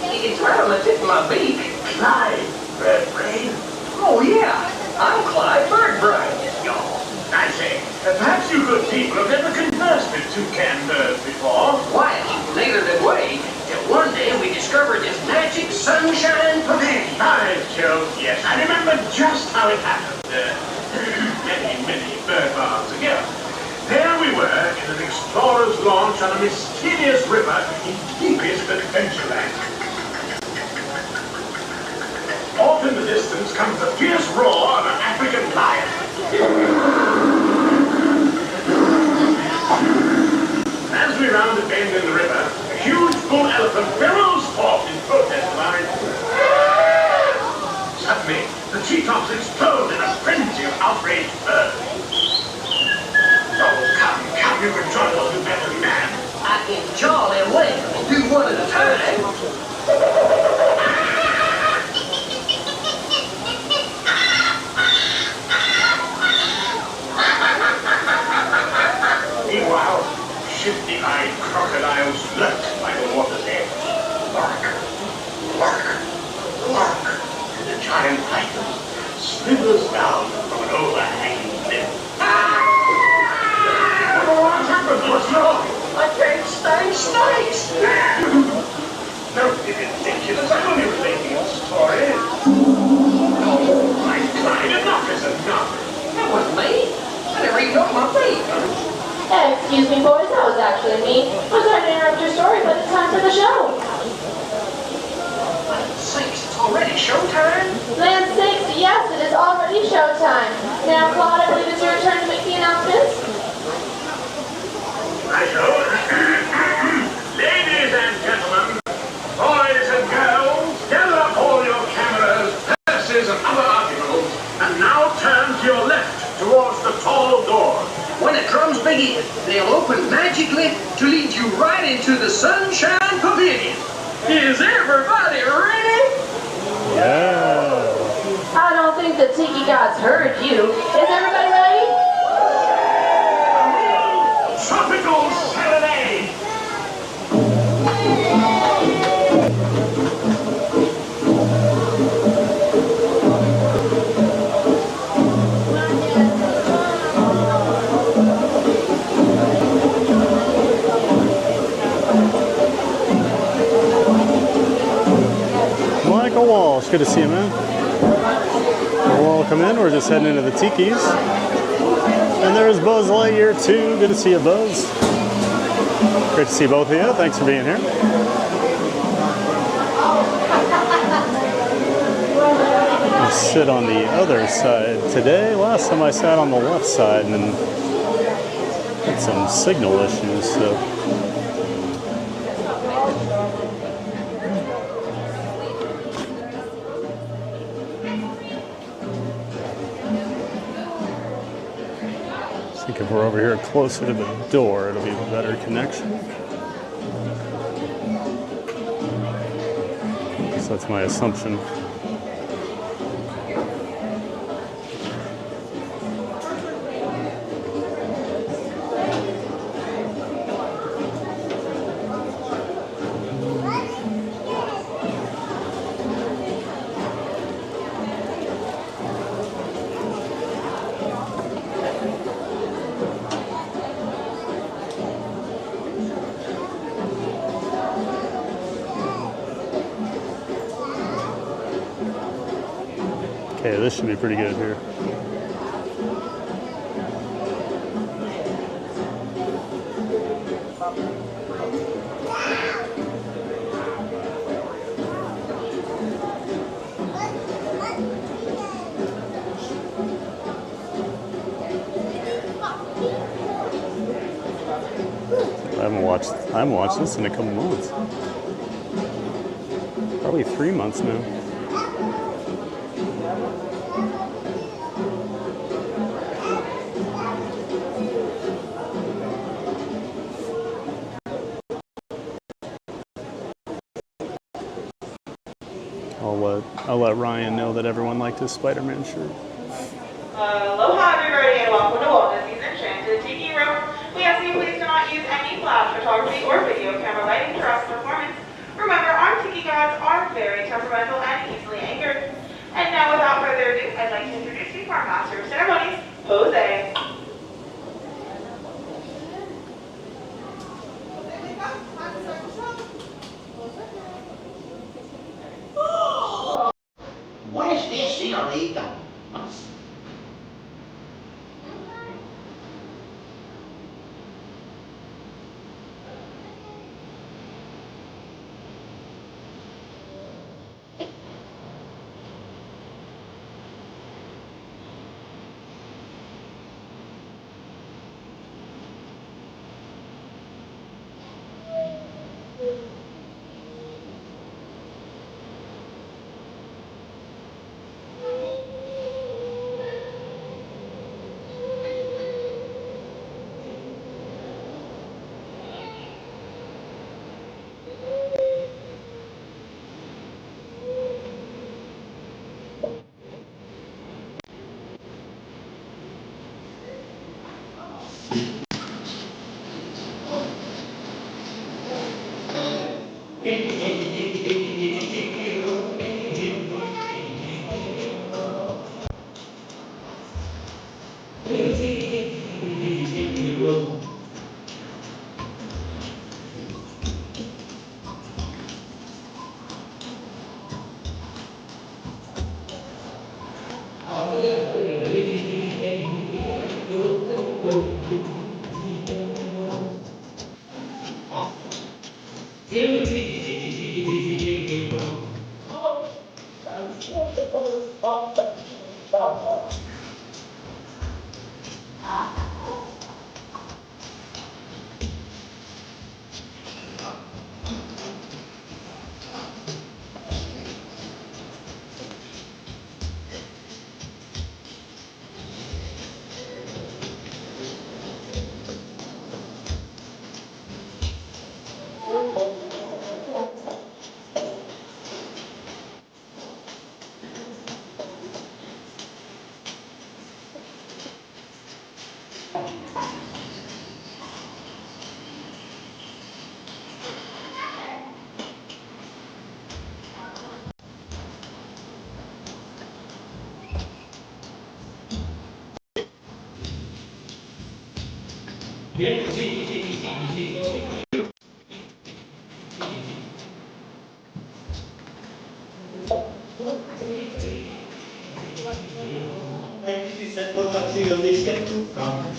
It's right on the tip of my beak. Clyde Birdbrain. Oh, yeah. I'm Clyde Birdbrain, y'all. I say, perhaps you good people have never conversed with toucan birds before. Well, neither did we, till one day we discovered this magic sunshine pavilion. By Jove, yes, I remember just how it happened. Many bird baths ago. There we were in an explorer's launch on a mysterious river in deepest adventureland. Off in the distance comes the fierce roar of an African lion. As we round a bend in the river, a huge bull elephant bellows forth in protest line. Suddenly, the treetops explode in a frenzy of outraged birds. Oh, come, you can join us with better man. I can jolly well do one at a time. Meanwhile, shifty-eyed crocodiles lurked by the water's edge. Bark, bark, bark, and the giant python slithers down from an overhanging cliff. What happened? What's wrong? I can't stand snakes. Don't be ridiculous. I'm only relating a story. Oh, my Clyde, enough is enough. That wasn't me. I never even got my feet. Excuse me, boys, that was actually me. I'm sorry to interrupt your story, but it's time for the show. Sakes, it's already showtime? Land sakes, yes, it is already showtime. Now, Claude, I believe it's your turn to make the announcements. Ladies and gentlemen, boys and girls, gather up all your cameras, purses, and other articles, and now turn to your left towards the tall door. When the drums begin, they'll open magically to lead you right into the Sunshine Pavilion. Is everybody ready? Yeah. I don't think the Tiki gods heard you. Is everybody ready? Tropical Serenade! Michael Walsh, good to see you, man. Welcome in. We're just heading into the Tikis. And there's Buzz Lightyear too. Good to see you, Buzz. Great to see both of you. Thanks for being here. I sit on the other side today. Last time I sat on the left side and then had some signal issues. So we're over here closer to the door, it'll be a better connection. So that's my assumption. Okay, this should be pretty good here. I haven't watched this in a couple months. Probably 3 months now. I'll let Ryan know that everyone liked his Spider-Man shirt. Aloha everybody and welcome to Walt Disney's Enchanted Tiki Room. We ask you please do not use any flash photography or video camera lighting for us performance. Remember, our Tiki gods are very temperamental and easily angered. And now without further ado, I'd like to introduce you to our Master of Ceremonies, Jose. What is this, señorita?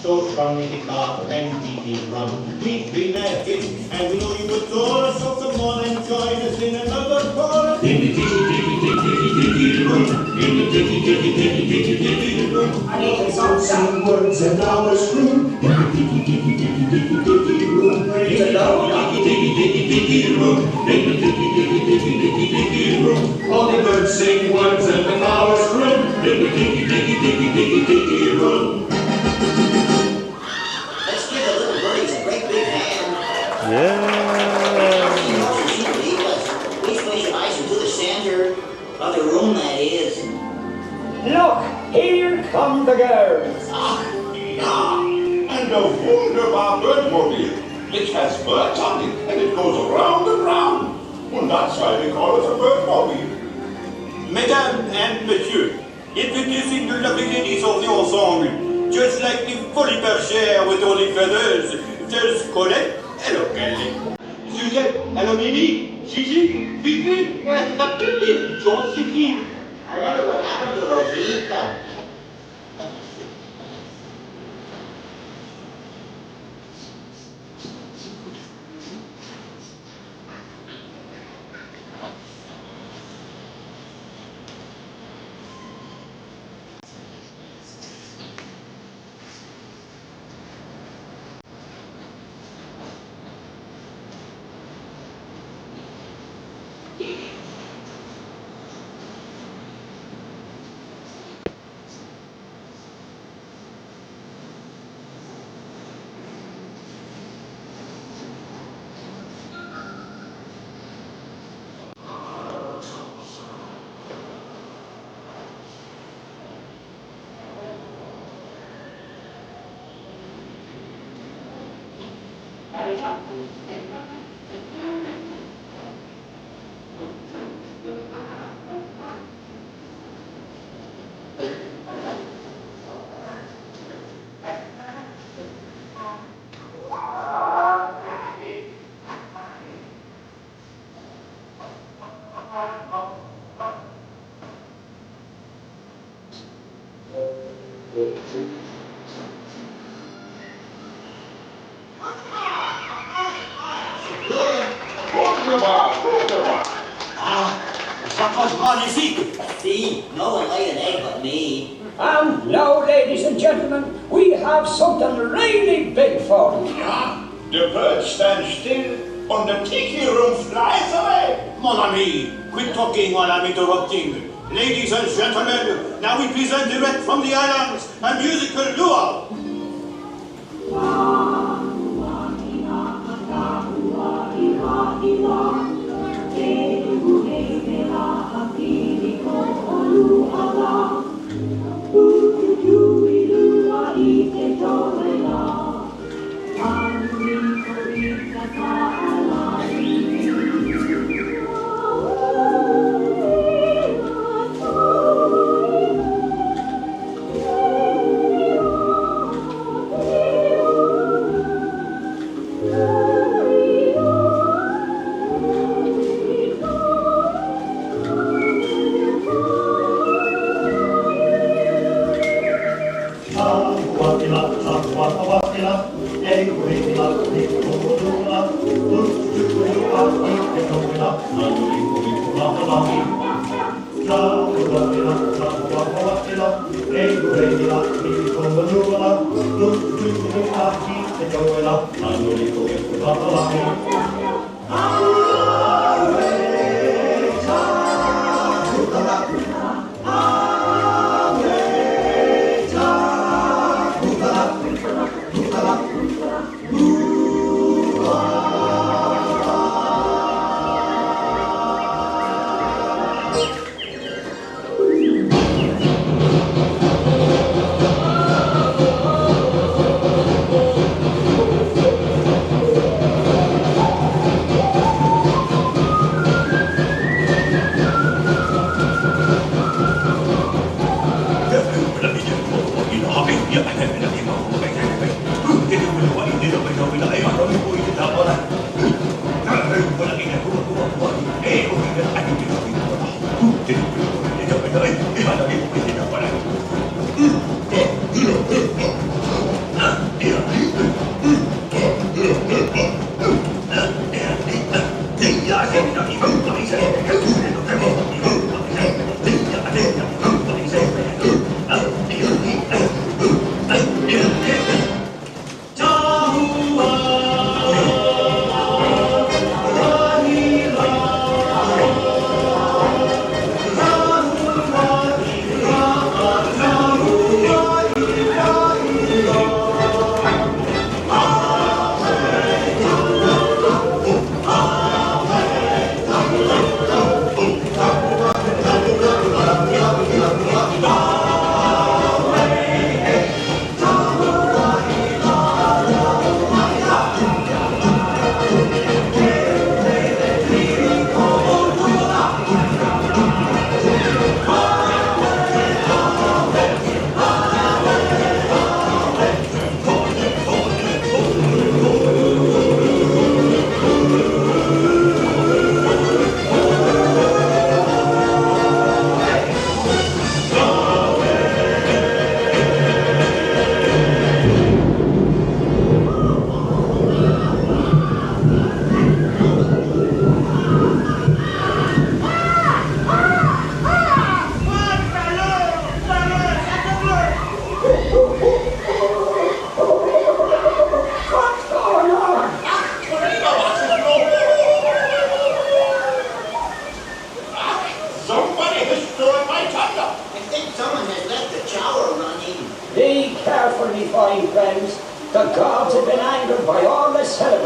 So strong in the car and Tiki rum. Please bring that in, and we know you adore us, so come on and join us in another chorus. In the Tiki, Tiki, Tiki, Tiki, Tiki room. In the Tiki, Tiki, Tiki, Tiki, Tiki room. I need some sound words and hours through. In the Tiki, Tiki, Tiki, Tiki, Tiki room. It's a long Tiki, Tiki, Tiki, Tiki room. In the Tiki, Tiki, Tiki, Tiki, Tiki room. All the birds sing words and the flowers bloom. In the Tiki, Tiki, Tiki, Tiki, Tiki room. Yeah. Please place your eyes into the center of the room, that is. Look, here come the girls. Yeah, and a wunderbar birdmobile. It has birds on it, and it goes round and round. And that's why they call it a birdmobile. Mesdames and messieurs, introducing the lovely ladies of the ensemble, just like the fully bergère with all the feathers. There's Colette, hello Kelly. Suzette, hello Mimi. Gigi, Fifi, Josephine. I wonder what happened to Rosita. That was magnifique. See, no one laid an egg but me. And now, ladies and gentlemen, we have something really big for you. Yeah, the bird stands still, and the Tiki room flies away. Mon ami, quit talking while I'm interrupting. Ladies and gentlemen, now we present direct from the islands a musical luau.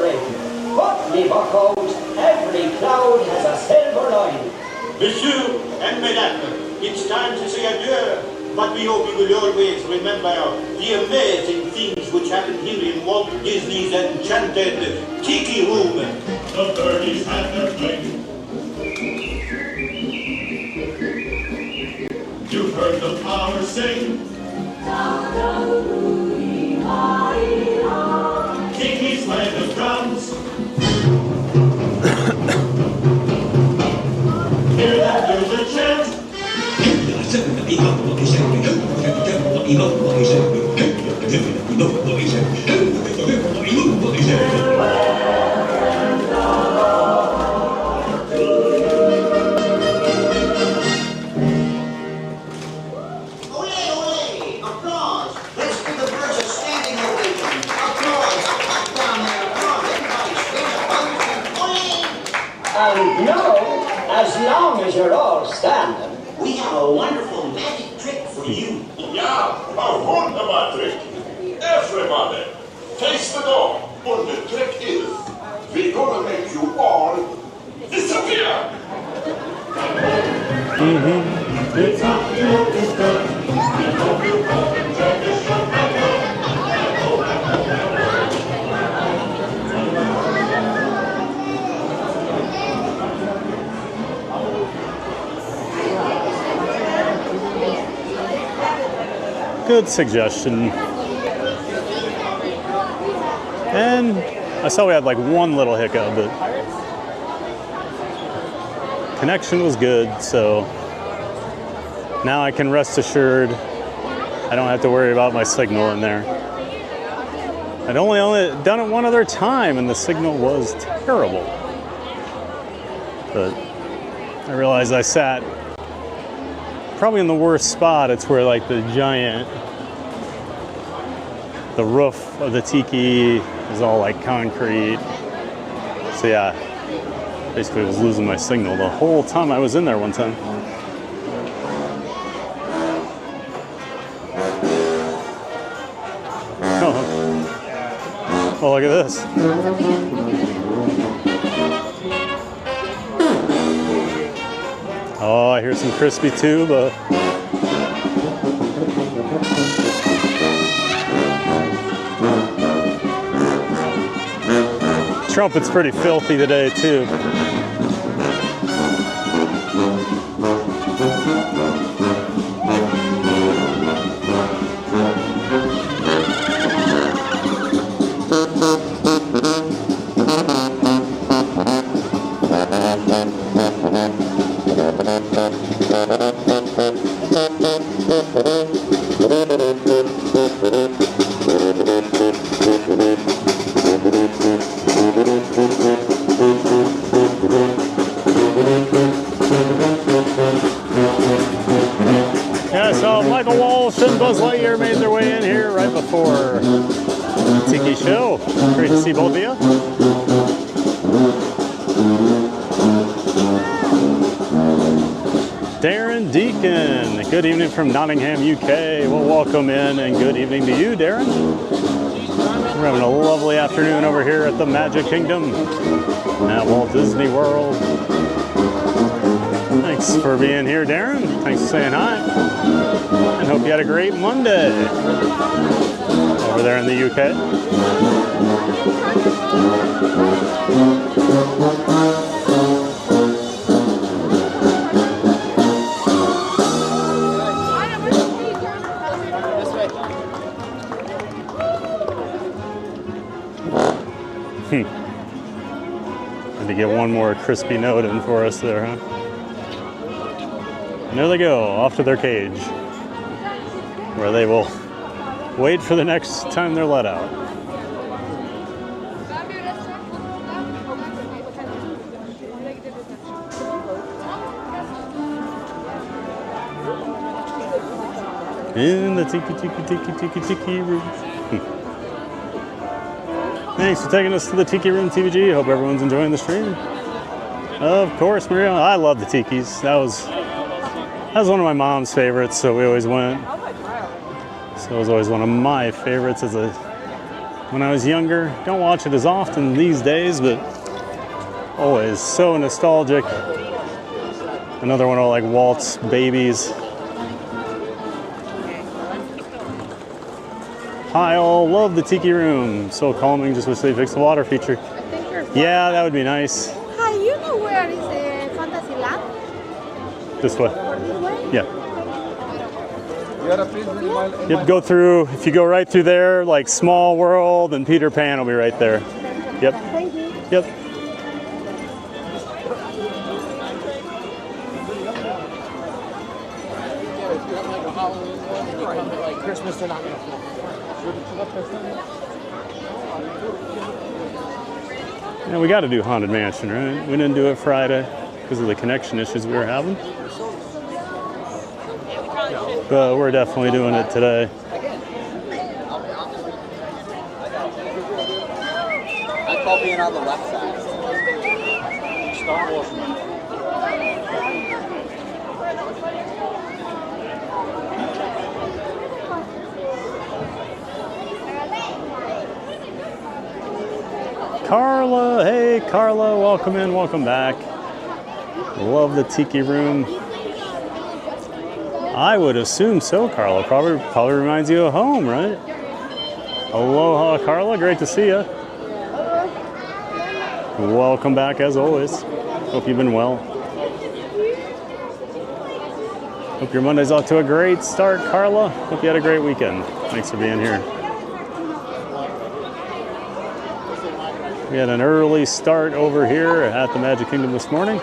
celebrating. But me buck out, every cloud has a silver lining. Monsieur and Mesdames, it's time to say adieu. But we hope you will always remember the amazing things which happened here in Walt Disney's Enchanted Tiki Room. The birdies have their fling. You've heard the flowers sing. Tiki's playing the drums. Hear that fiddler chant. And now, as long as you're all standing, We have a wonderful magic trick for you. Yeah, a wunderbar trick. Everybody, face the door. And the trick is, we're gonna make you all disappear. It's up to this good. We hope you all enjoy this show. Good suggestion. And I saw we had like one little hiccup, but connection was good, so now I can rest assured I don't have to worry about my signal in there. I'd only done it one other time and the signal was terrible. But I realized I sat probably in the worst spot. It's where like the roof of the Tiki is all like concrete. So yeah, basically I was losing my signal the whole time I was in there one time. Oh, well, look at this. Oh, I hear some crispy tuba. Trumpet's pretty filthy today, too. Yeah, so Michael Walsh and Buzz Lightyear made their way in here right before the Tiki show. Great to see both of you. Darren Deacon, good evening from Nottingham, UK. We'll welcome in and good evening to you, Darren. We're having a lovely afternoon over here at the Magic Kingdom at Walt Disney World. Thanks for being here, Darren. Thanks for saying hi. And hope you had a great Monday over there in the UK. Had to get one more crispy note in for us there, huh? And there they go, off to their cage, where they will wait for the next time they're let out. In the Tiki room. Thanks for taking us to the Tiki room, TVG. Hope everyone's enjoying the stream. Of course, Maria. I love the Tikis. That was one of my mom's favorites, so we always went. So it was always one of my favorites as a when I was younger. Don't watch it as often these days, but always so nostalgic. Another one of like Walt's babies. Hi all, love the Tiki room. So calming, just wish they fixed the water feature. Yeah, that would be nice. Hi, you know where is Fantasyland? This way. This way? Yeah. Yep, go through, if you go right through there, like Small World and Peter Pan will be right there. Yep. Thank you. Yep. Like Christmas, they're not gonna Yeah, we got to do Haunted Mansion, right? We didn't do it Friday because of the connection issues we were having. But we're definitely doing it today. I call being on the left side. Star Wars. Carla, hey Carla, welcome in, welcome back. Love the Tiki room. I would assume so, Carla. Probably reminds you of home, right? Aloha, Carla. Great to see you. Welcome back as always. Hope you've been well. Hope your Monday's off to a great start, Carla. Hope you had a great weekend. Thanks for being here. We had an early start over here at the Magic Kingdom this morning.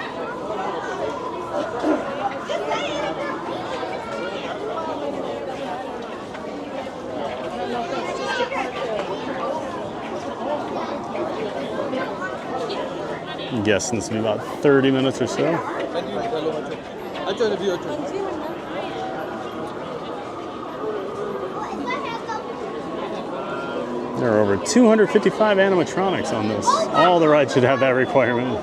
I'm guessing it's gonna be about 30 minutes or so. There are over 255 animatronics on this. All the rides should have that requirement.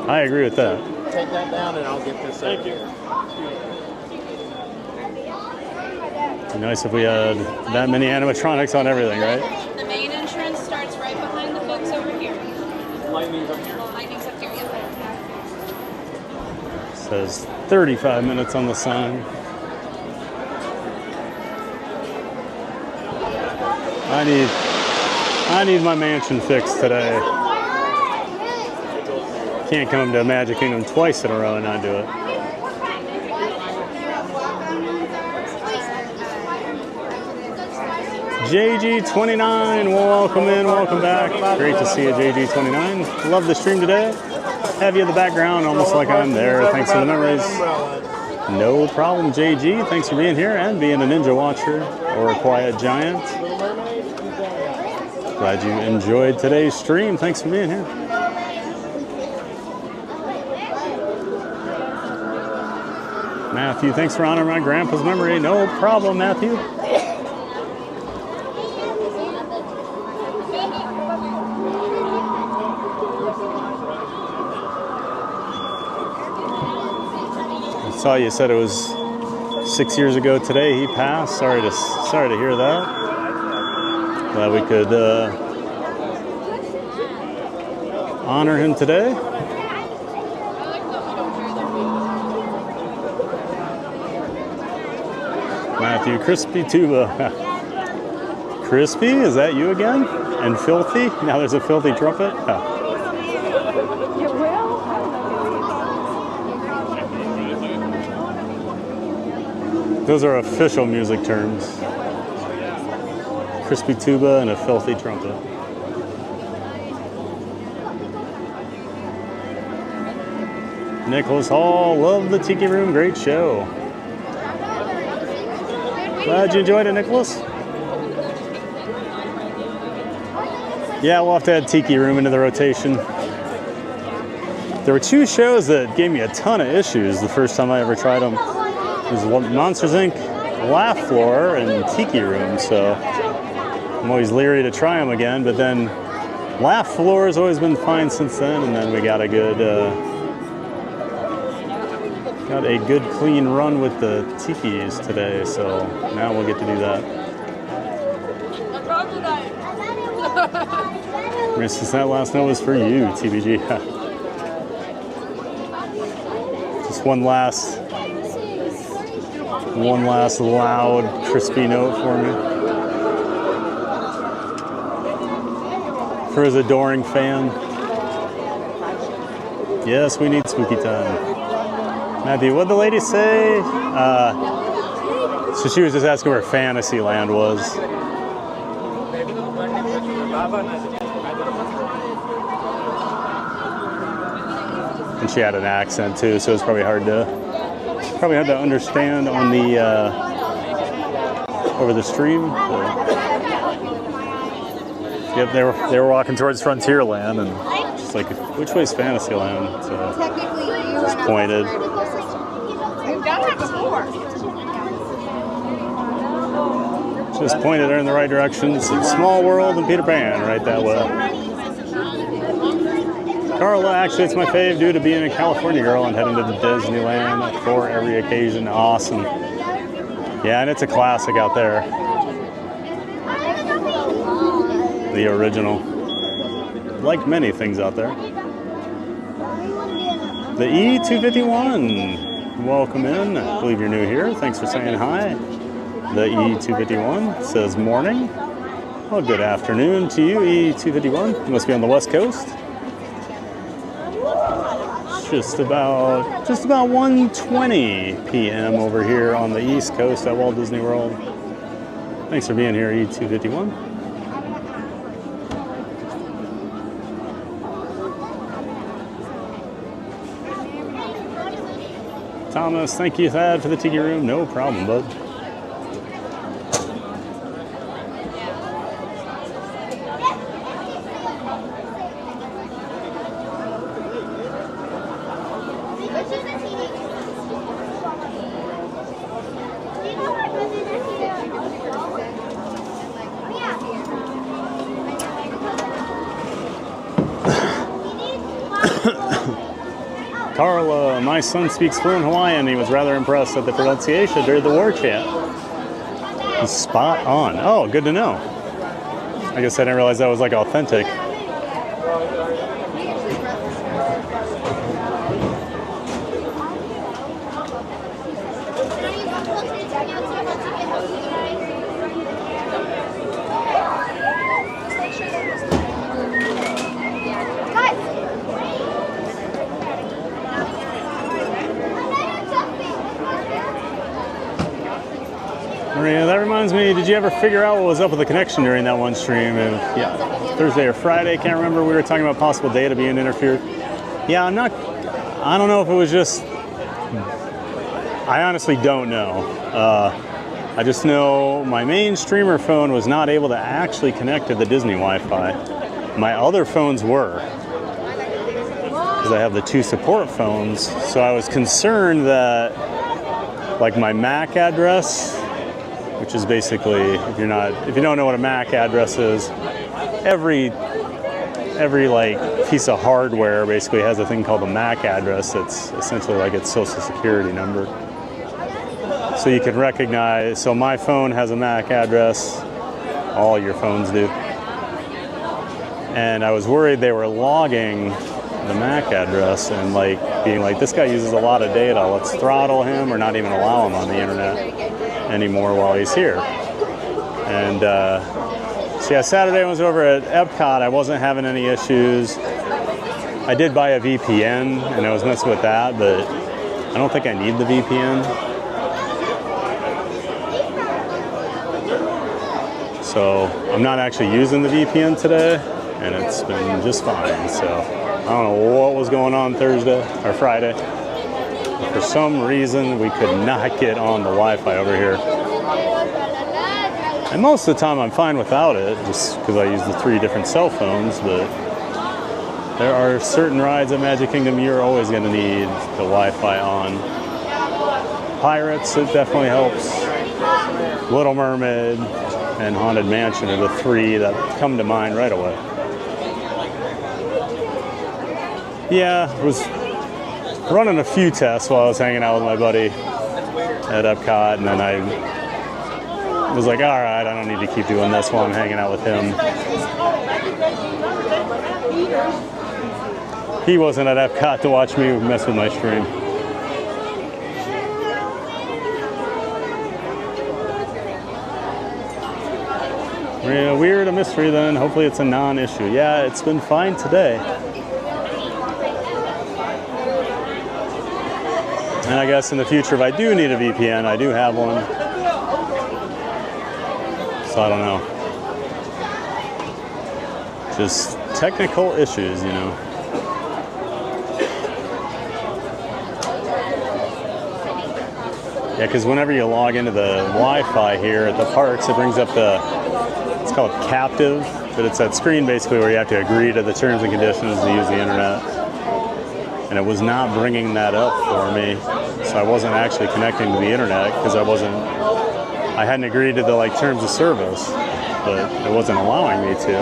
I agree with that. Take that down and I'll get this. Thank you. It'd be nice if we had that many animatronics on everything, right? The main entrance starts right behind the books over here. Lightning's up here. Lightning's up here, yeah. It says 35 minutes on the sign. I need my mansion fixed today. Can't come to Magic Kingdom twice in a row and not do it. JG29, welcome in, welcome back. Great to see you, JG29. Love the stream today. Have you in the background, almost like I'm there. Thanks for the memories. No problem, JG. Thanks for being here and being a Ninja Watcher or a Quiet Giant. Glad you enjoyed today's stream. Thanks for being here. Matthew, thanks for honoring my grandpa's memory. No problem, Matthew. I saw you said it was 6 years ago today he passed. Sorry to hear that. Glad we could honor him today. Matthew, Crispy Tuba. Crispy, is that you again? And Filthy? Now there's a Filthy Trumpet? Oh. Those are official music terms. Crispy tuba and a filthy trumpet. Nicholas Hall, love the Tiki Room, great show. Glad you enjoyed it, Nicholas. Yeah, we'll have to add Tiki Room into the rotation. There were two shows that gave me a ton of issues the first time I ever tried them. It was Monsters Inc. Laugh Floor and Tiki Room, so I'm always leery to try them again, but then Laugh Floor has always been fine since then, and then we got a good clean run with the Tikis today, so now we'll get to do that. Since that last note was for you, TBG. Just one last loud, crispy note for me. For his adoring fan. Yes, we need spooky time. Matthew, what'd the lady say? So she was just asking where Fantasyland was. And she had an accent too, so it's probably hard to understand on the over the stream. Yep, they were walking towards Frontierland, and just like, which way's Fantasyland? So just pointed. We've done that before. Just pointed her in the right direction. It's Small World and Peter Pan, right that way. Carla, actually, it's my fave due to being a California girl and heading to Disneyland for every occasion. Awesome. Yeah, and it's a classic out there. The original. Like many things out there. The E251. Welcome in. I believe you're new here. Thanks for saying hi. The E251 says morning. Well, good afternoon to you, E251. You must be on the West Coast. Just about 1:20 p.m. over here on the East Coast at Walt Disney World. Thanks for being here, E251. Thomas, thank you, Thad, for the Tiki room. No problem, bud. Carla, my son speaks fluent Hawaiian. He was rather impressed at the pronunciation during the war chant. He's spot on. Oh, good to know. I guess I didn't realize that was like authentic. Maria, that reminds me, did you ever figure out what was up with the connection during that one stream? And, yeah, Thursday or Friday, can't remember. We were talking about possible data being interfered. Yeah, I don't know if it was just, I honestly don't know. I just know my main streamer phone was not able to actually connect to the Disney Wi-Fi. My other phones were, because I have the two support phones. So I was concerned that, like, my MAC address, which is basically, if you don't know what a MAC address is, every like piece of hardware basically has a thing called a MAC address. That's essentially like its social security number. So you can recognize, so my phone has a MAC address, all your phones do. And I was worried they were logging the MAC address and like being like, this guy uses a lot of data, let's throttle him or not even allow him on the internet anymore while he's here. And so yeah, Saturday I was over at Epcot. I wasn't having any issues. I did buy a VPN and I was messing with that, but I don't think I need the VPN. So I'm not actually using the VPN today, and it's been just fine. So I don't know what was going on Thursday or Friday. For some reason, we could not get on the Wi-Fi over here. And most of the time, I'm fine without it, just because I use the 3 different cell phones. But there are certain rides at Magic Kingdom you're always going to need the Wi-Fi on. Pirates, it definitely helps. Little Mermaid and Haunted Mansion are the 3 that come to mind right away. Yeah, I was running a few tests while I was hanging out with my buddy at Epcot, and then I was like, all right, I don't need to keep doing this while I'm hanging out with him. He wasn't at Epcot to watch me mess with my stream. Real weird, a mystery then. Hopefully it's a non-issue. Yeah, it's been fine today. And I guess in the future, if I do need a VPN, I do have one. So I don't know. Just technical issues, you know. Yeah, because whenever you log into the Wi-Fi here at the parks, it brings up the, it's called captive, but it's that screen basically where you have to agree to the terms and conditions to use the internet. And it was not bringing that up for me, so I wasn't actually connecting to the internet because I hadn't agreed to the like terms of service, but it wasn't allowing me to.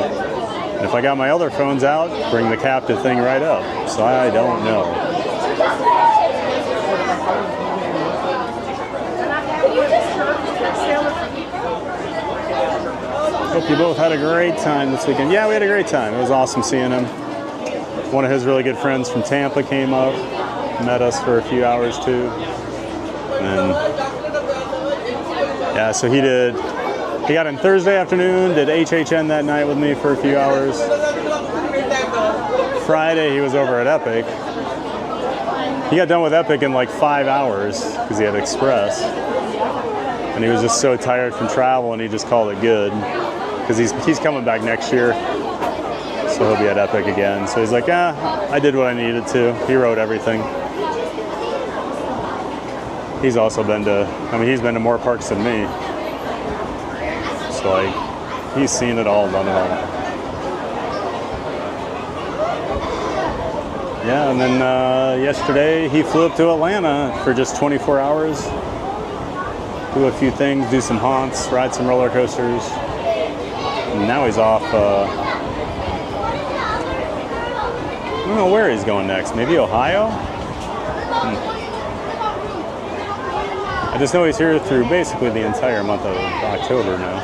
And if I got my other phones out, bring the captive thing right up. So I don't know. Hope you both had a great time this weekend. Yeah, we had a great time. It was awesome seeing him. One of his really good friends from Tampa came up, met us for a few hours too. And yeah, so he got in Thursday afternoon, did HHN that night with me for a few hours. Friday he was over at Epic. He got done with Epic in like 5 hours because he had Express. And he was just so tired from travel and he just called it good. Because he's coming back next year. So he'll be at Epic again. So he's like, I did what I needed to. He wrote everything. He's also been to, he's been to more parks than me. So like, he's seen it all, done it all. Yeah, and then yesterday he flew up to Atlanta for just 24 hours. Do a few things, do some haunts, ride some roller coasters. And now he's off, I don't know where he's going next. Maybe Ohio? I just know he's here through basically the entire month of October now.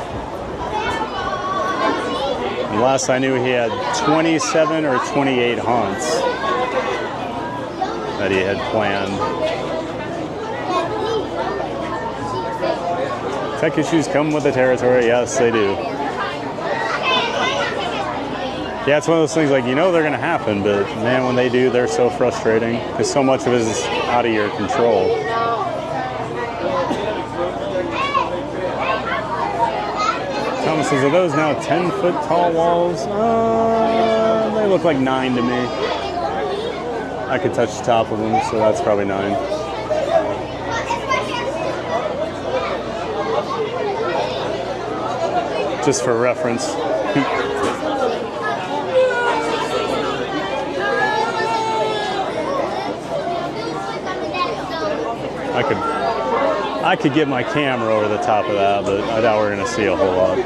And last I knew he had 27 or 28 haunts that he had planned. Tech issues come with the territory. Yes, they do. Yeah, it's one of those things like, you know they're going to happen, but man, when they do, they're so frustrating because so much of it is out of your control. Thomas says, are those now 10-foot tall walls? They look like 9 to me. I could touch the top of them, so that's probably 9. Just for reference. I could get my camera over the top of that, but I doubt we're going to see a whole lot.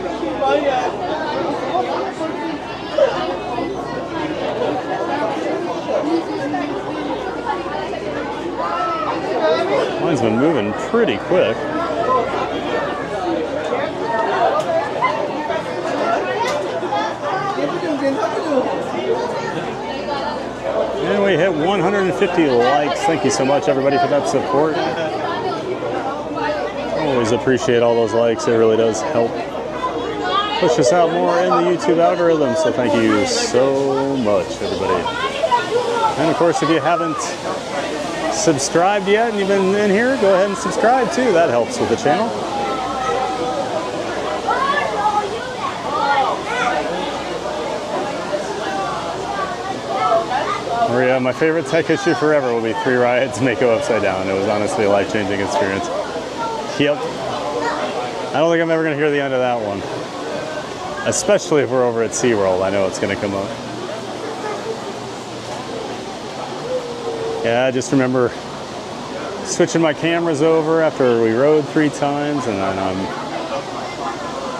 Mine's been moving pretty quick. And we hit 150 likes. Thank you so much, everybody, for that support. Always appreciate all those likes. It really does help push us out more in the YouTube algorithm. So thank you so much, everybody. And of course, if you haven't subscribed yet and you've been in here, go ahead and subscribe too. That helps with the channel. Maria, my favorite tech issue forever will be 3 Rides Mako Upside Down. It was honestly a life-changing experience. Yep. I don't think I'm ever going to hear the end of that one. Especially if we're over at SeaWorld. I know it's going to come up. Yeah, I just remember switching my cameras over after we rode 3 times, and then I'm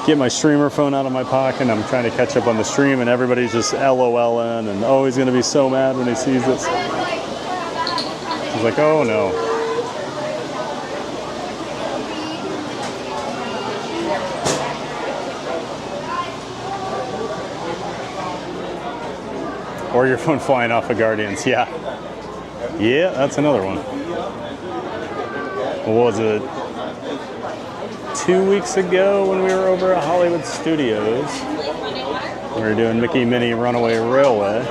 get my streamer phone out of my pocket and I'm trying to catch up on the stream, and everybody's just LOLing and oh, he's going to be so mad when he sees this. I was like, oh no. Or your phone flying off of Guardians, yeah. Yeah, that's another one. What was it? 2 weeks ago when we were over at Hollywood Studios. We were doing Mickey Minnie Runaway Railway.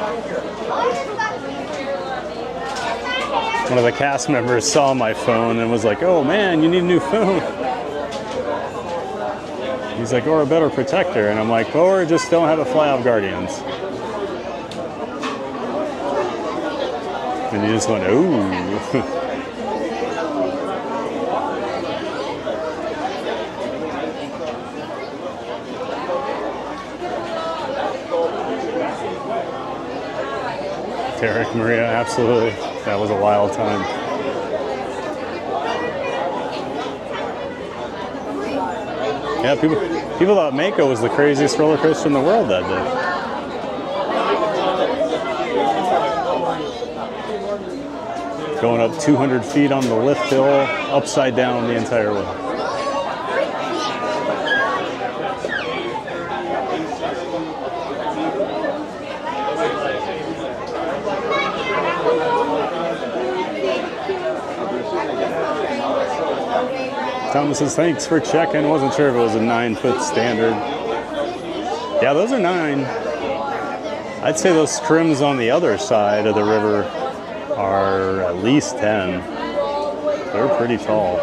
One of the cast members saw my phone and was like, "Oh man, you need a new phone." He's like, "Or a better protector." And I'm like, "Or just don't have it fly off Guardians." And he just went, "Ooh." Derek, Maria, absolutely. That was a wild time. Yeah, people thought Mako was the craziest roller coaster in the world that day. Going up 200 feet on the lift hill, upside down the entire way. Thomas says, thanks for checking. Wasn't sure if it was a 9-foot standard. Yeah, those are 9. I'd say those scrims on the other side of the river are at least 10. They're pretty tall.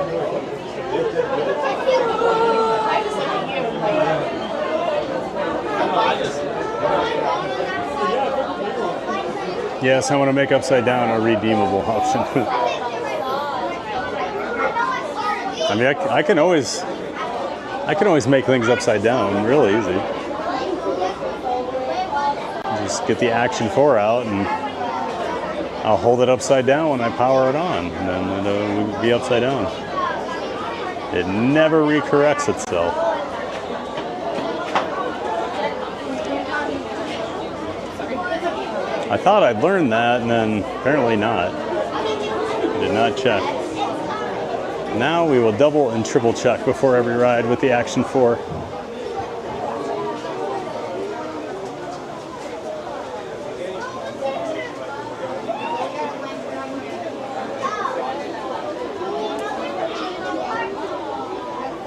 Yes, I want to make upside down a redeemable option. I mean, I can always make things upside down real easy. Just get the Action 4 out and I'll hold it upside down when I power it on, and then it'll be upside down. It never recorrects itself. I thought I'd learned that, and then apparently not. I did not check. Now we will double and triple check before every ride with the Action 4.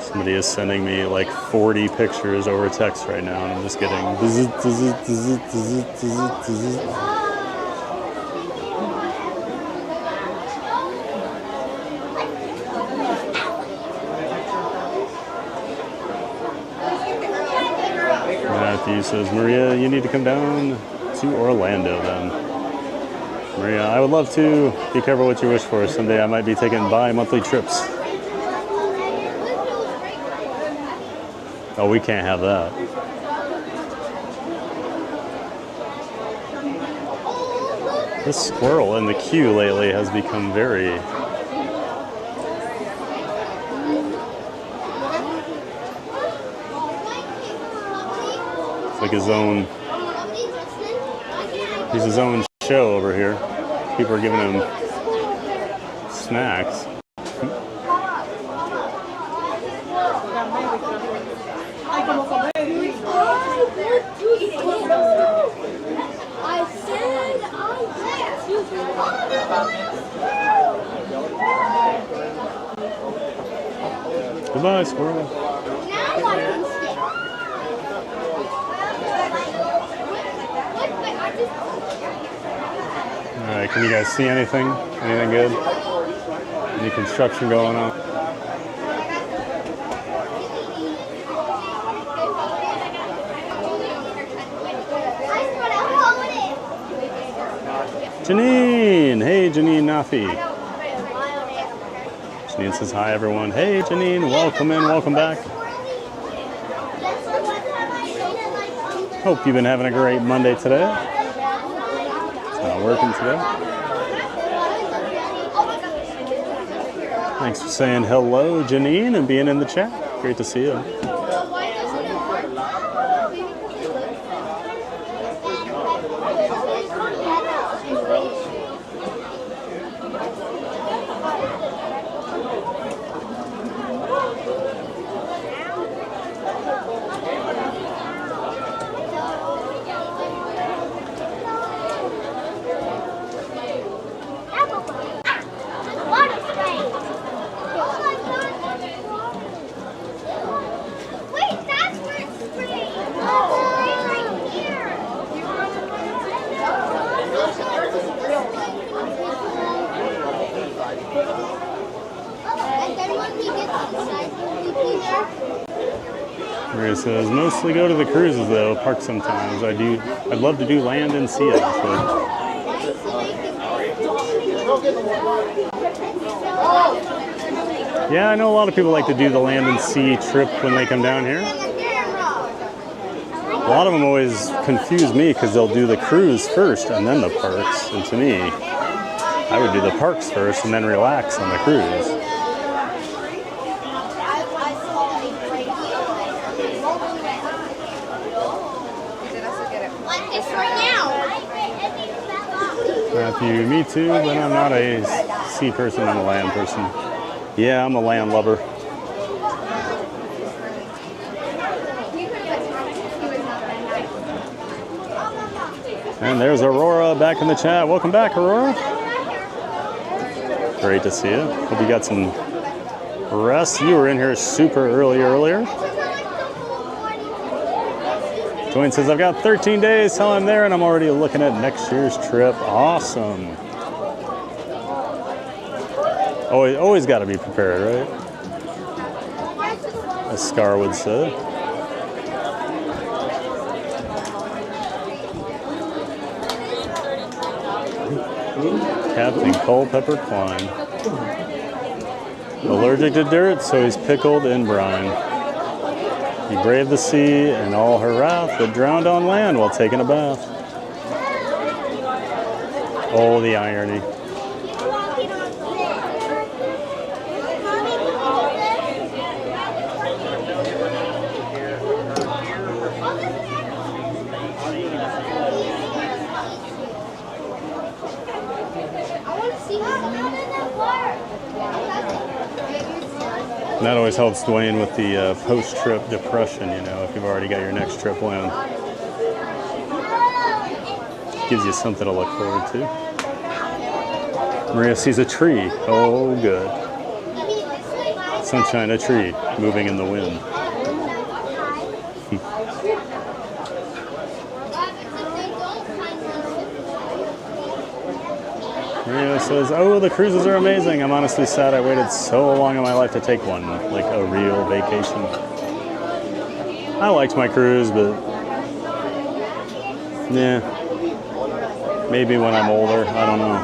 Somebody is sending me like 40 pictures over text right now, and I'm just getting bzz, bzz, bzz, bzz, bzz, bzz. Matthew says, Maria, you need to come down to Orlando then. Maria, I would love to. Be careful what you wish for. Someday I might be taking bi-monthly trips. Oh, we can't have that. This squirrel in the queue lately has become very... It's like his own... He's his own show over here. People are giving him snacks. Goodbye, squirrel. Alright, can you guys see anything? Anything good? Any construction going on? Janine! Hey, Janine Nafi. Janine says hi, everyone. Hey, Janine, welcome in, welcome back. Hope you've been having a great Monday today. It's not working today. Thanks for saying hello, Janine, and being in the chat. Great to see you. Maria says, mostly go to the cruises though, park sometimes. I'd love to do land and sea, actually. Yeah, I know a lot of people like to do the land and sea trip when they come down here. A lot of them always confuse me because they'll do the cruise first and then the parks. And to me, I would do the parks first and then relax on the cruise. Matthew, me too, but I'm not a sea person, I'm a land person. Yeah, I'm a land lover. And there's Aurora back in the chat. Welcome back, Aurora. Great to see you. Hope you got some rest. You were in here super earlier. Dwayne says, I've got 13 days till I'm there and I'm already looking at next year's trip. Awesome. Always got to be prepared, right? As Scar would say. Captain Culpepper Klein. Allergic to dirt, so he's pickled in brine. He braved the sea and all her wrath, but drowned on land while taking a bath. Oh, the irony. That always helps Dwayne with the post-trip depression, you know, if you've already got your next trip planned. Gives you something to look forward to. Maria sees a tree. Oh, good. Sunshine, a tree moving in the wind. Maria says, oh, the cruises are amazing. I'm honestly sad I waited so long in my life to take one, like a real vacation. I liked my cruise, but yeah, maybe when I'm older, I don't know.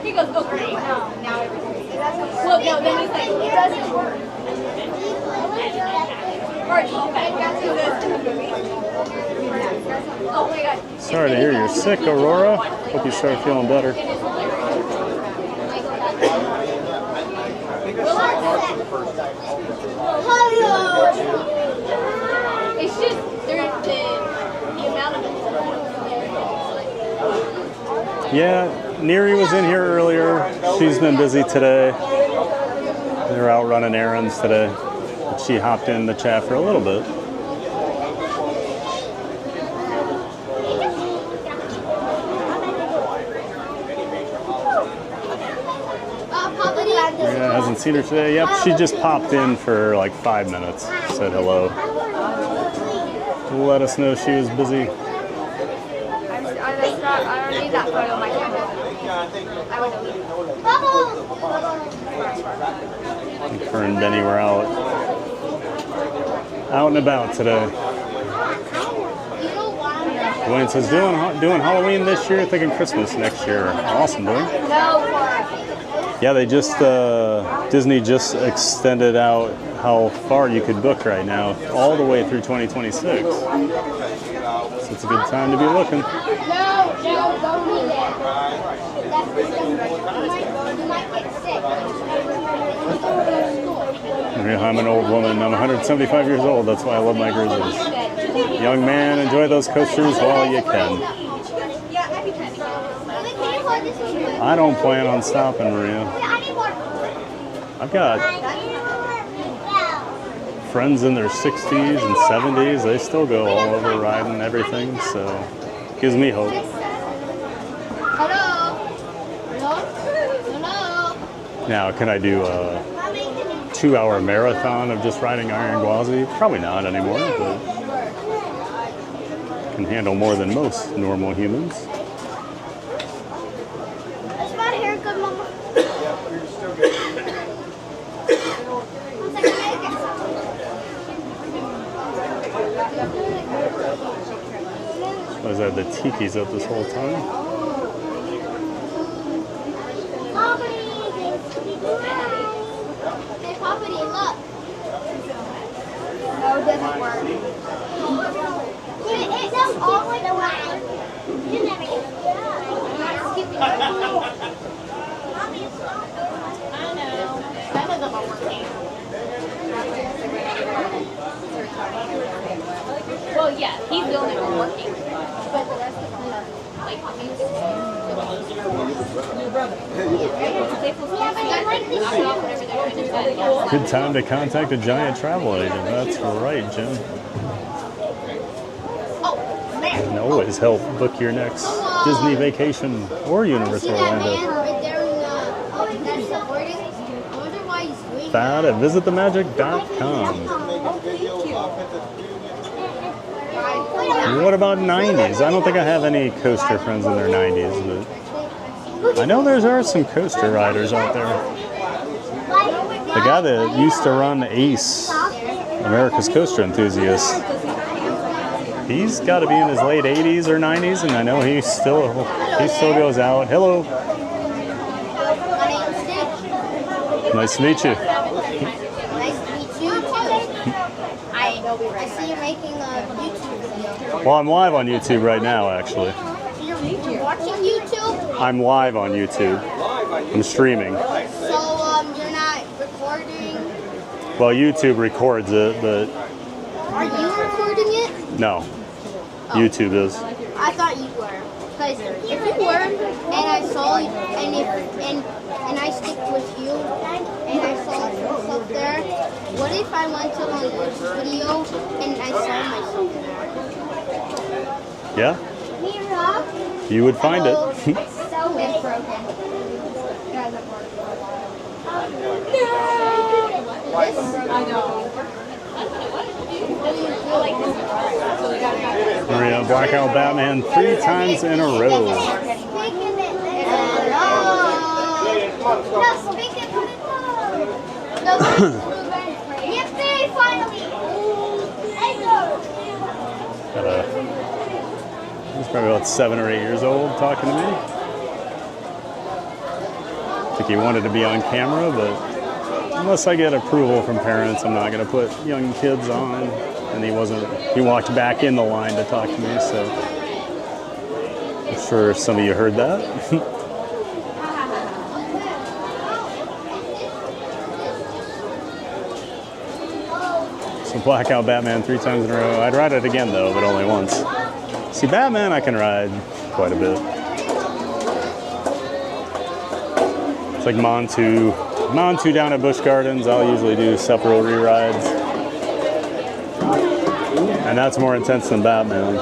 He goes, oh great, now everything. Well, no, then he's like, it doesn't work. Sorry to hear you're sick, Aurora. Hope you start feeling better. It's just there's the amount of Yeah, Neri was in here earlier. She's been busy today. They were out running errands today. But she hopped in the chat for a little bit. Yeah, hasn't seen her today. Yep, she just popped in for like 5 minutes. Said hello. Let us know she was busy. I don't need that photo on my camera. I want to leave. Her and Benny were out and about today. Dwayne says, doing Halloween this year, thinking Christmas next year. Awesome, Dwayne. Yeah, they just, Disney just extended out how far you could book right now, all the way through 2026. So it's a good time to be looking. I'm an old woman. I'm 175 years old. That's why I love my cruises. Young man, enjoy those coasters while you can. I don't plan on stopping, Maria. I've got friends in their 60s and 70s. They still go all over riding everything, so it gives me hope. Now, can I do a 2-hour marathon of just riding Iron Gwazi? Probably not anymore, but can handle more than most normal humans. Is my hair good, Mama? Was that the Tiki's up this whole time? Hey, Poppity, look. No, it doesn't work. It does all like the way. You never get it. I know. None of them are working. Well, yeah, he's the only one working. But the rest of them are like music. Good time to contact a giant travel agent. That's right, Jim. Can always help book your next Disney vacation or Universal Orlando. That at visitthemagic.com. What about 90s? I don't think I have any coaster friends in their 90s, but I know there are some coaster riders out there. The guy that used to run Ace, America's Coaster Enthusiast, he's got to be in his late 80s or 90s, and I know he still goes out. Hello. Nice to meet you. I see you're making a YouTube video. Well, I'm live on YouTube right now, actually. You're watching YouTube? I'm live on YouTube. I'm streaming. So, you're not recording? Well, YouTube records it, but... Are you recording it? No. YouTube is. I thought you were. Because if you were, and I saw you, and I stick with you, and I saw myself there, what if I went to a YouTube video and I saw myself there? Yeah? You would find it. So it's broken. I know. Maria, Blackout Batman 3 times in a row. He's probably about 7 or 8 years old talking to me. I think he wanted to be on camera, but unless I get approval from parents, I'm not going to put young kids on. And he walked back in the line to talk to me, so I'm sure some of you heard that. So Blackout Batman 3 times in a row. I'd ride it again though, but only once. See, Batman I can ride quite a bit. It's like Montu down at Busch Gardens. I'll usually do self-rotary rides. And that's more intense than Batman.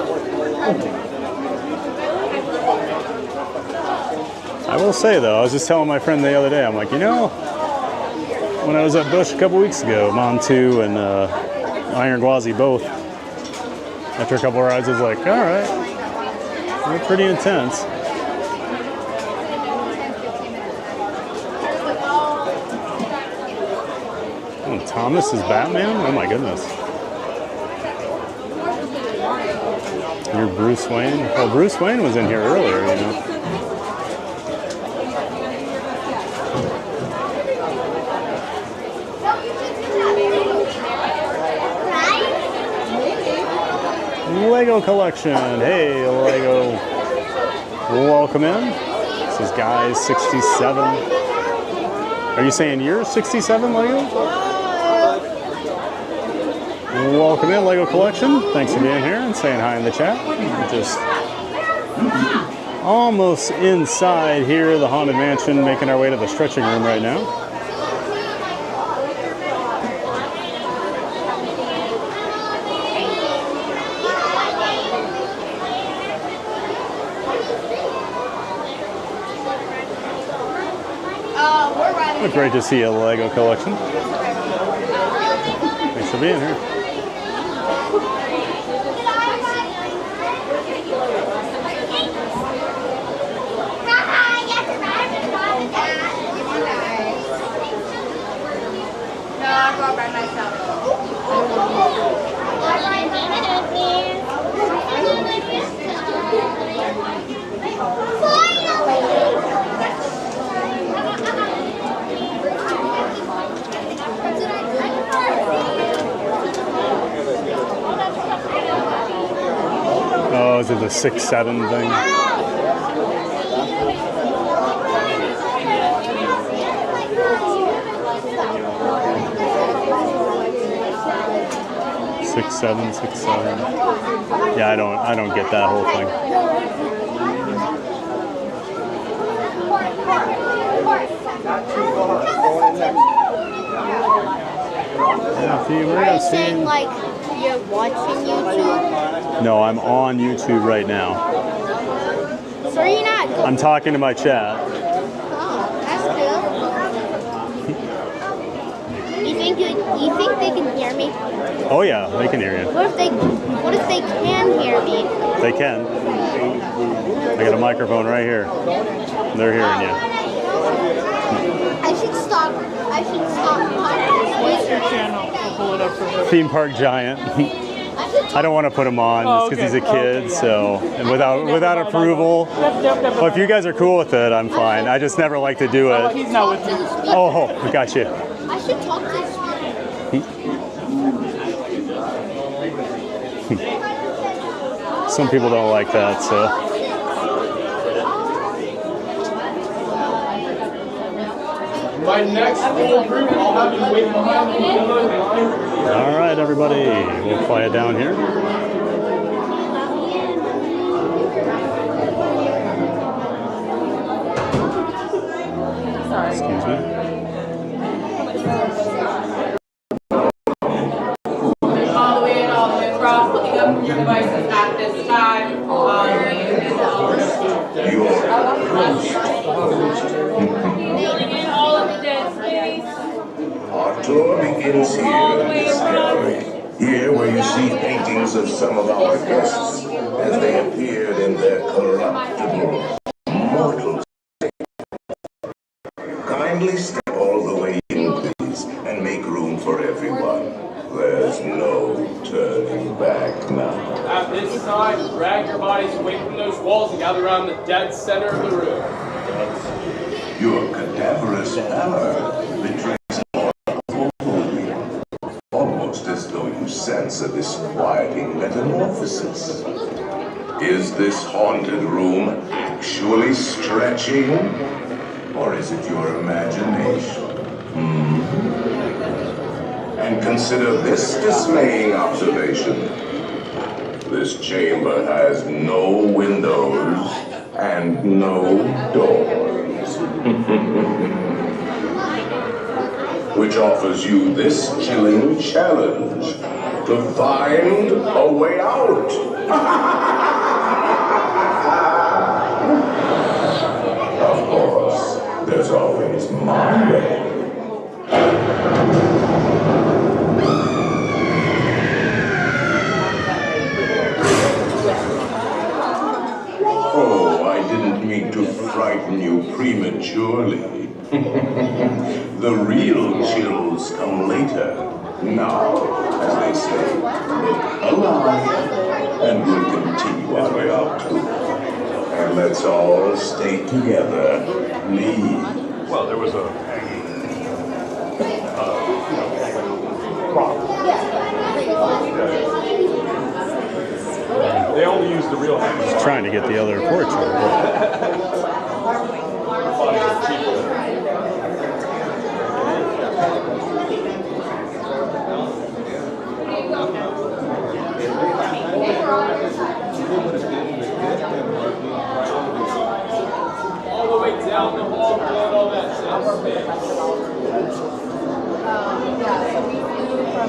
I will say though, I was just telling my friend the other day, I'm like, you know, when I was at Busch a couple weeks ago, Montu and Iron Gwazi both, after a couple of rides, I was like, all right, they're pretty intense. Oh, Thomas is Batman? Oh my goodness. You're Bruce Wayne? Well, Bruce Wayne was in here earlier, you know. Lego collection. Hey, Lego. Welcome in. This is Guy 67. Are you saying you're 67, Lego? Welcome in, Lego collection. Thanks for being here and saying hi in the chat. We're just almost inside here, the Haunted Mansion, making our way to the stretching room right now. It's great to see a Lego collection. Thanks for being here. No, I go by myself. Oh, is it the 6-7 thing? Six, seven. Yeah, I don't get that whole thing. Are you saying like you're watching YouTube? No, I'm on YouTube right now. So you're not. I'm talking to my chat. Oh, that's good. You think they can hear me? Oh yeah, they can hear you. What if they can hear me? They can. I got a microphone right here. They're hearing you. I should stop What's your channel? I'll pull it up for her. Theme Park Giant. I don't want to put him on just because he's a kid, so and without approval. Well, if you guys are cool with it, I'm fine. I just never like to do it. He's not with me. Oh, we got you. I should talk to this. Some people don't like that, so. My next full group, I'll have you wait behind me. All right, everybody, we'll fly it down here. Excuse me. All the way in, all the way across, putting up your devices at this time. All of the dead space. Our tour begins here in this gallery. Here where you see paintings of some of our guests as they appeared in their corruptible, mortal state. Kindly step all the way in, please, and make room for everyone. There's no turning back now. At this time, drag your bodies away from those walls and gather around the dead center of the room. Your cadaverous pallor betrays more holy, almost as though you sense a disquieting metamorphosis. Is this haunted room actually stretching? Or is it your imagination? And consider this dismaying observation. This chamber has no windows and no doors. Which offers you this chilling challenge to find a way out. Of course, there's always my way. Oh, I didn't mean to frighten you prematurely. The real chills come later. Now, as they say, look alive, and we'll continue our way out too. And let's all stay together, please. Well, there was a prop. They only use the real hanging. Just trying to get the other portrait. All the way down the hall, below all that stuff. Yeah, so we flew from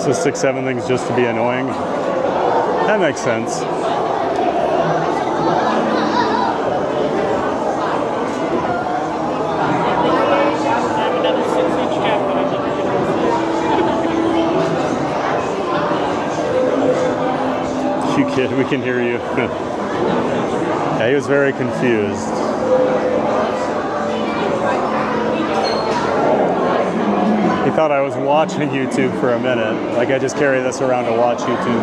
So 6-7 things just to be annoying. That makes sense. we can hear you. Yeah, he was very confused. He thought I was watching YouTube for a minute. Like I just carry this around to watch YouTube.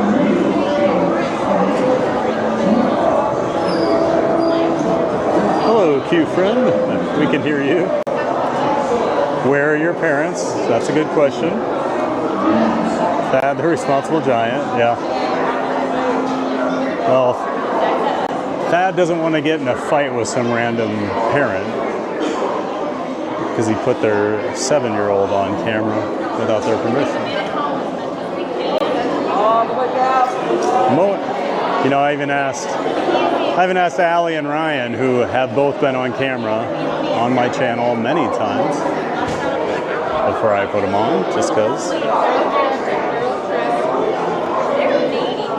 Hello, cute friend. We can hear you. Where are your parents? That's a good question. Thad, the responsible giant. Yeah. Well, Thad doesn't want to get in a fight with some random parent because he put their 7-year-old on camera without their permission. You know, I even asked Allie and Ryan, who have both been on camera on my channel many times before I put them on, just because.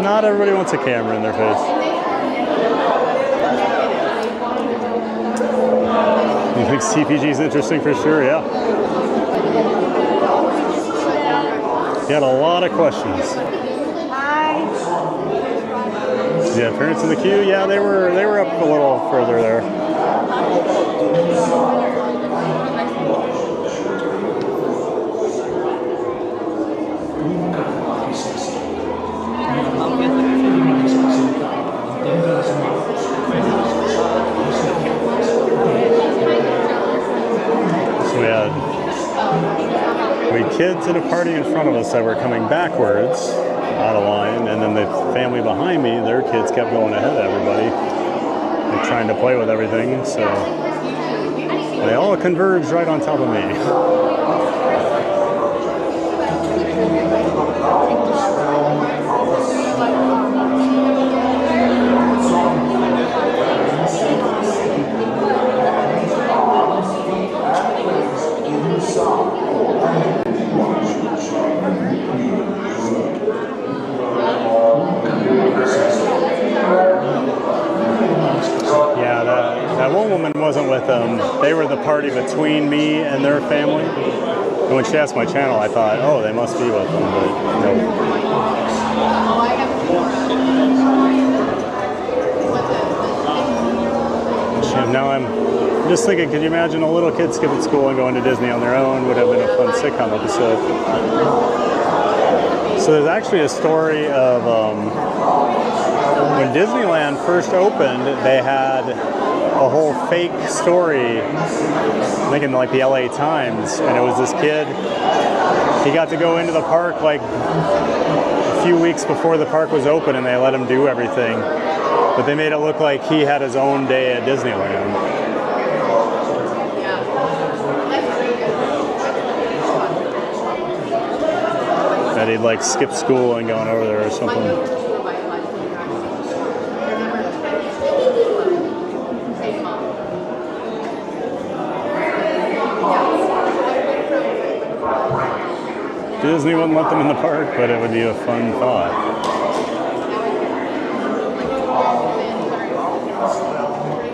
Not everybody wants a camera in their face. You think CPG is interesting for sure? Yeah. You had a lot of questions. Hi. Yeah, parents in the queue. Yeah, they were up a little further there. We had kids at a party in front of us that were coming backwards out of line, and then the family behind me, their kids kept going ahead of everybody. They're trying to play with everything, so they all converged right on top of me. That one woman wasn't with them. They were the party between me and their family. And when she asked my channel, I thought, oh, they must be with them, but no. Now I'm just thinking, could you imagine a little kid skipping school and going to Disney on their own? Would have been a fun sitcom episode. So there's actually a story of when Disneyland first opened, they had a whole fake story, I think in like the LA Times, and it was this kid, he got to go into the park like a few weeks before the park was open, and they let him do everything, but they made it look like he had his own day at Disneyland. That he'd like skip school and gone over there or something. Disney wouldn't let them in the park, but it would be a fun thought.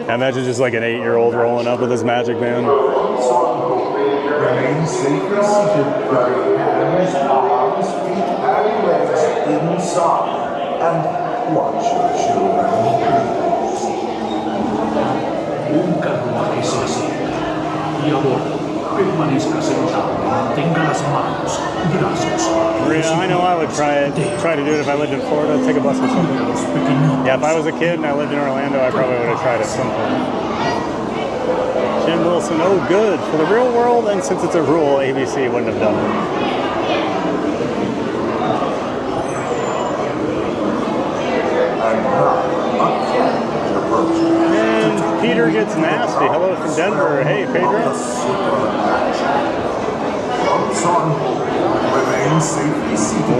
I imagine just like an 8-year-old rolling up with his magic band. Remain safely seated, running hands, arms, feet, and legs inside, and watch your children. Marina, I know I would try to do it if I lived in Florida, take a bus or something. Yeah, if I was a kid and I lived in Orlando, I probably would have tried at some point. Jim Wilson, oh good, for the real world, and since it's a rule, ABC wouldn't have done it. And Peter gets nasty. Hello from Denver. Hey, Pedro.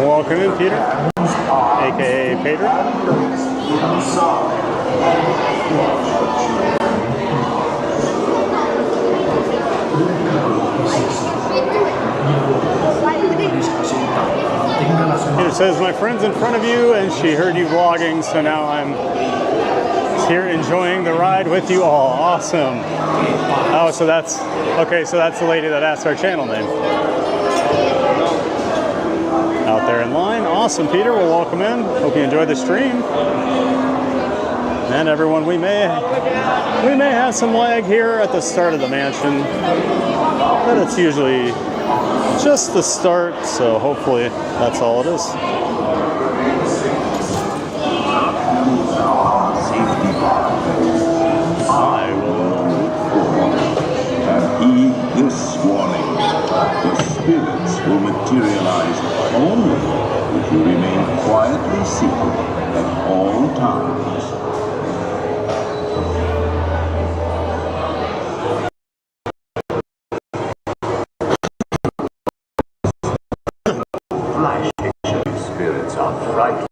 Welcome in, Peter. AKA Pedro. Peter says, my friend's in front of you and she heard you vlogging, so now I'm here enjoying the ride with you all. Awesome. Oh, so that's, okay, so that's the lady that asked our channel name. Out there in line. Awesome, Peter. Well, welcome in. Hope you enjoyed the stream. And everyone, we may have some lag here at the start of the mansion, but it's usually just the start, so hopefully that's all it is. I will heed this warning. The spirits will materialize only if you remain quietly seated at all times. Flashing spirits are frightened.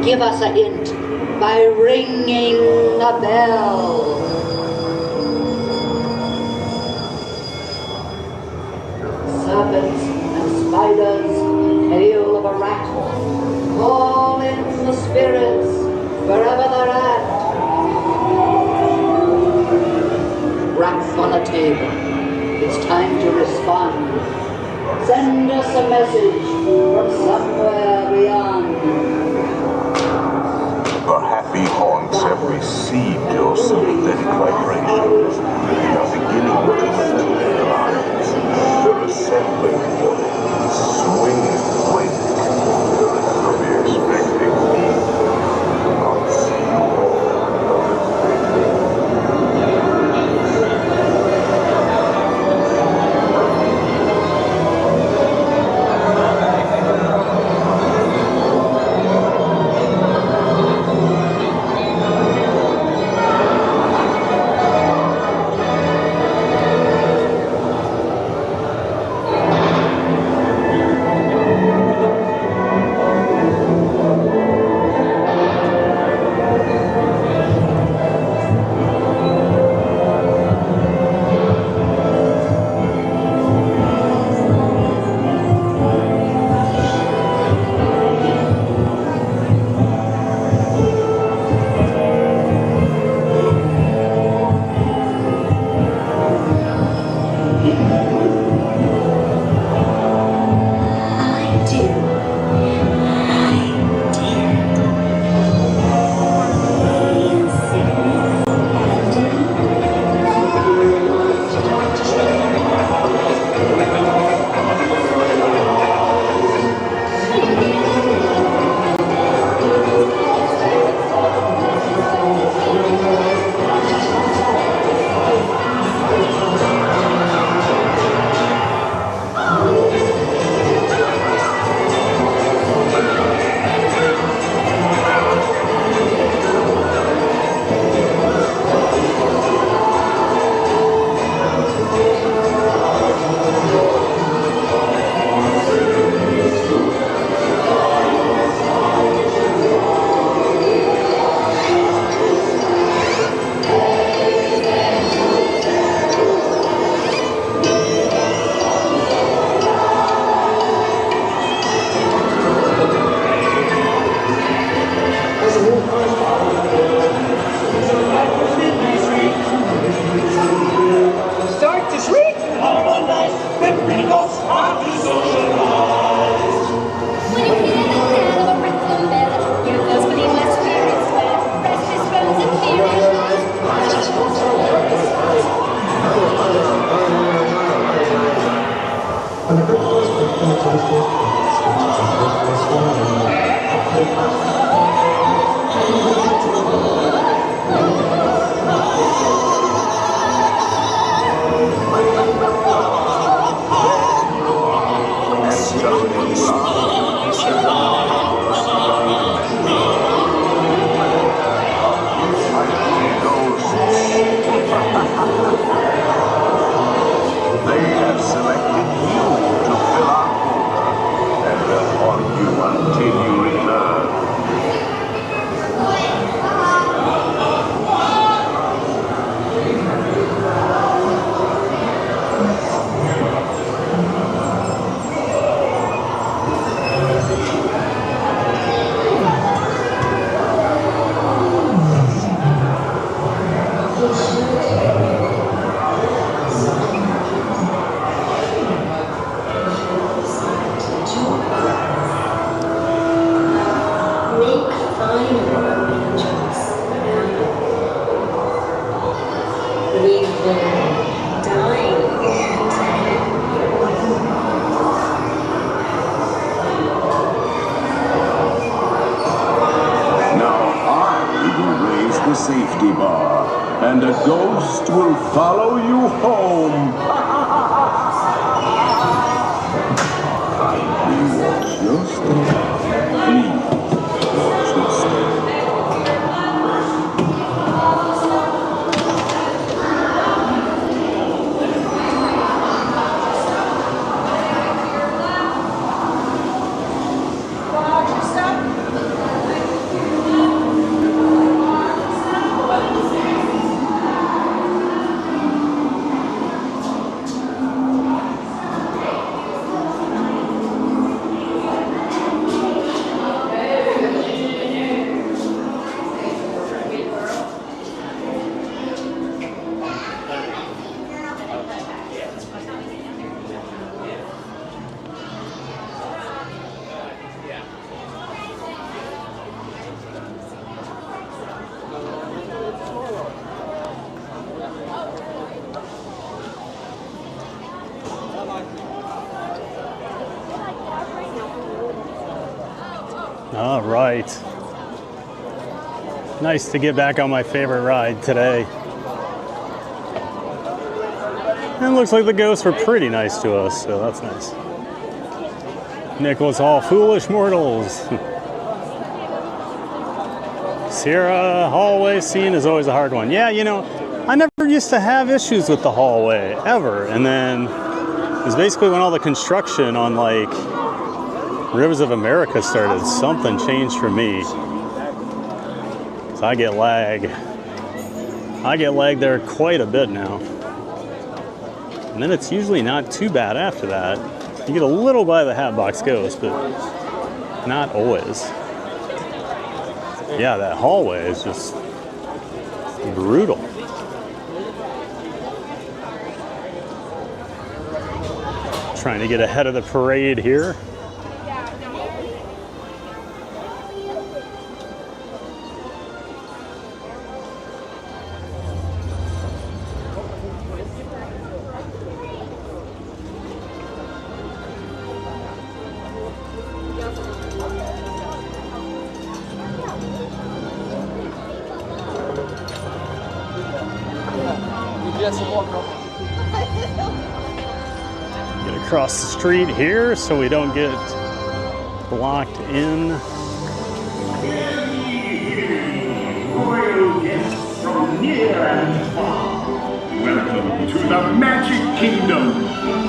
Give us a hint by ringing a bell. Serpents and spiders, tail of a rat, call in the spirits wherever they're at. Rap on a table, it's time to respond. Send us a message from somewhere beyond. The happy haunts have received your sympathetic vibrations. They are beginning to settle their lives. They're assembling for the swinging wake. You'll be expecting to not see you all. Safety bar, and a ghost will follow you home. Kindly watch your step. Please watch your step. All right. Nice to get back on my favorite ride today. And it looks like the ghosts were pretty nice to us, so that's nice. Nicholas Hall, foolish mortals. Sierra hallway scene is always a hard one. Yeah, you know, I never used to have issues with the hallway, ever. And then it was basically when all the construction on, like, Rivers of America started, something changed for me. So I get lag. I get lag there quite a bit now. And then it's usually not too bad after that. You get a little by the Hatbox Ghost, but not always. Yeah, that hallway is just brutal. Trying to get ahead of the parade here. Get across the street here so we don't get blocked in. Royal guests from near and far, welcome to the Magic Kingdom.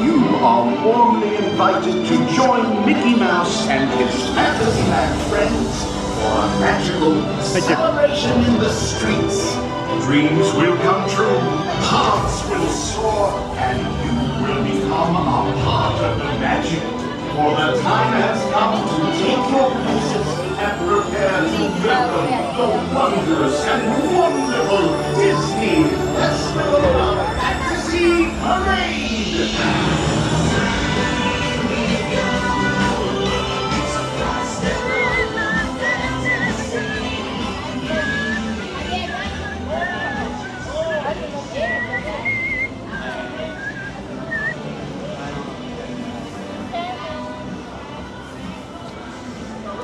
You are warmly invited to join Mickey Mouse and his Fantasyland friends for a magical celebration in the streets. Dreams will come true, hearts will soar, and you will become a part of the magic. For the time has come to take your places and prepare to welcome the wondrous and wonderful Disney Festival of Fantasy Parade!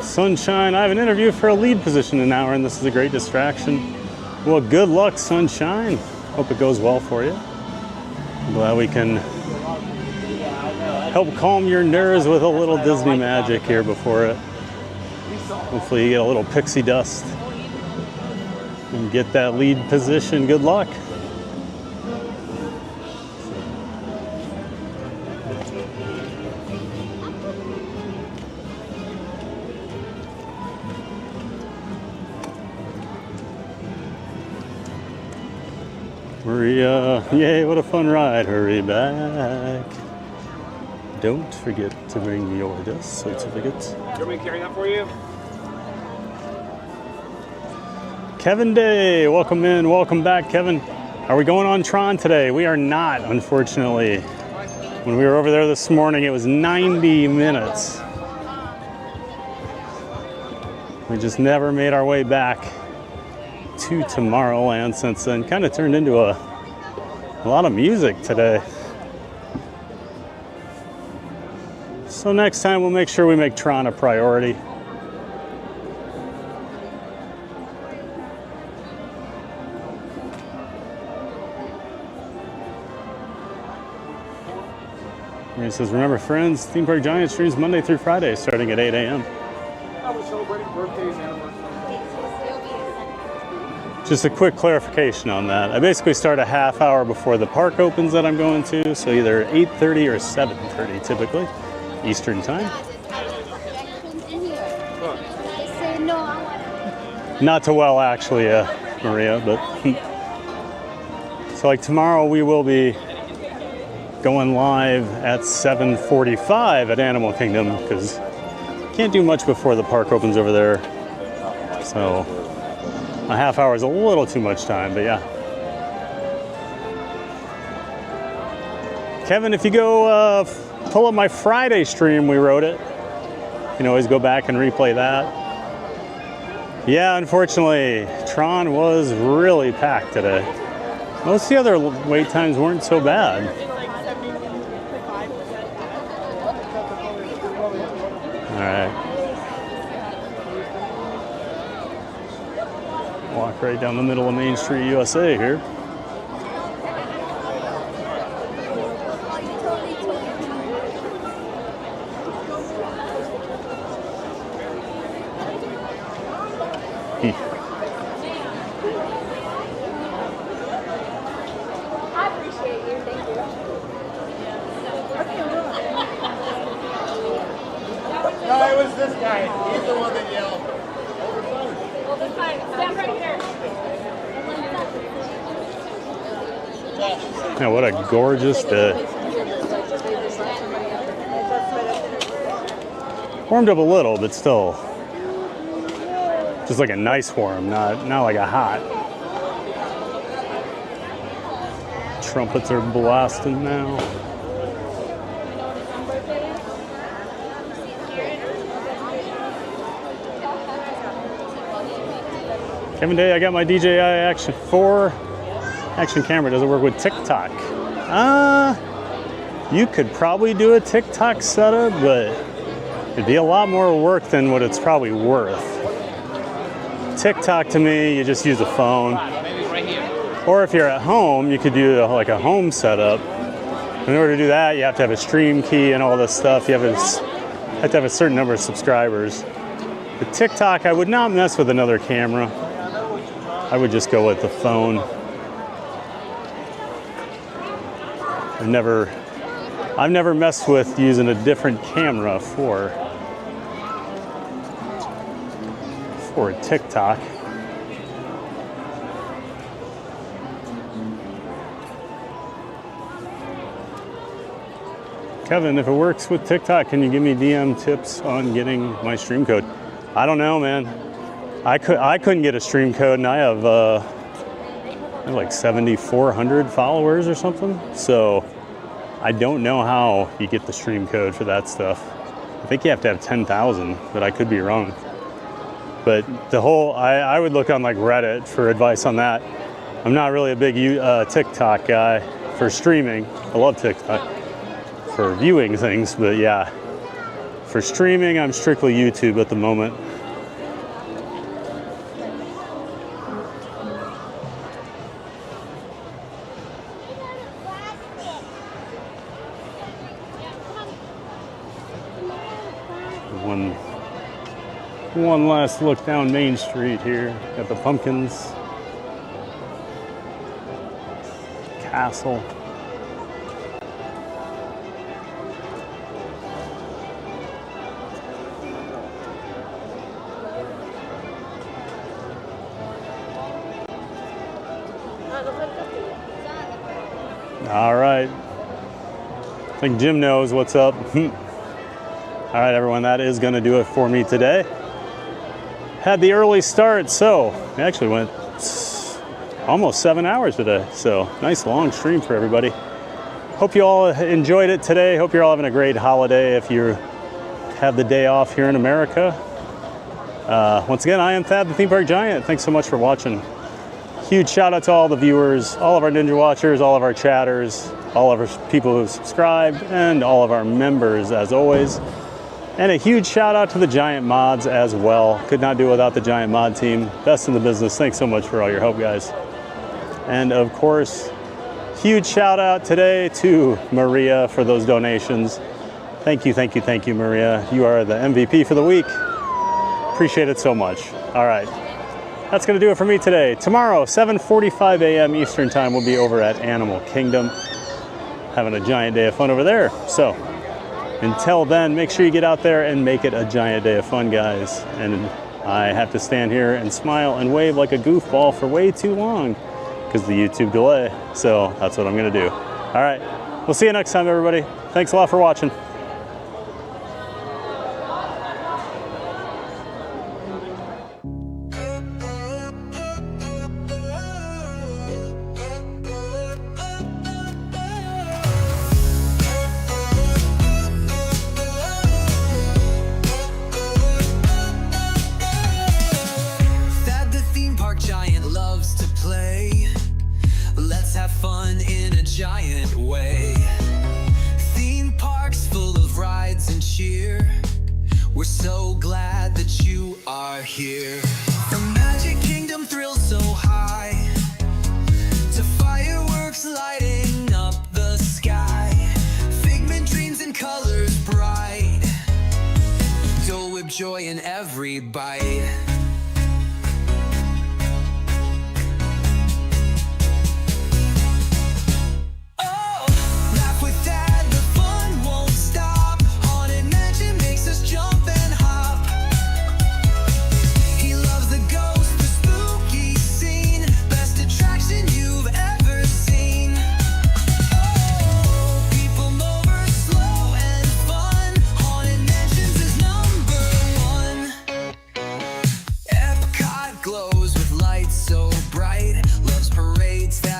Sunshine, I have an interview for a lead position in an hour, and this is a great distraction. Well, good luck, Sunshine. Hope it goes well for you. I'm glad we can help calm your nerves with a little Disney magic here before it. Hopefully you get a little pixie dust and get that lead position. Good luck. Maria, yay, what a fun ride. Hurry back. Don't forget to bring your death certificate. You want me to carry that for you? Kevin Day, welcome in, welcome back, Kevin. Are we going on Tron today? We are not, unfortunately. When we were over there this morning, it was 90 minutes. We just never made our way back to Tomorrowland since then. Kind of turned into a lot of music today. So next time we'll make sure we make Tron a priority. He says, remember friends, Theme Park Giant streams Monday through Friday starting at 8 a.m. I was celebrating birthdays and anniversaries. Just a quick clarification on that. I basically start a half hour before the park opens that I'm going to, so either 8:30 or 7:30 typically, Eastern time. Not too well actually, Maria, but so like tomorrow we will be going live at 7:45 at Animal Kingdom because can't do much before the park opens over there. So a half hour is a little too much time, but yeah. Kevin, if you go pull up my Friday stream, we wrote it. You can always go back and replay that. Yeah, unfortunately, Tron was really packed today. Most of the other wait times weren't so bad. All right. Walk right down the middle of Main Street, USA here. I appreciate you, thank you. No, it was this guy. He's the one that yelled. Well, this time, stand right here. Yeah, what a gorgeous day. Warmed up a little, but still just like a nice warm, not like a hot. Trumpets are blasting now. Kevin Day, I got my DJI Action 4 action camera. Does it work with TikTok? You could probably do a TikTok setup, but it'd be a lot more work than what it's probably worth. TikTok to me, you just use a phone. Or if you're at home, you could do like a home setup. In order to do that, you have to have a stream key and all this stuff. You have to have a certain number of subscribers. But TikTok, I would not mess with another camera. I would just go with the phone. I've never messed with using a different camera for TikTok. Kevin, if it works with TikTok, can you give me DM tips on getting my stream code? I don't know, man. I couldn't get a stream code, and I have like 7,400 followers or something. So I don't know how you get the stream code for that stuff. I think you have to have 10,000, but I could be wrong. But the whole, I would look on like Reddit for advice on that. I'm not really a big TikTok guy for streaming. I love TikTok for viewing things, but yeah, for streaming, I'm strictly YouTube at the moment. One last look down Main Street here at the pumpkins. Castle. All right. I think Jim knows what's up. All right, everyone, that is going to do it for me today. Had the early start, so it actually went almost 7 hours today. So nice long stream for everybody. Hope you all enjoyed it today. Hope you're all having a great holiday if you have the day off here in America. Once again, I am Thad, the Theme Park Giant. Thanks so much for watching. Huge shout out to all the viewers, all of our Ninja Watchers, all of our chatters, all of our people who subscribed, and all of our members as always. And a huge shout out to the Giant mods as well. Could not do it without the Giant mod team. Best in the business. Thanks so much for all your help, guys. And of course, huge shout out today to Maria for those donations. Thank you, thank you, thank you, Maria. You are the MVP for the week. Appreciate it so much. All right. That's going to do it for me today. Tomorrow, 7:45 a.m. Eastern Time, we'll be over at Animal Kingdom. Having a giant day of fun over there. So, until then, make sure you get out there and make it a giant day of fun, guys. And I have to stand here and smile and wave like a goofball for way too long because of the YouTube delay. So that's what I'm going to do. All right. We'll see you next time, everybody. Thanks a lot for watching. Joy in every bite.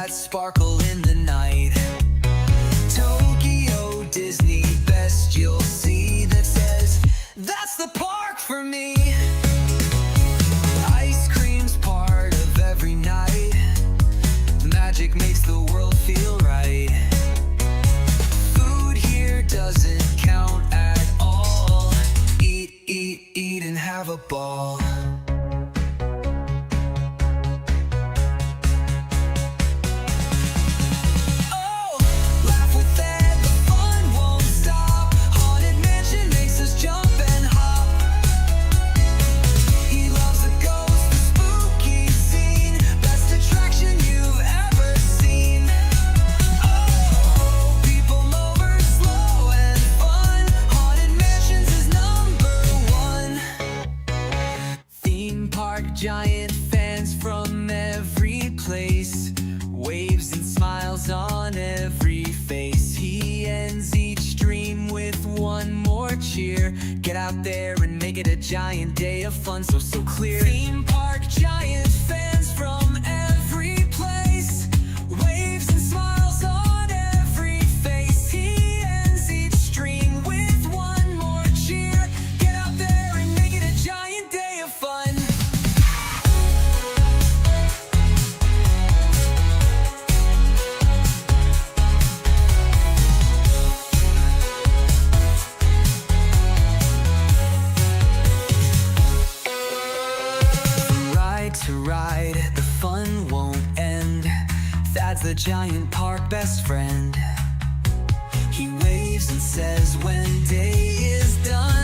Sparkle in the night. Tokyo Disney, best you'll see that says that's the park for me. Ice cream's part of every night. Magic makes the world feel right. Food here doesn't count at all. Eat, eat, eat and have a ball. Giant fans from every place, waves and smiles on every face. He ends each dream with one more cheer. Get out there and make it a giant day of fun, so clear. Theme park giant fans from every place, waves and smiles on every face. He ends each dream with one more cheer. Get out there and make it a giant day of fun. the giant park best friend. He waves and says when day is done,